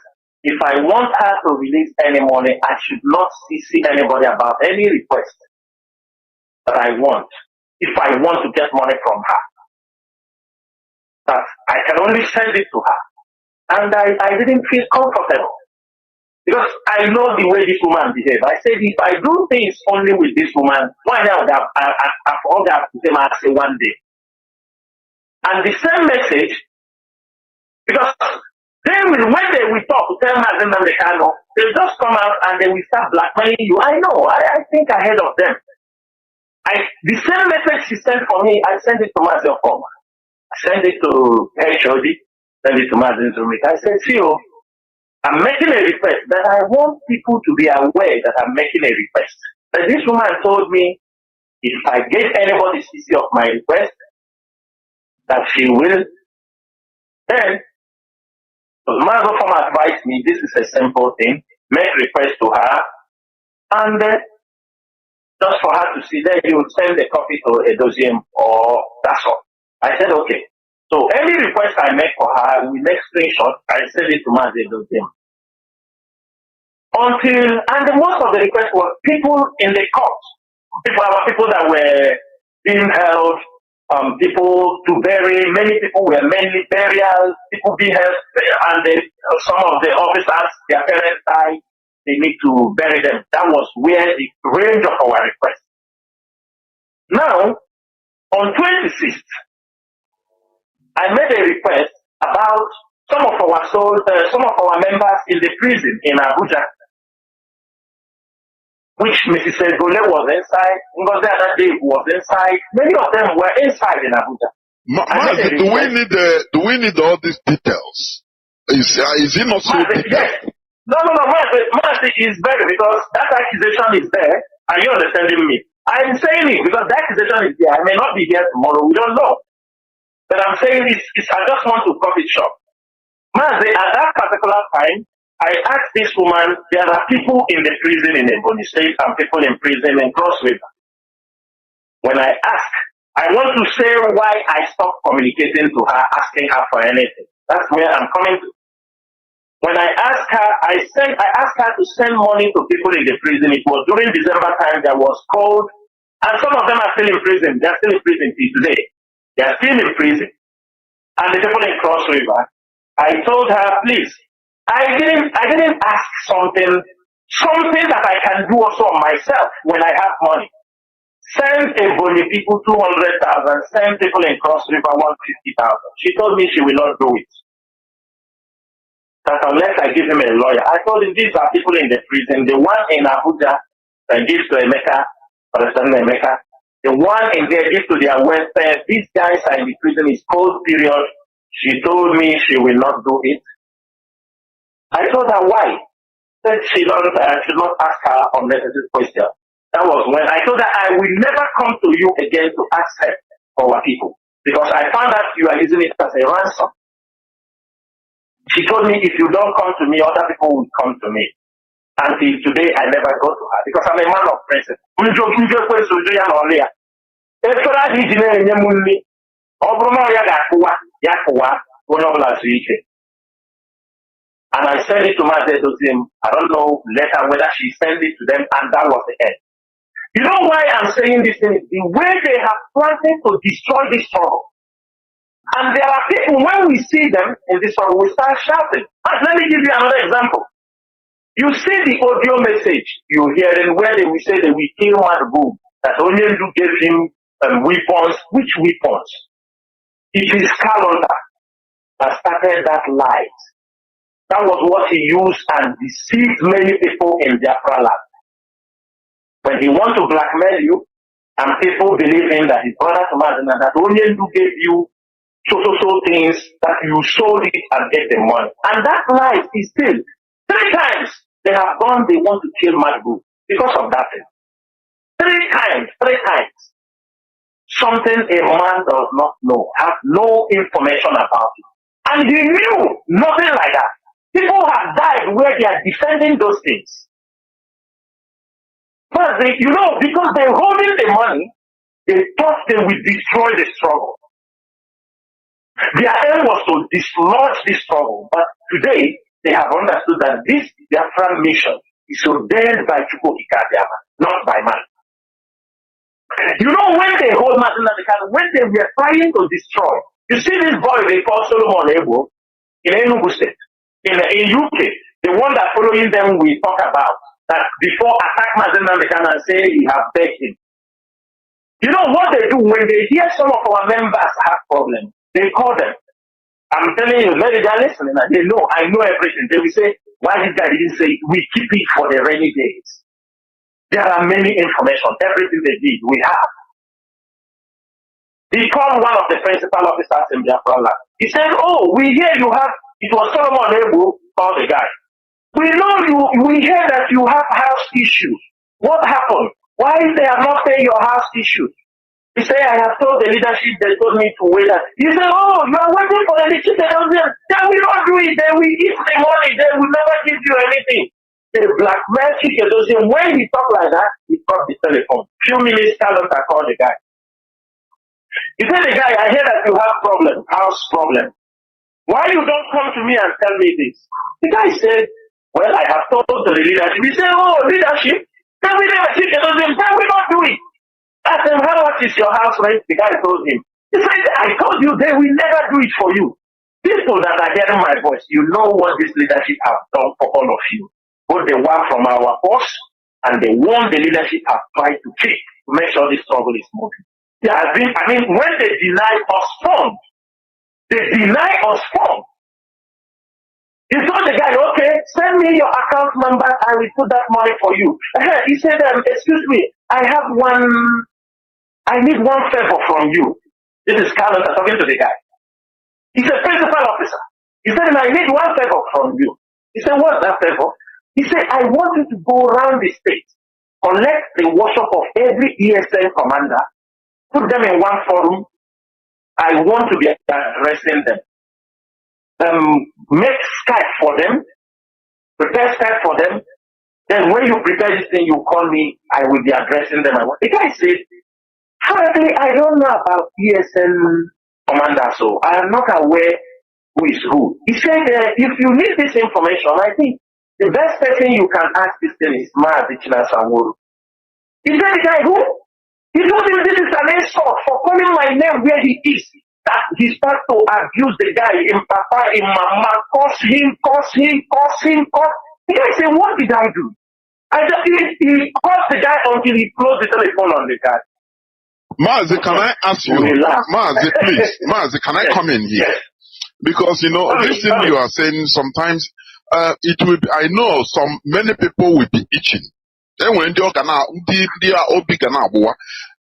if I want her to release any money, I should not see anybody about any request that I want. If I want to get money from her, that I can only send it to her. And I didn't feel comfortable because I know the way this woman behaves. I said, if I do things only with this woman, why not I've all got to say one day. And the same message, because then when they will talk to tell Mazi Nnamdi Kanu, they'll just come out and they will start blackmailing you. I know, I think ahead of them. The same message she sent for me, I sent it to Mazi Okoma. I sent it to HOD, sent it to Mazi Nnamdi. I said, see, I'm making a request that I want people to be aware that I'm making a request. But this woman told me if I get anybody CC of my request, that she will. Then, Mazi Okoma advised me, this is a simple thing, make request to her, and just for her to see, then you will send a copy to a dossier or that's all. I said, okay. So any request I make for her, we make screenshot, I send it to Mazi dossier. And most of the requests were people in the court. People that were being held, people to bury, many people were mainly burials, people being held, and some of the officers, their parents died, they need to bury them. That was where the range of our request. Now, on 26th, I made a request about some of our members in the prison in Abuja, which Mrs. Segole was inside, Ngozi Adade was inside. Many of them were inside in Abuja. Mazi, do we need all these details? Is it not so detailed? Yes. No, Mazi is better because that accusation is there. Are you understanding me? I'm saying it because that accusation is there. I may not be here tomorrow. We don't know. But I'm saying I just want to cut it short. Mazi, at that particular time, I asked this woman, there are people in the prison in Ebonyi State and people in prison in Cross River. When I ask, I want to say why I stopped communicating to her, asking her for anything. That's where I'm coming to. When I asked her, I asked her to send money to people in the prison. It was during December time that was cold, and some of them are still in prison. They are still in prison till today. They are still in prison. And the people in Cross River, I told her, please, I didn't ask something that I can do also on myself when I have money. Send Ebonyi people 200,000, send people in Cross River 150,000. She told me she will not do it. That unless I give him a lawyer. I told him these are people in the prison. The one in Abuja that gives to Emeka, the one in there gives to their welfare. These guys are in the prison. It's cold period. She told me she will not do it. I told her why. Said she should not ask her unnecessary question. That was when I told her I will never come to you again to ask her for our people. Because I found out you are using it as a ransom. She told me if you don't come to me, other people will come to me. Until today, I never go to her because I'm a man of principle. And I sent it to Mazi Dosim. I don't know later whether she sent it to them, and that was the end. You know why I'm saying this thing? The way they have planned to destroy this struggle. And there are people, when we see them in this struggle, we start shouting. And let me give you another example. You see the audio message you hear where they will say they will kill Madugu, that Onyendu gave him weapons. Which weapons? It is Kalonda that started that lie. That was what he used and deceived many people in Biafra land. When he wants to blackmail you, and people believe in that his brother Mazi, that Onyendu gave you so things that you sold it and get the money. And that lie is still 3 times they have gone, they want to kill Madugu because of that thing. 3 times. Something a man does not know, have no information about it. And he knew nothing like that. People have died where they are defending those things. But they, because they're holding the money, they thought they would destroy the struggle. Their aim was to dislodge this struggle. But today, they have understood that this Biafra mission is ordained by Chukwu Ikadiama, not by man. You know, when they hold Mazi Nnamdi Kanu, when they were trying to destroy, you see this boy they call Solomon Ebo in Enugu State, in UK, the one that following them we talk about, that before attack Mazi Nnamdi Kanu and say he have begged him. You know what they do when they hear some of our members have problems? They call them. I'm telling you, maybe they're listening and they know, I know everything. They will say, why this guy didn't say it? We keep it for the rainy days. There are many information. Everything they did, we have. He called one of the principal officers in Biafra land. He said, oh, we hear you have, it was Solomon Ebu, called the guy. We know you, we hear that you have house issues. What happened? Why they are not paying your house issues? He said, I have told the leadership, they told me to wait. He said, oh, you are waiting for the leadership. They will not do it. They will eat the money. They will never give you anything. The blackmail Chinedu, when he talked like that, he dropped the telephone. Few minutes later, I called the guy. He said, the guy, I hear that you have problem, house problem. Why you don't come to me and tell me this? The guy said, well, I have told the leadership. He said, oh, leadership? Can we never can we not do it? I said, how much is your house rent? The guy told him. He said, I told you they will never do it for you. People that are hearing my voice, you know what this leadership have done for all of you. Both the one from our force and the one the leadership have tried to keep to make sure this struggle is moving. There has been, when they deny us funds, they deny us funds. He told the guy, okay, send me your account number, I will put that money for you. He said, excuse me, I need one favor from you. This is Kanu talking to the guy. He's a principal officer. He said, I need one favor from you. He said, what's that favor? He said, I want you to go around the state, collect the workshop of every ESN commander, put them in one forum. I want to be addressing them. Make Skype for them, prepare Skype for them. Then when you prepare this thing, you call me, I will be addressing them. The guy said, frankly, I don't know about ESN commander, so I am not aware who is who. He said, if you need this information, I think the best person you can ask this thing is Mazi. He said, the guy who? He told him this is an insult for calling my name where he is. That he started to abuse the guy in Papa, in Mama, curse him. The guy said, what did I do? He called the guy until he closed the telephone on the guy. Mazi, can I ask you? Mazi, please. Mazi, can I come in here? Yes. Because, this thing you are saying sometimes, it will be, I know many people will be itching. Then when they are big and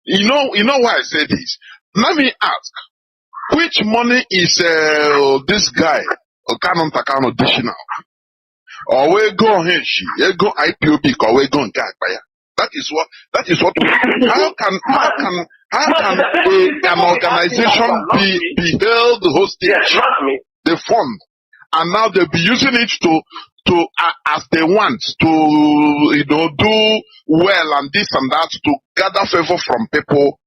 you know why I say this? Let me ask, which money is this guy Kanu dishing out? Or we go IPOB or we go That is what how can an organization be held hostage, the fund, and now they'll be using it to as they want to do well and this and that to gather favor from people,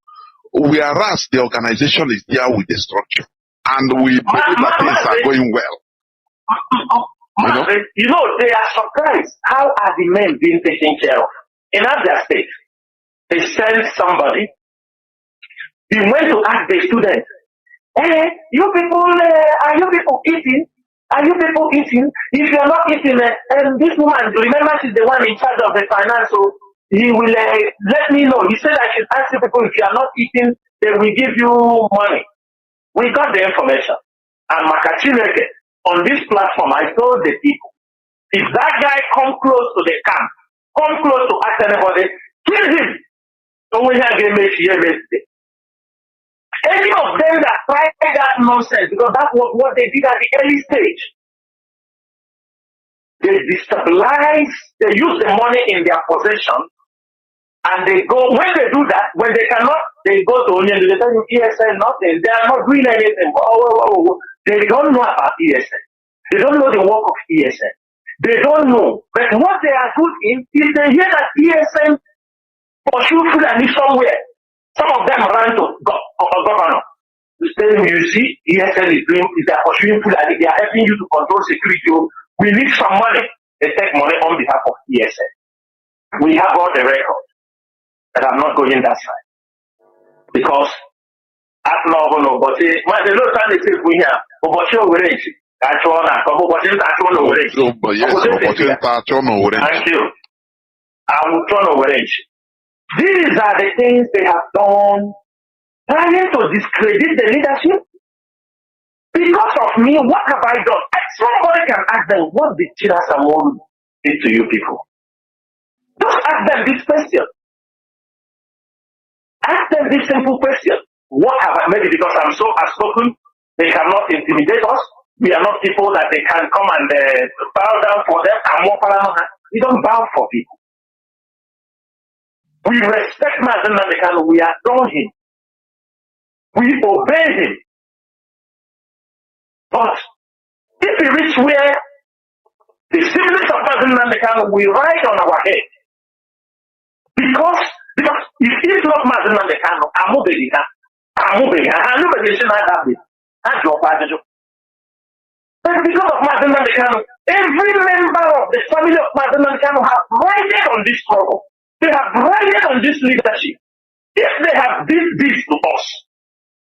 whereas the organization is there with the structure and we believe that things are going well. They are surprised. How are the men being taken care of? In other states, they send somebody. He went to ask the students, you people, are you people eating? Are you people eating? If you are not eating, this woman, remember she's the one in charge of the finance, so he will let me know. He said I should ask you people, if you are not eating, they will give you money. We got the information. And Makachineke, on this platform, I told the people, if that guy come close to the camp, come close to ask anybody, kill him. So we have a message. Any of them that tried that nonsense, because that's what they did at the early stage. They destabilize, they use the money in their possession, and they go, when they do that, when they cannot, they go to Union, they tell you ESN, nothing, they are not doing anything. They don't know about ESN. They don't know the work of ESN. They don't know. But what they are doing is they hear that ESN pursue Fulani somewhere. Some of them ran to governor to say, you see, ESN is doing, they are pursuing Fulani, they are helping you to control security. We need some money. They take money on behalf of ESN. We have all the records, but I'm not going that side. Because at no, but the no time they say we have, but you're rich. That's all that. Thank you. I will turn over rich. These are the things they have done, trying to discredit the leadership. Because of me, what have I done? Somebody can ask them, what did Chinedu did to you people? Just ask them this question. Ask them this simple question. What have I, maybe because I'm so outspoken, they cannot intimidate us. We are not people that they can come and bow down for them. We don't bow for people. We respect Nnamdi Kanu. We adore him. We obey him. But if we reach where the siblings of Nnamdi Kanu will ride on our head, because if it's not Nnamdi Kanu, but because of Nnamdi Kanu, every member of the family of Nnamdi Kanu have ridden on this struggle. They have ridden on this leadership. If they have did this to us,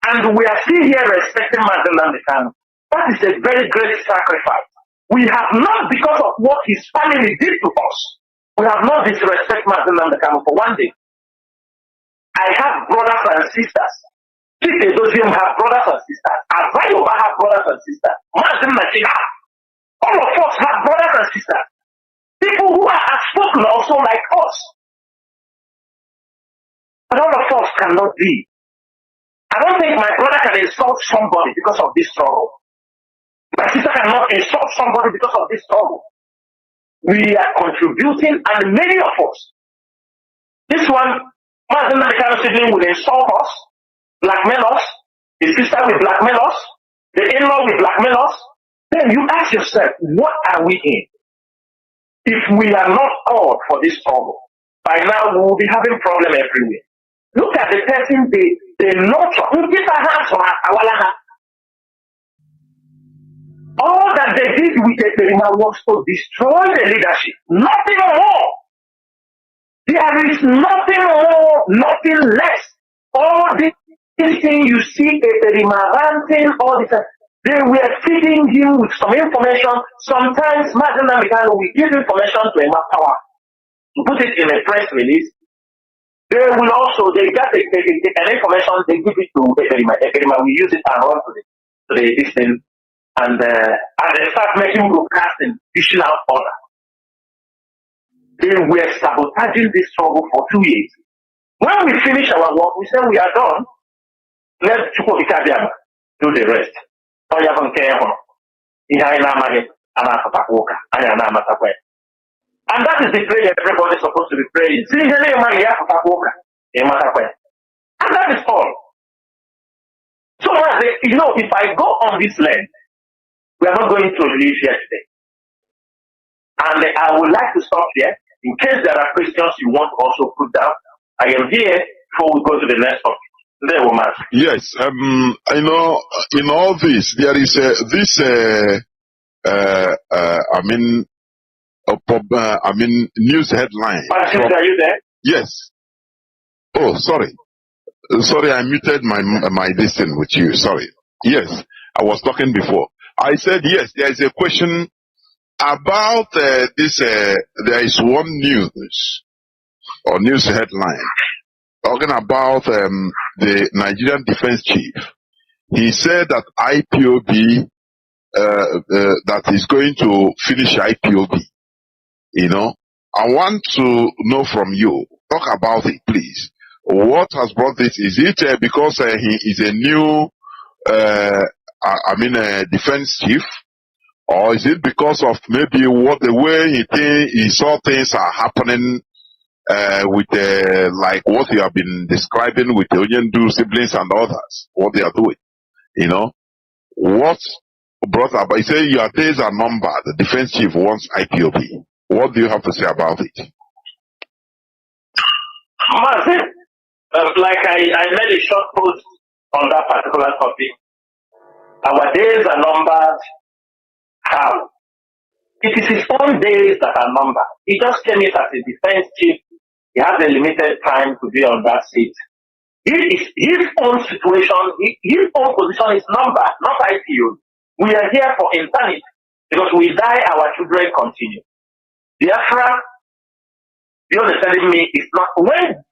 and we are still here respecting Nnamdi Kanu, that is a very great sacrifice. We have not, because of what his family did to us, we have not disrespected Nnamdi Kanu for one day. I have brothers and sisters. Chinedu have brothers and sisters. Azayoba have brothers and sisters. Mazi, all of us have brothers and sisters. People who are outspoken also like us. But all of us cannot be. I don't think my brother can insult somebody because of this struggle. My sister cannot insult somebody because of this struggle. We are contributing, and many of us. This one, Nnamdi Kanu sibling will insult us, blackmail us, the sister will blackmail us, the in-law will blackmail us. Then you ask yourself, what are we in? If we are not called for this struggle, by now we will be having problems everywhere. Look at the person they nurture. All that they did with Eperima was to destroy the leadership. Nothing more. There is nothing more, nothing less. All this thing you see Eperima ranting, all this, they were feeding him with some information. Sometimes Nnamdi Kanu will give information to Emma Power to put it in a press release. They will also, they got an information, they give it to Eperima. Eperima will use it and run to the distance. And they start making broadcasting, fishing out order. They were sabotaging this struggle for 2 years. When we finish our work, we say we are done. Let Chukwuka do the rest. And that is the prayer everybody is supposed to be praying. And that is all. So, you know, if I go on this land, we are not going to leave here today. And I would like to stop here. In case there are questions you want to also put down, I am here before we go to the next topic. There, woman. Yes, you know, in all this, there is news headline. Are you there? Yes. Oh, sorry. Sorry, I muted my listen with you. Sorry. Yes, I was talking before. I said yes. There is a question about this. There is one news or news headline talking about the Nigerian defense chief. He said that IPOB that is going to finish IPOB. You know, I want to know from you. Talk about it, please. What has brought this? Is it because he is a new, defense chief, or is it because of maybe the way he saw things are happening with like what you have been describing with the Onyendu siblings and others, what they are doing? You know, what brought about? He said your days are numbered. The defense chief wants IPOB. What do you have to say about it? Mazi, like I made a short post on that particular topic. Our days are numbered. How? It is his own days that are numbered. He just came in as a defense chief. He has a limited time to be on that seat. His own situation, his own position is numbered, not IPO. We are here for eternity because we die, our children continue. Biafra, you understand me? It's not when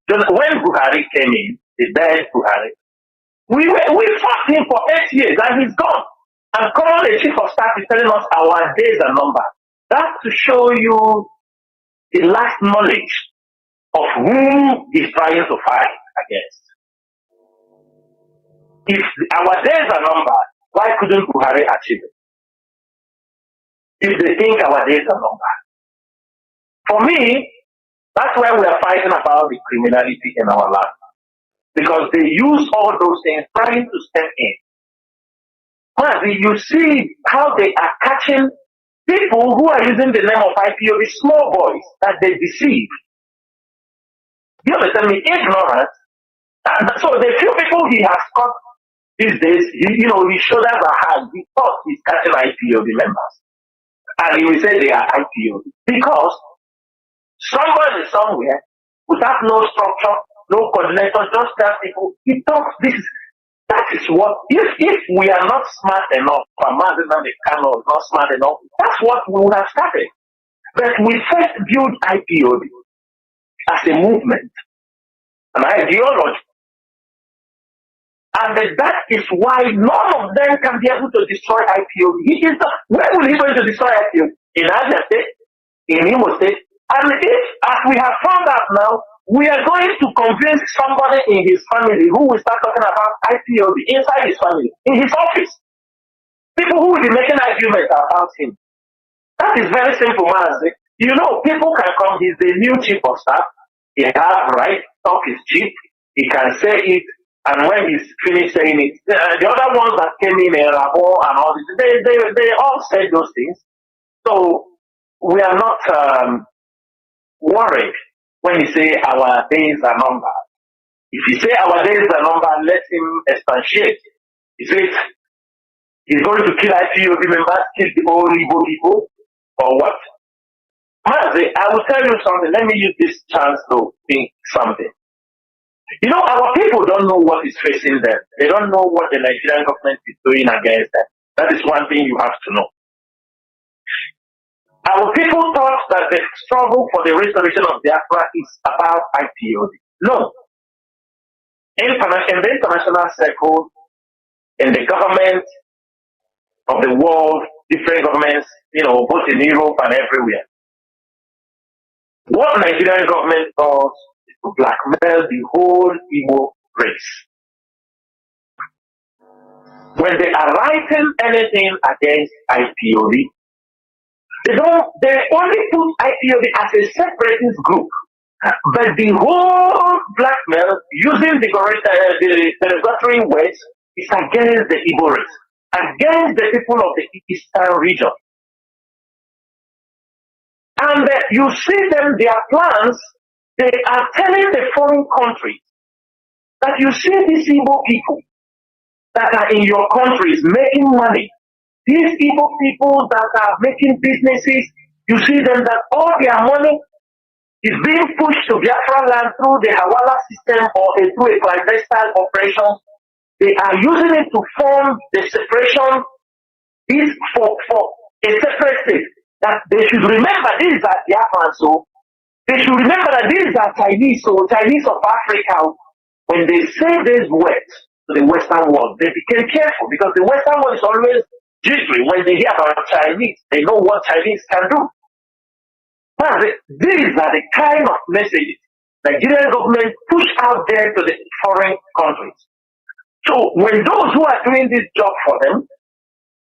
Buhari came in, the dead Buhari. We fought him for 8 years and he's gone. And currently the chief of staff is telling us our days are numbered. That's to show you the last knowledge of whom he's trying to fight against. If our days are numbered, why couldn't Buhari achieve it? If they think our days are numbered. For me, that's why we are fighting about the criminality in our land. Because they use all those things trying to step in. Mazi, you see how they are catching people who are using the name of IPO, the small boys that they deceive. You understand me? Ignorance. And so the few people he has caught these days, his shoulders are hard. He thought he's catching IPO members. And he will say they are IPO. Because somebody somewhere, without no structure, no coordinator, just tell people, he talks this. That is what, if we are not smart enough, Mazi Nnamdi Kanu is not smart enough, that's what we would have started. But we first built IPO as a movement, an ideology. And that is why none of them can be able to destroy IPO. Where will he going to destroy IPO? In Abia State, in Imo State. And if, as we have found out now, we are going to convince somebody in his family who will start talking about IPO inside his family, in his office. People who will be making arguments about him. That is very simple, Mazi. People can come, he's the new chief of staff. He has right, talk is cheap, he can say it, and when he's finished saying it, the other ones that came in Rabo and all this, they all said those things. So we are not worried when you say our days are numbered. If you say our days are numbered, let him expatiate. He says he's going to kill IPOB members, kill the old Igbo people, or what? Mazi, I will tell you something. Let me use this chance to think something. Our people don't know what is facing them. They don't know what the Nigerian government is doing against them. That is one thing you have to know. Our people thought that the struggle for the restoration of Biafra is about IPOB. No. In the international circle, in the government of the world, different governments, both in Europe and everywhere. What Nigerian government does is to blackmail the whole Igbo race. When they are writing anything against IPOB, they only put IPOB as a separatist group, but the whole blackmail using the derogatory words is against the Igbo race, against the people of the Eastern region. And you see them, their plans, they are telling the foreign countries that you see these Igbo people that are in your countries making money. These Igbo people that are making businesses, you see them that all their money is being pushed to Biafra land through the Hawala system or through a clandestine operation. They are using it to form the separation is for a separate state. That they should remember these are Biafrans, so they should remember that these are Chinese, so Chinese of Africa. When they say these words to the Western world, they became careful because the Western world is always jittery when they hear about Chinese. They know what Chinese can do. But these are the kind of messages Nigerian government push out there to the foreign countries. So when those who are doing this job for them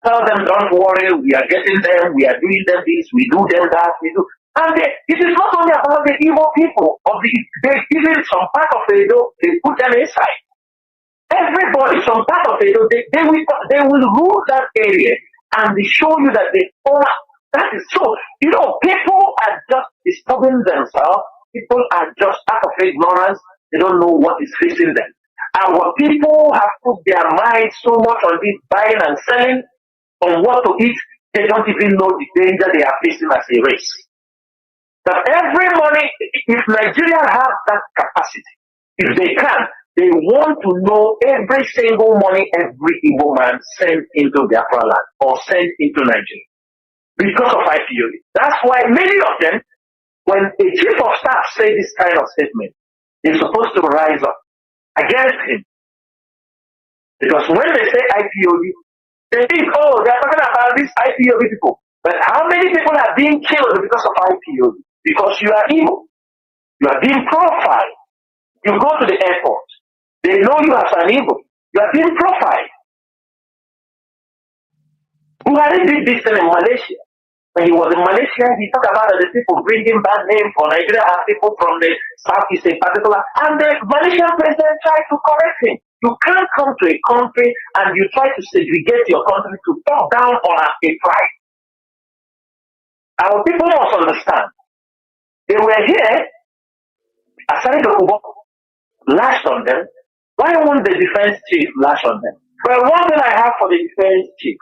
tell them, don't worry, we are getting them, we are doing them this, we do them that, we do. And it is not only about the evil people, even some part of Edo, they put them inside. Everybody, some part of Edo, they will rule that area and they show you that that is so. People are just disturbing themselves. People are just out of ignorance. They don't know what is facing them. Our people have put their minds so much on this buying and selling, on what to eat. They don't even know the danger they are facing as a race. That every morning, if Nigeria have that capacity, if they can, they want to know every single morning every Igbo man sent into Biafra land or sent into Nigeria because of IPOB. That's why many of them, when a chief of staff say this kind of statement, they're supposed to rise up against him. Because when they say IPOB, they think, oh, they're talking about these IPOB people. But how many people are being killed because of IPOB? Because you are evil. You are being profiled. You go to the airport. They know you as an evil. You are being profiled. Buhari did this in Malaysia. When he was in Malaysia, he talked about the people bringing bad name for Nigeria and people from the southeast in particular. And the Malaysian president tried to correct him. You can't come to a country and you try to segregate your country to talk down on a pride. Our people must understand. They were here, Asari Dokubo lashed on them. Why won't the defense chief lash on them? Well, one thing I have for the defense chief.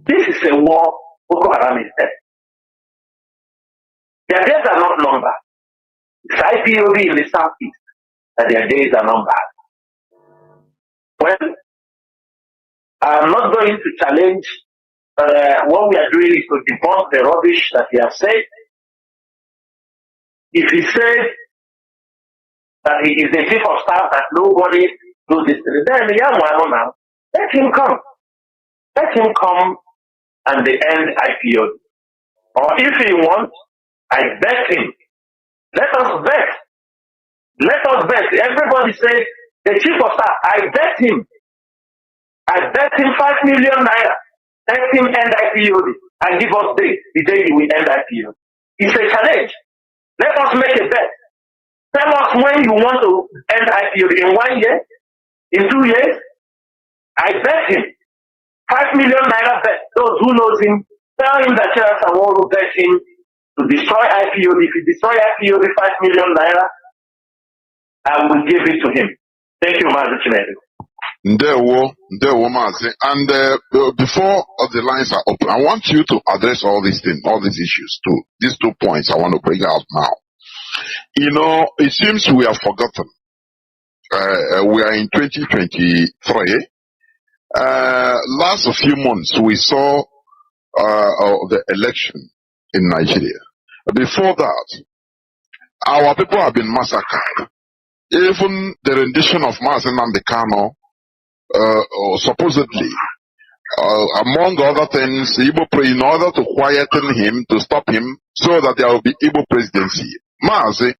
This is a war Boko Haram is dead. Their days are not numbered. It's IPOB in the southeast that their days are numbered. Well, I'm not going to challenge. What we are doing is to debunk the rubbish that he has said. If he said that he is the chief of staff, that nobody do this, then now, let him come. Let him come and the end IPO. Or if he wants, I bet him. Let us bet. Let us bet. Everybody says the chief of staff, I bet him. I bet him 5 million naira. Let him end IPOD and give us the day he will end IPOD. It's a challenge. Let us make a bet. Tell us when you want to end IPOD. In 1 year? In 2 years? I bet him. 5 million naira bet. Those who knows him, tell him that Charles Aworu bet him to destroy IPOD. If he destroy IPOD 5 million naira, I will give it to him. Thank you, Mazi Chinedu. Ndewo Mazi. And before the lines are open, I want you to address all these things, all these issues too. These 2 points I want to bring out now. You know, it seems we have forgotten. We are in 2023. Last few months we saw the election in Nigeria. Before that, our people have been massacred. Even the rendition of Nnamdi Kanu, supposedly, among other things, in order to quieten him, to stop him, so that there will be Igbo presidency. Mazi,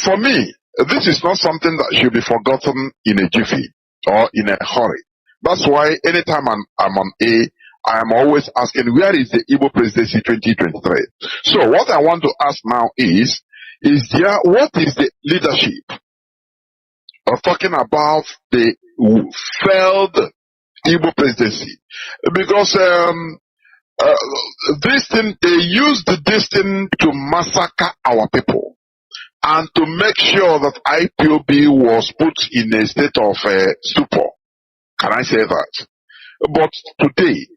for me, this is not something that should be forgotten in a jiffy or in a hurry. That's why anytime I'm on I am always asking, where is the Igbo presidency 2023? So what I want to ask now is what is the leadership of talking about the failed Igbo presidency? Because this thing, they used this thing to massacre our people and to make sure that IPOB was put in a state of stupor. Can I say that? But today,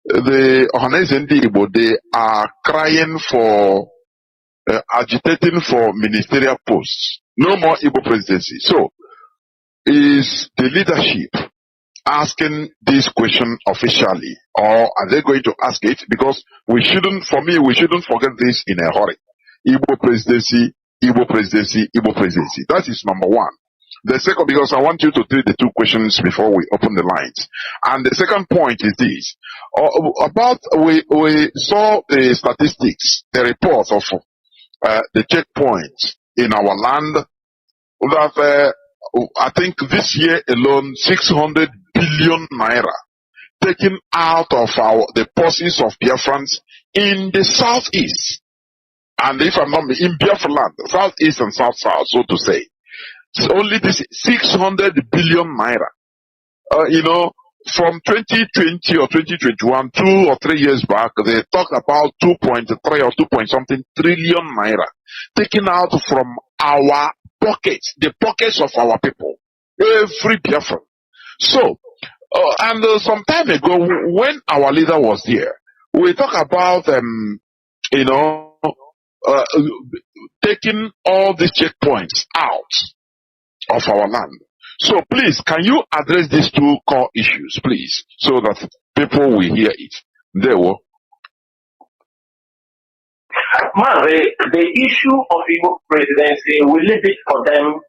the Ohanese Igbo, they are crying for, agitating for ministerial posts. No more Igbo presidency. So, is the leadership asking this question officially, or are they going to ask it? Because we shouldn't forget this in a hurry. Igbo presidency, Igbo presidency, Igbo presidency. That is number one. The second, because I want you to treat the 2 questions before we open the lines. And the second point is this. We saw the statistics, the report of the checkpoints in our land, that I think this year alone, 600 billion naira taken out of the purses of Biafrans in the southeast. And if I'm not in Biafra land, southeast and south, so to say. It's only this 600 billion naira. From 2020 or 2021, 2 or 3 years back, they talked about 2.3 or 2-point-something trillion naira taken out from our pockets, the pockets of our people, every Biafran. So, And some time ago, when our leader was here, we talk about, you know, taking all these checkpoints out of our land. So please, can you address these two core issues, please, so that people will hear it? There were. Man, the issue of Igbo presidency, we leave it for them,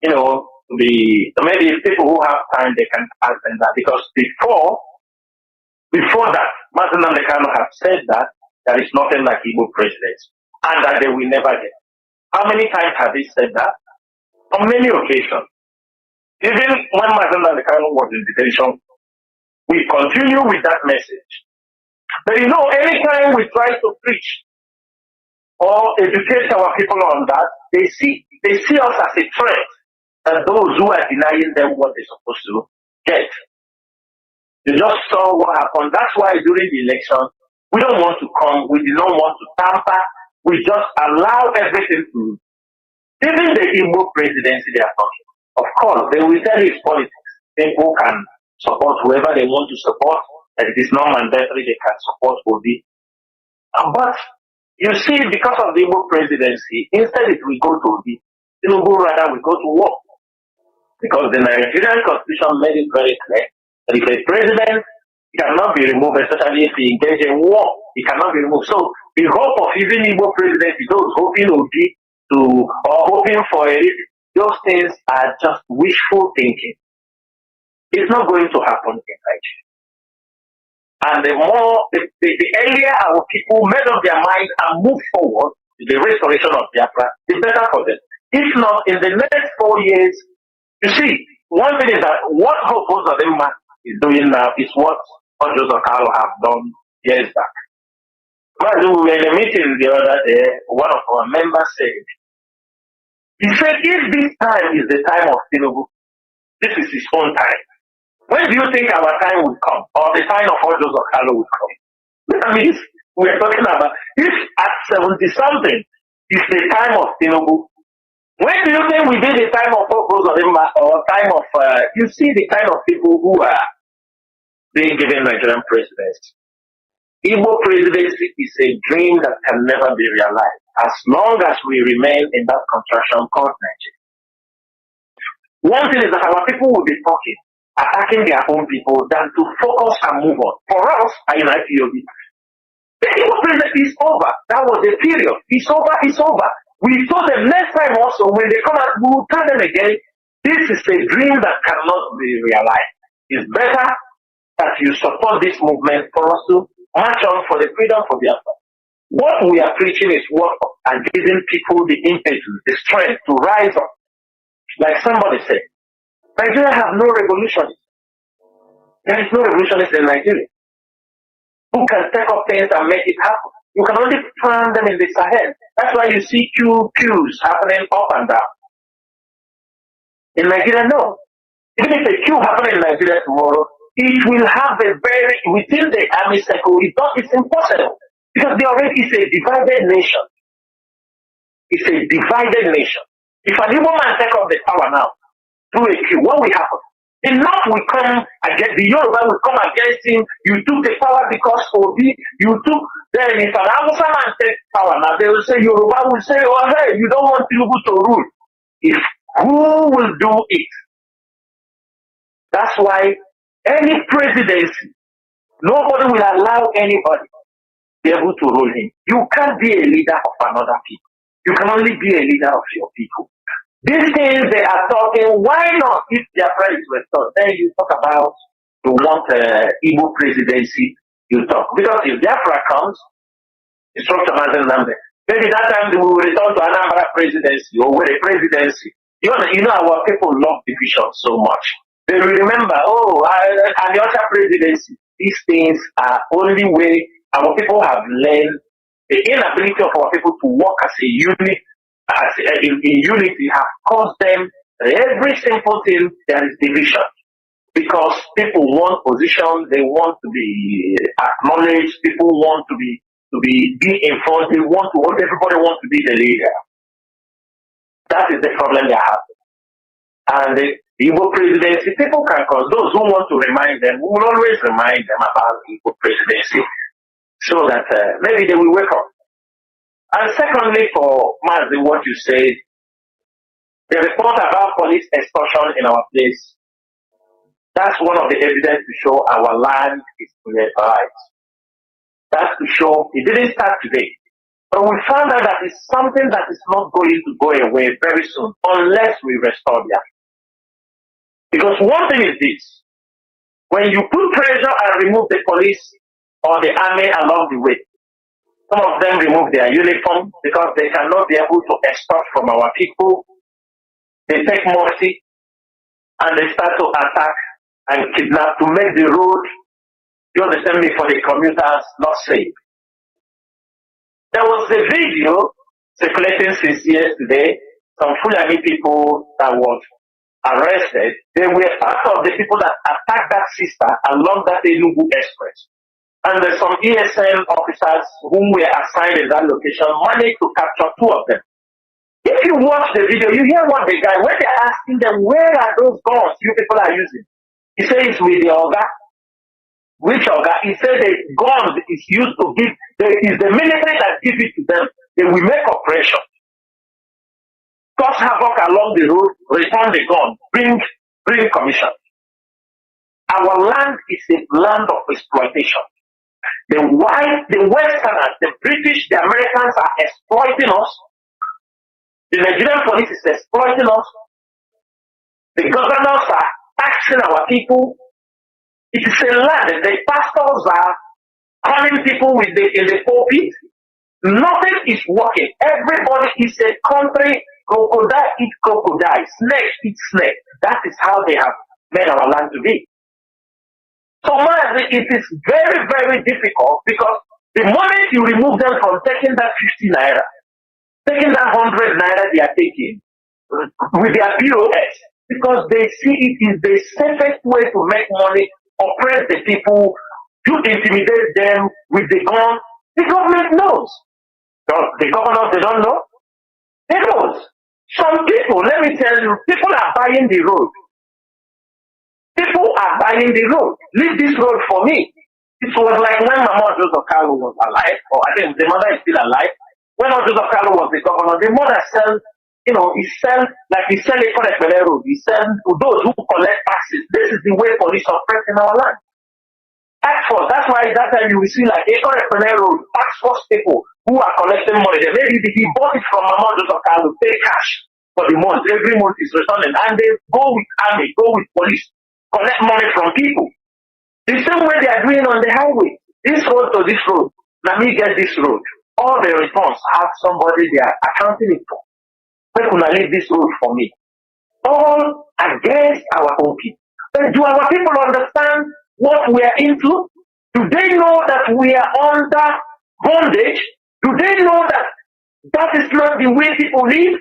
you know, maybe people who have time, they can ask them that. Because before that, Mazi Nnamdi Kanu have said that there is nothing like Igbo presidency and that they will never get. How many times have he said that? On many occasions. Even when Mazi Nnamdi Kanu was in detention, we continue with that message. But you know, anytime we try to preach or educate our people on that, they see us as a threat, and those who are denying them what they're supposed to get. You just saw what happened. That's why during the election, we don't want to come, we do not want to tamper, we just allow everything to, even the Igbo presidency they are talking. Of course, they will tell you it's politics. People can support whoever they want to support, and it is not mandatory they can support Obi. But you see, because of the Igbo presidency, instead it will go to Obi, Tinubu rather will go to war. Because the Nigerian constitution made it very clear that if a president cannot be removed, especially if he engages in war, he cannot be removed. So the hope of even Igbo presidency, those hoping Obi or hoping for those things are just wishful thinking. It's not going to happen in Nigeria. And the earlier our people made up their mind and move forward to the restoration of Biafra, the better for them. If not, in the next 4 years, you see, one thing is that what HAUSA-SERVICE is doing now is what HAUSA-SERVICE have done years back. Mazi, we were in a meeting the other day, one of our members said, he said, if this time is the time of Tinubu, this is his own time. When do you think our time will come, or the time of HAUSA-SERVICE will come? That means we're talking about, if at 70-something is the time of Tinubu, when do you think will be the time of HAUSA-SERVICE or time of, you see the kind of people who are being given Nigerian presidency? Igbo presidency is a dream that can never be realized as long as we remain in that contraction called Nigeria. One thing is that our people will be talking, attacking their own people, than to focus and move on. For us, in IPOB, the Igbo presidency is over. That was a period. It's over, it's over. We told them next time also, when they come out, we will tell them again, this is a dream that cannot be realized. It's better that you support this movement for us to march on for the freedom for Biafra. What we are preaching is what and giving people the impetus, the strength to rise up. Like somebody said, Nigeria have no revolutionists. There is no revolutionist in Nigeria who can take up things and make it happen. You can only find them in the Sahel. That's why you see queues happening up and down. In Nigeria, no. Even if a queue happens in Nigeria tomorrow, it will have a very, within the army circle, it's impossible. Because they already is a divided nation. It's a divided nation. If an Igbo man take up the power now, through a queue, what will happen? The North will come against, the Yoruba will come against him. You took the power because Obi, you took, then if an Hausa man takes power now, they will say, Yoruba will say, oh, hey, you don't want Tinubu to rule. If who will do it? That's why any presidency, nobody will allow anybody to be able to rule him. You can't be a leader of another people. You can only be a leader of your people. These things they are talking, why not if Biafra is restored? Then you talk about you want Igbo presidency, you talk. Because if Biafra comes, it's from Mazi Nnamdi. Maybe that time we will return to Anambra presidency or with a presidency. You know our people love division so much. They will remember, and the other presidency. These things are only way our people have learned. The inability of our people to work as a unit, in unity, have caused them every simple thing there is division. Because people want position, they want to be acknowledged, people want to be in front, everybody wants to be the leader. That is the problem they have. And The Igbo presidency, people can cause those who want to remind them, we will always remind them about the Igbo presidency so that maybe they will wake up. And secondly, for Mazi, what you say, the report about police extortion in our place, that's one of the evidence to show our land is militarized. That's to show it didn't start today. But we found out that it's something that is not going to go away very soon unless we restore that. Because one thing is this, when you put pressure and remove the police or the army along the way, some of them remove their uniform because they cannot be able to extort from our people. They take mercy and they start to attack and kidnap to make the road, you understand me, for the commuters not safe. There was a video circulating since yesterday, some Fulani people that was arrested. They were part of the people that attacked that sister along that Enugu Express. And there's some ESN officers who were assigned in that location managed to capture 2 of them. If you watch the video, you hear what the guy, when they're asking them, where are those guns you people are using? He says it's with the Oga. Which Oga? He said the guns is used to give, is the military that gives it to them. They will make operation. Cause havoc along the road, return the gun, bring commission. Our land is a land of exploitation. The white, the Westerners, the British, the Americans are exploiting us. The Nigerian police is exploiting us. The governors are taxing our people. It is a land. The pastors are calling people in the pulpit. Nothing is working. Everybody is a country. Crocodile eat crocodile. Snake eat snake. That is how they have made our land to be. So, Mazi, it is very, very difficult because the moment you remove them from taking that 50 naira, taking that 100 naira they are taking with their POS, because they see it is the safest way to make money, oppress the people, to intimidate them with the gun. The government knows. The governors, they don't know. They know. Some people, let me tell you, people are buying the road. People are buying the road. Leave this road for me. It was like when Mama Joseph Kanu was alive, or I think the mother is still alive. When Joseph Kanu was the governor, the mother sell, he sell a correct road. He sell to those who collect taxes. This is the way police operate in our land. Tax force. That's why that time you will see like a correct road, tax force people who are collecting money. They maybe he bought it from Mama Joseph Kanu, pay cash for the month. Every month is returning, and they go with army, go with police, collect money from people. The same way they are doing on the highway. This road to this road. Let me get this road. All the returns have somebody they are accounting it for. When can I leave this road for me? All against our own people. But do our people understand what we are into? Do they know that we are under bondage? Do they know that that is not the way people live?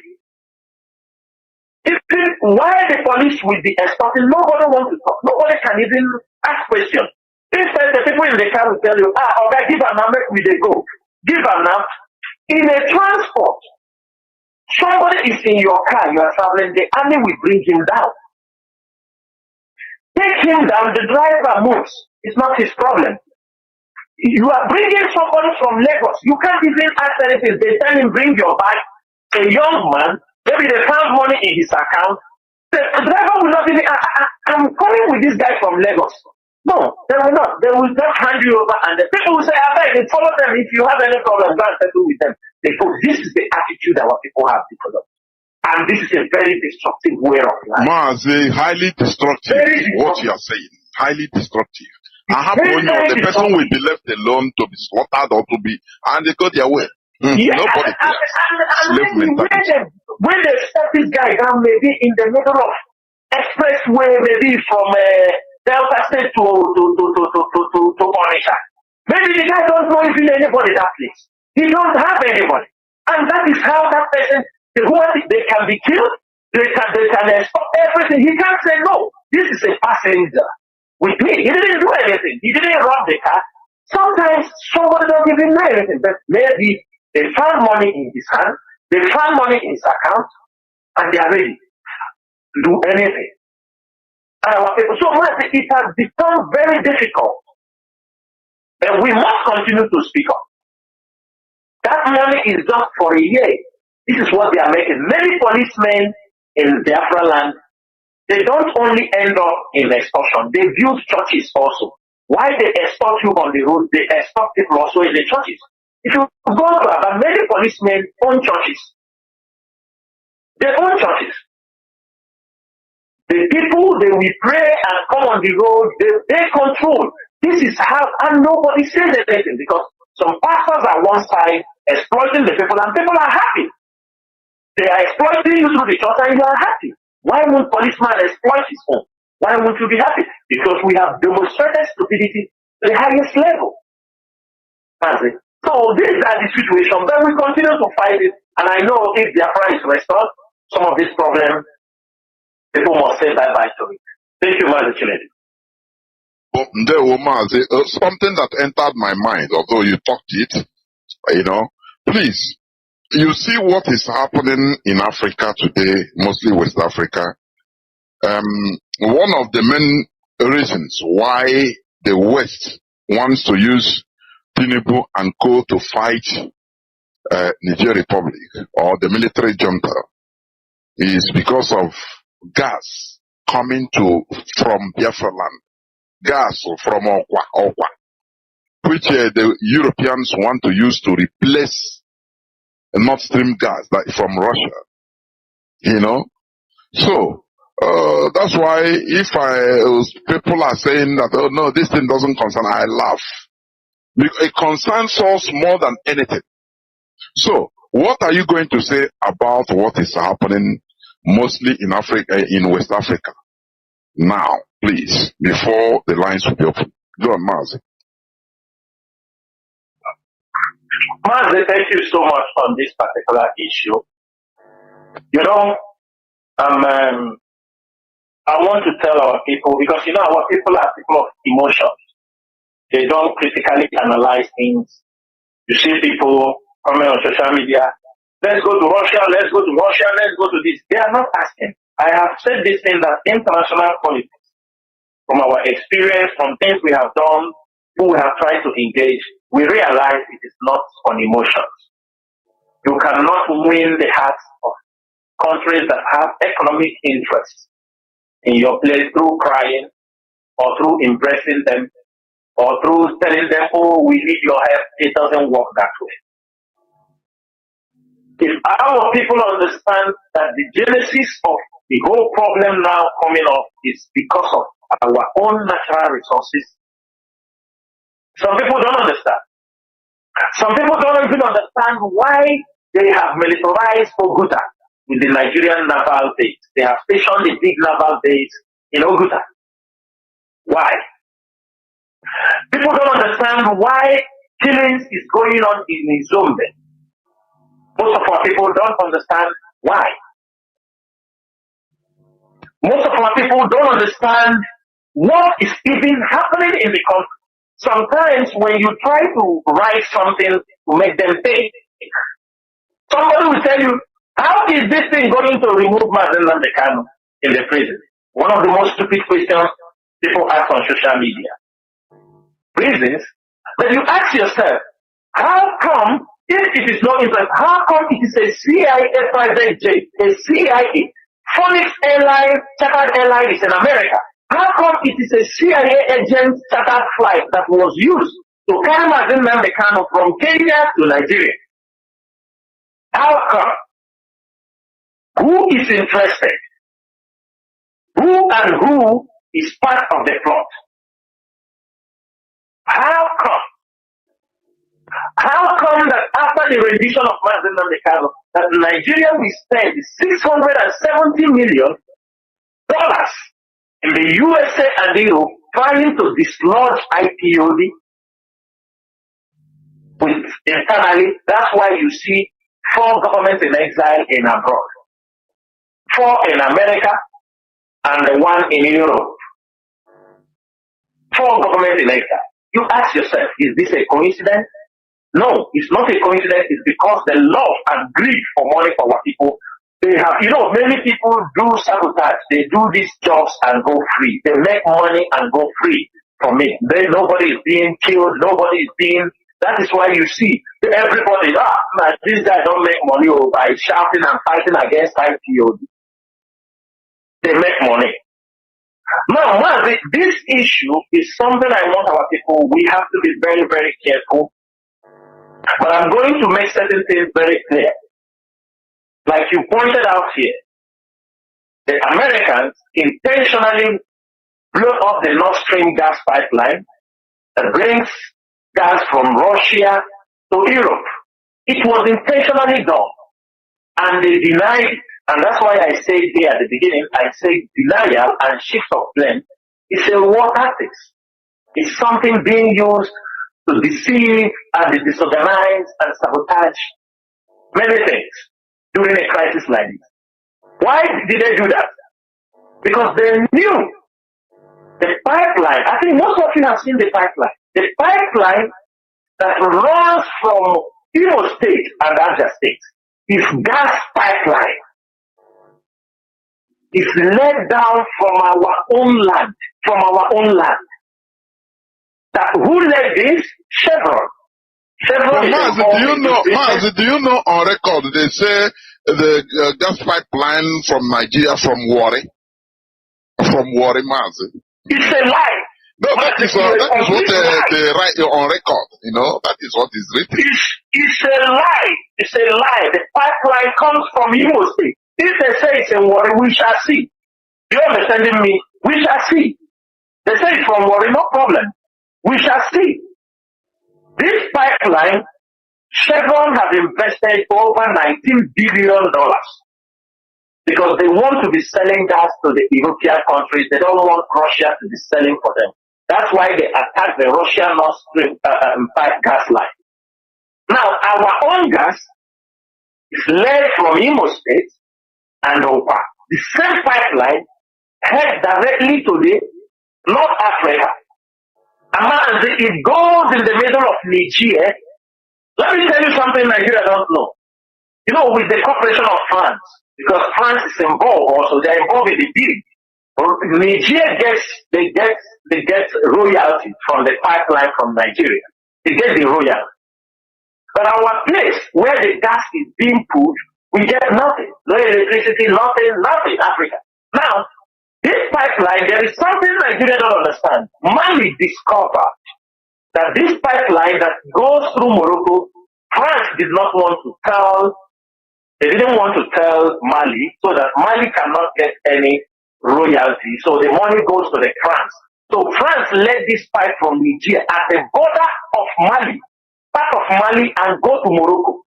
Why the police will be extorting? Nobody wants to talk. Nobody can even ask questions. Instead, the people in the car will tell you, okay, give an amount, we they go. Give an amount. In a transport, somebody is in your car, you are traveling, the army will bring him down. Take him down, the driver moves. It's not his problem. You are bringing somebody from Lagos. You can't even ask anything. They tell him, bring your bag. A young man, maybe they found money in his account. The driver will not even, I'm coming with this guy from Lagos. No, they will not. They will just hand you over and the people will say, I beg, follow them. If you have any problem, go and settle with them. Because this is the attitude our people have developed. And this is a very destructive way of life. Mazi, highly destructive. What you are saying, highly destructive. The person will be left alone to be slaughtered or to be, and they go their way. Nobody cares. Slave mentality. When they step this guy down, maybe in the middle of expressway, maybe from Delta State to Onisha. Maybe the guy don't know even anybody that place. He don't have anybody. And that is how that person, they can be killed, they can stop everything. He can't say no. This is a passenger with me. He didn't do anything. He didn't rob the car. Sometimes somebody don't even know anything, but maybe they found money in his hand, they found money in his account, and they are ready to do anything. and our people. So it has become very difficult. But we must continue to speak up. That money is just for a year. This is what they are making. Many policemen in Biafra land, they don't only end up in extortion. They build churches also. Why they extort you on the road, they extort people also in the churches. If you go to about many policemen own churches. They own churches. The people, they will pray and come on the road, they control. This is how, and nobody says anything because some pastors are one side exploiting the people and people are happy. They are exploiting you through the church and you are happy. Why won't policeman exploit his own? Why won't you be happy? Because we have demonstrated stupidity to the highest level. Mazi. So these are the situations, but we continue to fight it. And I know if Biafra is restored, some of these problems, people must say bye-bye to it. Thank you, Mazi Chinedu. Something that entered my mind, although you talked it, please, you see what is happening in Africa today, mostly West Africa. One of the main reasons why the West wants to use Chinedu and co to fight Niger Republic or the military junta is because of gas coming from Biafra land. Gas from Okwa, which the Europeans want to use to replace Nord Stream gas from Russia. So that's why if people are saying that, oh no, this thing doesn't concern, I laugh. It concerns us more than anything. So what are you going to say about what is happening mostly in Africa, in West Africa now, please, before the lines will be open? Go on, Mazi. Mazi, thank you so much on this particular issue. I want to tell our people, because our people are people of emotions. They don't critically analyze things. You see people coming on social media, let's go to Russia, let's go to Russia, let's go to this. They are not asking. I have said this thing that international politics, from our experience, from things we have done, who we have tried to engage, we realize it is not on emotions. You cannot win the hearts of countries that have economic interests in your place through crying or through impressing them or through telling them, oh, we need your help. It doesn't work that way. If our people understand that the genesis of the whole problem now coming up is because of our own natural resources, some people don't understand. Some people don't even understand why they have militarized Oguta with the Nigerian naval base. They have stationed the big naval base in Oguta. Why? People don't understand why killings is going on in Zombe. Most of our people don't understand why. Most of our people don't understand what is even happening in the country. Sometimes when you try to write something to make them think, somebody will tell you, how is this thing going to remove Mazi Kanu in the prison? One of the most stupid questions people ask on social media. Reasons, but you ask yourself, how come, if it is not interest, how come it is a CIA private jet, a CIA, Phoenix Airline, chartered airline is in America? How come it is a CIA agent chartered flight that was used to carry Mazi Kanu from Kenya to Nigeria? How come? Who is interested? Who and who is part of the plot? How come? How come that after the rendition of Mazi Kanu, that Nigeria will spend $670 million in the USA and Europe trying to dislodge IPOB with internally? That's why you see 4 governments in exile in abroad, 4 in America, and the 1 in Europe. 4 governments in exile. You ask yourself, is this a coincidence? No, it's not a coincidence. It's because the love and greed for money for our people They have, many people do sabotage. They do these jobs and go free. They make money and go free from it. Nobody is being killed. Nobody is being. That is why you see everybody. Man, this guy don't make money by shouting and fighting against IPOD. They make money. Now, this issue is something I want our people. We have to be very, very careful. But I'm going to make certain things very clear. Like you pointed out here, the Americans intentionally blew up the Nord Stream gas pipeline that brings gas from Russia to Europe. It was intentionally done. And they denied, and that's why I said here at the beginning, I say denial and shift of blame is a war tactics. It's something being used to deceive and disorganize and sabotage many things during a crisis like this. Why did they do that? Because they knew the pipeline. I think most of you have seen the pipeline. The pipeline that runs from Imo State and Abia State is gas pipeline. It's led down from our own land. That who led this? Chevron. Mazi, do you know on record they say the gas pipeline from Nigeria from Warri, Mazi? It's a lie. No, that is what they write on record. That is what is written. It's a lie. It's a lie. The pipeline comes from Imo State. If they say it's in Warri, we shall see. You understanding me? We shall see. They say it's from Warri, no problem. We shall see. This pipeline, Chevron has invested over $19 billion because they want to be selling gas to the European countries. They don't want Russia to be selling for them. That's why they attacked the Russian Nord Stream pipe gas line. Now, our own gas is led from Imo State and Opa. The same pipeline heads directly to the North Africa. And it goes in the middle of Nigeria. Let me tell you something Nigeria don't know. With the cooperation of France, because France is involved also, they're involved in the deal. Nigeria gets royalty from the pipeline from Nigeria. They get the royalty. But our place where the gas is being put, we get nothing. No electricity, nothing, Africa. Now, this pipeline, there is something Nigeria don't understand. Mali discovered that this pipeline that goes through Morocco, France did not want to tell, they didn't want to tell Mali so that Mali cannot get any royalty. So the money goes to the France. So France led this pipe from Nigeria at the border of Mali, part of Mali, and go to Morocco.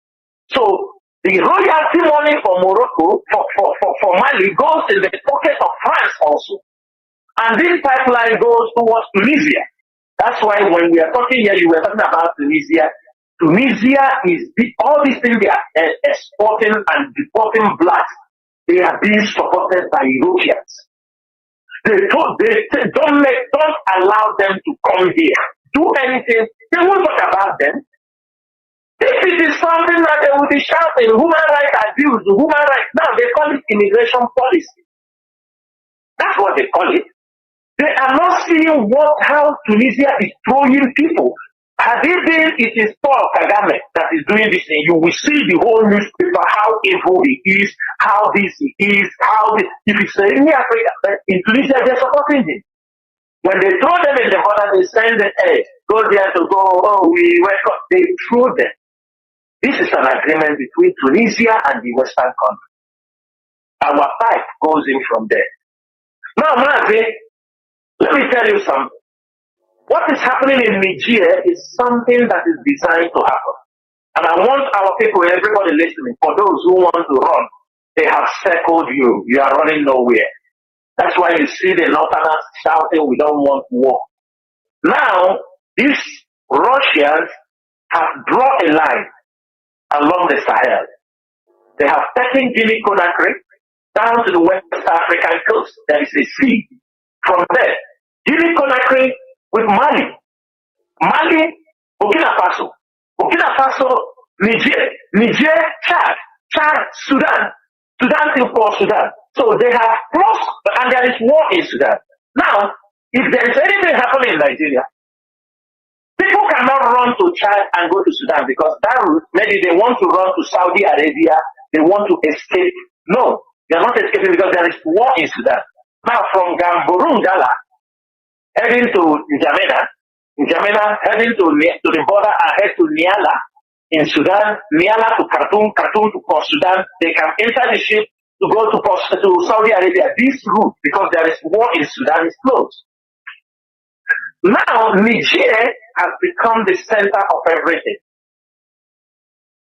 So the royalty money for Morocco, for Mali, goes in the pocket of France also. And this pipeline goes towards Tunisia. That's why when we are talking here, you were talking about Tunisia. Tunisia is, all these things they are exporting and deporting blacks, they are being supported by Europeans. Don't allow them to come here. Do anything. They won't talk about them. If it is something that they will be shouting, human rights abuse, human rights, now they call it immigration policy. That's what they call it. They are not seeing how Tunisia is throwing people. Had it is Paul Kagame that is doing this thing, you will see the whole newspaper, how evil he is, how this he is, if it's in Africa, in Tunisia, they're supporting him. When they throw them in the border, they send them, hey, go there to go, we welcome, they throw them. This is an agreement between Tunisia and the Western country. Our pipe goes in from there. Now, Mazi, let me tell you something. What is happening in Nigeria is something that is designed to happen. And I want our people, everybody listening, for those who want to run, they have circled you. You are running nowhere. That's why you see the Northerners shouting, we don't want war. Now, these Russians have drawn a line along the Sahel. They have taken Guinea-Conakry down to the West African coast. There is a sea. From there, Guinea-Conakry with Mali. Mali, Burkina Faso, Niger, Chad, Sudan. Sudan still calls Sudan. So they have crossed, and there is war in Sudan. Now, if there is anything happening in Nigeria, people cannot run to Chad and go to Sudan because that route, maybe they want to run to Saudi Arabia, they want to escape. No, they are not escaping because there is war in Sudan. Now, from Gamborungala, heading to N'Djamena heading to the border and head to Niala in Sudan, Niala to Khartoum, Khartoum to Port Sudan, they can enter the ship to go to Saudi Arabia. This route, because there is war in Sudan, is closed. Now, Niger has become the center of everything.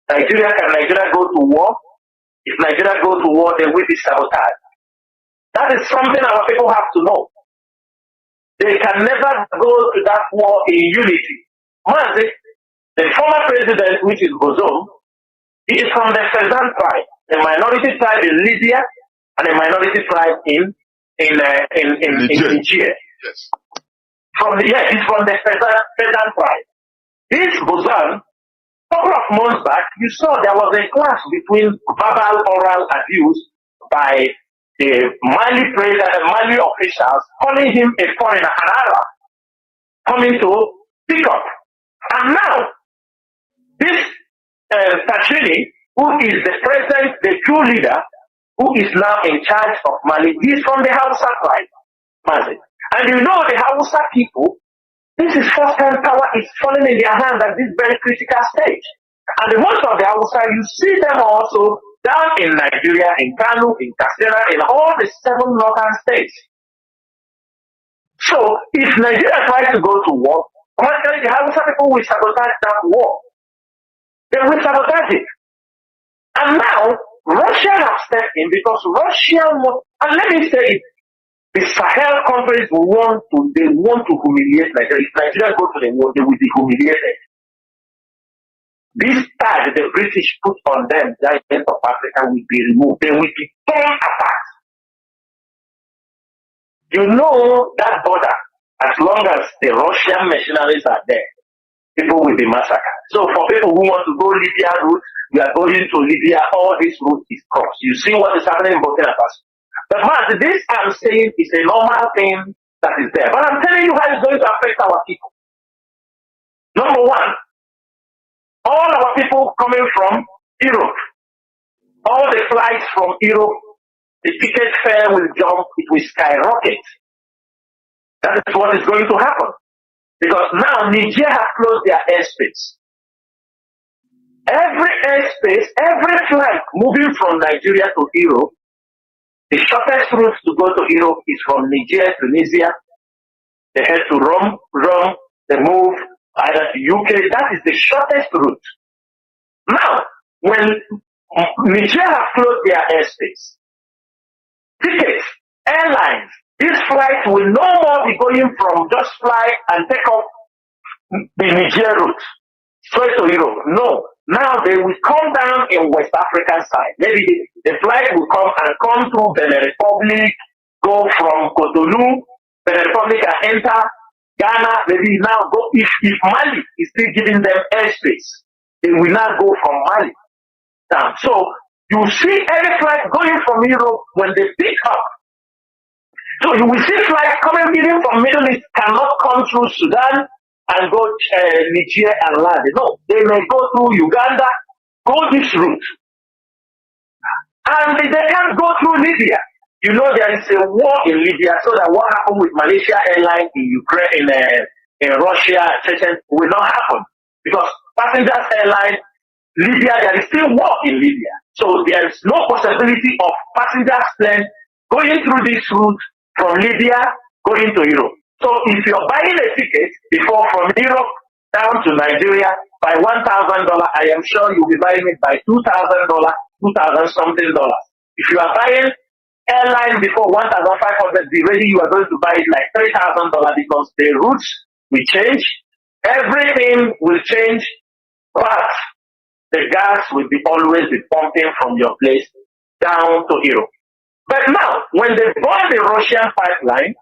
Can Nigeria go to war? If Nigeria go to war, they will be sabotaged. That is something our people have to know. They can never go to that war in unity. Mazi, the former president, which is Bozum, he is from the Fezzan tribe, a minority tribe in Libya and a minority tribe in Niger. Yes. He's from the Fezzan tribe. This Bozum, a couple of months back, you saw there was a clash between verbal oral abuse by the Mali officials, calling him a foreigner, an Arab, coming to pick up. And now, this Tachini, who is the president, the true leader, who is now in charge of Mali, he is from the Hausa tribe, Mazi. And you know the Hausa people, this is first time power is falling in their hands at this very critical stage. And the most of the Hausa, you see them also down in Nigeria, in Kanu, in Katsina, in all the 7 northern states. So, if Nigeria tries to go to war, the Hausa people will sabotage that war. They will sabotage it. And now, Russia has stepped in because Russia wants, and let me say it, the Sahel countries want to humiliate Nigeria. If Nigeria goes to the war, they will be humiliated. This tag the British put on them, giant of Africa, will be removed. They will be torn apart. You know that border, as long as the Russian mercenaries are there, people will be massacred. So for people who want to go Libya route, we are going to Libya, all this route is crossed. You see what is happening in Burkina Faso. But man, this I'm saying is a normal thing that is there. But I'm telling you how it's going to affect our people. Number one, all our people coming from Europe, all the flights from Europe, the ticket fare will jump, it will skyrocket. That is what is going to happen. Because now Niger has closed their airspace. Every airspace, every flight moving from Nigeria to Europe, the shortest route to go to Europe is from Niger, Tunisia. They head to Rome, they move either to UK. That is the shortest route. Now, when Niger has closed their airspace, tickets, airlines, these flights will no more be going from just fly and take off the Niger route straight to Europe. No. Now they will come down in West African side. Maybe the flight will come through Benin Republic, go from Cotonou, Benin Republic and enter Ghana. Maybe now go if Mali is still giving them airspace, they will now go from Mali down. So you see any flight going from Europe when they pick up. So you will see flights coming in from Middle East cannot come through Sudan and go Niger and land. No, they may go through Uganda, go this route. And they can't go through Libya. You know there is a war in Libya, so that what happened with Malaysia Airlines in Ukraine, in Russia, Chechen, will not happen. Because passengers airline, Libya, there is still war in Libya. So there is no possibility of passengers plane going through this route from Libya going to Europe. So if you're buying a ticket before from Europe down to Nigeria by $1,000, I am sure you'll be buying it by $2,000, $2,000 something dollars. If you are buying airline before 1,500, be ready, you are going to buy it like $3,000 because the routes will change, everything will change, but the gas will be always be pumping from your place down to Europe. But now, when they burn the Russian pipeline,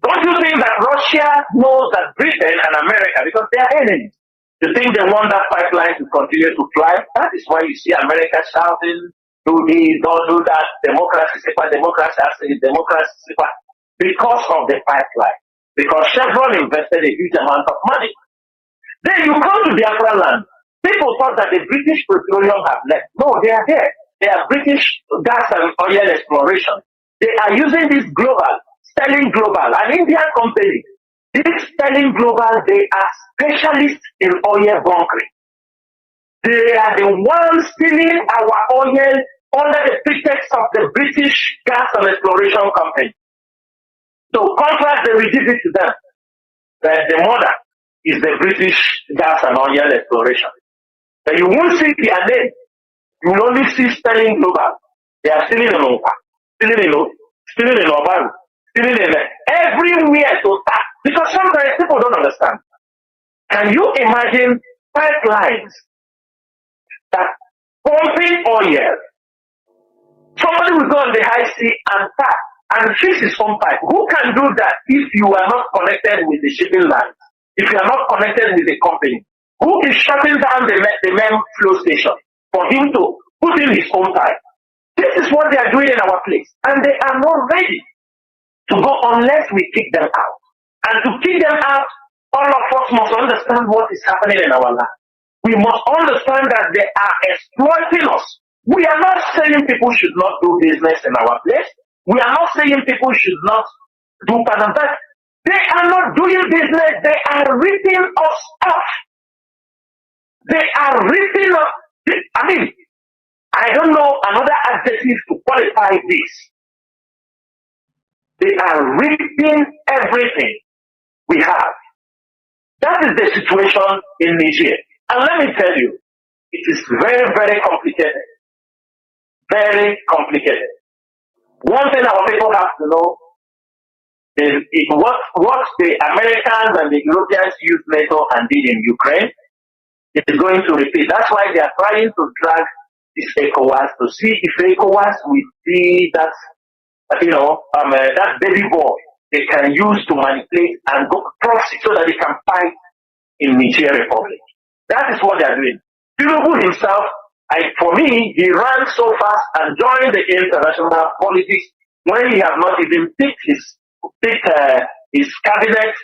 don't you think that Russia knows that Britain and America, because they are enemies, you think they want that pipeline to continue to fly? That is why you see America shouting, do this, don't do that, democracy, because of the pipeline. Because Chevron invested a huge amount of money. Then you come to Biafra land. People thought that the British petroleum have left. No, they are there. They are British gas and oil exploration. They are using this global, Sterling Global, an Indian company. This Sterling Global, they are specialists in oil bunkering. They are the ones stealing our oil under the pretext of the British gas and exploration company. So contract, they will give it to them. That the mother is the British gas and oil exploration. But you won't see their name. You will only see Sterling Global. They are stealing in Opa, stealing in Obaru, stealing in everywhere to start. Because sometimes people don't understand. Can you imagine pipelines that pumping oil? Somebody will go on the high sea and tap and fix his own pipe. Who can do that if you are not connected with the shipping line? If you are not connected with the company? Who is shutting down the main flow station for him to put in his own pipe? This is what they are doing in our place. And they are not ready to go unless we kick them out. And to kick them out, all of us must understand what is happening in our land. We must understand that they are exploiting us. We are not saying people should not do business in our place. We are not saying people should not do that. They are not doing business. They are ripping us off. They are ripping us. I mean, I don't know another adjective to qualify this. They are ripping everything we have. That is the situation in Niger. And let me tell you, it is very, very complicated. Very complicated. One thing our people have to know is what the Americans and the Europeans used NATO and did in Ukraine, it is going to repeat. That's why they are trying to drag this ECOWAS to see if ECOWAS will see that, that baby boy they can use to manipulate and go proxy so that they can fight in Niger Republic. That is what they are doing. Tinubu himself, for me, he ran so fast and joined the international politics when he has not even picked his cabinet.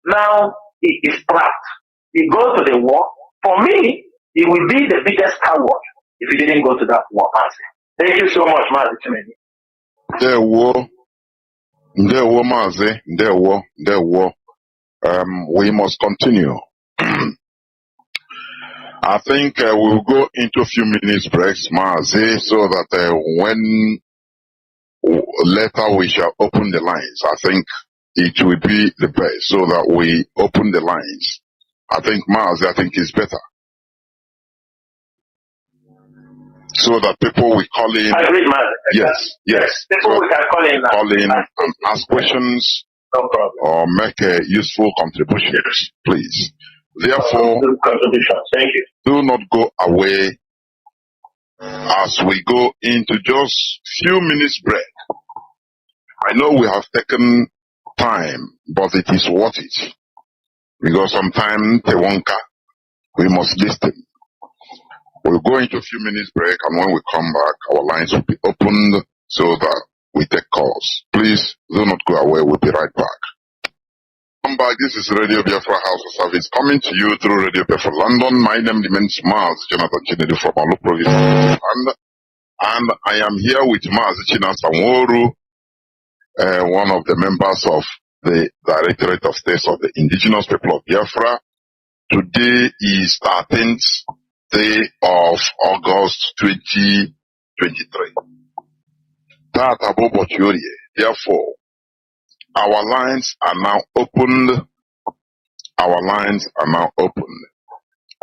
Now he is trapped. He goes to the war. For me, he will be the biggest coward if he didn't go to that war. Thank you so much, Mazi Chinedu. There were Mazi. There were. We must continue. I think we'll go into a few minutes breaks, Mazi, so that when later we shall open the lines. I think it will be the best so that we open the lines. I think Mazi, it's better. So that people will call in. I agree, Mazi. Yes. People we can call in now. Call in and ask questions. No problem. Or make useful contributions, please. Therefore, thank you. Do not go away as we go into just few minutes break. I know we have taken time, but it is worth it. Because sometimes we must listen. We'll go into a few minutes break, and when we come back, our lines will be opened so that we take calls. Please do not go away. We'll be right back. Come back. This is Radio Biafra HAUSA-SERVICE coming to you through Radio Biafra London. My name remains Mazi Chinedu from Alu Province, and I am here with Mazi Chinedu, one of the members of the Directorate of States of the Indigenous People of Biafra. Today is 13th day of August 2023. Therefore, our lines are now opened.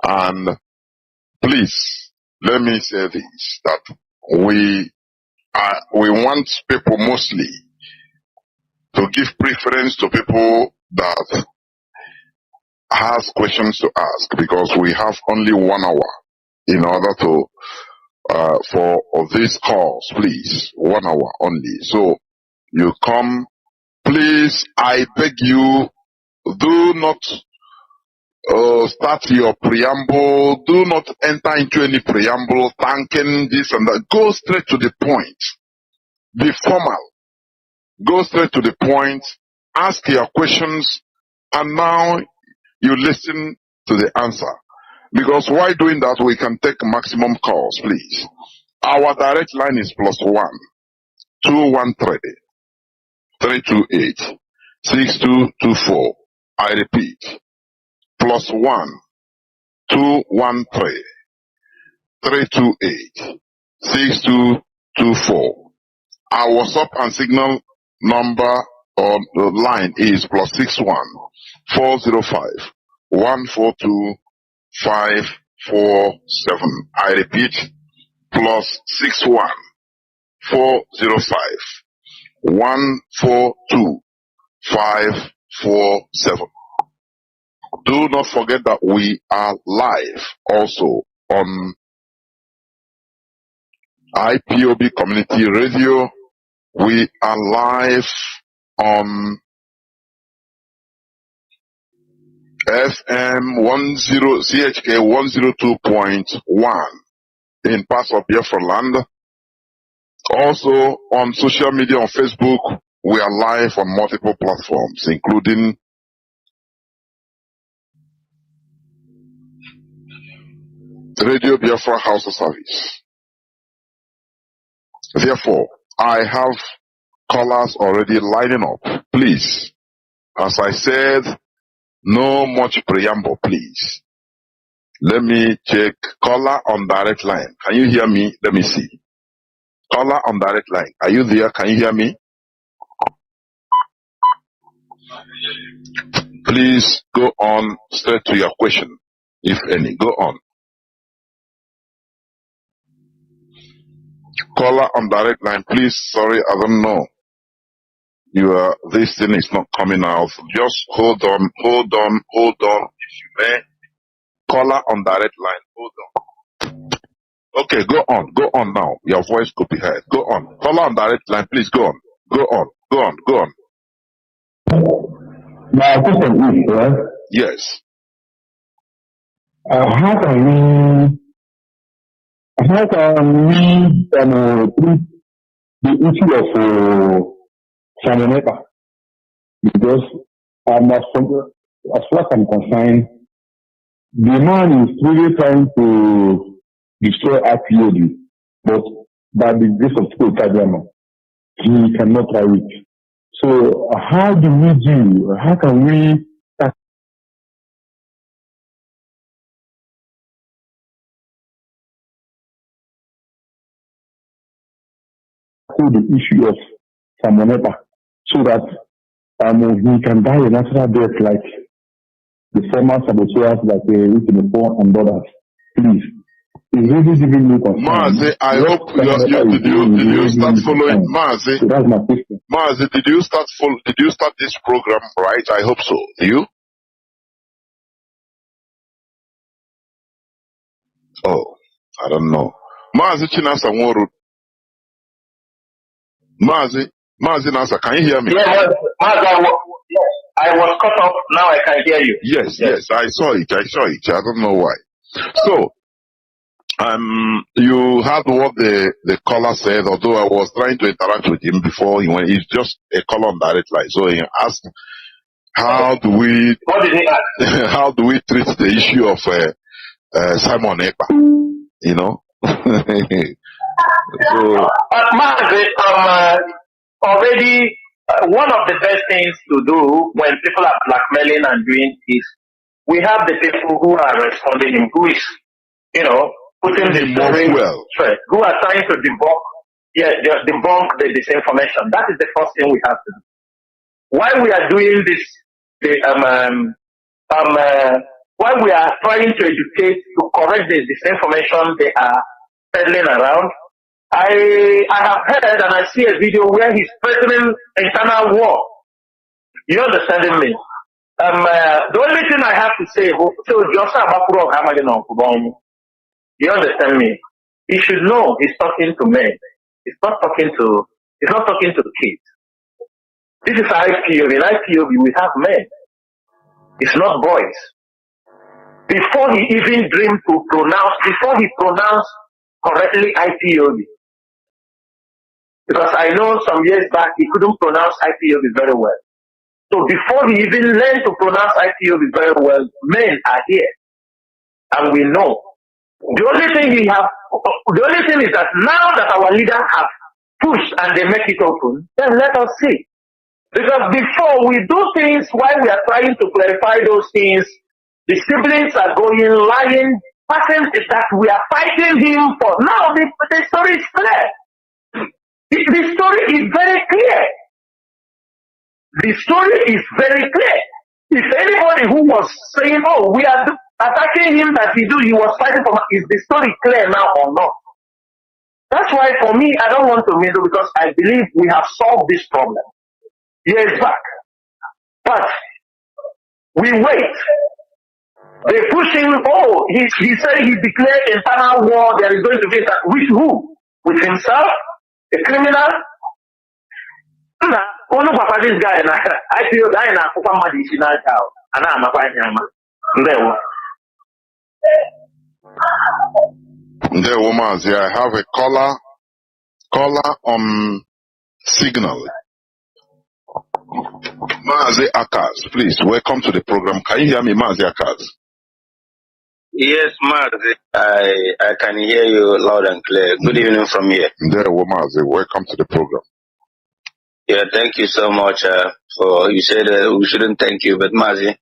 And please, let me say this, that we want people mostly to give preference to people that has questions to ask, because we have only 1 hour in order to for these calls. Please, 1 hour only. So you come. Please, I beg you, do not start your preamble. Do not enter into any preamble, thanking this and that. Go straight to the point. Be formal. Go straight to the point. Ask your questions, and now you listen to the answer. Because while doing that, we can take maximum calls, please. Our direct line is +1 213 328 6224. I repeat, +1 213 328 6224. Our WhatsApp and Signal number on the line is +61 405 142 547. I repeat, +61 405 142 547. Do not forget that we are live also on IPOB Community Radio. We are live on FM 10 CHK 102.1 in parts of Biafra land. Also on social media, on Facebook, we are live on multiple platforms, including Radio Biafra HAUSA-SERVICE. Therefore, I have callers already lining up. Please, as I said, no much preamble, please. Let me check. Caller on direct line. Can you hear me? Let me see. Caller on direct line. Are you there? Can you hear me? Please go on straight to your question, if any. Go on. Caller on direct line, please. Sorry, I don't know. This thing is not coming out. Just hold on, if you may. Caller on direct line, hold on. Okay, go on now. Your voice could be heard. Go on. Caller on direct line, please go on. Go on. My question is, yes. How can we treat the issue of Samoneta? Because as far as I'm concerned, the man is really trying to destroy IPOD, but by the grace of God, he cannot try it. So how can we tackle the issue of Samoneta so that he can die a natural death like the former saboteurs that reached in the phone and others? Please. It's really giving me concern. Mazi, I hope did you start following Mazi? So that's my question. Mazi, did you start this program right? I hope so. You? Oh, I don't know. Mazi Chinasa Nworu. Mazi Nasa, can you hear me? Yes, Mazi, I was cut off. Now I can hear you. Yes, I saw it. I don't know why. So, you heard what the caller said, although I was trying to interact with him before he's just a caller on direct line. So he asked, how do we treat the issue of Simon Ekpa? You know? So, Mazi, already one of the best things to do when people are blackmailing and doing is we have the people who are responding, who is, putting the story straight, who are trying to debunk the disinformation. That is the first thing we have to do. While we are doing this, while we are trying to educate, to correct the disinformation they are peddling around, I have heard and I see a video where he's threatening internal war. You understanding me? The only thing I have to say, you understand me? He should know he's talking to men. He's not talking to kids. This is IPOB. In IPOB we have men. It's not boys. before he even dreamed to pronounce, before he pronounced correctly IPOB. Because I know some years back he couldn't pronounce IPOB very well. So before he even learned to pronounce IPOB very well, men are here. And we know. The only thing is that now that our leaders have pushed and they make it open, then let us see. Because before we do things while we are trying to clarify those things, the siblings are going lying, passing that we are fighting him for. Now the story is clear. The story is very clear. The story is very clear. If anybody who was saying, oh, we are attacking him that he was fighting for, is the story clear now or not? That's why for me, I don't want to meddle because I believe we have solved this problem years back. But we wait. They push him, oh, he said he declared internal war, there is going to be that. With who? With himself? A criminal? This guy, I feel that I'm a medicinal child. And I'm a fine There, Mazi, I have a caller on signal. Mazi Akas, please, welcome to the program. Can you hear me, Mazi Akas? Yes, Mazi, I can hear you loud and clear. Good evening from here. There, Mazi, welcome to the program. Yeah, thank you so much for, you said we shouldn't thank you, but Mazi,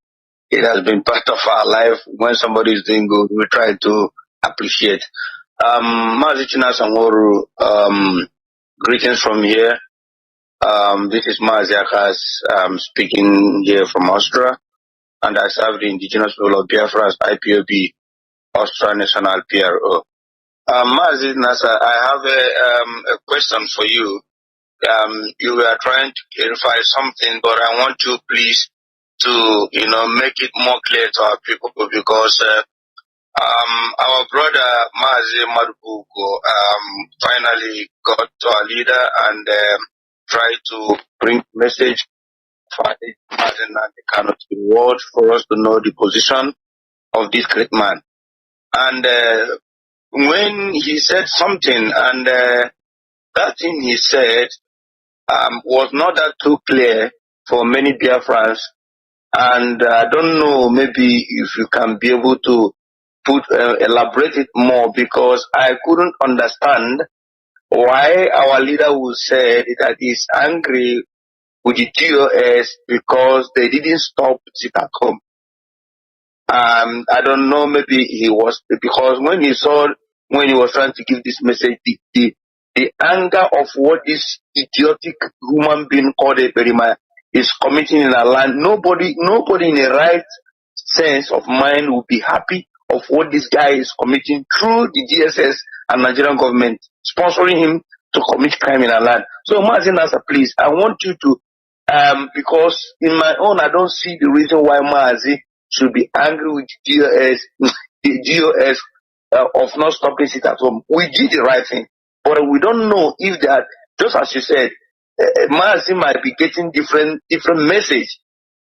it has been part of our life. When somebody is doing good, we try to appreciate. Mazi Chinasanworu, greetings from here. This is Mazi Akas speaking here from Austria, and I serve the indigenous people of Biafra as IPOB, Austria National PRO. Mazi Nasa, I have a question for you. You were trying to clarify something, but I want you please to, make it more clear to our people because our brother Mazi Madubuko finally got to our leader and tried to bring message for Mazi Kanu to the world for us to know the position of this great man. And when he said something, and that thing he said was not that too clear for many Biafrans, and I don't know, maybe if you can be able to elaborate it more, because I couldn't understand why our leader would say that he's angry with the TOS because they didn't stop it at home. I don't know, maybe he was, because when he was trying to give this message, the anger of what this idiotic human being called a Berima is committing in our land, nobody in a right sense of mind will be happy of what this guy is committing through the DSS and Nigerian government sponsoring him to commit crime in our land. So Mazi Nasa, please, I want you to, because in my own, I don't see the reason why Mazi should be angry with the DOS of not stopping it at home. We did the right thing, but we don't know if that, just as you said, Mazi might be getting different message.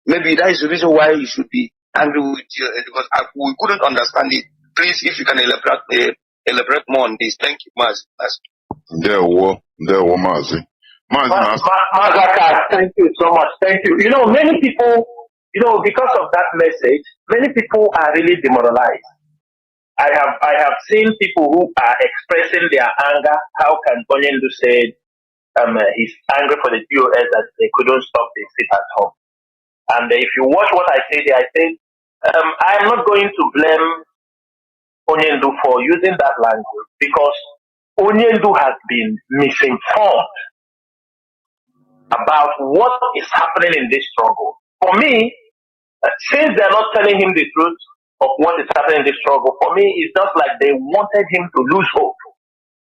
Maybe that is the reason why he should be angry with you, because we couldn't understand it. Please, if you can elaborate more on this. Thank you, Mazi. There were Mazi. Thank you so much. Thank you. Many people, because of that message, many people are really demoralized. I have seen people who are expressing their anger. How can Chinedu say he's angry for the DOS that they couldn't stop the sit at home? And if you watch what I say there, I say I'm not going to blame Chinedu for using that language because Chinedu has been misinformed about what is happening in this struggle. For me, since they're not telling him the truth of what is happening in this struggle, for me, it's just like they wanted him to lose hope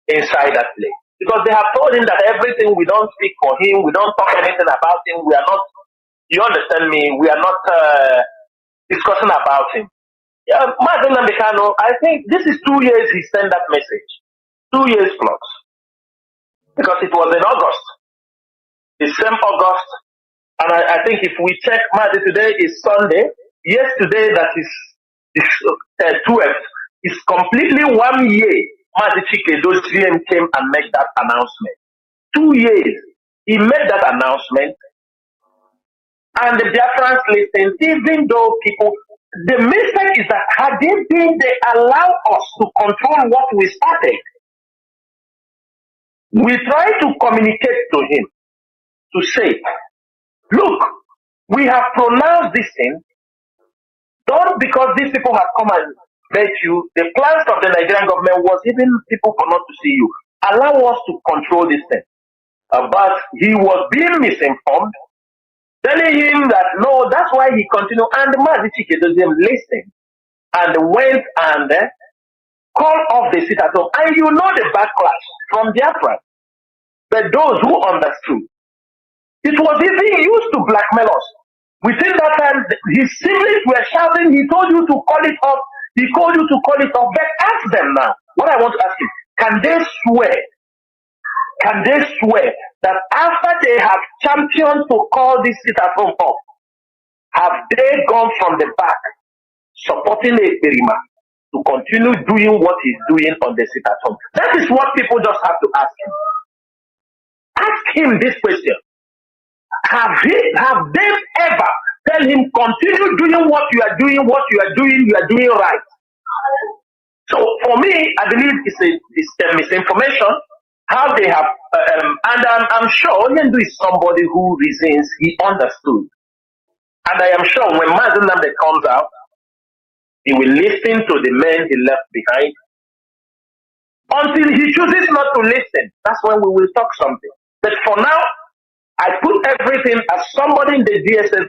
inside that place. Because they have told him that everything, we don't speak for him, we don't talk anything about him, we are not, you understand me, we are not discussing about him. Mazi Nnamdi Kanu, I think this is 2 years he sent that message. 2 years plus. Because it was in August. The same August. And I think if we check, Mazi, today is Sunday. Yesterday, that is is 12. It's completely 1 year. Mazi Chinedu came and made that announcement. 2 years. He made that announcement. And the Biafrans listened, even though people, the mistake is that had they allow us to control what we started. We try to communicate to him to say, look, we have pronounced this thing, not because these people have come and met you. The plans of the Nigerian government was even people for not to see you. Allow us to control this thing. But he was being misinformed, telling him that no, that's why he continued. And Mazi Chinedu listened and went and called off the seat at home. And you know the backlash from Biafra. But those who understood, it was even used to blackmail us. Within that time, his siblings were shouting, he told you to call it off, he told you to call it off. But ask them now, what I want to ask you, can they swear that after they have championed to call this sit at home off, have they gone from the back supporting a Berima to continue doing what he's doing on the sit at home? That is what people just have to ask him. Ask him this question. Have they ever tell him continue doing what you are doing, you are doing right? So for me, I believe it's a misinformation. How they have, and I'm sure Chinedu is somebody who reasons, he understood. And I am sure when Mazi Nnamdi comes out, he will listen to the men he left behind. Until he chooses not to listen, that's when we will talk something. But for now, I put everything as somebody in the DSS